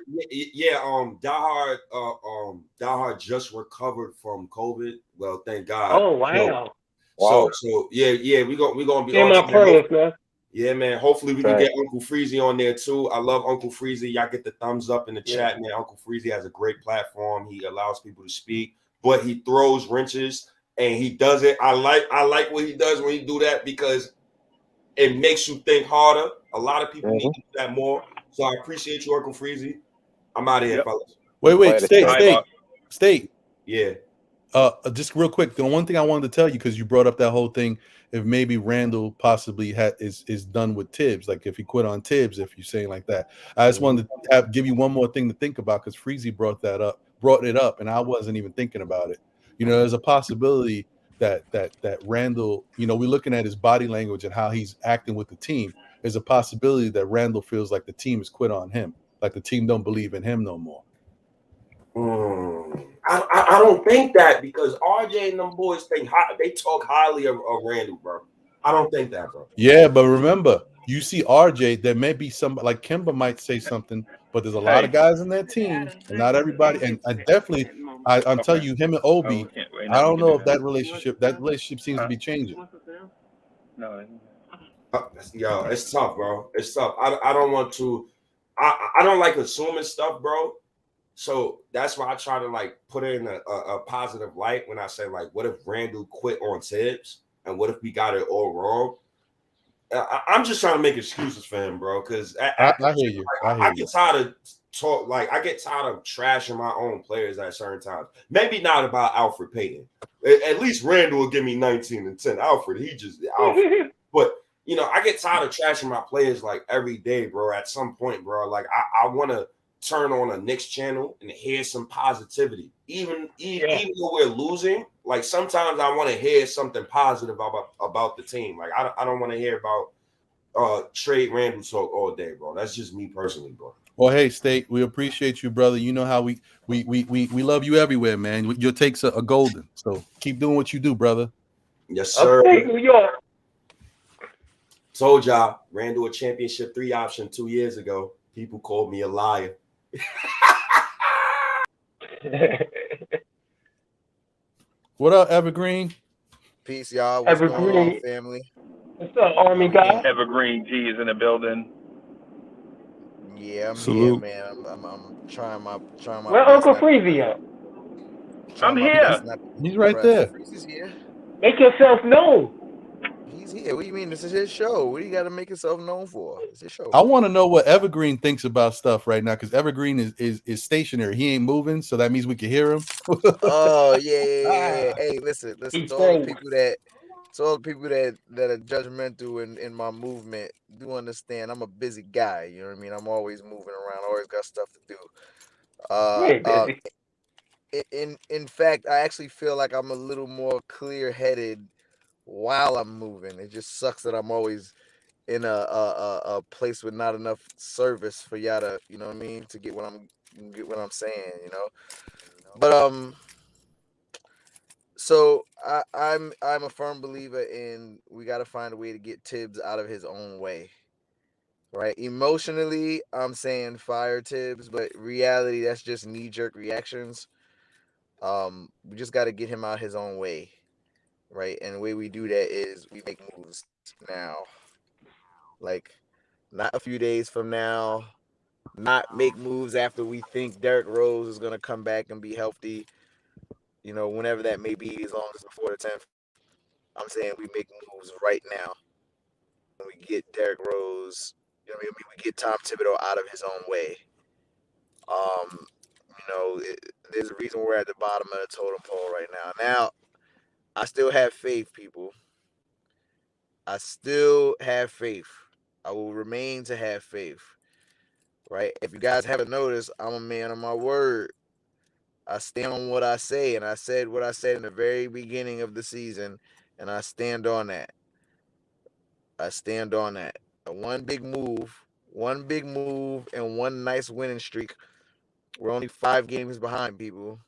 Die Hard just recovered from COVID. Well, thank God. Oh wow. So yeah, we gonna be on. My prayers, man. Yeah, man. Hopefully we can get Uncle Freezie on there too. I love Uncle Freezie. Y'all get the thumbs up in the chat, man. Uncle Freezie has a great platform. He allows people to speak, but he throws wrenches and he does it. I like what he does when he do that because it makes you think harder. A lot of people need to do that more. So I appreciate you, Uncle Freezie. I'm out of here, fellas. Wait, State. Yeah. Just real quick, the one thing I wanted to tell you, because you brought up that whole thing, if maybe Randall possibly is done with Tibbs, like if he quit on Tibbs, if you're saying like that. I just wanted to give you one more thing to think about because Freezie brought it up, and I wasn't even thinking about it. You know, there's a possibility that Randall, you know, we're looking at his body language and how he's acting with the team. There's a possibility that Randall feels like the team has quit on him, like the team don't believe in him no more. I don't think that because RJ and them boys they talk highly of Randall, bro. I don't think that, bro. Yeah, but remember, you see RJ, there may be somebody like Kemba might say something, but there's a lot of guys in that team, and not everybody. And I definitely, I'm telling you, him and Obi, I don't know if that relationship seems to be changing. No. Yo, it's tough, bro. It's tough. I don't want to. I don't like assuming stuff, bro. So that's why I try to like put it in a positive light when I say like, what if Randall quit on Tibbs, and what if we got it all wrong? I'm just trying to make excuses for him, bro. Because I hear you. I get tired of talk. Like I get tired of trashing my own players at certain times. Maybe not about Alfred Payton. At least Randall will give me 19 and 10. Alfred, Alfred. But you know, I get tired of trashing my players like every day, bro. At some point, bro, like I want to turn on a Knicks channel and hear some positivity. Even though we're losing, like sometimes I want to hear something positive about the team. Like I don't want to hear about trade Randall talk all day, bro. That's just me personally, bro. Well, hey, State, we appreciate you, brother. You know how we love you everywhere, man. Your takes are golden. So keep doing what you do, brother. Yes, sir. Okay, New York. Told y'all, ran to a championship 3 option 2 years ago. People called me a liar. What up, Evergreen? Peace, y'all. What's going on, family? What's up, Army guy? Evergreen G is in the building. Yeah, I'm Salute. here, man. I'm trying my Where best Uncle not Freezie at? I'm here. He's right there. Freezie's here. Make yourself known. He's here. What do you mean? This is his show. What do you got to make yourself known for? It's his show. I want to know what Evergreen thinks about stuff right now because Evergreen is stationary. He ain't moving, so that means we can hear him. Oh yeah. Hey, listen to all the people that are judgmental in my movement. Do understand I'm a busy guy. You know what I mean? I'm always moving around. Always got stuff to do. In fact, I actually feel like I'm a little more clear-headed while I'm moving. It just sucks that I'm always in a place with not enough service for y'all to, you know what I mean, to get what I'm saying, you know. But so I'm a firm believer in we got to find a way to get Tibbs out of his own way. Right? Emotionally, I'm saying fire Tibbs, but reality, that's just knee-jerk reactions. We just got to get him out his own way, right? And the way we do that is we make moves now, like not a few days from now, not make moves after we think Derrick Rose is gonna come back and be healthy. You know, whenever that may be, as long as it's before the 10th. I'm saying we make moves right now. When we get Derrick Rose, you know what I mean? We get Tom Thibodeau out of his own way. There's a reason we're at the bottom of the totem pole right now. Now, I still have faith, people. I still have faith. I will remain to have faith. Right? If you guys haven't noticed, I'm a man of my word. I stand on what I say, and I said what I said in the very beginning of the season, and I stand on that. One big move, and one nice winning streak. We're only 5 games behind, people.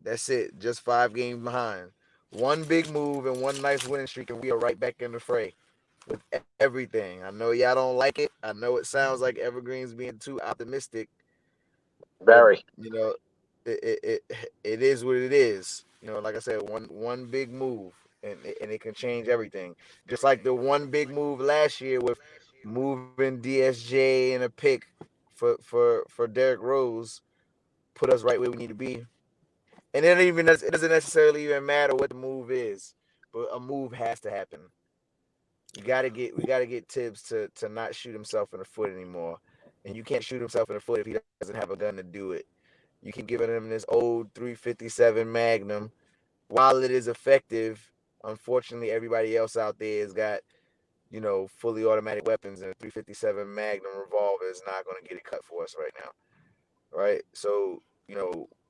That's it. Just 5 games behind. One big move and one nice winning streak, and we are right back in the fray with everything. I know y'all don't like it. I know it sounds like Evergreen's being too optimistic. Very. You know, it is what it is. You know, like I said, one big move, and it can change everything. Just like the one big move last year with moving DSJ and a pick for Derrick Rose put us right where we need to be. And it doesn't necessarily even matter what the move is, but a move has to happen. We gotta get Tibbs to not shoot himself in the foot anymore. And you can't shoot himself in the foot if he doesn't have a gun to do it. You keep giving him this old 357 Magnum. While it is effective, unfortunately, everybody else out there has got, fully automatic weapons, and a 357 Magnum revolver is not going to get it cut for us right now. Right? So,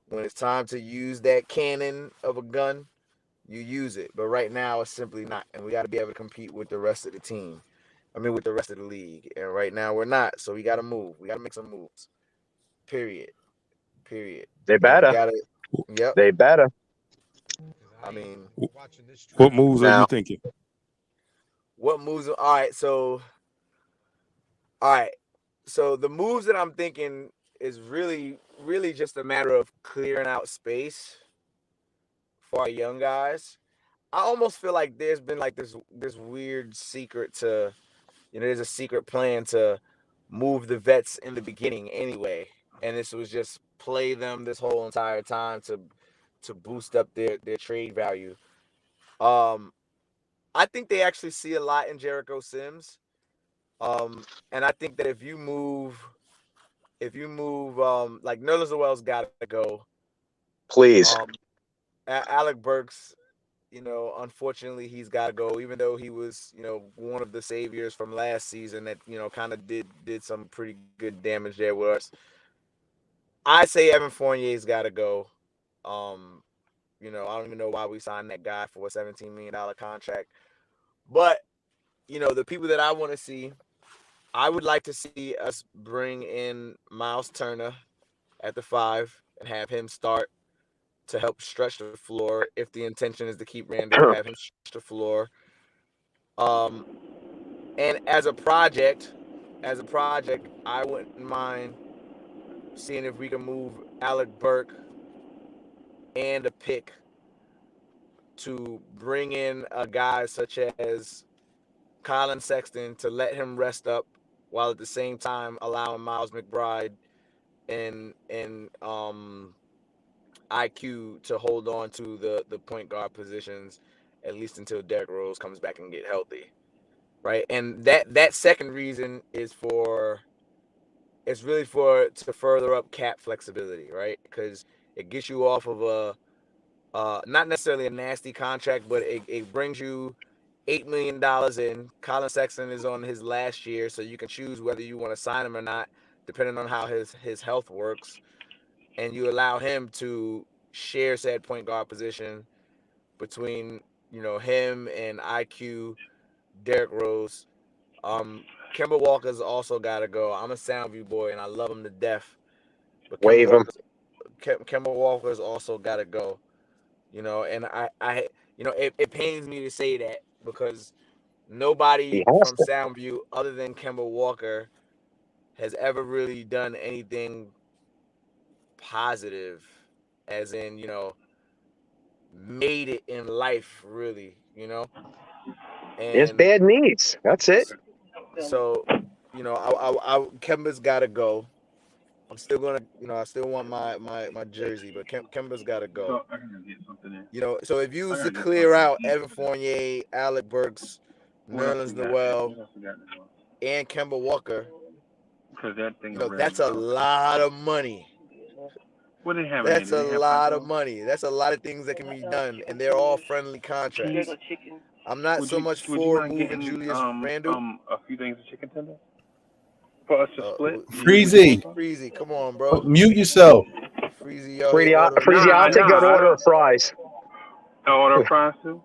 when it's time to use that cannon of a gun, you use it. But right now, it's simply not. And we got to be able to compete with the rest of the team. With the rest of the league. And right now, we're not. So we got to move. We got to make some moves. Period. They better. Yep. They better. What moves are you thinking? What moves? All right. So the moves that I'm thinking is really, really just a matter of clearing out space for our young guys. I almost feel like there's been like this weird secret to, there's a secret plan to move the vets in the beginning anyway. And this was just play them this whole entire time to boost up their trade value. I think they actually see a lot in Jericho Sims. And I think that if you move like Nerlens Noel's got to go. Please. Alec Burks, unfortunately he's got to go, even though he was, one of the saviors from last season that, kind of did some pretty good damage there with us. I say Evan Fournier's got to go. I don't even know why we signed that guy for a $17 million contract. But, the people that I want to see, I would like to see us bring in Miles Turner at the 5 and have him start to help stretch the floor. If the intention is to keep Randall, have him stretch the floor. And as a project, I wouldn't mind seeing if we can move Alec Burke and a pick to bring in a guy such as Colin Sexton to let him rest up, while at the same time allowing Miles McBride and IQ to hold on to the point guard positions, at least until Derrick Rose comes back and get healthy, right? And that second reason is really to further up cap flexibility, right? Because it gets you off of a not necessarily a nasty contract, but it brings you $8 million in. Colin Sexton is on his last year, so you can choose whether you want to sign him or not, depending on how his health works. And you allow him to share said point guard position between, him and IQ, Derrick Rose. Kemba Walker's also got to go. I'm a Soundview boy, and I love him to death. But Kemba Walker's also got to go. And I it pains me to say that, because nobody from Soundview other than Kemba Walker has ever really done anything positive, as in, made it in life, really, And there's bad needs. That's it. So, Kemba's got to go. I'm still gonna, I still want my jersey, but Kemba's got to go. So I can get something in. So if you was to clear out Evan Fournier, Alec Burks, Nerlens Noel, and Kemba Walker, that's a lot of money. What they have? That's a lot of money. That's a lot of things that can be done, and they're all friendly contracts. I'm not so much for moving Julius Randle. A few things of chicken tender for us to split. Freezie, come on, bro. Mute yourself. Freezie, I'll take an order of fries. Order of fries too.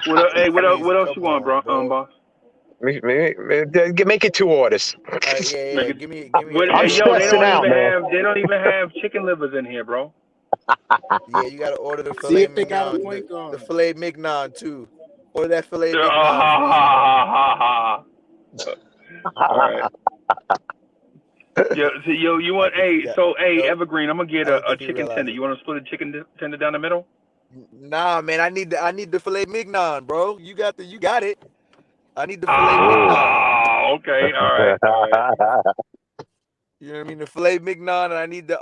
What else you want, bro? Boss. Make it 2 orders. Yeah. Give me. They don't even have chicken livers in here, bro. Yeah, you gotta order the filet mignon. The filet mignon too. Order that filet mignon. All right. Yo, you want? Evergreen, I'm gonna get a chicken tender. You want to split a chicken tender down the middle? Nah, man, I need the filet mignon, bro. You got it. I need the filet mignon. Okay, all right. You know what I mean? The filet mignon, and I need the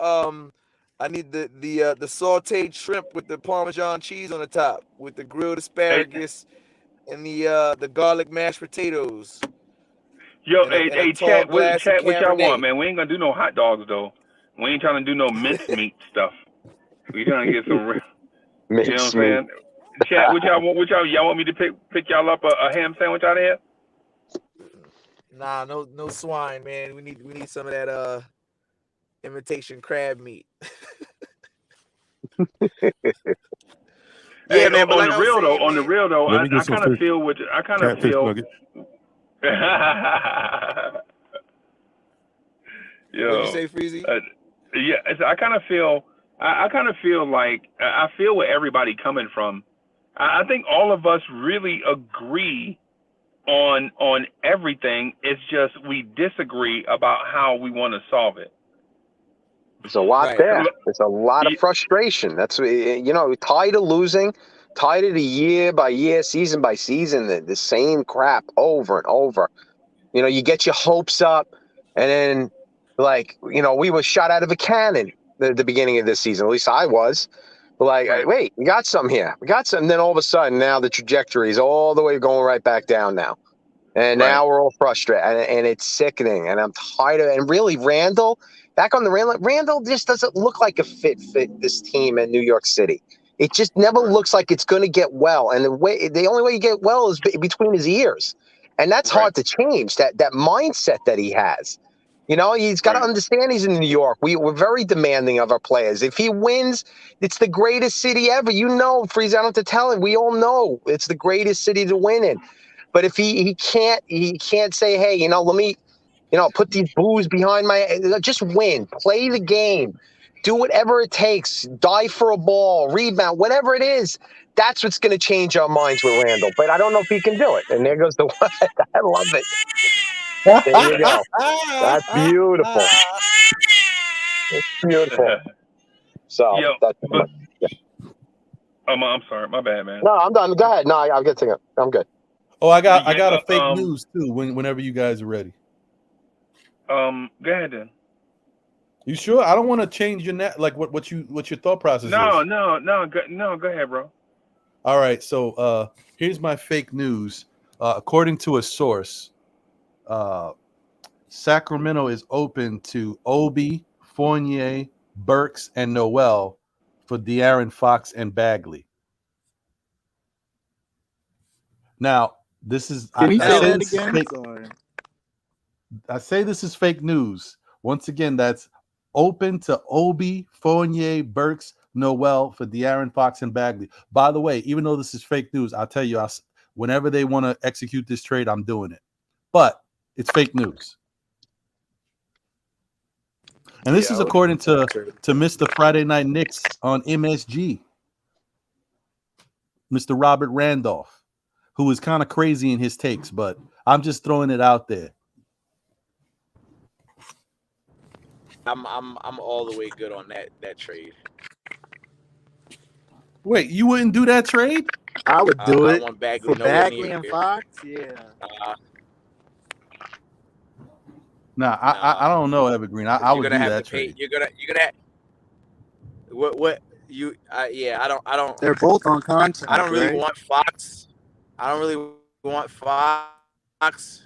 sautéed shrimp with the Parmesan cheese on the top, with the grilled asparagus and the garlic mashed potatoes. Yo, chat, what y'all want, man? We ain't gonna do no hot dogs though. We ain't trying to do no mincemeat stuff. We trying to get some real. You know what I'm saying? Chat, what y'all want? Y'all want me to pick y'all up a ham sandwich out of here? Nah, no swine, man. We need some of that imitation crab meat. Yeah, man. But on the real though, I kind of feel what I kind of feel. Yo, what you say, Freezie? I kind of feel like I feel where everybody coming from. I think all of us really agree on everything. It's just we disagree about how we want to solve it. There's a lot there. There's a lot of frustration. That's, tired of losing, tired of the year by year, season by season, the same crap over and over. You get your hopes up, and then, we were shot out of a cannon at the beginning of this season. At least I was. Wait, we got some here. We got some. And then all of a sudden, now the trajectory is all the way going right back down now. And now we're all frustrated, and it's sickening. And I'm tired of it. And really, Randall, back on the Randall just doesn't look like a fit this team in New York City. It just never looks like it's going to get well. And the only way you get well is between his ears. And that's hard to change, that mindset that he has. He's got to understand he's in New York. We're very demanding of our players. If he wins, it's the greatest city ever. Freezie, I don't have to tell him. We all know it's the greatest city to win in. But if he can't say, hey, let me, put these boos behind just win, play the game, do whatever it takes, die for a ball, rebound, whatever it is. That's what's going to change our minds with Randall. But I don't know if he can do it. And there goes the what. I love it. There you go. That's beautiful. It's beautiful. So Yo, that's but yeah. I'm sorry, my bad, man. No, I'm done. Go ahead. No, I'm getting it. I'm good. Oh, I got a fake news too. Whenever you guys are ready. Go ahead then. You sure? I don't want to change your like what your thought process is. No, go ahead, bro. All right, so here's my fake news. According to a source, Sacramento is open to Obi, Fournier, Burks, and Noel for De'Aaron Fox and Bagley. Now, this is Can you say that again? I say this is fake news. Once again, that's open to Obi, Fournier, Burks, Noel for De'Aaron Fox and Bagley. By the way, even though this is fake news, I'll tell you, whenever they want to execute this trade, I'm doing it. But it's fake news. And this is according to Mr. Friday Night Knicks on MSG, Mr. Robert Randolph, who is kind of crazy in his takes, but I'm just throwing it out there. I'm all the way good on that trade. Wait, you wouldn't do that trade? I would do it want Bagley for Bagley and Fox. Yeah. I don't know, Evergreen. I would do that trade. You're gonna what you yeah. I don't. They're both on contract. I don't really right? want Fox. I don't really want Fox.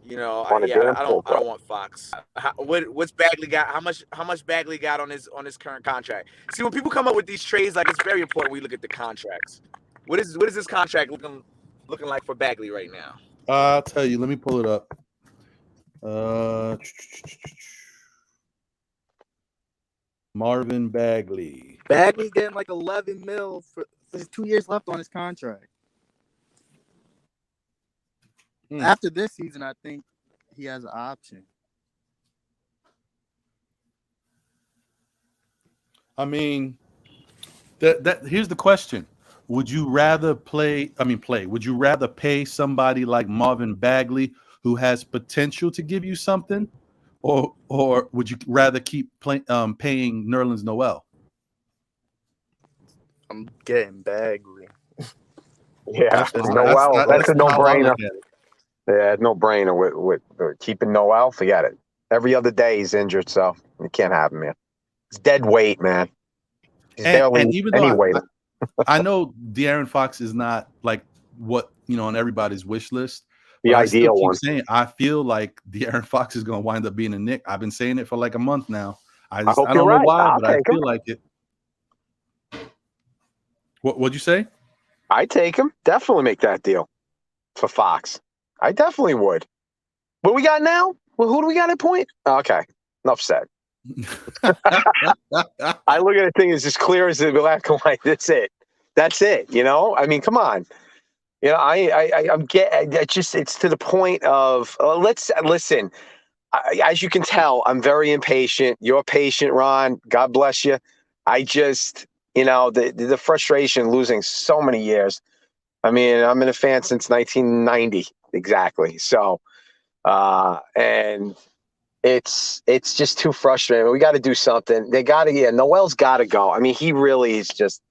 You know, I don't want Fox. What's Bagley got? How much Bagley got on his current contract? See, when people come up with these trades, like it's very important we look at the contracts. What is this contract looking like for Bagley right now? I'll tell you. Let me pull it up. Marvin Bagley. Bagley's getting like 11 mil for there's 2 years left on his contract. After this season, I think he has an option. I mean, that here's the question. Would you rather would you rather pay somebody like Marvin Bagley who has potential to give you something, or would you rather keep paying Nerlens Noel? I'm getting Bagley. Yeah, Noel. That's a no-brainer. Yeah, no brainer with keeping Noel. Forget it. Every other day he's injured, so you can't have him, man. It's dead weight, man. And even though I know De'Aaron Fox is not like what on everybody's wish list. The ideal one. I feel like De'Aaron Fox is going to wind up being a Knick. I've been saying it for like a month now. I don't know why, but I feel like it. What'd you say? I take him. Definitely make that deal for Fox. I definitely would. What we got now? Well, who do we got at point? Okay. Enough said. I look at the thing as clear as the black and white. That's it. I mean, come on. It's to the point of let's listen. As you can tell, I'm very impatient. You're patient, Ron. God bless you. I just, the frustration losing so many years. I mean, I'm been a fan since 1990 exactly. So, and it's just too frustrating. We got to do something. Noel's got to go. I mean, he really is just.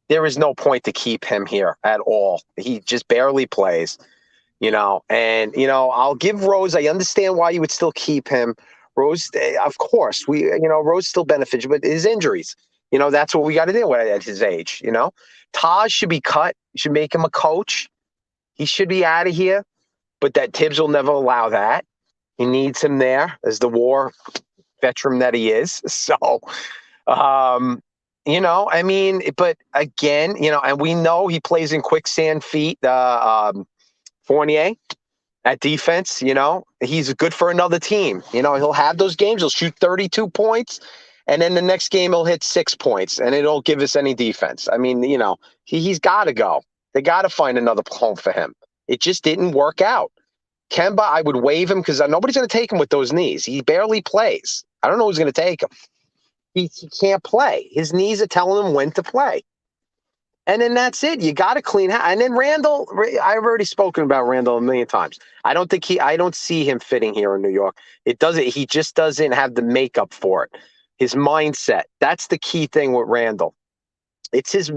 There is no point to keep him here at all. He just barely plays, and I'll give Rose. I understand why you would still keep him. Rose, of course, Rose still benefits, but his injuries, that's what we got to deal with at his age. Taj should be cut. You should make him a coach. He should be out of here, but that Tibbs will never allow that. He needs him there as the war veteran that he is. So, I mean, but again, and we know he plays in quicksand feet, Fournier at defense, he's good for another team. He'll have those games. He'll shoot 32 points. And then the next game he'll hit 6 points and it don't give us any defense. I mean, he's got to go. They got to find another home for him. It just didn't work out. Kemba, I would waive him because nobody's going to take him with those knees. He barely plays. I don't know who's going to take him. He can't play. His knees are telling him when to play. And then that's it. You got to clean house. And then Randall, I've already spoken about Randall a million times. I don't see him fitting here in New York. He just doesn't have the makeup for it. His mindset. That's the key thing with Randall. It's his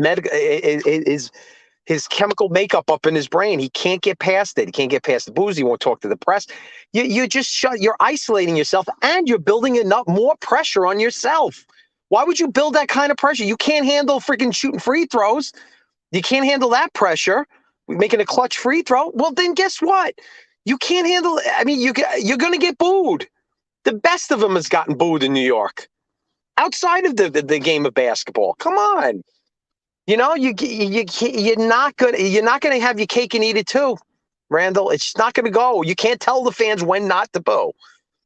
his chemical makeup up in his brain. He can't get past it. He can't get past the booze. He won't talk to the press. You're isolating yourself, and you're building more pressure on yourself. Why would you build that kind of pressure? You can't handle freaking shooting free throws. You can't handle that pressure. Making a clutch free throw. Well, then guess what? You can't handle. I mean, you're going to get booed. The best of them has gotten booed in New York. Outside of the game of basketball. Come on. You know, you're not gonna have your cake and eat it too, Randall. It's not gonna go. You can't tell the fans when not to boo.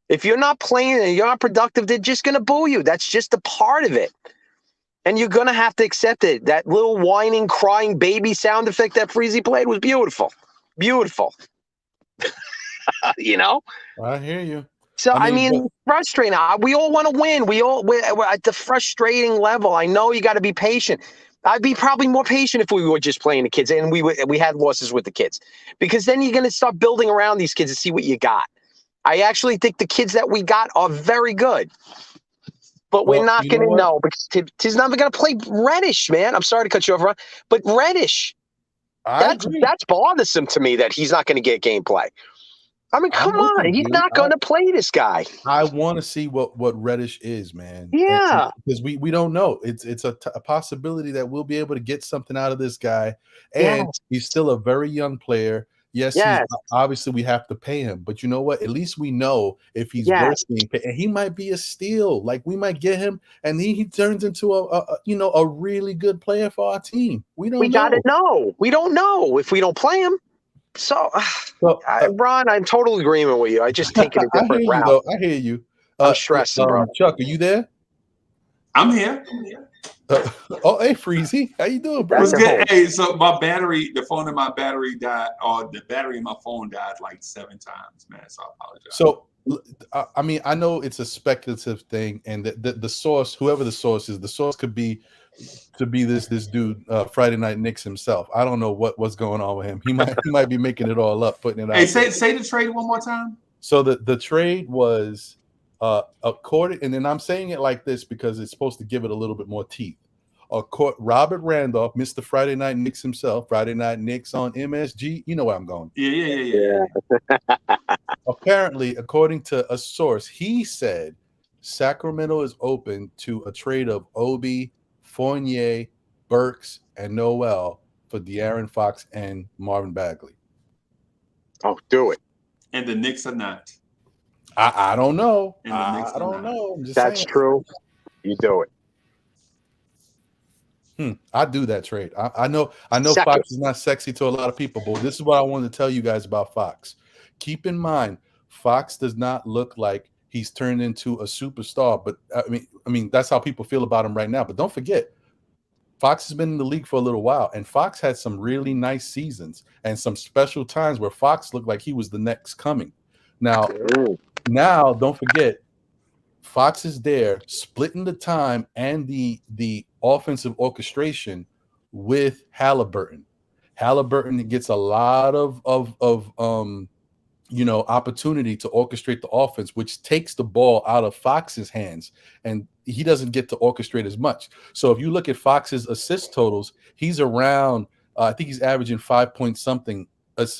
If you're not playing and you're not productive, they're just gonna boo you. That's just a part of it, and you're gonna have to accept it. That little whining, crying baby sound effect that Freezie played was beautiful, beautiful. You know. I hear you. So I mean frustrating. We all want to win. We're at the frustrating level. I know you got to be patient. I'd be probably more patient if we were just playing the kids and we had losses with the kids, because then you're going to start building around these kids and see what you got. I actually think the kids that we got are very good, but we're not going to know because he's never going to play Reddish, man. I'm sorry to cut you off, Ron, but Reddish, that's bothersome to me that he's not going to get gameplay. I mean, come on. He's not going to play this guy. I want to see what Reddish is, man. Yeah. Because we don't know. It's a possibility that we'll be able to get something out of this guy. And he's still a very young player. Yes, obviously we have to pay him. But you know what? At least we know if he's worth being paid. And he might be a steal. Like, we might get him, and he turns into a really good player for our team. We got to know. We don't know if we don't play him. So, Ron, I'm totally agreeing with you. I just take it a different route. I hear you. I'm stressing, bro. Chuck, are you there? I'm here. Hey, Freezie, how you doing, bro? What's good? Hey, so the phone in my battery died, or the battery in my phone died like 7 times, man. So I apologize. So, I mean, I know it's a speculative thing, and the source, whoever the source is, the source could be this dude, Friday Night Knicks himself. I don't know what's going on with him. He might be making it all up, putting it out. Hey, say the trade one more time. So the trade was according, and then I'm saying it like this because it's supposed to give it a little bit more teeth. Robert Randolph, Mr. Friday Night Knicks himself, Friday Night Knicks on MSG. You know where I'm going. Yeah. Apparently, according to a source, he said Sacramento is open to a trade of Obi, Fournier, Burks, and Noel for De'Aaron Fox and Marvin Bagley. Oh, do it. And the Knicks are not. I don't know. I don't know. I'm just That's saying. true. You do it. I do that trade. I know Fox is not sexy to a lot of people, but this is what I wanted to tell you guys about Fox. Keep in mind, Fox does not look like he's turned into a superstar, but I mean that's how people feel about him right now. But don't forget, Fox has been in the league for a little while, and Fox had some really nice seasons and some special times where Fox looked like he was the next coming. Now don't forget, Fox is there splitting the time and the offensive orchestration with Halliburton. Halliburton gets a lot of opportunity to orchestrate the offense, which takes the ball out of Fox's hands, and he doesn't get to orchestrate as much. So if you look at Fox's assist totals, he's around, I think he's averaging 5 point something,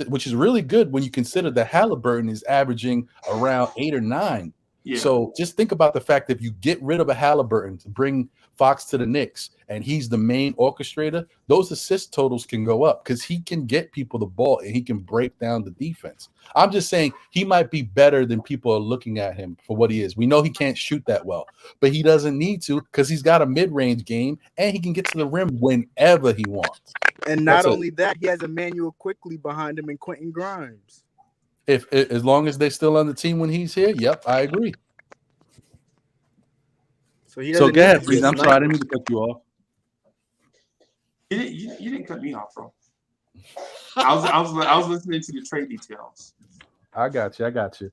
which is really good when you consider that Halliburton is averaging around 8 or 9. Yeah. So just think about the fact that if you get rid of a Halliburton to bring Fox to the Knicks and he's the main orchestrator, those assist totals can go up because he can get people the ball and he can break down the defense. I'm just saying he might be better than people are looking at him for what he is. We know he can't shoot that well, but he doesn't need to because he's got a mid-range game and he can get to the rim whenever he wants. And not only that, he has Emmanuel Quickly behind him and Quentin Grimes. If as long as they're still on the team when he's here, yep, I agree. So go ahead, please. I'm sorry, I didn't mean to cut you off. You didn't cut me off, bro. I was listening to the trade details. I got you.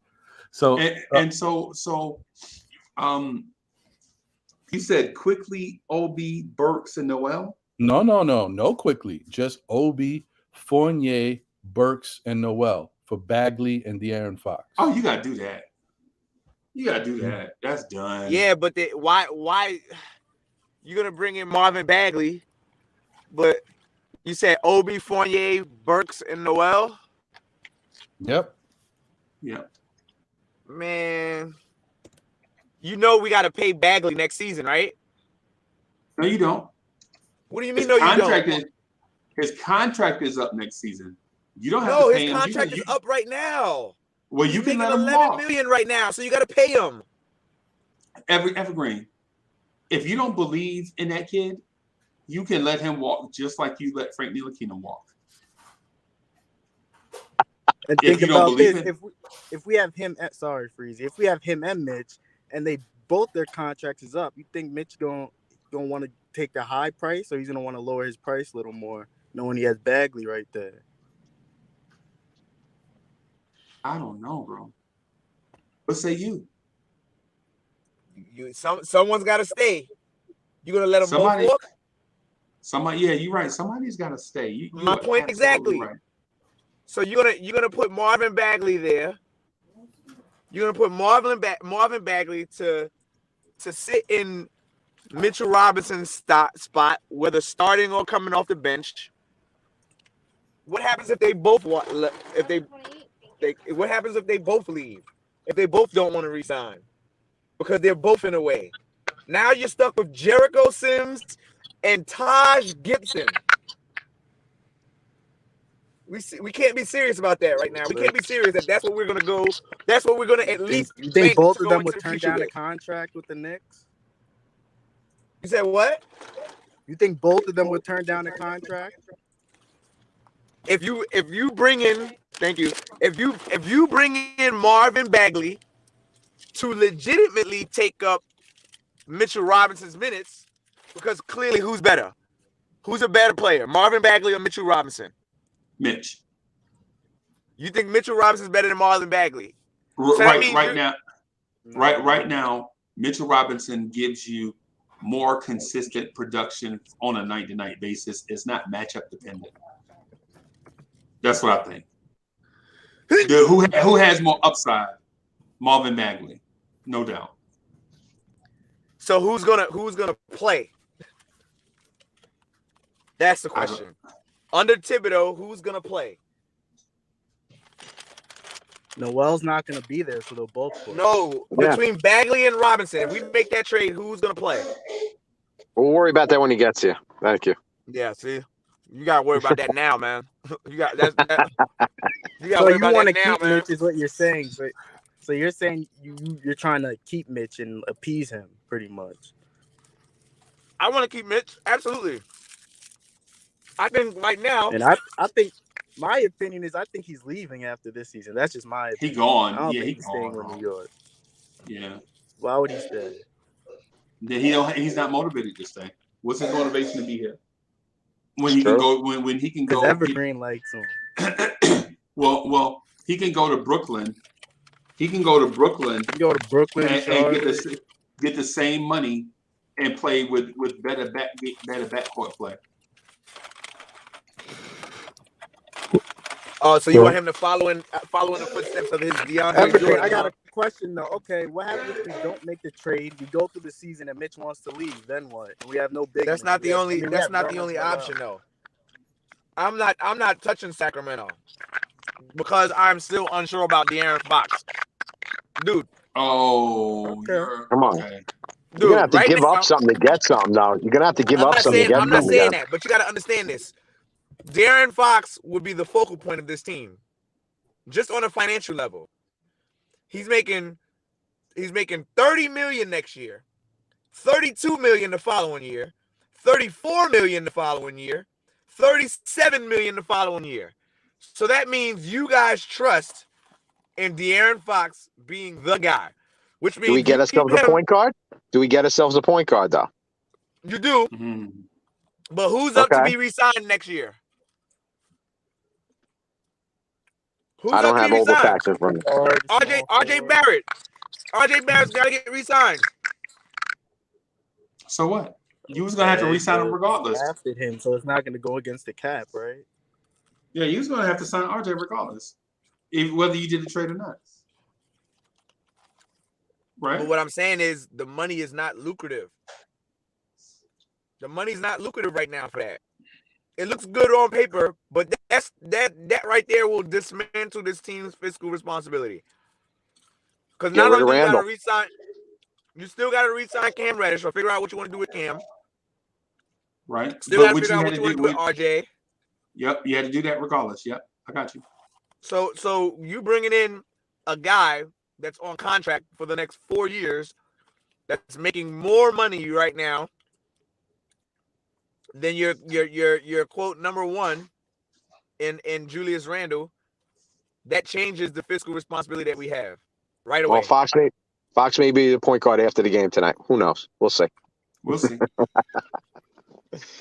So so You said quickly, OB, Burks, and Noel? No quickly. Just Obi, Fournier, Burks, and Noel for Bagley and De'Aaron Fox. Oh, you gotta do that. You gotta do that. That's done. Yeah, but why you're gonna bring in Marvin Bagley, but you said Obi, Fournier, Burks, and Noel? Yep. Man, you know we gotta pay Bagley next season, right? No, you don't. What do you mean? No, you don't. His contract is up next season. You don't have to pay him. No, his contract is up right now. Well, you can let him $11 walk. million right now, so you got to pay him. Evergreen. If you don't believe in that kid, you can let him walk just like you let Frank Ntilikina walk. And think about this: if we have him, sorry, Freezie, if we have him and Mitch, and they both their contracts is up, you think Mitch gonna want to take the high price, or he's gonna want to lower his price a little more, knowing he has Bagley right there? I don't know, bro. What say you? Someone's got to stay. You gonna let them both walk? Somebody, yeah, you're right. Somebody's got to stay. My point exactly. Right. So you're gonna put Marvin Bagley there. You're gonna put Marvin Bagley to sit in Mitchell Robinson's spot, whether starting or coming off the bench. What happens if they both what happens if they both leave? If they both don't want to resign because they're both in a way. Now you're stuck with Jericho Sims and Taj Gibson. We can't be serious about that right now. We can't be serious that that's what we're gonna go. That's what we're gonna at least. You think both of them would turn down a contract with the Knicks? You said what? You think both of them would turn down a contract? If you bring in, thank you. If you bring in Marvin Bagley to legitimately take up Mitchell Robinson's minutes, because clearly who's better? Who's a better player, Marvin Bagley or Mitchell Robinson? Mitch. You think Mitchell Robinson's better than Marvin Bagley? So right now, Mitchell Robinson gives you more consistent production on a night-to-night basis. It's not matchup dependent. That's what I think. Who has more upside? Marvin Bagley, no doubt. So who's gonna play? That's the question. Under Thibodeau, who's gonna play? Noel's not gonna be there, so they'll both play. No, between Bagley and Robinson, if we make that trade, who's gonna play? We'll worry about that when he gets here. Thank you. Yeah, see, you gotta worry about that now, man. You got that. You gotta so worry you about want to that now, keep man. Mitch, is what you're saying. So you're saying you're trying to keep Mitch and appease him, pretty much. I want to keep Mitch, absolutely. I think right now, and I think my opinion is I think he's leaving after this season. That's just my opinion. He gone. I don't Yeah, think he's staying with New York. Yeah. Why would he stay? He's not motivated to stay. What's his motivation to be here? When he can go, when he can go. Evergreen likes him. Well, he can go to Brooklyn. He can go to Brooklyn. And get the same money and play with better backcourt play. Oh, so you want him to follow in the footsteps of his DeAndre Jordan? I got a question though. Okay, what happens if we don't make the trade? We go through the season and Mitch wants to leave. Then what? We have no big. That's not the only option though. I'm not touching Sacramento because I'm still unsure about De'Aaron Fox, dude. Oh, come on. Okay. Dude, you're gonna have to give up something to get something now. You're gonna have to give up something to get something. I'm not saying that, but you got to understand this. De'Aaron Fox would be the focal point of this team, just on a financial level. He's making $30 million next year, $32 million the following year, $34 million the following year, $37 million the following year. So that means you guys trust in De'Aaron Fox being the guy, which means do we get ourselves a point guard? Do we get ourselves a point guard though? You do, but who's up to be re-signed next year? Who's I don't have all the facts in front of me. RJ Barrett. RJ Barrett's got to get re-signed. So what? You was gonna have to re-sign him regardless. Drafted him, so it's not going to go against the cap, right? Yeah, you was gonna have to sign RJ regardless, whether you did the trade or not. Right. But what I'm saying is the money is not lucrative. The money's not lucrative right now for that. It looks good on paper, but that right there will dismantle this team's fiscal responsibility. Because not only do you got to re-sign, you still got to re-sign Cam Reddish or figure out what you want to do with Cam. Right. Still got to figure out what you want to do with RJ. Yep, you had to do that regardless. Yep, I got you. So you bringing in a guy that's on contract for the next 4 years that's making more money right now than your quote number one in Julius Randle. That changes the fiscal responsibility that we have right away. Well, Fox may be the point guard after the game tonight. Who knows? We'll see. We'll see.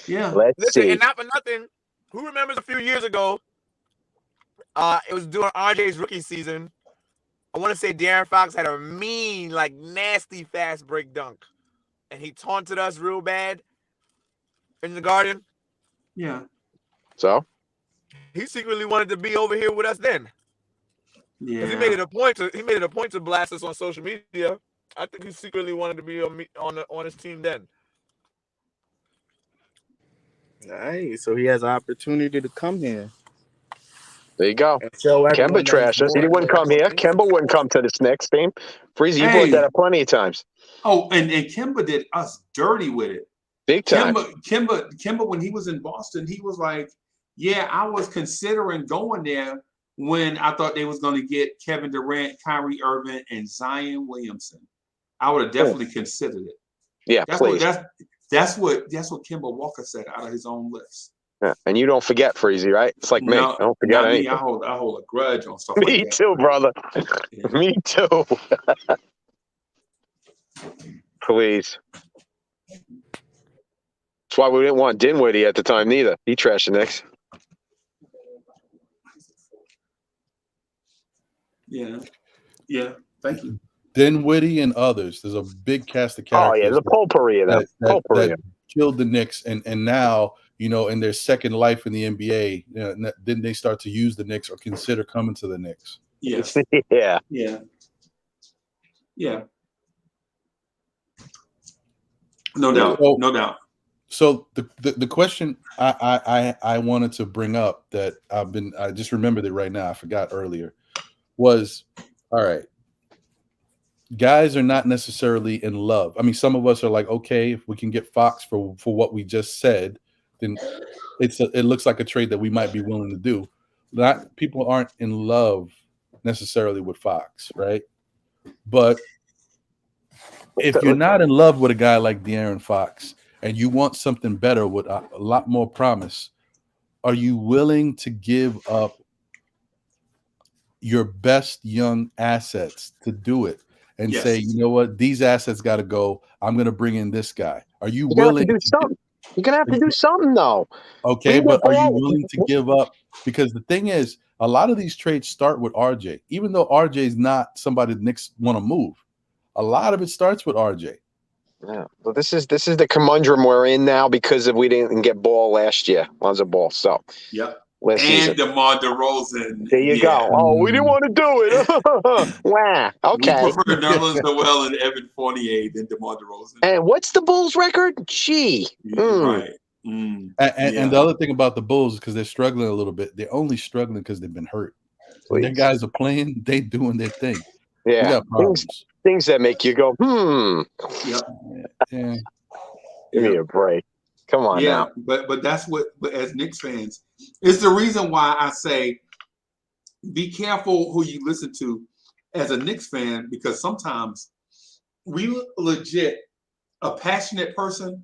Yeah. Let's see. And not for nothing, who remembers a few years ago, it was during RJ's rookie season. I want to say De'Aaron Fox had a mean, like nasty fast break dunk. And he taunted us real bad in the Garden. Yeah. So? He secretly wanted to be over here with us then. Yeah. He made it a point to blast us on social media. I think he secretly wanted to be on his team then. Nice. So he has an opportunity to come here. There you go. Kemba trashed us. He wouldn't come here. Kemba wouldn't come to this Knicks team. Freezie, you brought that up plenty of times. Oh, and Kemba did us dirty with it. Big time. Kemba, when he was in Boston, he was like, yeah, I was considering going there when I thought they was going to get Kevin Durant, Kyrie Irving, and Zion Williamson. I would have definitely considered it. Yeah, that's what Kemba Walker said out of his own lips. Yeah, and you don't forget, Freezie, right? It's like me. I don't forget anything. I hold a grudge on stuff me like that. Me too, brother. Yeah. Me too. Please. That's why we didn't want Dinwiddie at the time neither. He trashed the Knicks. Yeah. Thank you. Dinwiddie and others. There's a big cast of characters. Oh yeah, the potpourri of them. That killed the Knicks, and now in their second life in the NBA, then they start to use the Knicks or consider coming to the Knicks. Yes. Yeah. No doubt. So, no doubt. So the question I wanted to bring up that I just remembered it right now. I forgot earlier was, all right, guys are not necessarily in love. I mean, some of us are like, okay, if we can get Fox for what we just said, then it looks like a trade that we might be willing to do. People aren't in love necessarily with Fox, right? But if you're not in love with a guy like De'Aaron Fox and you want something better with a lot more promise, are you willing to give up your best young assets to do it and say, you know what, these assets got to go. I'm going to bring in this guy. Are you willing to do something? You're going to have to do something, though. Okay, but are you willing to give up? Because the thing is, a lot of these trades start with RJ. Even though RJ is not somebody the Knicks want to move, a lot of it starts with RJ. Yeah. Well, this is the conundrum we're in now because we didn't get Ball last year, Lonzo Ball. So, yep. Last season. DeMar DeRozan. There you go. Oh, we didn't want to do it. Wow. Okay. We prefer Nerlens Noel and Evan Fournier than DeMar DeRozan. And what's the Bulls' record? Gee. Right. And the other thing about the Bulls is because they're struggling a little bit. They're only struggling because they've been hurt. When their guys are playing, they doing their thing. Yeah. Things that make you go, Yep. Yeah. Give me a break. Come on now. But that's what, as Knicks fans, it's the reason why I say be careful who you listen to as a Knicks fan, because sometimes we legit, a passionate person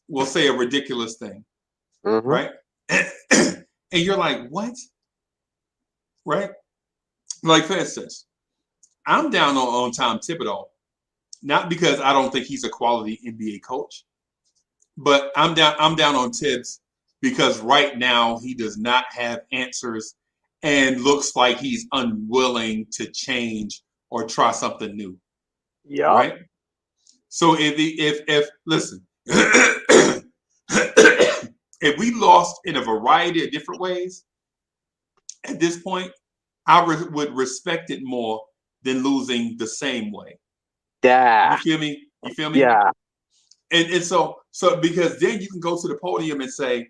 will say a ridiculous thing, right? And you're like, what? Right? Like, for instance, I'm down on Tom Thibodeau, not because I don't think he's a quality NBA coach, but I'm down on Tibbs because right now he does not have answers and looks like he's unwilling to change or try something new. Yeah. Right. So if listen, if we lost in a variety of different ways, at this point, I would respect it more than losing the same way. Yeah. You feel me? You feel me? Yeah. And so because then you can go to the podium and say,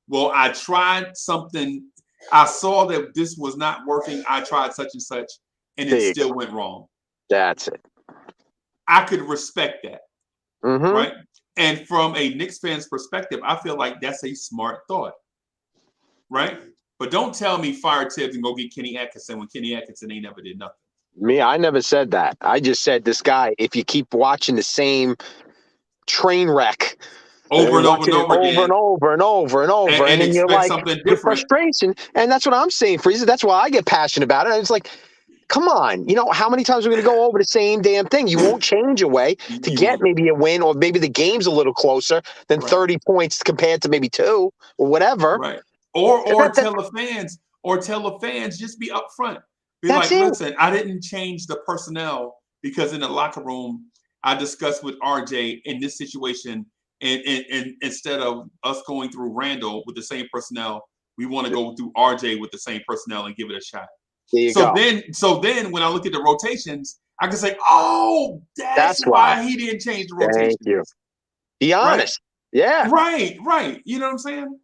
well, I tried something. I saw that this was not working. I tried such and such, and it still went wrong. That's it. I could respect that. Mm-hmm. Right. And from a Knicks fan's perspective, I feel like that's a smart thought. Right. But don't tell me fire Tibbs and go get Kenny Atkinson when Kenny Atkinson ain't never did nothing. Me, I never said that. I just said this guy, if you keep watching the same train wreck over and over and over again, and over and over and over, and then you're like, something different. Frustration. And that's what I'm saying, Freezie. That's why I get passionate about it. It's like, come on, how many times are we going to go over the same damn thing? You won't change a way to get maybe a win, or maybe the game's a little closer than 30 points compared to maybe 2 or whatever. Right. Or tell the fans, just be upfront. Be like, listen, I didn't change the personnel because in the locker room, I discussed with RJ in this situation, and instead of us going through Randall with the same personnel, we want to go through RJ with the same personnel and give it a shot. So then when I look at the rotations, I can say, oh, that's why he didn't change the rotations. Thank you. Be honest. Right? Yeah. Right. You know what I'm saying?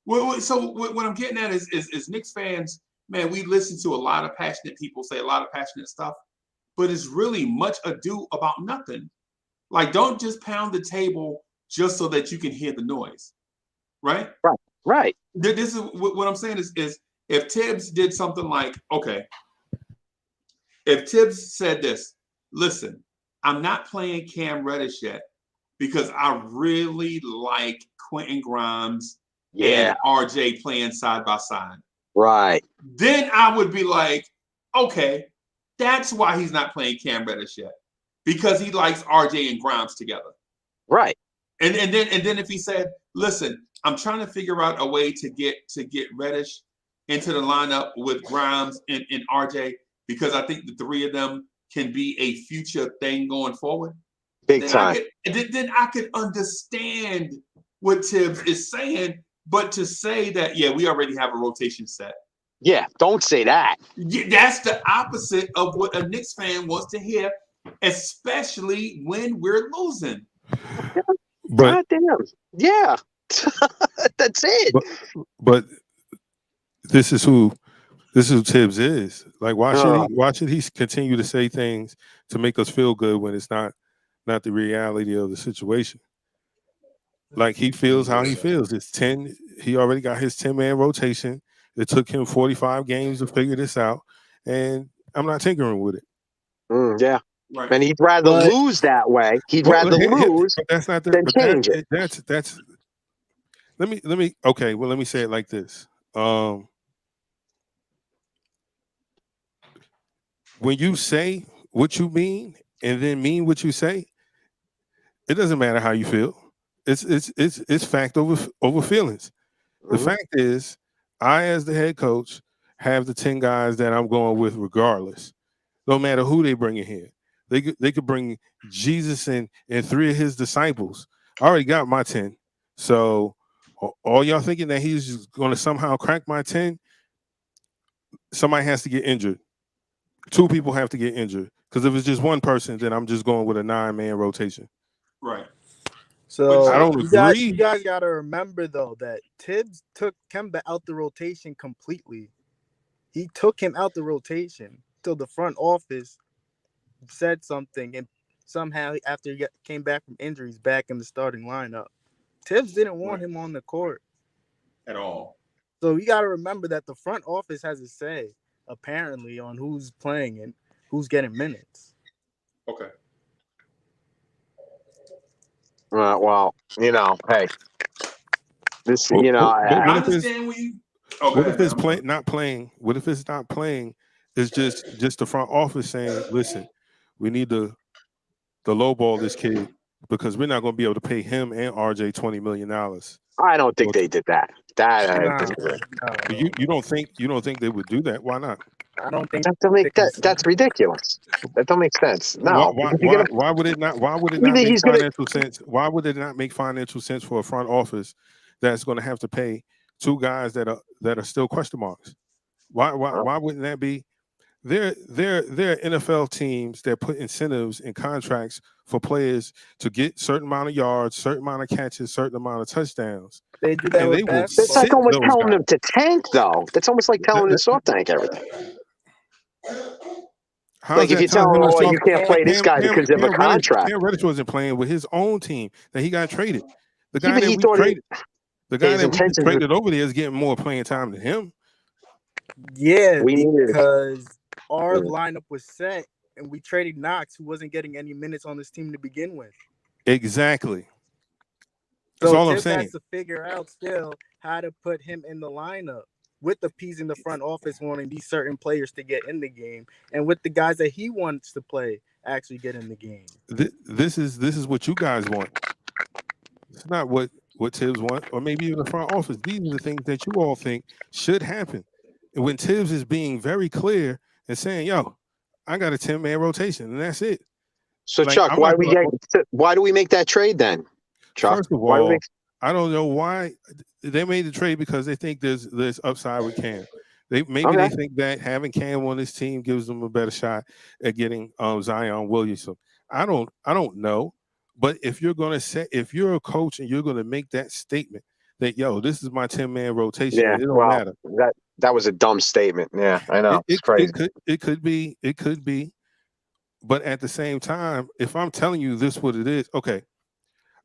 Well, so what I'm getting at is Knicks fans, man, we listen to a lot of passionate people say a lot of passionate stuff, but it's really much ado about nothing. Like, don't just pound the table just so that you can hear the noise. Right. This is what I'm saying is if Tibbs did something like, okay, if Tibbs said this, listen, I'm not playing Cam Reddish yet because I really like Quentin Grimes and RJ playing side by side. Right. Then I would be like, okay, that's why he's not playing Cam Reddish yet, because he likes RJ and Grimes together. Right. And then if he said, listen, I'm trying to figure out a way to get Reddish into the lineup with Grimes and RJ, because I think the three of them can be a future thing going forward. Big time. Then I could understand what Tibbs is saying, but to say that, we already have a rotation set. Yeah, don't say that. That's the opposite of what a Knicks fan wants to hear, especially when we're losing. But damn. Yeah. That's it. But this is who Tibbs is. Like, why should he continue to say things to make us feel good when it's not the reality of the situation? Like, he feels how he feels. It's 10. He already got his 10-man rotation. It took him 45 games to figure this out, and I'm not tinkering with it. Yeah. Right. And he'd rather lose that way. He'd rather lose that's not than change it. That's let me okay, well, let me say it like this. When you say what you mean and then mean what you say, it doesn't matter how you feel. It's fact over feelings. The fact is, I, as the head coach, have the 10 guys that I'm going with regardless. No matter who they bring in here. They could bring Jesus and 3 of his disciples. I already got my 10. So all y'all thinking that he's just going to somehow crack my 10, somebody has to get injured. 2 people have to get injured. Because if it's just one person, then I'm just going with a 9-man rotation. Right. So I don't agree. You guys got to remember, though, that Tibbs took Kemba out the rotation completely. He took him out the rotation till the front office said something, and somehow after he came back from injuries, back in the starting lineup. Tibbs didn't want him on the court at all. So you got to remember that the front office has a say, apparently, on who's playing and who's getting minutes. Okay. Well, hey, this, I understand when you. What if it's not playing? What if it's not playing? It's just the front office saying, "Listen, we need to lowball this kid because we're not going to be able to pay him and RJ $20 million." I don't think they did that. You don't think they would do that? Why not? I don't think that's ridiculous. That don't make sense. No. Why would it not? Why would it not make financial sense? Why would it not make financial sense for a front office that's going to have to pay two guys that are still question marks? Why wouldn't that be? There are NFL teams that put incentives in contracts for players to get certain amount of yards, certain amount of catches, certain amount of touchdowns. They do that with basketball. That's like almost telling them to tank, though. That's almost like telling them to soft tank everything. Like if you tell them, oh, you can't play this guy because of a contract. Cam Reddish wasn't playing with his own team that he got traded. The guy Even that we traded over there is getting more playing time than him. Yeah, because our lineup was set and we traded Knox, who wasn't getting any minutes on this team to begin with. Exactly. That's all I'm saying. Has to figure out still how to put him in the lineup with the P's in the front office wanting these certain players to get in the game, and with the guys that he wants to play actually get in the game. This is what you guys want. It's not what Tibbs want, or maybe even the front office. These are the things that you all think should happen. And when Tibbs is being very clear and saying, "Yo, I got a 10-man rotation, and that's it." So, like, Chuck, why do we make that trade then? Chuck, first of all, I don't know why they made the trade, because they think there's upside with Cam. They think that having Cam on this team gives them a better shot at getting Zion Williamson. I don't know, but if you're a coach and you're gonna make that statement that, yo, this is my 10-man rotation, it don't matter. That was a dumb statement. Yeah, I know. It's crazy. It could be, but at the same time, if I'm telling you this what it is, okay.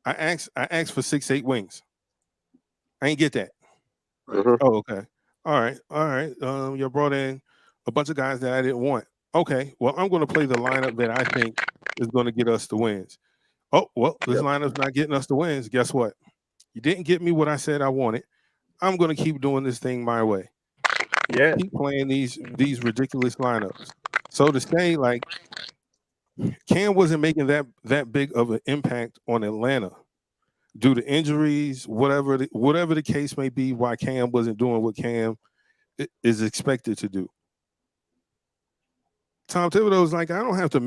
I asked for 6'8" wings. I ain't get that. Mm-hmm. Oh, okay. All right. You brought in a bunch of guys that I didn't want. Okay. Well, I'm going to play the lineup that I think is going to get us the wins. Oh, well, this lineup's not getting us the wins. Guess what? You didn't get me what I said I wanted. I'm going to keep doing this thing my way. Yeah. Keep playing these ridiculous lineups. So to say, like, Cam wasn't making that big of an impact on Atlanta due to injuries, whatever the case may be, why Cam wasn't doing what Cam is expected to do. Tom Thibodeau's like, I don't have to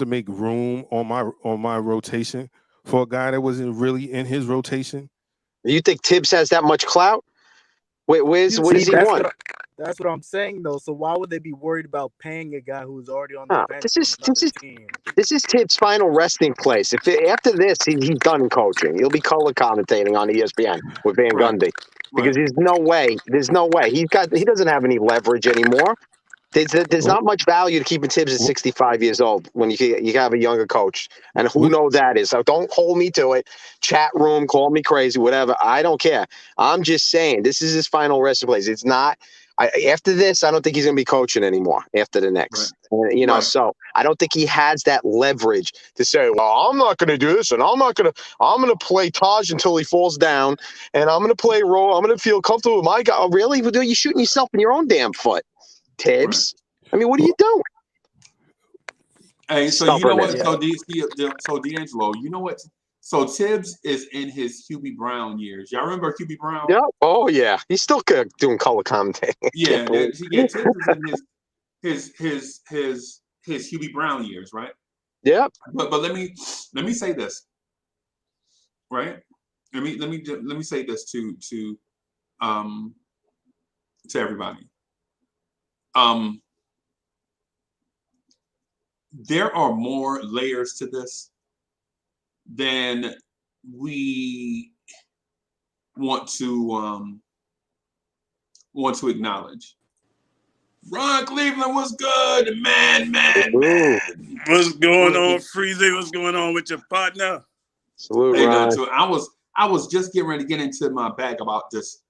make room on my rotation for a guy that wasn't really in his rotation. You think Tibbs has that much clout? What does he want? That's what I'm saying, though. So why would they be worried about paying a guy who's already on the bench? This is Tibbs' final resting place. After this, he's done coaching. He'll be color commentating on ESPN with Van Gundy, because there's no way he doesn't have any leverage anymore. There's not much value to keeping Tibbs at 65 years old when you have a younger coach, and who knows that is. So don't hold me to it. Chat room, call me crazy, whatever. I don't care. I'm just saying this is his final resting place. It's not. After this, I don't think he's going to be coaching anymore after the Knicks. Right. So I don't think he has that leverage to say, well, I'm not going to do this, and I'm going to play Taj until he falls down, and I'm going to play role. I'm going to feel comfortable with my guy. Oh, really? You're shooting yourself in your own damn foot, Tibbs. Right. I mean, what are you doing? Hey, so you know what? So D'Angelo, you know what? So Tibbs is in his Hubie Brown years. Y'all remember Hubie Brown? Yeah. Oh yeah. He's still doing color commentating. Yeah. Tibbs is in his Hubie Brown years, right? Yeah. But let me say this, right? Let me say this to everybody. There are more layers to this than we want to acknowledge. Ron Cleveland was good, man. What's going on, Freezie? What's going on with your partner? Salute, hey, Ron. So I was just getting ready to get into my bag about this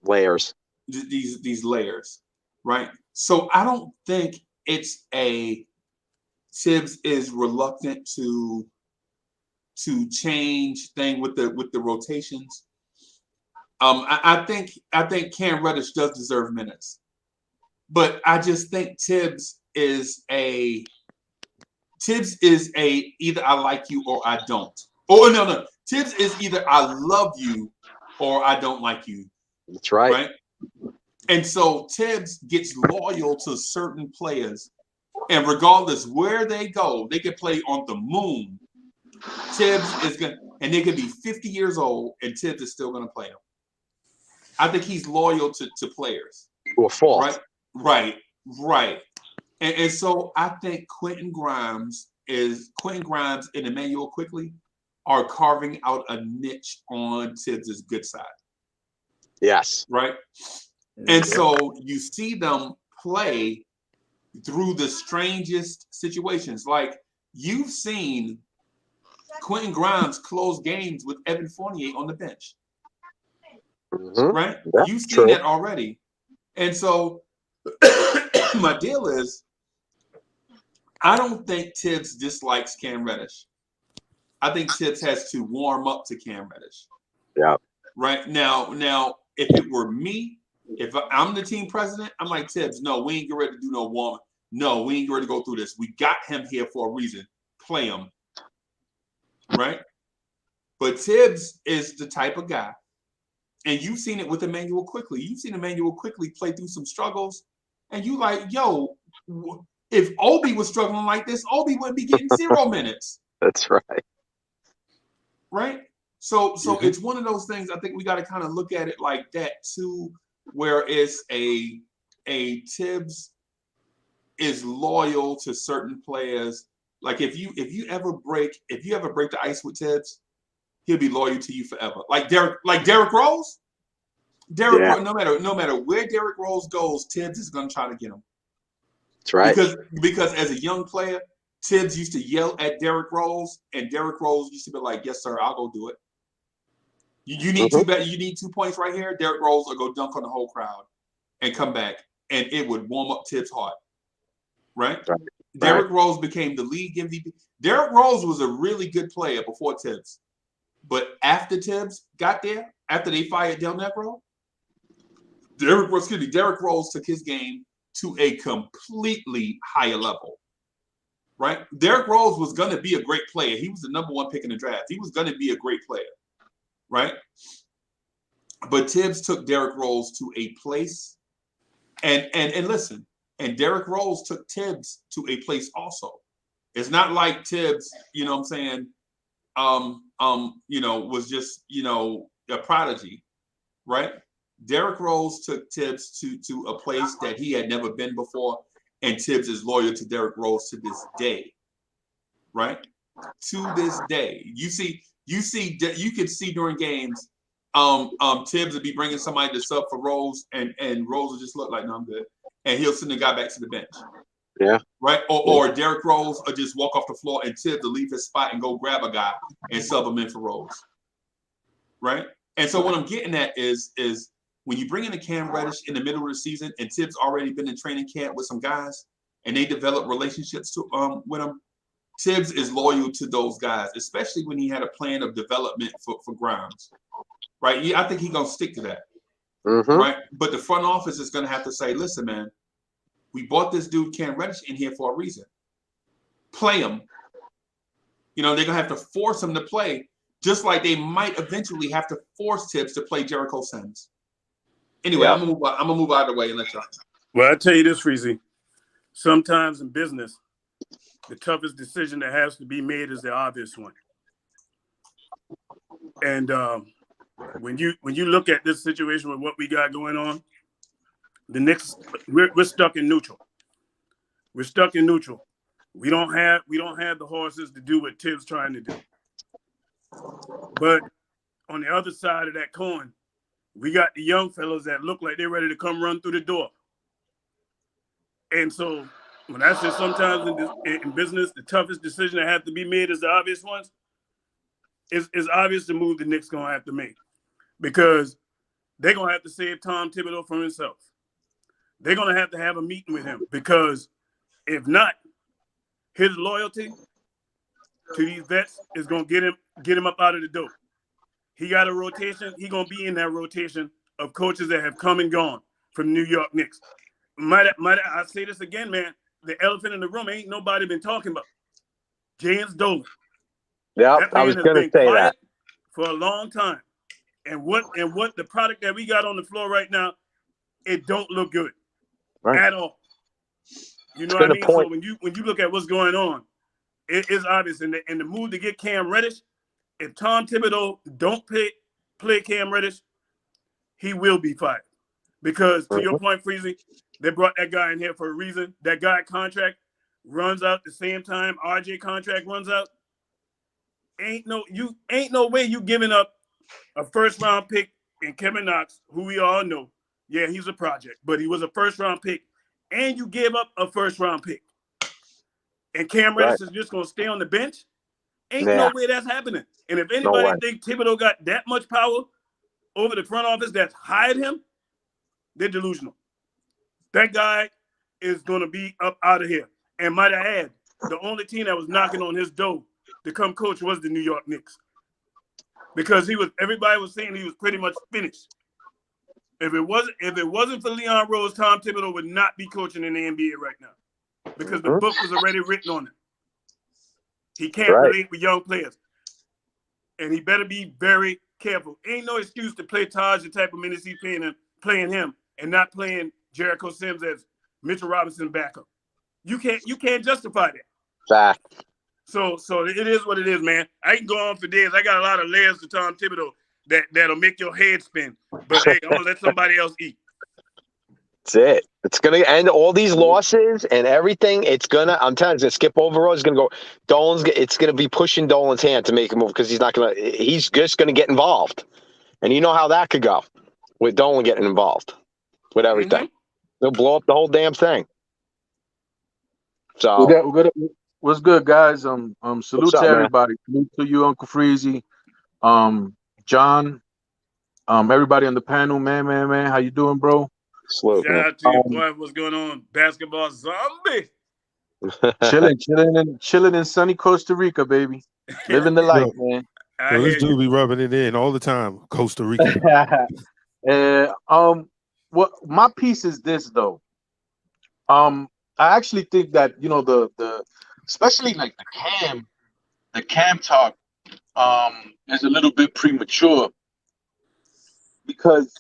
layers. These layers, right? So I don't think it's Tibbs is reluctant to change thing with the rotations. I think Cam Reddish does deserve minutes, but I just think Tibbs is a either I like you or I don't. Oh no. Tibbs is either I love you or I don't like you. That's right. Right. And so Tibbs gets loyal to certain players. And regardless where they go, they could play on the moon. Tibbs is going to, and they could be 50 years old, and Tibbs is still going to play them. I think he's loyal to players. To a fault. Right. And so I think Quentin Grimes and Emmanuel Quickly are carving out a niche on Tibbs' good side. Yes. Right? And so you see them play through the strangest situations. Like, you've seen Quentin Grimes close games with Evan Fournier on the bench. Right? Yeah, You've seen that already. And so my deal is, I don't think Tibbs dislikes Cam Reddish. I think Tibbs has to warm up to Cam Reddish. Yeah. Right? Now, if it were me, if I'm the team president, I'm like, Tibbs, no, we ain't get ready to do no warm. No, we ain't ready to go through this. We got him here for a reason. Play him. Right? But Tibbs is the type of guy, and you've seen it with Emmanuel Quickly. You've seen Emmanuel Quickly play through some struggles, and you like, yo, if Obi was struggling like this, Obi wouldn't be getting 0 minutes. That's right. Right? So it's one of those things. I think we got to kind of look at it like that too, where it's a Tibbs is loyal to certain players. Like if you ever break the ice with Tibbs, he'll be loyal to you forever. Like Derrick Rose. Rose, no matter where Derrick Rose goes, Tibbs is gonna try to get him. That's right. Because as a young player, Tibbs used to yell at Derrick Rose, and Derrick Rose used to be like, "Yes, sir, I'll go do it." You need you need 2 points right here. Derrick Rose will go dunk on the whole crowd and come back, and it would warm up Tibbs' heart. Right? Derrick Rose became the league MVP. Derrick Rose was a really good player before Tibbs, but after Tibbs got there, after they fired Del Negro, Derrick Rose took his game to a completely higher level. Right? Derrick Rose was going to be a great player. He was the #1 pick in the draft. He was going to be a great player. Right? But Tibbs took Derrick Rose to a place, and listen, and Derrick Rose took Tibbs to a place also. It's not like Tibbs, you know what I'm saying, was just, a prodigy, right? Derrick Rose took Tibbs to a place that he had never been before, and Tibbs is loyal to Derrick Rose to this day, right? To this day. You could see during games, Tibbs would be bringing somebody to sub for Rose, and Rose would just look like, no, I'm good. And he'll send the guy back to the bench. Yeah. Right? Or Derrick Rose will just walk off the floor, and Tibbs will leave his spot and go grab a guy and sub him in for Rose. Right? And so what I'm getting at is when you bring in a Cam Reddish in the middle of the season, and Tibbs already been in training camp with some guys, and they develop relationships with him, Tibbs is loyal to those guys, especially when he had a plan of development for Grimes. Right? Yeah, I think he's going to stick to that. Right? But the front office is going to have to say, listen, man, we bought this dude Cam Reddish in here for a reason. Play him. They're going to have to force him to play, just like they might eventually have to force Tibbs to play Jericho Sims. Anyway, I'm going to move out of the way and let y'all. Well, I tell you this, Freezie. Sometimes in business, the toughest decision that has to be made is the obvious one. And when you look at this situation with what we got going on, the Knicks, we're stuck in neutral. We're stuck in neutral. We don't have the horses to do what Tibbs trying to do. But on the other side of that coin, we got the young fellows that look like they're ready to come run through the door. And so when I say sometimes in business, the toughest decision that has to be made is the obvious ones, it's obvious the move the Knicks going to have to make, because they're going to have to save Tom Thibodeau from himself. They're going to have a meeting with him, because if not, his loyalty to these vets is going to get him up out of the door. He got a rotation. He's going to be in that rotation of coaches that have come and gone from New York Knicks. Might I say this again, man? The elephant in the room ain't nobody been talking about. James Dolan. Yeah, I was going to say that for a long time. And what the product that we got on the floor right now, it don't look good right. at all. You know what I mean? So when you look at what's going on, it is obvious in the move to get Cam Reddish. If Tom Thibodeau don't play Cam Reddish, he will be fired. Because to your point, Freezie, they brought that guy in here for a reason. That guy contract runs out the same time RJ contract runs out. Ain't no way you giving up a first round pick in Kevin Knox, who we all know. Yeah, he's a project, but he was a first round pick, and you gave up a first round pick. And Cam Reddish is just gonna stay on the bench. Ain't no way that's happening. And if anybody think Thibodeau got that much power over the front office that's hired him, they're delusional. That guy is gonna be up out of here. And might I add, the only team that was knocking on his door to come coach was the New York Knicks. Because everybody was saying he was pretty much finished. If it wasn't for Leon Rose, Tom Thibodeau would not be coaching in the NBA right now. Because the book was already written on him. He can't relate with young players. And he better be very careful. Ain't no excuse to play Taj the type of minutes he's playing him and not playing Jericho Sims as Mitchell Robinson backup. You can't justify that. Fact. So it is what it is, man. I can go on for days. I got a lot of layers to Tom Thibodeau that'll make your head spin. But hey, I'm gonna let somebody else eat. That's it. It's gonna end all these losses and everything. I'm telling you, it's gonna skip over. It's gonna go. It's gonna be pushing Dolan's hand to make a move because he's just gonna get involved, and you know how that could go with Dolan getting involved with everything. They'll blow up the whole damn thing. So what's good, guys? Salute to everybody. Salute to you, Uncle Freezie, John, everybody on the panel, man. How you doing, bro? Shout out to your boy. What's going on? Basketball zombie. chilling in sunny Costa Rica, baby. Living the life, man. This dude be rubbing it in all the time, Costa Rica. What my piece is this though. I actually think that the especially like the cam talk is a little bit premature because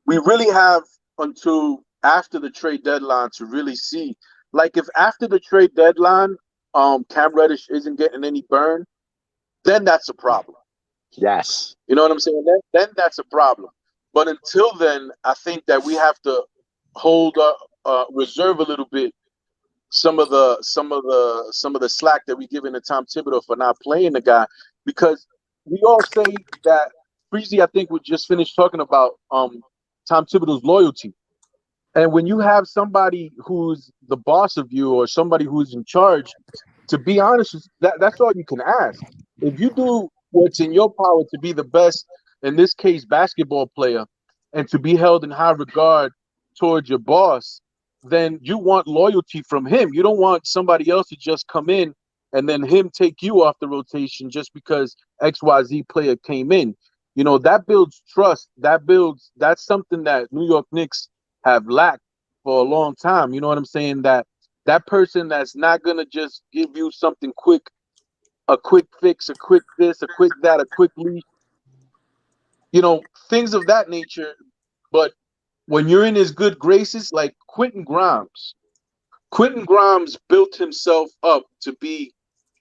we really have until after the trade deadline to really see. Like if after the trade deadline, Cam Reddish isn't getting any burn, then that's a problem. Yes. You know what I'm saying? Then that's a problem. But until then, I think that we have to hold reserve a little bit some of the slack that we giving to Tom Thibodeau for not playing the guy, because we all say that Freezie, I think, we just finished talking about Tom Thibodeau's loyalty. And when you have somebody who's the boss of you or somebody who's in charge, to be honest, that's all you can ask. If you do what's in your power to be the best, in this case, basketball player, and to be held in high regard towards your boss, then you want loyalty from him. You don't want somebody else to just come in and then him take you off the rotation just because XYZ player came in. You know, that builds trust. That's something that New York Knicks have lacked for a long time. You know what I'm saying? That person that's not going to just give you something quick, a quick fix, a quick this, a quick that, a quick leash, you know, things of that nature. But when you're in his good graces, like Quentin Grimes built himself up to be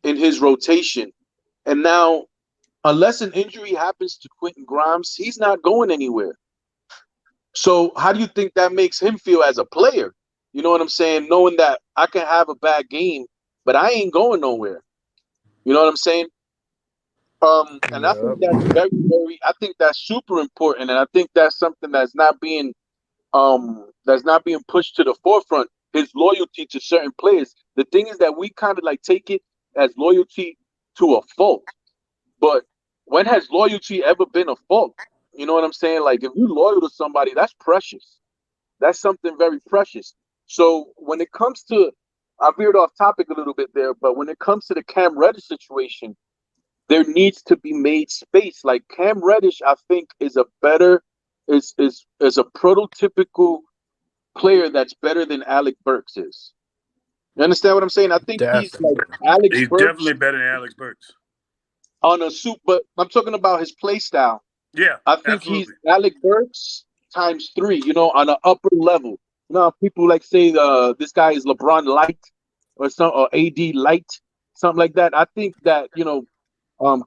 in his rotation. And now, unless an injury happens to Quentin Grimes, he's not going anywhere. So how do you think that makes him feel as a player? You know what I'm saying? Knowing that I can have a bad game, but I ain't going nowhere. You know what I'm saying? And I think that's I think that's super important. And I think that's something that's not being pushed to the forefront, his loyalty to certain players. The thing is that we kind of like take it as loyalty to a fault. But when has loyalty ever been a fault? You know what I'm saying? Like if you're loyal to somebody, that's precious. That's something very precious. So when it comes to, I veered off topic a little bit there, but when it comes to the Cam Reddish situation, there needs to be made space. Like Cam Reddish, I think is a prototypical player that's better than Alec Burks is. You understand what I'm saying? I think he's like Alex He's Burks. definitely better than Alex Burks. On a suit, but I'm talking about his play style. Yeah, I think he's Alec Burks times 3, on an upper level. People like say this guy is LeBron light or AD light, something like that. I think that,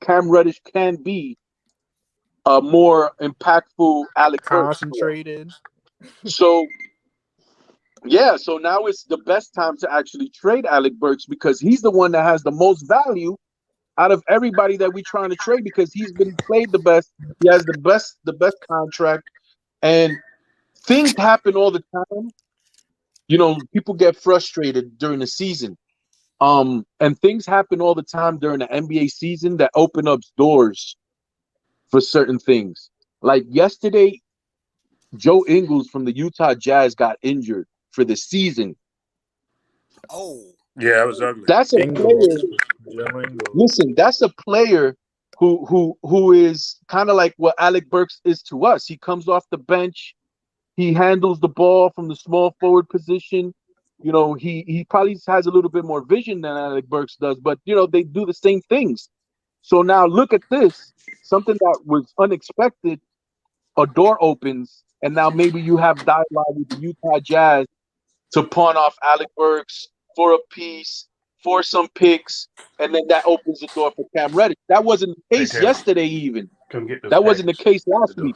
Cam Reddish can be a more impactful Alec Burks. Concentrated. So yeah, so now it's the best time to actually trade Alec Burks because he's the one that has the most value out of everybody that we're trying to trade because he's been played the best. He has the best contract, and things happen all the time. People get frustrated during the season. And things happen all the time during the NBA season that open up doors for certain things. Like yesterday, Joe Ingles from the Utah Jazz got injured for the season. Oh. Yeah, it was ugly. That's a player. Listen, that's a player who is kind of like what Alec Burks is to us. He comes off the bench. He handles the ball from the small forward position. He probably has a little bit more vision than Alec Burks does, but they do the same things. So now look at this. Something that was unexpected, a door opens, and now maybe you have dialogue with the Utah Jazz to pawn off Alec Burks for a piece, for some picks, and then that opens the door for Cam Reddish. That wasn't the case yesterday even. That wasn't the case last week.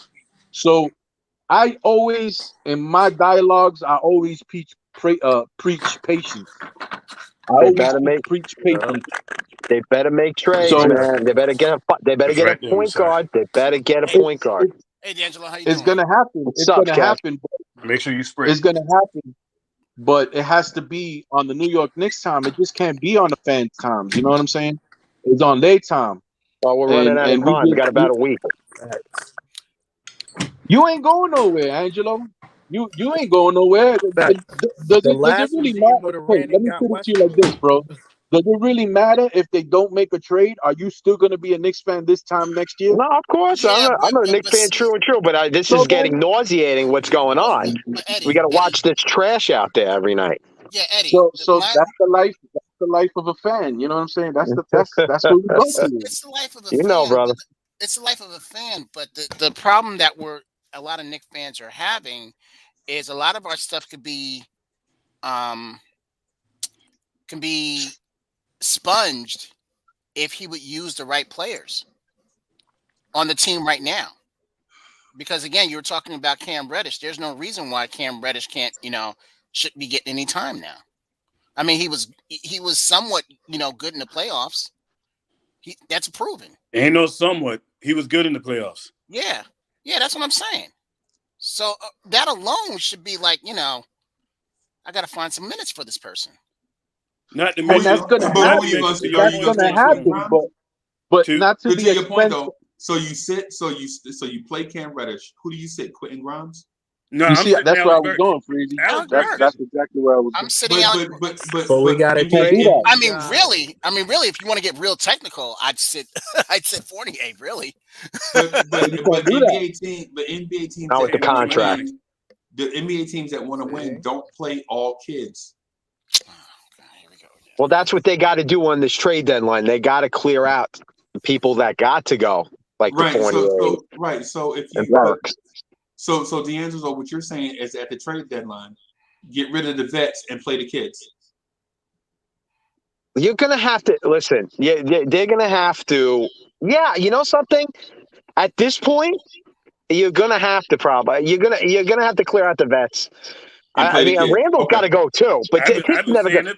So I always, in my dialogues, I always preach patience. They better make trades, man. They better get a point guard. They better get a point guard. Hey, D'Angelo, how you It's doing? gonna happen. It's gonna happen. Make sure you spray. It's gonna happen, but it has to be on the New York Knicks time. It just can't be on the fans' times. You know what I'm saying? It's on their time. Well, we're running out of time. We got about a week. You ain't going nowhere, Angelo. You ain't going nowhere. Does it really matter? Hey, let me put it to you like this, bro. Does it really matter if they don't make a trade? Are you still going to be a Knicks fan this time next year? No, of course. I'm a Knicks fan, true and true. But this is getting nauseating. What's going on? We got to watch this trash out there every night. Yeah, Eddie. So that's the life. That's the life of a fan. You know what I'm saying? That's what we go through. It's the life of a fan, brother. It's the life of a fan. But the problem that a lot of Knicks fans are having is a lot of our stuff can be sponged if he would use the right players on the team right now. Because again, you were talking about Cam Reddish. There's no reason why Cam Reddish shouldn't be getting any time now. I mean, he was somewhat, good in the playoffs. That's proven. Ain't no somewhat. He was good in the playoffs. Yeah, that's what I'm saying. So that alone should be like, I got to find some minutes for this person. Not to mention, that's going to happen. But not to the expense. Point, though. So you play Cam Reddish. Who do you sit? Quentin Grimes? No, that's where I was going, Freezie. That's exactly where I was going. I'm sitting out. But we got to trade. I mean, really, if you want to get real technical, I'd sit Fournier, really. But the NBA teams not with the contract. The NBA teams that want to win don't play all kids. Well, that's what they got to do on this trade deadline. They got to clear out the people that got to go, like the Fournier. So if you So D'Angelo, what you're saying is at the trade deadline, get rid of the vets and play the kids. You're gonna have to listen. Yeah, they're gonna have to. Yeah, you know something. At this point, you're gonna have to you're gonna have to clear out the vets. I mean, Randall's got to go too. But I've been saying it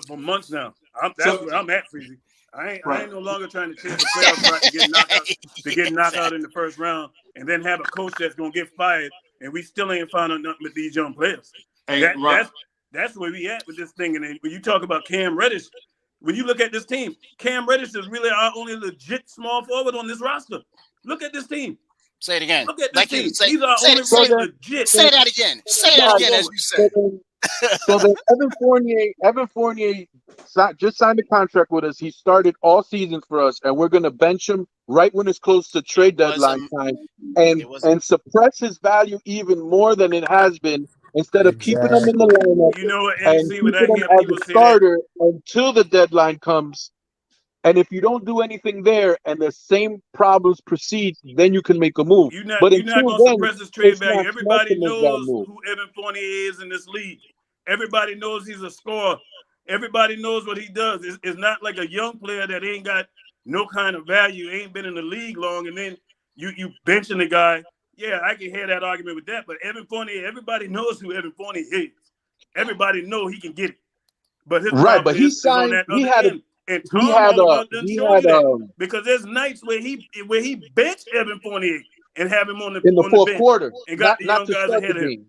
for months now. That's where I'm at, Freezie. I ain't no longer trying to chase the playoff spot to get knocked out in the first round, and then have a coach that's gonna get fired, and we still ain't found out nothing with these young players. That's where we at with this thing. And then when you talk about Cam Reddish, when you look at this team, Cam Reddish is really our only legit small forward on this roster. Look at this team. Say it again. Look at this team. He's our only legit. Say that again. Say that again, as you said. So then Evan Fournier just signed a contract with us. He started all season for us, and we're going to bench him right when it's close to trade deadline time and suppress his value even more than it has been instead of keeping him in the lineup you know what, and keeping him as a starter until the deadline comes. And if you don't do anything there and the same problems proceed, then you can make a move. You're not Until gonna then, suppress his trade it's value. not smart Everybody to make that knows move. who Evan Fournier is in this league. Everybody knows he's a scorer. Everybody knows what he does. It's not like a young player that ain't got no kind of value, ain't been in the league long, and then you benching the guy. Yeah, I can hear that argument with that. But Evan Fournier, everybody knows who Evan Fournier is. Everybody know he can get it. But his Right, problem but he is on signed. that other end. And He Tom had all a about done he showed had you that. Because there's nights where he benched Evan Fournier and have him on in the the fourth bench quarter, and got the not young to guys start ahead the of him. game.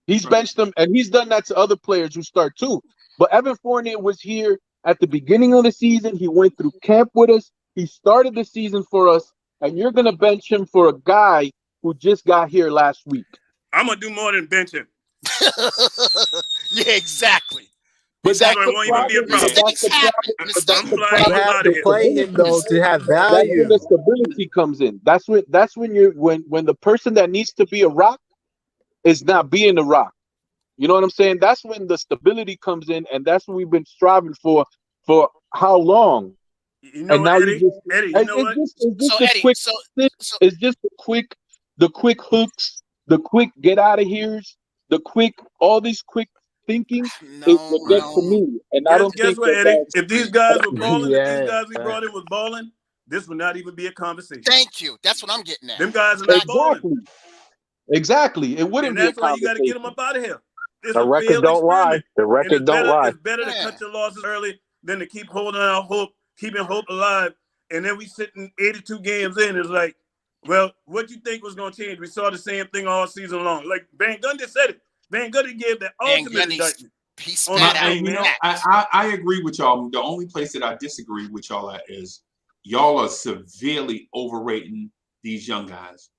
He's benched them, and he's done that to other players who start too. But Evan Fournier was here at the beginning of the season. He went through camp with us. He started the season for us, and you're gonna bench him for a guy who just got here last week. I'm gonna do more than bench him. Yeah, exactly. But that's the won't even be a problem. problem. I'm flying You have to play him though to have That's when value. the stability comes in. That's when you're when the person that needs to be a rock is not being a rock. You know what I'm saying? That's when the stability comes in, and that's what we've been striving for how long? You know, And now Eddie, you know what? It's just the quick hooks, the quick get out of here's, the quick all these quick thinking is what gets to me. And I don't Guess think what, Eddie? If these guys were balling, if these Yeah, guys we brought in was balling, this would not even be a conversation. Thank you. That's what I'm getting at. Them guys are not balling. Exactly. It wouldn't And be a that's why you got to get conversation. them up out of here. It's The a record failed don't lie. experiment. The record don't lie. It's better to cut your losses early than to keep holding out hope, keeping hope alive. And then we sitting 82 games in. It's like, well, what you think was going to change? We saw the same thing all season long. Like Van Gundy said it. Van Gundy gave the ultimate indictment. I agree with y'all. The only place that I disagree with y'all at is y'all are severely overrating these young guys.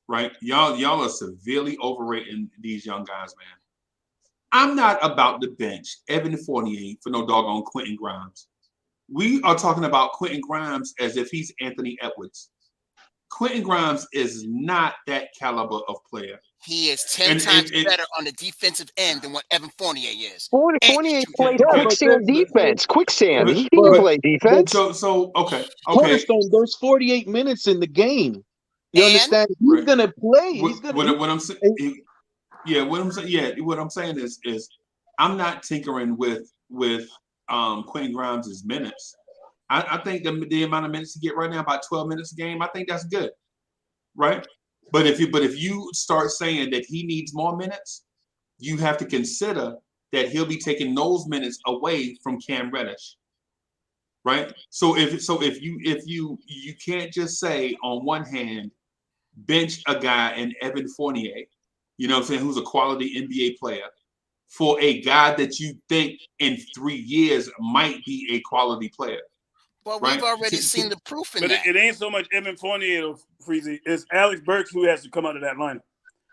Right? Y'all are severely overrating these young guys, man. I'm not about to bench Evan Fournier for no doggone Quentin Grimes. We are talking about Quentin Grimes as if he's Anthony Edwards. Quentin Grimes is not that caliber of player. He is 10 times better on the defensive end than what Evan Fournier is. Fournier played quicksand defense. Quicksand. He didn't play defense. Okay. Cornerstone, there's 48 minutes in the game. You understand? He's gonna play. What I'm saying. What I'm saying is I'm not tinkering with Quentin Grimes' minutes. I think the amount of minutes he get right now, about 12 minutes a game, I think that's good, right? But if you start saying that he needs more minutes, you have to consider that he'll be taking those minutes away from Cam Reddish, right? So if you can't just say on one hand bench a guy in Evan Fournier, you know what I'm saying, who's a quality NBA player, for a guy that you think in 3 years might be a quality player. Well, we've already seen the proof in that. But it ain't so much Evan Fournier or Freezie. It's Alex Burks who has to come out of that lineup.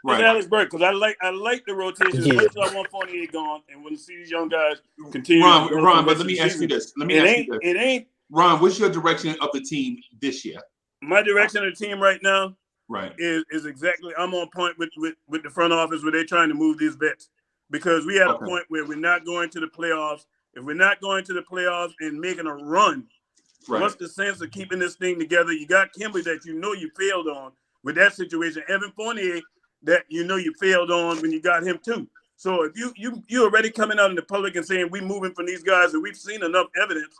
Right. It's Alex Burks, because I like the rotation. As much as I want Fournier gone, and want to see these young guys continue. Ron, but let me ask you this. It ain't. Ron, what's your direction of the team this year? My direction of the team right now, right, is exactly. I'm on point with the front office where they're trying to move these vets, because we had a point where we're not going to the playoffs. If we're not going to the playoffs and making a run, what's the sense of keeping this thing together? You got Kimber that you know you failed on with that situation. Evan Fournier that you know you failed on when you got him too. So if you already coming out in the public and saying we moving from these guys and we've seen enough evidence,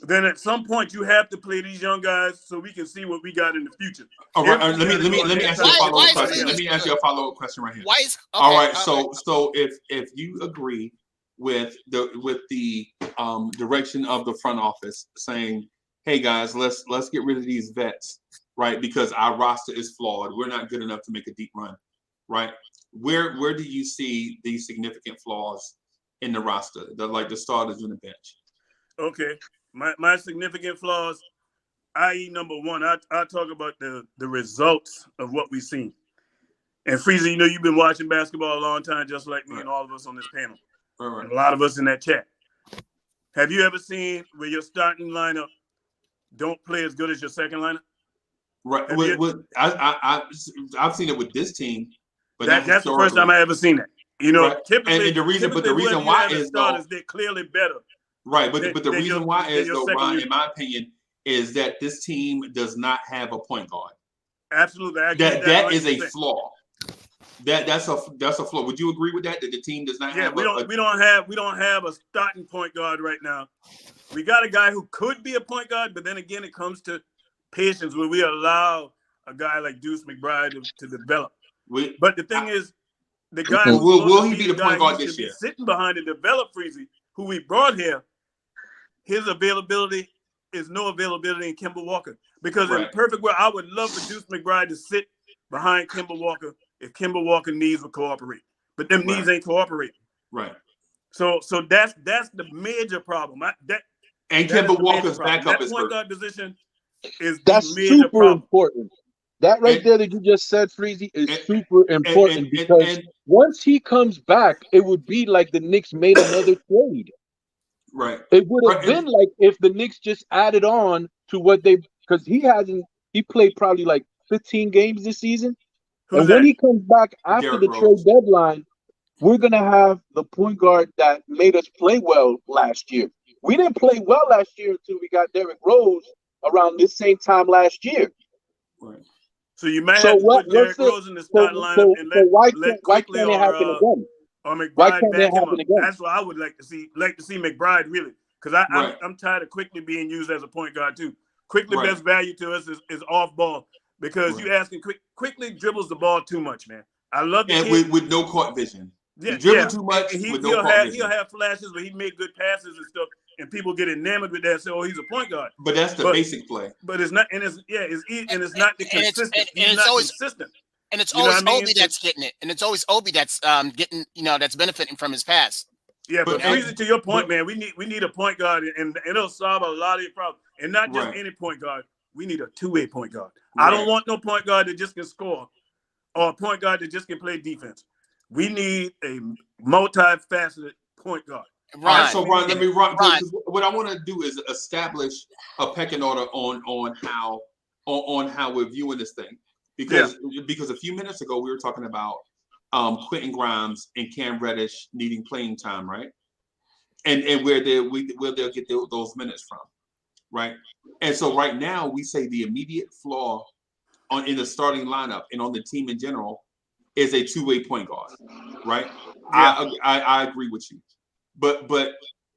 then at some point you have to play these young guys so we can see what we got in the future. All right, let me ask you a follow-up question. Let me ask you a follow-up question right here. All right, so if you agree with the direction of the front office saying, hey guys, let's get rid of these vets, right? Because our roster is flawed. We're not good enough to make a deep run, right? Where do you see the significant flaws in the roster, the starters on the bench? Okay, my significant flaws, i.e. number one, I talk about the results of what we've seen. And Freezie, you know you've been watching basketball a long time, just like me and all of us on this panel. And a lot of us in that chat. Have you ever seen where your starting lineup don't play as good as your second lineup? Right. I've seen it with this team, but that's the first time I ever seen that. You know, right. typically, and the reason why is starters, they're clearly better Right, but the reason why is, though, Ron, unit. in my opinion, is that this team does not have a point guard. Absolutely, I agree that is a flaw. That's a flaw. Would you agree with that? That the team does not have we don't have a starting point guard right now. We got a guy who could be a point guard, but then again, it comes to patience where we allow a guy like Deuce McBride to develop. But the thing is, the guy will he be the point guard this year? Sitting behind to develop Freezie, who we brought here, his availability is no availability in Kemba Walker. Because in a perfect world, I would love for Deuce McBride to sit behind Kemba Walker if Kemba Walker needs would cooperate. But them needs ain't cooperating. Right. So that's the major problem. Kemba Walker's backup is point guard position is that's the major super problem. important. That right there that you just said, Freezie, is super important because once he comes back, it would be like the Knicks made another trade. Right. It would have been like if the Knicks just added on to what because he played probably like 15 games this season. And when he comes back after the trade deadline, we're going to have the point guard that made us play well last year. We didn't play well last year until we got Derrick Rose around this same time last year. Right. So you might have to put Derrick Rose in the starting lineup and let Quickly or McBride back him up. That's what I would like to see. Like to see McBride really, because I'm tired of Quickly being used as a point guard too. Quickly best value to us is off ball because you asking Quickly dribbles the ball too much, man. I love the kid with no court vision. Yeah, he dribbles too much. He'll have flashes, but he make good passes and stuff, and people get enamored with that. And say, "Oh, he's a point guard." But that's the basic play. But it's not, and it's not the consistent. He's not consistent. And it's always Obi that's getting it, and it's always Obi that's getting that's benefiting from his pass. Yeah, but Freezie, to your point, man, we need a point guard, and it'll solve a lot of your problems, and not just any point guard. We need a two-way point guard. I don't want no point guard that just can score, or a point guard that just can play defense. We need a multifaceted point guard. All right, so Ron, what I want to do is establish a pecking order on how we're viewing this thing, because a few minutes ago we were talking about Quentin Grimes and Cam Reddish needing playing time, right? And where they'll get those minutes from, right? And so right now we say the immediate flaw in the starting lineup and on the team in general is a two-way point guard, right? Yeah. I agree with you. But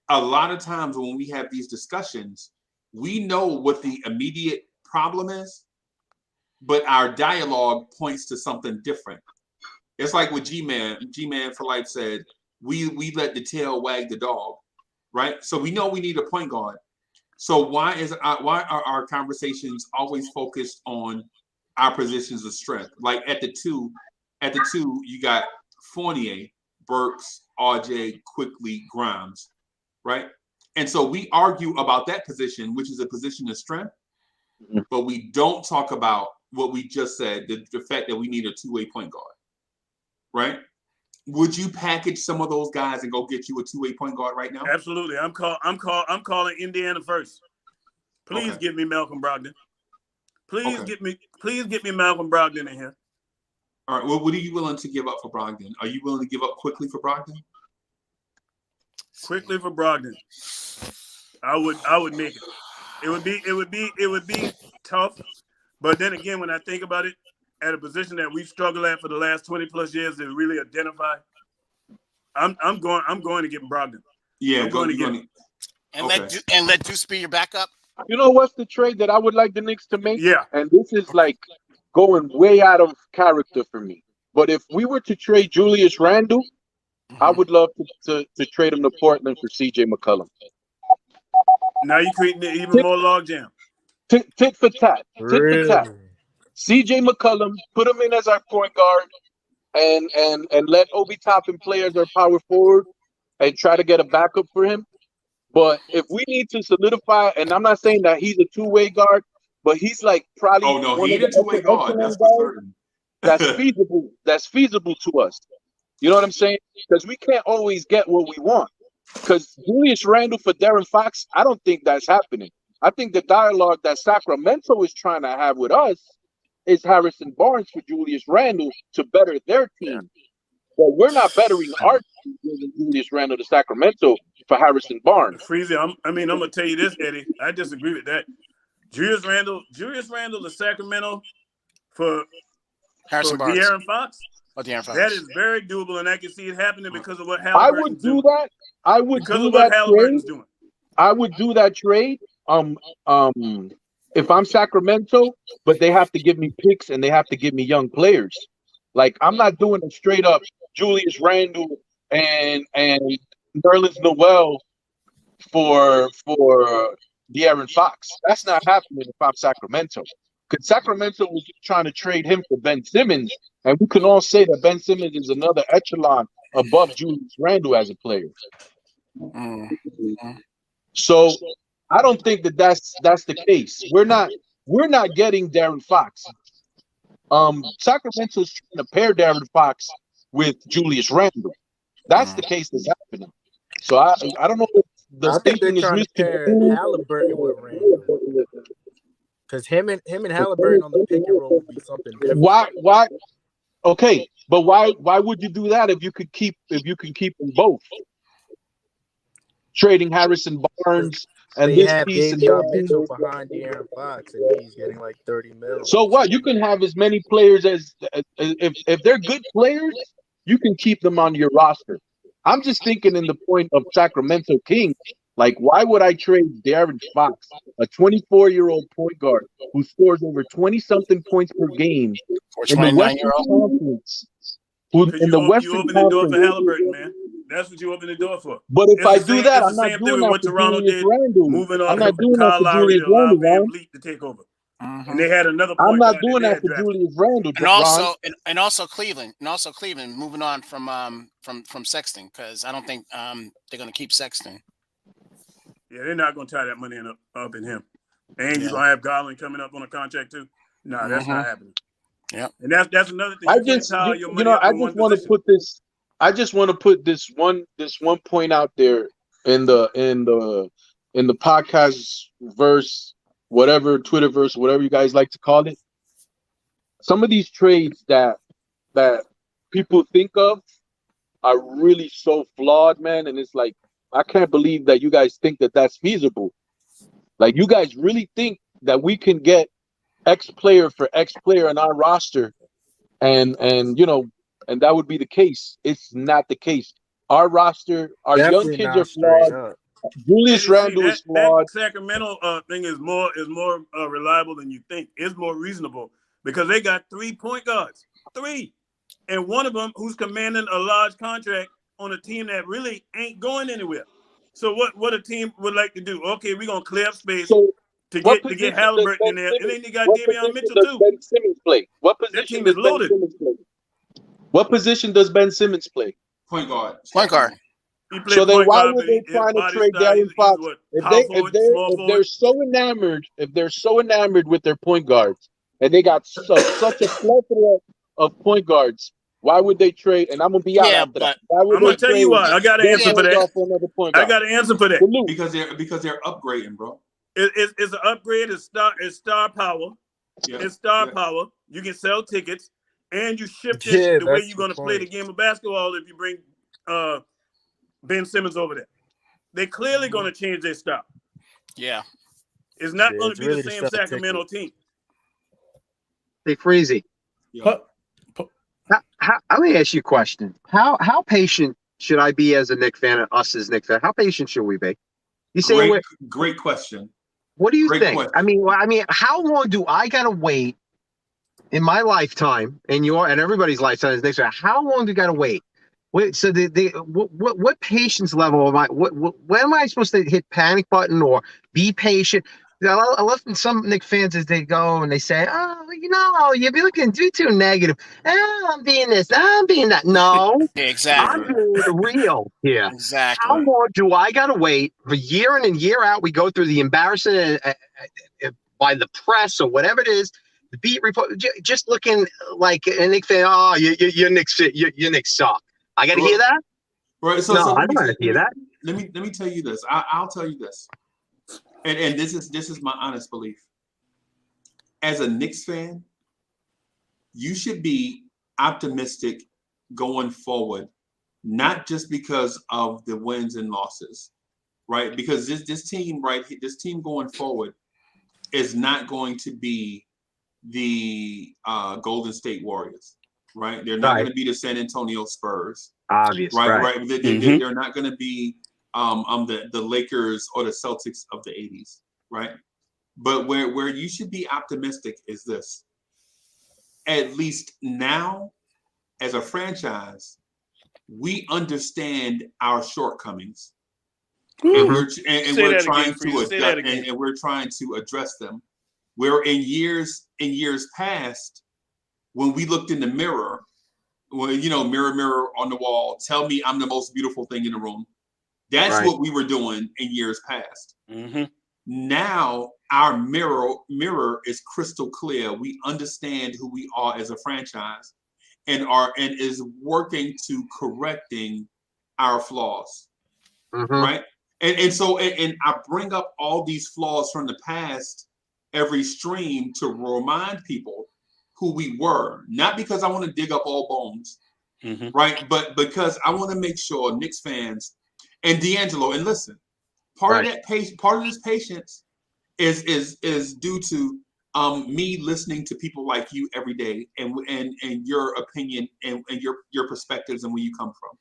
a lot of times when we have these discussions, we know what the immediate problem is, but our dialogue points to something different. It's like what G-Man for Life said, we let the tail wag the dog, right? So we know we need a point guard. So why are our conversations always focused on our positions of strength? Like at the two, you got Fournier, Burks, RJ, Quickly, Grimes, right? And so we argue about that position, which is a position of strength, but we don't talk about what we just said, the fact that we need a two-way point guard, right? Would you package some of those guys and go get you a two-way point guard right now? Absolutely. I'm calling Indiana first. Please give me Malcolm Brogdon. Please get me Malcolm Brogdon in here. All right. Well, what are you willing to give up for Brogdon? Are you willing to give up Quickly for Brogdon? Quickly for Brogdon. I would make it. It would be tough. But then again, when I think about it, at a position that we've struggled at for the last 20 plus years to really identify, I'm going to get Brogdon. Yeah, I'm going to get him. And let Deuce be your backup. You know what's the trade that I would like the Knicks to make? Yeah. And this is like going way out of character for me. But if we were to trade Julius Randle, I would love to trade him to Portland for CJ McCollum. Now you're creating even more logjam. Tit for tat. Tit for tat. CJ McCollum, put him in as our point guard and let Obi Toppin play as our power forward and try to get a backup for him. But if we need to solidify, and I'm not saying that he's a two-way guard, but he's like probably he ain't a two-way guard. That's for certain. That's feasible to us. You know what I'm saying? Because we can't always get what we want. Because Julius Randle for Darren Fox, I don't think that's happening. I think the dialogue that Sacramento is trying to have with us is Harrison Barnes for Julius Randle to better their team. But we're not bettering our team using Julius Randle to Sacramento. for Harrison Barnes. Freezie, I'm gonna tell you this, Eddie. I disagree with that. Julius Randle to Sacramento for Harrison Barnes. De'Aaron Fox. Oh, De'Aaron Fox. That is very doable, and I can see it happening because of what I Halliburton's would do doing. that. I would because do of what that Halliburton's trade. doing. I would do that trade. If I'm Sacramento, but they have to give me picks and they have to give me young players. Like I'm not doing a straight up Julius Randle and Nerlens Noel for De'Aaron Fox. That's not happening if I'm Sacramento. Because Sacramento was trying to trade him for Ben Simmons, and we can all say that Ben Simmons is another echelon above Julius Randle as a player. So I don't think that's the case. We're not getting De'Aaron Fox. Sacramento's trying to pair De'Aaron Fox with Julius Randle. That's the case that's happening. So I don't know if the thinking is misconstrued. Halliburton with Randle. Because him and Halliburton on the pick and roll would be something different. Why? Okay, but why would you do that if you can keep them both? Trading Harrison Barnes and they this have piece and Davion that Mitchell piece. behind De'Aaron Fox, and he's getting like 30 mil. So what? You can have as many players as if they're good players, you can keep them on your roster. I'm just thinking in the point of Sacramento Kings. Like, why would I trade De'Aaron Fox, a 24-year-old point guard who scores over 20-something points per game in the Western Conference? You open the door for Halliburton, man. That's what you open the door for. But if I do that, it's I'm the not same doing thing that what for Toronto Julius did, Randle. moving I'm on not doing that Kyle for Lowry Julius to allow Randle, Van man. Vliet to take over. And they had another I'm point not guard doing that that for drafted. Julius Randle, And also Cleveland. Moving on from Sexton, because I don't think they're gonna keep Sexton. Yeah, they're not gonna tie that money up in him. And you're gonna have Garland coming up on a contract too. No, that's not happening. Yeah, and that's another thing. You can't tie your money up I in one just want to position. put this. I just want to put this one point out there in the podcast verse, whatever Twitter verse, whatever you guys like to call it. Some of these trades that people think of are really so flawed, man, and it's like I can't believe that you guys think that that's feasible. Like, you guys really think that we can get X player for X player on our roster, and that would be the case. It's not the case. Our roster, our young kids are flawed. Julius Randle is flawed. That Sacramento thing is more reliable than you think. It's more reasonable because they got 3 point guards, 3, and one of them who's commanding a large contract on a team that really ain't going anywhere. So what a team would like to do? Okay, we're gonna clear up space to get Halliburton in there, and then you got Davion Mitchell too. Ben Simmons play? What position That team does is loaded. Ben Simmons play? What position does Ben Simmons play? Point guard. So then why would they try to trade De'Aaron Fox if they're so enamored with their point guards and they got such a plethora of point guards? Why would they trade? And I'm gonna be out after that. Why would I'm gonna tell you why. I got an answer for that. I got an answer for that. Because they're upgrading, bro. It's an upgrade. It's star power. Yeah. It's star power. You can sell tickets, and you shift it the way you're gonna play the game of basketball if you bring Ben Simmons over there. They're clearly gonna change their style. Yeah. It's not gonna be the same Sacramento team. Hey, Freezie. Let me ask you a question. How patient should I be as a Knicks fan, us as Knicks fan? How patient should we be? You say great question. What do you think? Question. I mean, how long do I gotta wait in my lifetime and everybody's lifetime as Knicks fan? How long do you gotta wait? Wait, so what patience level am I? When am I supposed to hit panic button or be patient? I love some Knicks fans as they go and they say, "Oh, you're looking too negative. I'm being this. I'm being that." No, exactly. I'm being real here. Exactly. How long do I gotta wait for year in and year out? We go through the embarrassment by the press or whatever it is. The beat report, just looking like a Knicks fan. Oh, your Knicks suck. I got to hear that. Right. So I don't want to hear that. Let me tell you this. I'll tell you this. And this is my honest belief. As a Knicks fan, you should be optimistic going forward, not just because of the wins and losses, right? Because this team, right, this team going forward is not going to be the Golden State Warriors, right? They're not going to be the San Antonio Spurs, obvious, right? They're not going to be the Lakers or the Celtics of the 80s, right? But where you should be optimistic is this: at least now, as a franchise, we understand our shortcomings, and we're trying to address them. Where in years past, when we looked in the mirror, well, mirror, mirror on the wall, tell me I'm the most beautiful thing in the room. That's what we were doing in years past. Now our mirror is crystal clear. We understand who we are as a franchise, and is working to correcting our flaws, right? And so I bring up all these flaws from the past every stream to remind people who we were, not because I want to dig up all bones, right? But because I want to make sure Knicks fans and D'Angelo, and listen, part of this patience is due to me listening to people like you every day, and your opinion and your perspectives and where you come from,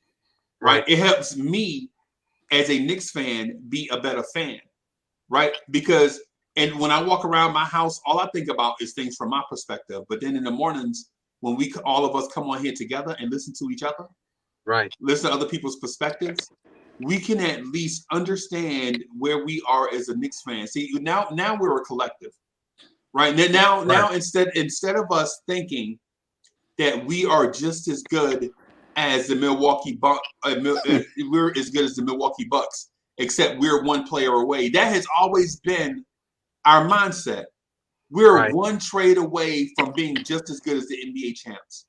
right? It helps me as a Knicks fan be a better fan, right? Because when I walk around my house, all I think about is things from my perspective. But then in the mornings, when all of us come on here together and listen to each other, listen to other people's perspectives, we can at least understand where we are as a Knicks fan. See, now we're a collective, right? Now instead of us thinking that we are just as good as the Milwaukee Bucks, we're as good as the Milwaukee Bucks, except we're one player away. That has always been our mindset. We're one trade away from being just as good as the NBA champs.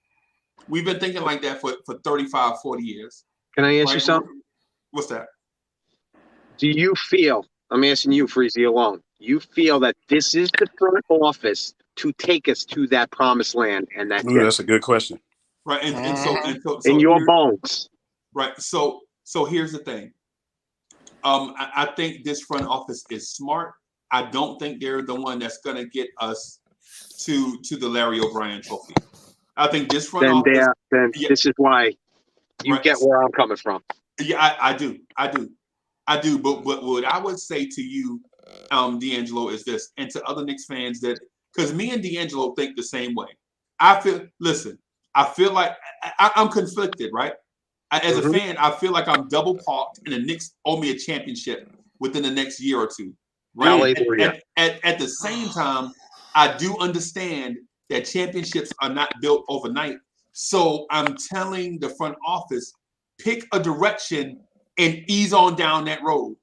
We've been thinking like that for 35, 40 years. Can I ask you something? What's that? Do you feel, I'm asking you, Freezie, alone, you feel that this is the front office to take us to that promised land, and that's a good question. Right, and so in your bones. Right. So here's the thing. I think this front office is smart. I don't think they're the one that's going to get us to the Larry O'Brien Trophy. I think this front office. This is why you get where I'm coming from. Yeah, I do. But what I would say to you, D'Angelo, is this, and to other Knicks fans, that because me and D'Angelo think the same way. I feel like I'm conflicted, right? As a fan, I feel like I'm double parked, and the Knicks owe me a championship within the next year or two. Right? At the same time, I do understand that championships are not built overnight. So I'm telling the front office, pick a direction and ease on down that road,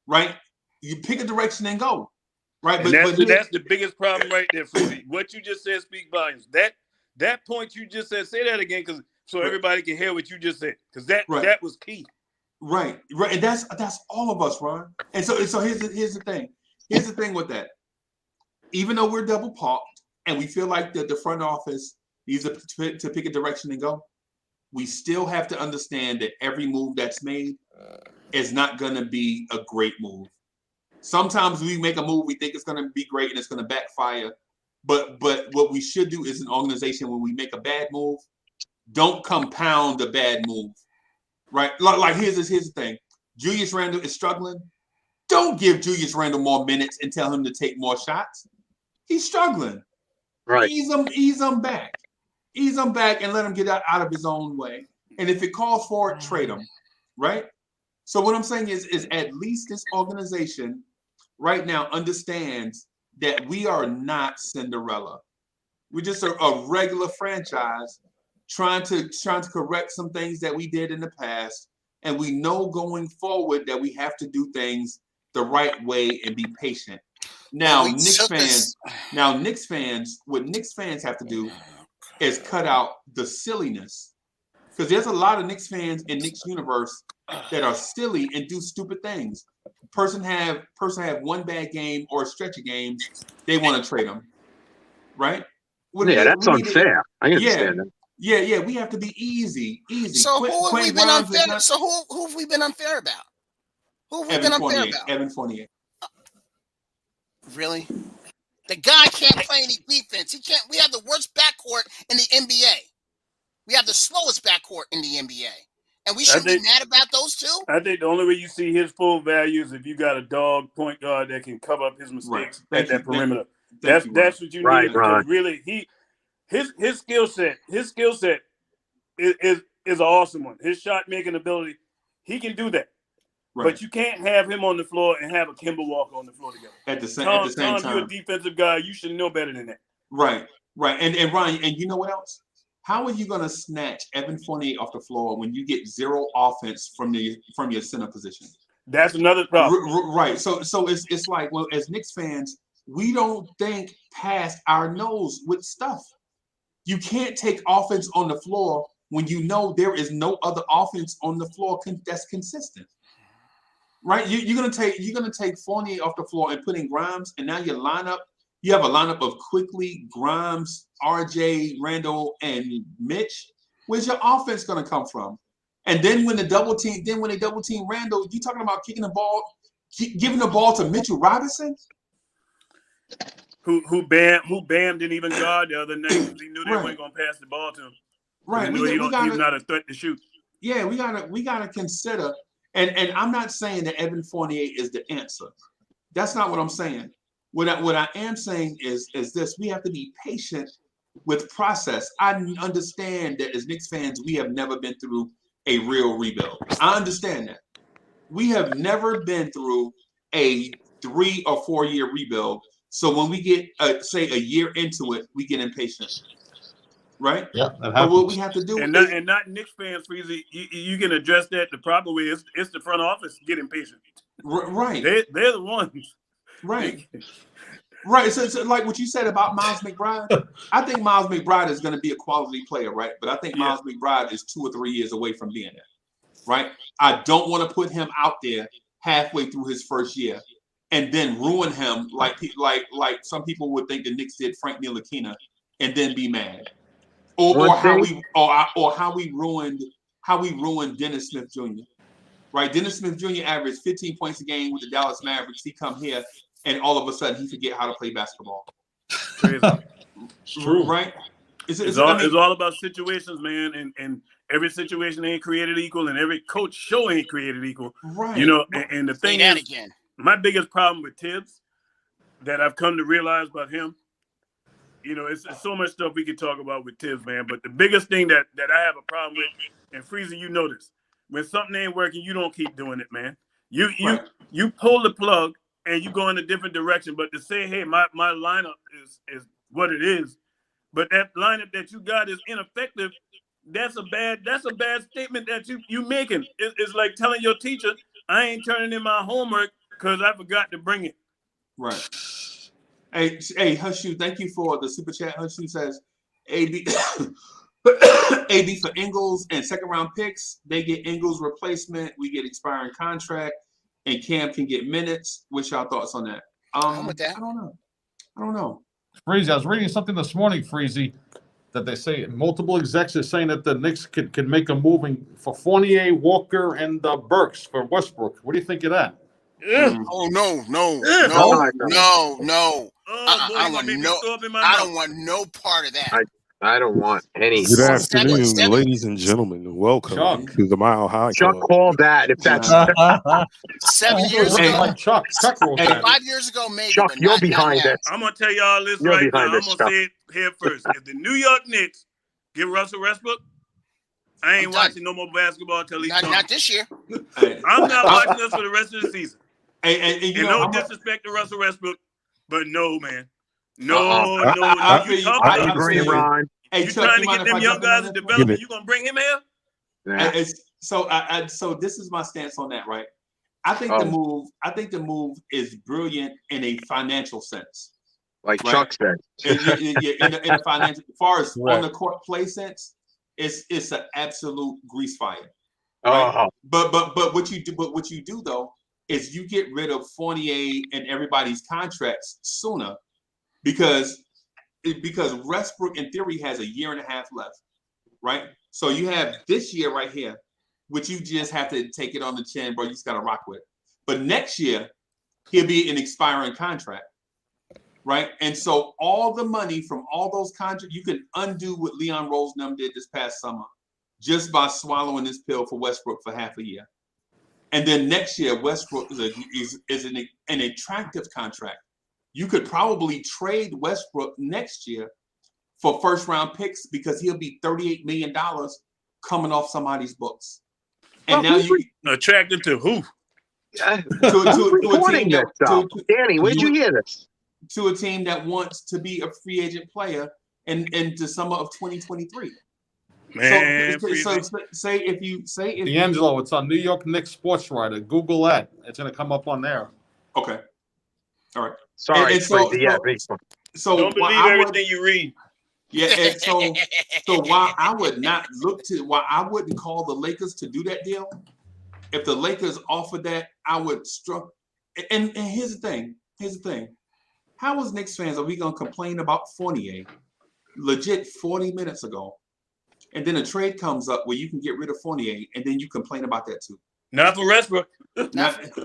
right? You pick a direction and go, right? But that's the biggest problem right there, Freezie. What you just said speak volumes. That point you just said, say that again, so everybody can hear what you just said, because that was key. Right, and that's all of us, Ron. And so here's the thing. Here's the thing with that. Even though we're double parked and we feel like the front office needs to pick a direction and go, we still have to understand that every move that's made is not going to be a great move. Sometimes we make a move, we think it's going to be great and it's going to backfire. But what we should do is an organization, when we make a bad move, don't compound the bad move, right? Like here's the thing. Julius Randle is struggling. Don't give Julius Randle more minutes and tell him to take more shots. He's struggling. Right. Ease him back. Ease him back and let him get out of his own way. And if it calls for it, trade him, right? So what I'm saying is at least this organization right now understands that we are not Cinderella. We're just a regular franchise trying to correct some things that we did in the past. And we know going forward that we have to do things the right way and be patient. Now, Knicks fans, what Knicks fans have to do is cut out the silliness. Because there's a lot of Knicks fans in Knicks universe that are silly and do stupid things. Person have one bad game or a stretch of games, they want to trade them, right? That's unfair. I understand that. Yeah. We have to be easy. So who have we been unfair? So who have we been unfair about? Who we been unfair about? Evan Fournier. Really? The guy can't play any defense. He can't. We have the worst backcourt in the NBA. We have the slowest backcourt in the NBA. And we should be mad about those two? I think the only way you see his full value is if you got a dog point guard that can cover up his mistakes at that perimeter. That's what you need. Because really, his skill set is an awesome one. His shot making ability, he can do that. Right. But you can't have him on the floor and have a Kemba Walker on the floor together. At the same Tom, time, you're a defensive guy. You should know better than that. Right. And Ryan, and you know what else? How are you going to snatch Evan Fournier off the floor when you get zero offense from your center position? That's another problem. Right. So it's like, well, as Knicks fans, we don't think past our nose with stuff. You can't take offense on the floor when you know there is no other offense on the floor that's consistent. Right? You're gonna take Fournier off the floor and put in Grimes, and now you have a lineup of Quickly, Grimes, RJ, Randall, and Mitch. Where's your offense gonna come from? And then when they double team Randall, you talking about giving the ball to Mitchell Robinson? Who Bam didn't even guard the other night because he knew they weren't gonna pass the ball to him. Right. He's not a threat to shoot. Yeah, we gotta consider, and I'm not saying that Evan Fournier is the answer. That's not what I'm saying. What I am saying is this: we have to be patient with process. I understand that as Knicks fans, we have never been through a real rebuild. I understand that. We have never been through a 3 or 4 year rebuild. So when we get say a year into it, we get impatient. Right? Yeah, that but happens. what we have to do and not Knicks fans, Freezie, you can address that the proper way. It's the front office getting patient. Right. They're the ones. Right. Right. So like what you said about Miles McBride, I think Miles McBride is going to be a quality player, right? But I think Miles McBride is 2 or 3 years away from being there. Right? I don't want to put him out there halfway through his first year and then ruin him like some people would think the Knicks did Frank Ntilikina and then be mad. Or how we ruined Dennis Smith Jr. Right? Dennis Smith Jr. averaged 15 points a game with the Dallas Mavericks. He come here and all of a sudden he forget how to play basketball. Crazy. It's true. Right? It's all about situations, man, and every situation ain't created equal, and every coach show ain't created equal. Right. You know, and the thing is, my biggest problem with Tibbs that I've come to realize about him, you know, it's so much stuff we could talk about with Tibbs, man. But the biggest thing that I have a problem with, and Freezie, you know this, when something ain't working, you don't keep doing it, man. You pull the plug and you go in a different direction. But to say, hey, my lineup is what it is, but that lineup that you got is ineffective, that's a bad statement that you making. It's like telling your teacher, I ain't turning in my homework because I forgot to bring it. Right. Hey, Hushu, thank you for the super chat. Hushu says, AB for Ingles and second round picks. They get Ingles replacement. We get expiring contract, and Cam can get minutes. What's y'all thoughts on that? I'm with that. I don't know. Freezie, I was reading something this morning, Freezie, that they say multiple execs are saying that the Knicks could make a move for Fournier, Walker, and Burks for Westbrook. What do you think of that? Oh no! I don't want no part of that. I don't want any. Good afternoon, ladies and gentlemen. Welcome to the Mile High Chuck Club. called that. If that's 7 years ago, Chuck 5 years ago, maybe. Chuck, you're behind this. I'm gonna tell y'all this right now. I'm gonna say it here first. If the New York Knicks give Russell Westbrook, I ain't watching no more basketball till he's done. Not this year. I'm not watching this for the rest of the season. And no disrespect to Russell Westbrook, but no, man. No. I agree, Ron. You trying to get them young guys to develop, and you gonna bring him here? So this is my stance on that, right? I think the move is brilliant in a financial sense. Like right? Chuck said. in a financial, as far as on the court play sense, it's an absolute grease fire. Right? But what you do though is you get rid of Fournier and everybody's contracts sooner because Westbrook in theory has a year and a half left, right? So you have this year right here, which you just have to take it on the chin, bro. You just gotta rock with. But next year, he'll be an expiring contract, right? And so all the money from all those contracts, you can undo what Leon Rose and them did this past summer just by swallowing this pill for Westbrook for half a year. And then next year, Westbrook is an attractive contract. You could probably trade Westbrook next year for first-round picks because he'll be $38 million coming off somebody's books. And now you attracted to who? Danny, where'd you hear this? To a team that wants to be a free agent player in the summer of 2023. Man, so say if D'Angelo, it's on New York Knicks Sports Writer. Google that. It's going to come up on there. Okay. All right. Sorry. So don't believe everything you read. Yeah, and so while I would not while I wouldn't call the Lakers to do that deal, if the Lakers offered that, I would struck. And here's the thing. How as Knicks fans are we gonna complain about Fournier legit 40 minutes ago? And then a trade comes up where you can get rid of Fournier, and then you complain about that too. Not for Westbrook.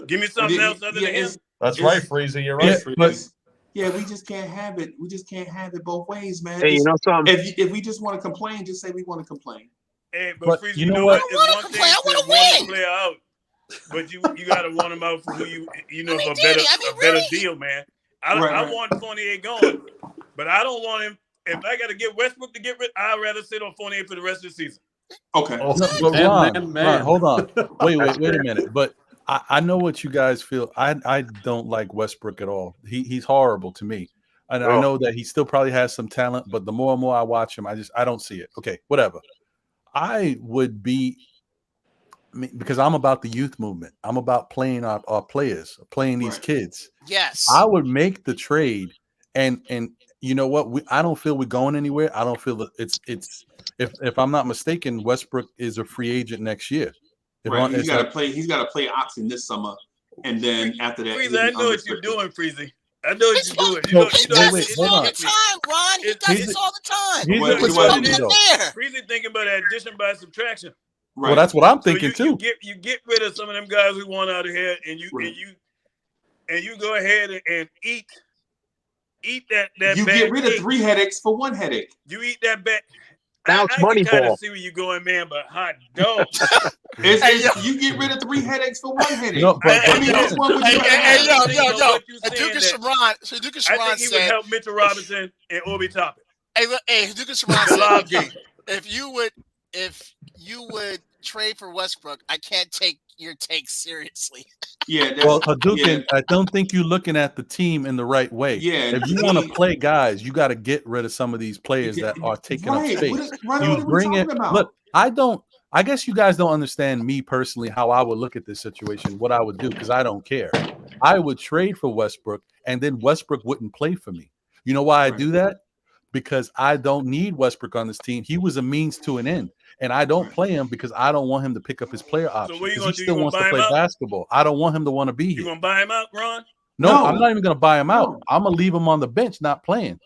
Give me something else other than him. That's right, Freezie. You're right, Freezie. Yeah, we just can't have it. We just can't have it both ways, man. Hey, you know something? If we just want to complain, just say we want to complain. Hey, but Freezie, you know what? It's one thing to want the player out, but you gotta want him out for who you know for a better deal, man. I want Fournier going, but I don't want him. If I got to get Westbrook to get rid, I'd rather sit on Fournier for the rest of the season. Okay. But Ron, hold on. Wait a minute. But I know what you guys feel. I don't like Westbrook at all. He's horrible to me. And I know that he still probably has some talent, but the more and more I watch him, I don't see it. Okay, whatever. I would be, because I'm about the youth movement. I'm about playing our players, playing these kids. Yes. I would make the trade, and you know what? I don't feel we're going anywhere. I don't feel that it's if I'm not mistaken, Westbrook is a free agent next year. Right. He's got to play option this summer, and then after that, Freezie, I know what you're doing, Freezie. I know what you're doing. You know this all the time, Ron. He does this all the time. Freezie thinking about addition by subtraction. Right. Well, that's what I'm thinking too. You get rid of some of them guys we want out of here, and you go ahead and eat that. You get rid of 3 headaches for 1 headache. You eat that back. Now it's money ball. See where you're going, man, but hot dog. You get rid of 3 headaches for 1 headache. No, which one would you yo. Duke Sharon said. I think he would help Mitchell Robinson and Obi Toppin. Hey, Duke Sharon said, if you would trade for Westbrook, I can't take your take seriously. Yeah. Well, Hadouken, I don't think you're looking at the team in the right way. Yeah. If you want to play guys, you got to get rid of some of these players that are taking up space. You bring it. Look, I guess you guys don't understand me personally, how I would look at this situation, what I would do, because I don't care. I would trade for Westbrook, and then Westbrook wouldn't play for me. You know why I do that? Because I don't need Westbrook on this team. He was a means to an end. And I don't play him because I don't want him to pick up his player option. So what are you gonna do? He still wants to play basketball. I don't want him to want to be here. You gonna buy him out, Ron? No, I'm not even gonna buy him out. I'm gonna leave him on the bench, not playing.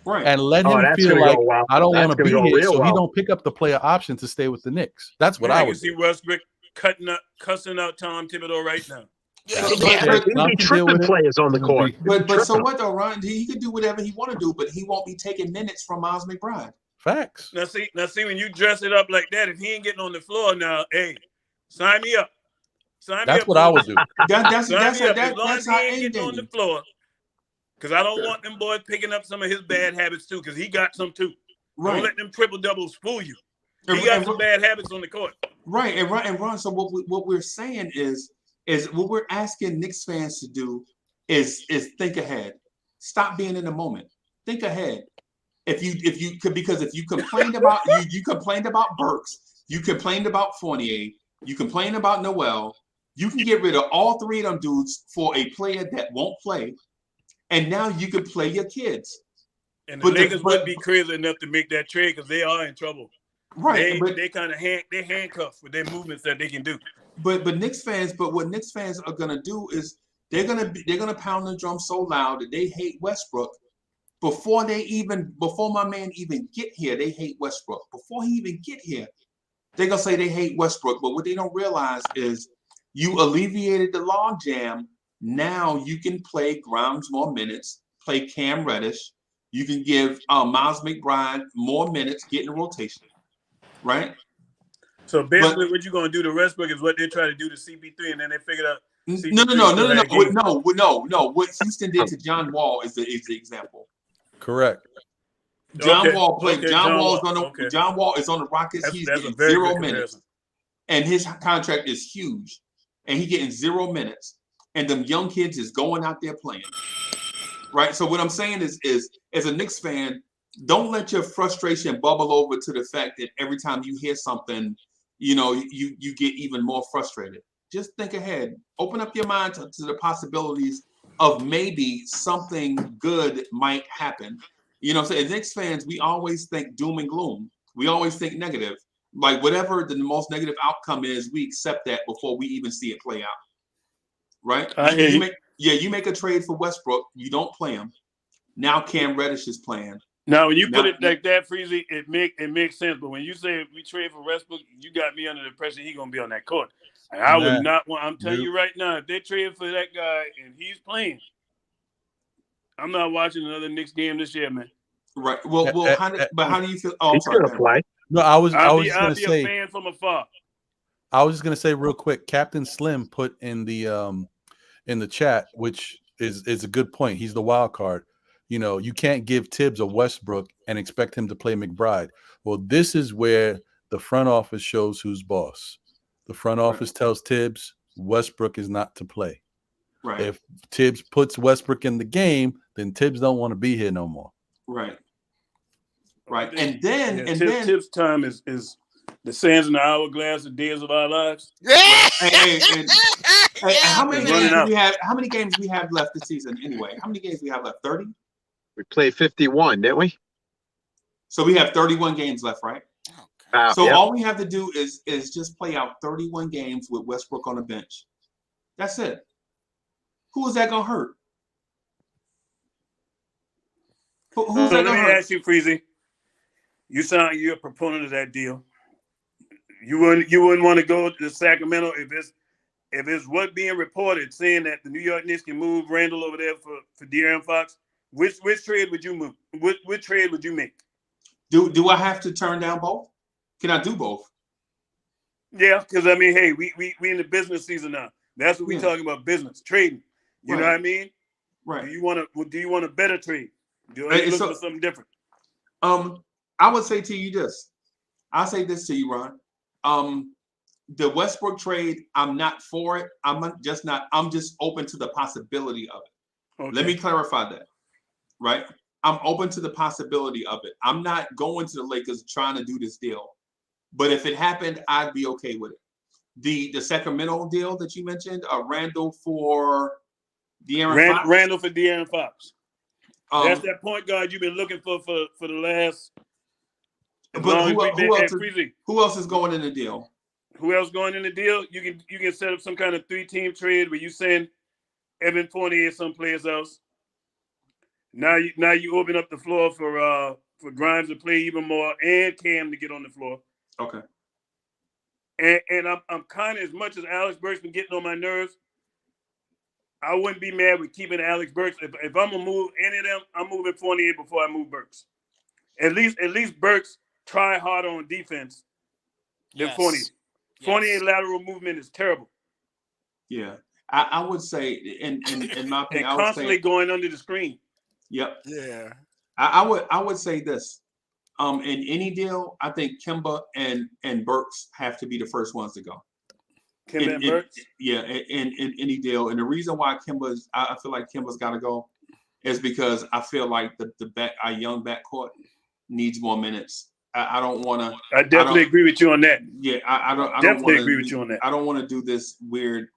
Right. And let him feel like I don't want to be here, so he don't pick up the player option to stay with the Knicks. That's what I would see Westbrook cussing out Tom Thibodeau right now. He'd be tripping players on the court. But so what though, Ron? He could do whatever he want to do, but he won't be taking minutes from Miles McBride. Facts. Now see, when you dress it up like that, if he ain't getting on the floor now, hey, sign me up. That's what I would do. That's how he ain't getting on the floor. Because I don't want them boys picking up some of his bad habits too, because he got some too. Right. Don't let them triple doubles fool you. He got some bad habits on the court. Right, and Ron. So what we're saying is what we're asking Knicks fans to do is think ahead. Stop being in the moment. Think ahead. If you complained about you complained about Burks, you complained about Fournier, you complained about Noel, you can get rid of all 3 of them dudes for a player that won't play, and now you can play your kids. And the Lakers wouldn't be crazy enough to make that trade because they are in trouble. Right, they kind of they're handcuffed with their movements that they can do. But what Knicks fans are gonna do is they're gonna pound the drum so loud that they hate Westbrook. Before my man even get here, they hate Westbrook. Before he even get here, they're gonna say they hate Westbrook. But what they don't realize is You alleviated the logjam. Now you can play Grimes more minutes, play Cam Reddish. You can give Miles McBride more minutes, get in rotation, right? So basically, what you're gonna do to Westbrook is what they try to do to CP3, and then they figured out. No. What Houston did to John Wall is the example. Correct. John Wall played. Okay, John Wall is on the Rockets. He's getting 0 minutes, and his contract is huge, and he's getting 0 minutes, and them young kids is going out there playing. Right. So what I'm saying is as a Knicks fan, don't let your frustration bubble over to the fact that every time you hear something, you get even more frustrated. Just think ahead. Open up your mind to the possibilities of maybe something good might happen. You know, so as Knicks fans, we always think doom and gloom. We always think negative. Like whatever the most negative outcome is, we accept that before we even see it play out. Right? You make a trade for Westbrook. You don't play him. Now Cam Reddish is playing. Now, when you put it like that, Freezie, it makes sense. But when you say we trade for Westbrook, you got me under the impression he's gonna be on that court. And I would not want. I'm telling you right now, if they trade for that guy and he's playing, I'm not watching another Knicks game this year, man. Right. Well, how do you feel? Oh, he's gonna play. No, I was I'll just gonna be say. a fan from afar. I was just gonna say real quick. Captain Slim put in the chat, which is a good point. He's the wild card. You know, you can't give Tibbs a Westbrook and expect him to play McBride. Well, this is where the front office shows who's boss. The front office tells Tibbs Westbrook is not to play. Right. If Tibbs puts Westbrook in the game, then Tibbs don't want to be here no more. Right. Right. And then Tibbs' time is the sands in the hourglass, the days of our lives. And how many games do we have? How many games we have left this season anyway? How many games we have left? 30? We played 51, didn't we? So we have 31 games left, right? All we have to do is just play out 31 games with Westbrook on the bench. That's it. Who is that gonna hurt? Who's that gonna hurt? Let me ask you, Freezie. You sound like you're a proponent of that deal. You wouldn't want to go to Sacramento if it's what being reported saying that the New York Knicks can move Randall over there for De'Aaron Fox. Which trade would you move? Which trade would you make? Do I have to turn down both? Can I do both? Yeah, because I mean, hey, we in the business season now. That's what we talking about, business trading. You know what I mean? Right. Do you want a better trade? Do you look for something different? I would say to you this. I'll say this to you, Ron. The Westbrook trade, I'm not for it. I'm just open to the possibility of it. Okay. Let me clarify that. Right? I'm open to the possibility of it. I'm not going to the Lakers trying to do this deal. But if it happened, I'd be okay with it. The Sacramento deal that you mentioned, Randall for De'Aaron Fox. Randall for De'Aaron Fox. That's that point guard you've been looking for the last. But who else is going in the deal? Who else going in the deal? You can set up some kind of 3-team trade where you send Evan Fournier someplace else. Now you open up the floor for Grimes to play even more and Cam to get on the floor. Okay. And I'm kind of, as much as Alex Burks been getting on my nerves, I wouldn't be mad with keeping Alex Burks. If I'm gonna move any of them, I'm moving Fournier before I move Burks. At least Burks try harder on defense than Fournier. Fournier lateral movement is terrible. Yeah, I would say in my opinion, and constantly going under the screen. Yep. Yeah. I would say this. In any deal, I think Kemba and Burks have to be the first ones to go. Kemba and Burks? Yeah, in any deal. And the reason why I feel like Kemba's got to go is because I feel like our young backcourt needs more minutes. I don't want to. I definitely agree with you on that. Yeah, I don't definitely agree with you on that. I don't want to do this weird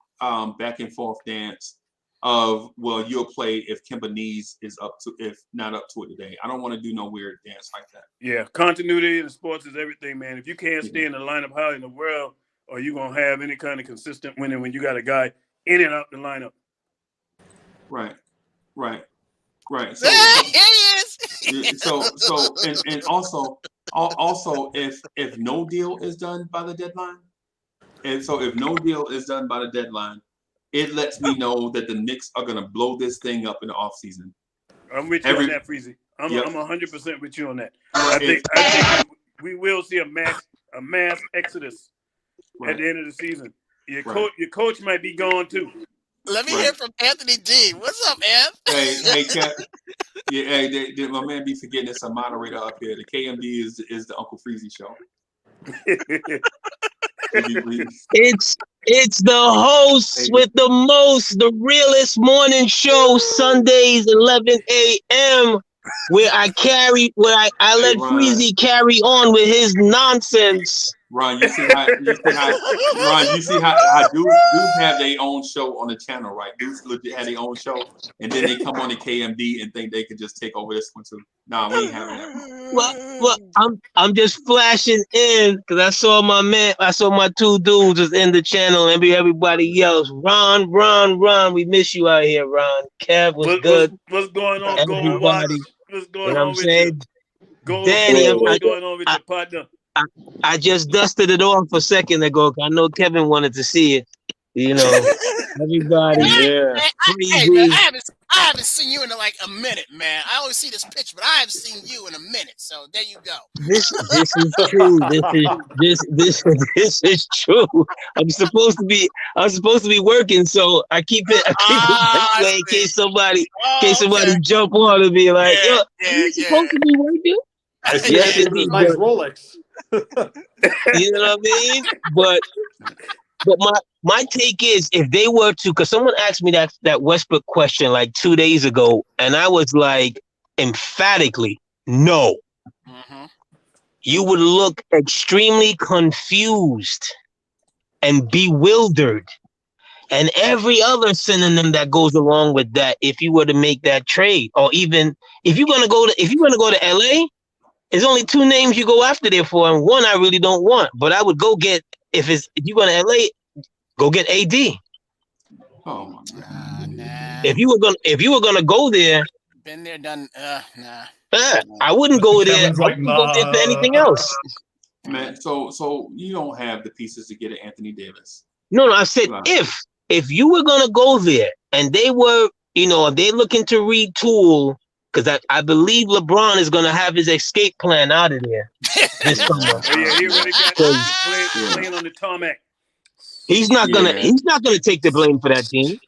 back and forth dance of, well, you'll play if Kemba knees is up to, if not up to it today. I don't want to do no weird dance like that. Yeah, continuity in sports is everything, man. If you can't stay in the lineup, how in the world are you gonna have any kind of consistent winning when you got a guy in and out the lineup? Right. So, and also if no deal is done by the deadline, And so if no deal is done by the deadline, it lets me know that the Knicks are going to blow this thing up in the offseason. I'm with you on that, Freezie. I'm 100% with you on that. I think we will see a mass exodus at the end of the season. Your coach might be gone too. Let me hear from Anthony D. What's up, man? Hey, Cap. Yeah, hey, my man be forgetting it's a moderator up here. The KMD is the Uncle Freezie show. It's the host with the most, the realest morning show, Sundays 11 a.m. where I let Freezie carry on with his nonsense. Ron, you see how dudes have their own show on the channel, right? Dudes legit have their own show, and then they come on the KMD and think they can just take over this one too. Nah, we ain't having that. Well, I'm just flashing in because I saw my two dudes was in the channel, and everybody yells, Ron, we miss you out here, Ron. Kev was good. What's going on, everybody. What's going on with you? Danny, what's going on with your partner? I just dusted it off a second ago. I know Kevin wanted to see it. You know, everybody. Yeah. Hey, man, I haven't seen you in like a minute, man. I always see this picture, but I haven't seen you in a minute. So there you go. This is true. This is true. I'm supposed to be working, so I keep it that way in case somebody jump on and be like, "Yo, you supposed to be working?" Yes, indeed. Nice Rolex. You know what I mean? But my take is, if they were to, because someone asked me that Westbrook question like 2 days ago, and I was like, emphatically, no. Mm-hmm. You would look extremely confused and bewildered, and every other synonym that goes along with that. If you were to make that trade, or even if you're gonna go to LA. There's only two names you go after there for, and one I really don't want. But I would go get, if you're going to LA, go get AD. Oh my God. Nah. If you were gonna go there, Been there, done. Nah. I wouldn't go there. Kevin's like, I wouldn't go there for anything else. Man, so you don't have the pieces to get an Anthony Davis. No, I said if you were gonna go there, and they were, if they're looking to retool. Because I believe LeBron is going to have his escape plan out of there this summer. Oh yeah, he already got playing on the tarmac. He's not gonna take the blame for that team.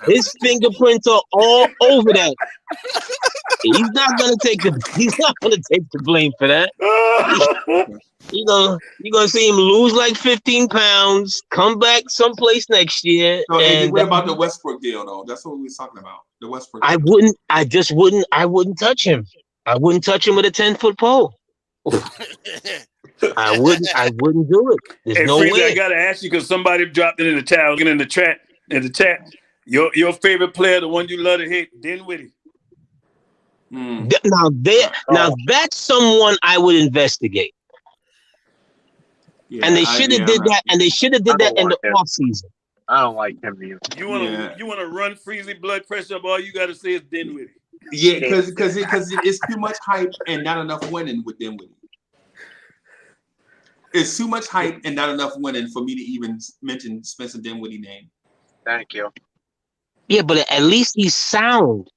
His fingerprints are all over that. He's not gonna take the blame for that. You're gonna see him lose like 15 pounds, come back someplace next year. So, and what about the Westbrook deal though? That's what we was talking about. The Westbrook deal. I wouldn't touch him. I wouldn't touch him with a 10-foot pole. I wouldn't do it. There's no Freezie, way. I gotta ask you because somebody dropped it in the chat. I was looking in the chat. Your favorite player, the one you love to hate, Dinwiddie. Now that's someone I would investigate. Yeah, and they should have did that. And they should have did that in the off season. I don't like him either. You wanna run Freezie blood pressure up? All you gotta say is Dinwiddie. Yeah, because it's too much hype and not enough winning with Dinwiddie. It's too much hype and not enough winning for me to even mention Spencer Dinwiddie's name. Thank you. Yeah, but at least he's sound.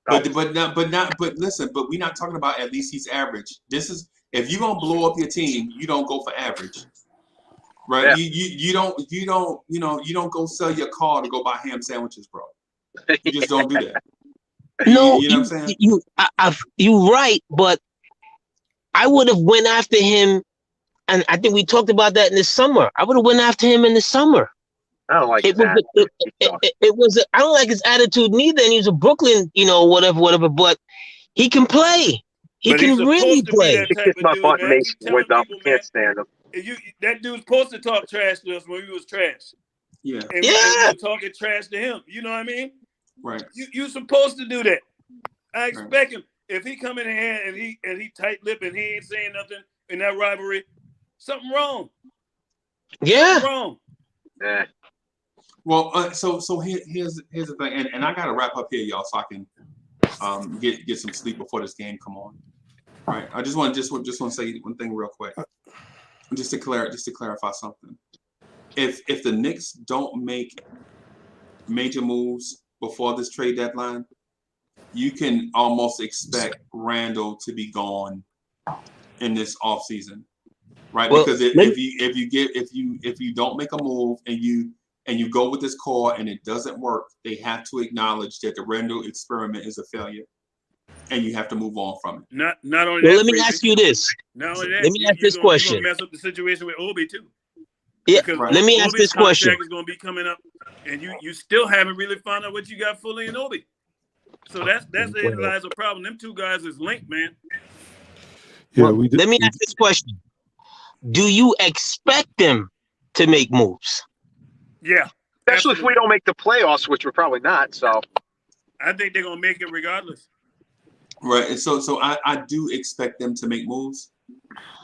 But listen, but we're not talking about at least he's average. This is, if you're gonna blow up your team, you don't go for average. Right? Yeah. You don't go sell your car to go buy ham sandwiches, bro. You just don't do that. No, you know what I'm saying? You're right, but I would have went after him, and I think we talked about that in the summer. I would have went after him in the summer. I don't like it. Was I don't like his attitude neither, and he's a Brooklyn, whatever. But he can play. He can really play. Can't stand him. That dude's supposed to talk trash to us when we was trash. Yeah. And we were talking trash to him. You know what I mean? Right. You supposed to do that. I expect him. If he come in here and he tight lip and he ain't saying nothing in that rivalry, something wrong. Yeah. Something wrong. Yeah. Well, so here's the thing, and I gotta wrap up here, y'all, so I can get some sleep before this game come on. All right. I just want to say one thing real quick. just to clarify something. If the Knicks don't make major moves before this trade deadline, you can almost expect Randall to be gone in this offseason, right? Well, because if you don't make a move and you go with this core and it doesn't work, they have to acknowledge that the Randall experiment is a failure, and you have to move on from it. Not only well, that. let me ask you this. Not only that. Let me ask this question. You're gonna mess up the situation with Obi too. Yeah, Because let me ask Obi's this question. contract is going to be coming up, and you still haven't really found out what you got fully in Obi. So that's lies a problem. Them two guys is linked, man. Yeah, well, let me ask this question. Do you expect them to make moves? Yeah. Especially if we don't make the playoffs, which we're probably not. So I think they're going to make it regardless. Right. And so I do expect them to make moves.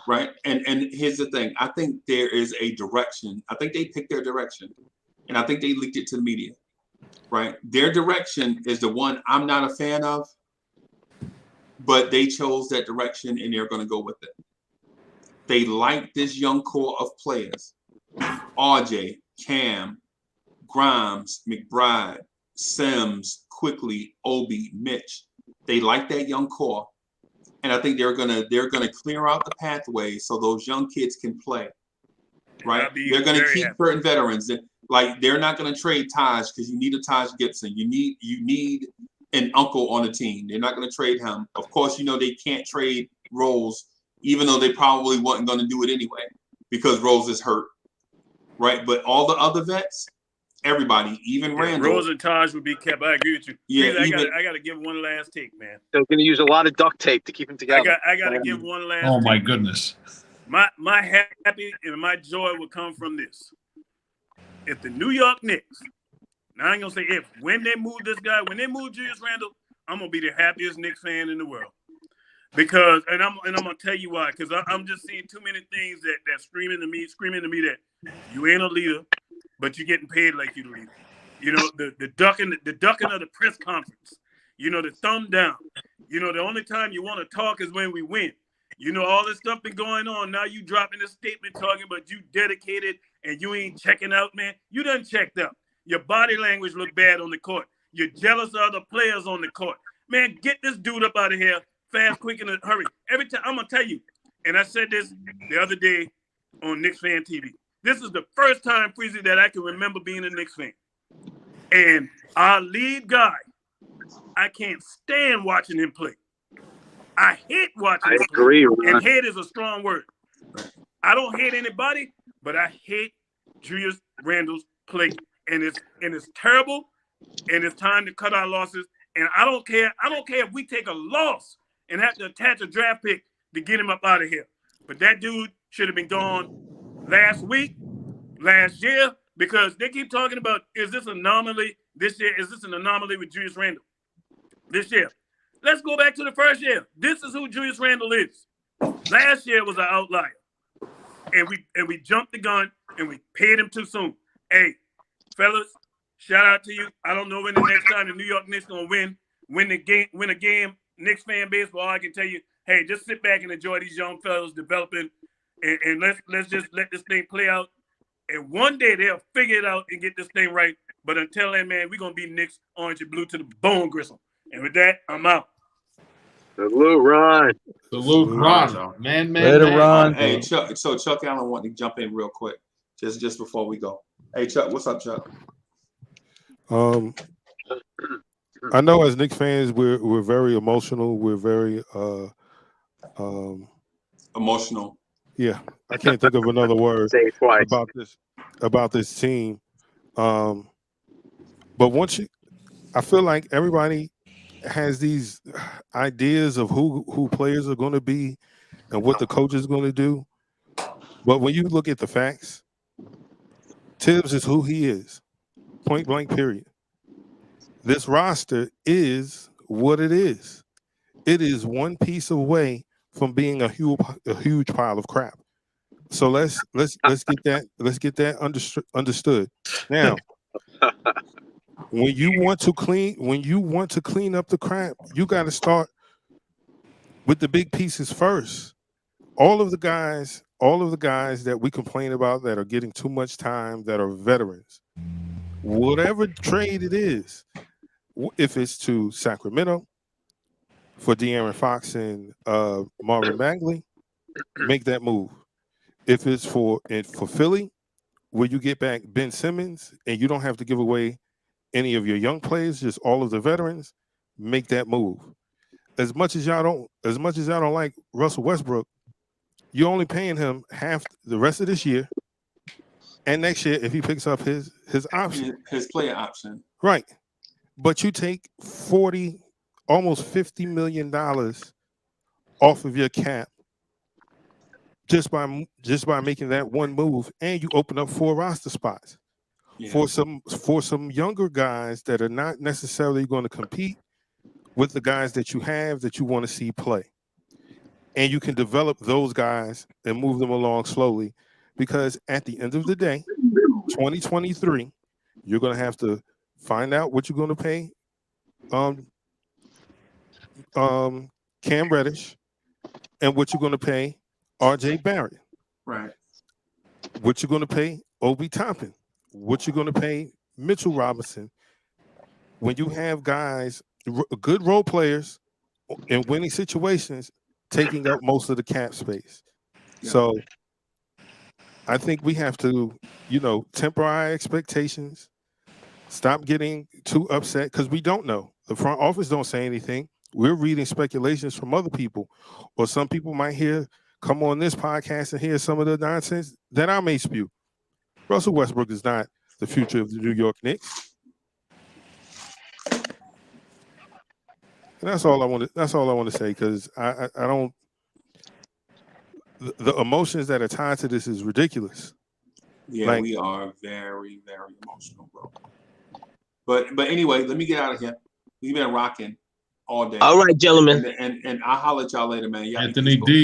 Right. And here's the thing. I think there is a direction. I think they picked their direction. And I think they leaked it to the media. Right. Their direction is the one I'm not a fan of. But they chose that direction and they're going to go with it. They like this young core of players. RJ, Cam, Grimes, McBride, Sims, Quickly, Obi, Mitch. They like that young core. And I think they're gonna clear out the pathway so those young kids can play. Right? They're gonna keep certain veterans. Like they're not gonna trade Taj because you need a Taj Gibson. You need an uncle on the team. They're not gonna trade him. Of course, they can't trade Rose, even though they probably wasn't gonna do it anyway, because Rose is hurt. Right? But all the other vets, everybody, even Randall. Rose and Taj would be kept. I agree with you. Yeah, I got to give one last take, man. They're going to use a lot of duct tape to keep them together. I got to give one last. Oh my take. goodness! My happy and my joy will come from this. If the New York Knicks, now I ain't gonna say if, when they move this guy, when they move Julius Randle, I'm gonna be the happiest Knicks fan in the world. Because I'm gonna tell you why. Because I'm just seeing too many things that screaming to me that you ain't a leader, but you're getting paid like you the leader. The ducking of the press conference. The thumb down. The only time you want to talk is when we win. All this stuff been going on. Now you dropping a statement talking about you dedicated and you ain't checking out, man. You done checked out. Your body language look bad on the court. You're jealous of other players on the court. Man, get this dude up out of here fast, quick, in a hurry. Every time, I'm going to tell you, and I said this the other day on Knicks Fan TV. This is the first time, Freezie, that I can remember being a Knicks fan. And our lead guy, I can't stand watching him play. I hate watching him play. I agree, Ron. And hate is a strong word. I don't hate anybody, but I hate Julius Randle's play. And it's terrible, and it's time to cut our losses. And I don't care if we take a loss and have to attach a draft pick to get him up out of here. But that dude should have been gone last year, because they keep talking about, is this anomaly this year? Is this an anomaly with Julius Randle this year? Let's go back to the first year. This is who Julius Randle is. Last year was an outlier. And we jumped the gun and we paid him too soon. Hey, fellas, shout out to you. I don't know when the next time the New York Knicks gonna win a game. Knicks fan base, but all I can tell you, hey, just sit back and enjoy these young fellas developing, and let's just let this thing play out. And one day they'll figure it out and get this thing right. But until then, man, we're gonna be Knicks orange and blue to the bone gristle. And with that, I'm out. Salute, Ron. Salute, Ron. Man. Later, Ron. Hey, Chuck. So Chuck Allen wanted to jump in real quick, just before we go. Hey, Chuck, what's up, Chuck? I know as Knicks fans, we're very emotional. We're very emotional. Yeah, I can't think of another word Say it twice. about this team. But I feel like everybody has these ideas of who players are going to be and what the coach is going to do. But when you look at the facts, Tibbs is who he is. Point blank, period. This roster is what it is. It is one piece away from being a huge pile of crap. So let's get that understood. Now, when you want to clean up the crap, you got to start with the big pieces first. all of the guys that we complain about that are getting too much time, that are veterans, whatever trade it is, if it's to Sacramento for De'Aaron Fox and Marvin Bagley, make that move. If it's for Philly, where you get back Ben Simmons and you don't have to give away any of your young players, just all of the veterans, make that move. As much as y'all don't like Russell Westbrook, you're only paying him half the rest of this year and next year if he picks up his option, his player option. Right. But you take almost $50 million off of your cap just by making that one move, and you open up 4 roster spots for some younger guys that are not necessarily going to compete with the guys that you have that you want to see play. And you can develop those guys and move them along slowly, because at the end of the day, 2023, you're going to have to find out what you're going to pay Cam Reddish and what you're going to pay RJ Barrett. Right. What you're going to pay Obi Toppin. What you're going to pay Mitchell Robinson. When you have guys, good role players in winning situations, taking up most of the cap space. Yeah. So I think we have to, temper our expectations, stop getting too upset, because we don't know. The front office don't say anything. We're reading speculations from other people, or some people might come on this podcast and hear some of the nonsense that I may spew. Russell Westbrook is not the future of the New York Knicks. And that's all I want to say, because I don't. The emotions that are tied to this is ridiculous. Yeah, we are very, very emotional, bro. But anyway, let me get out of here. We've been rocking all day. All right, gentlemen. And I'll holler at y'all later, man. Y'all Anthony D.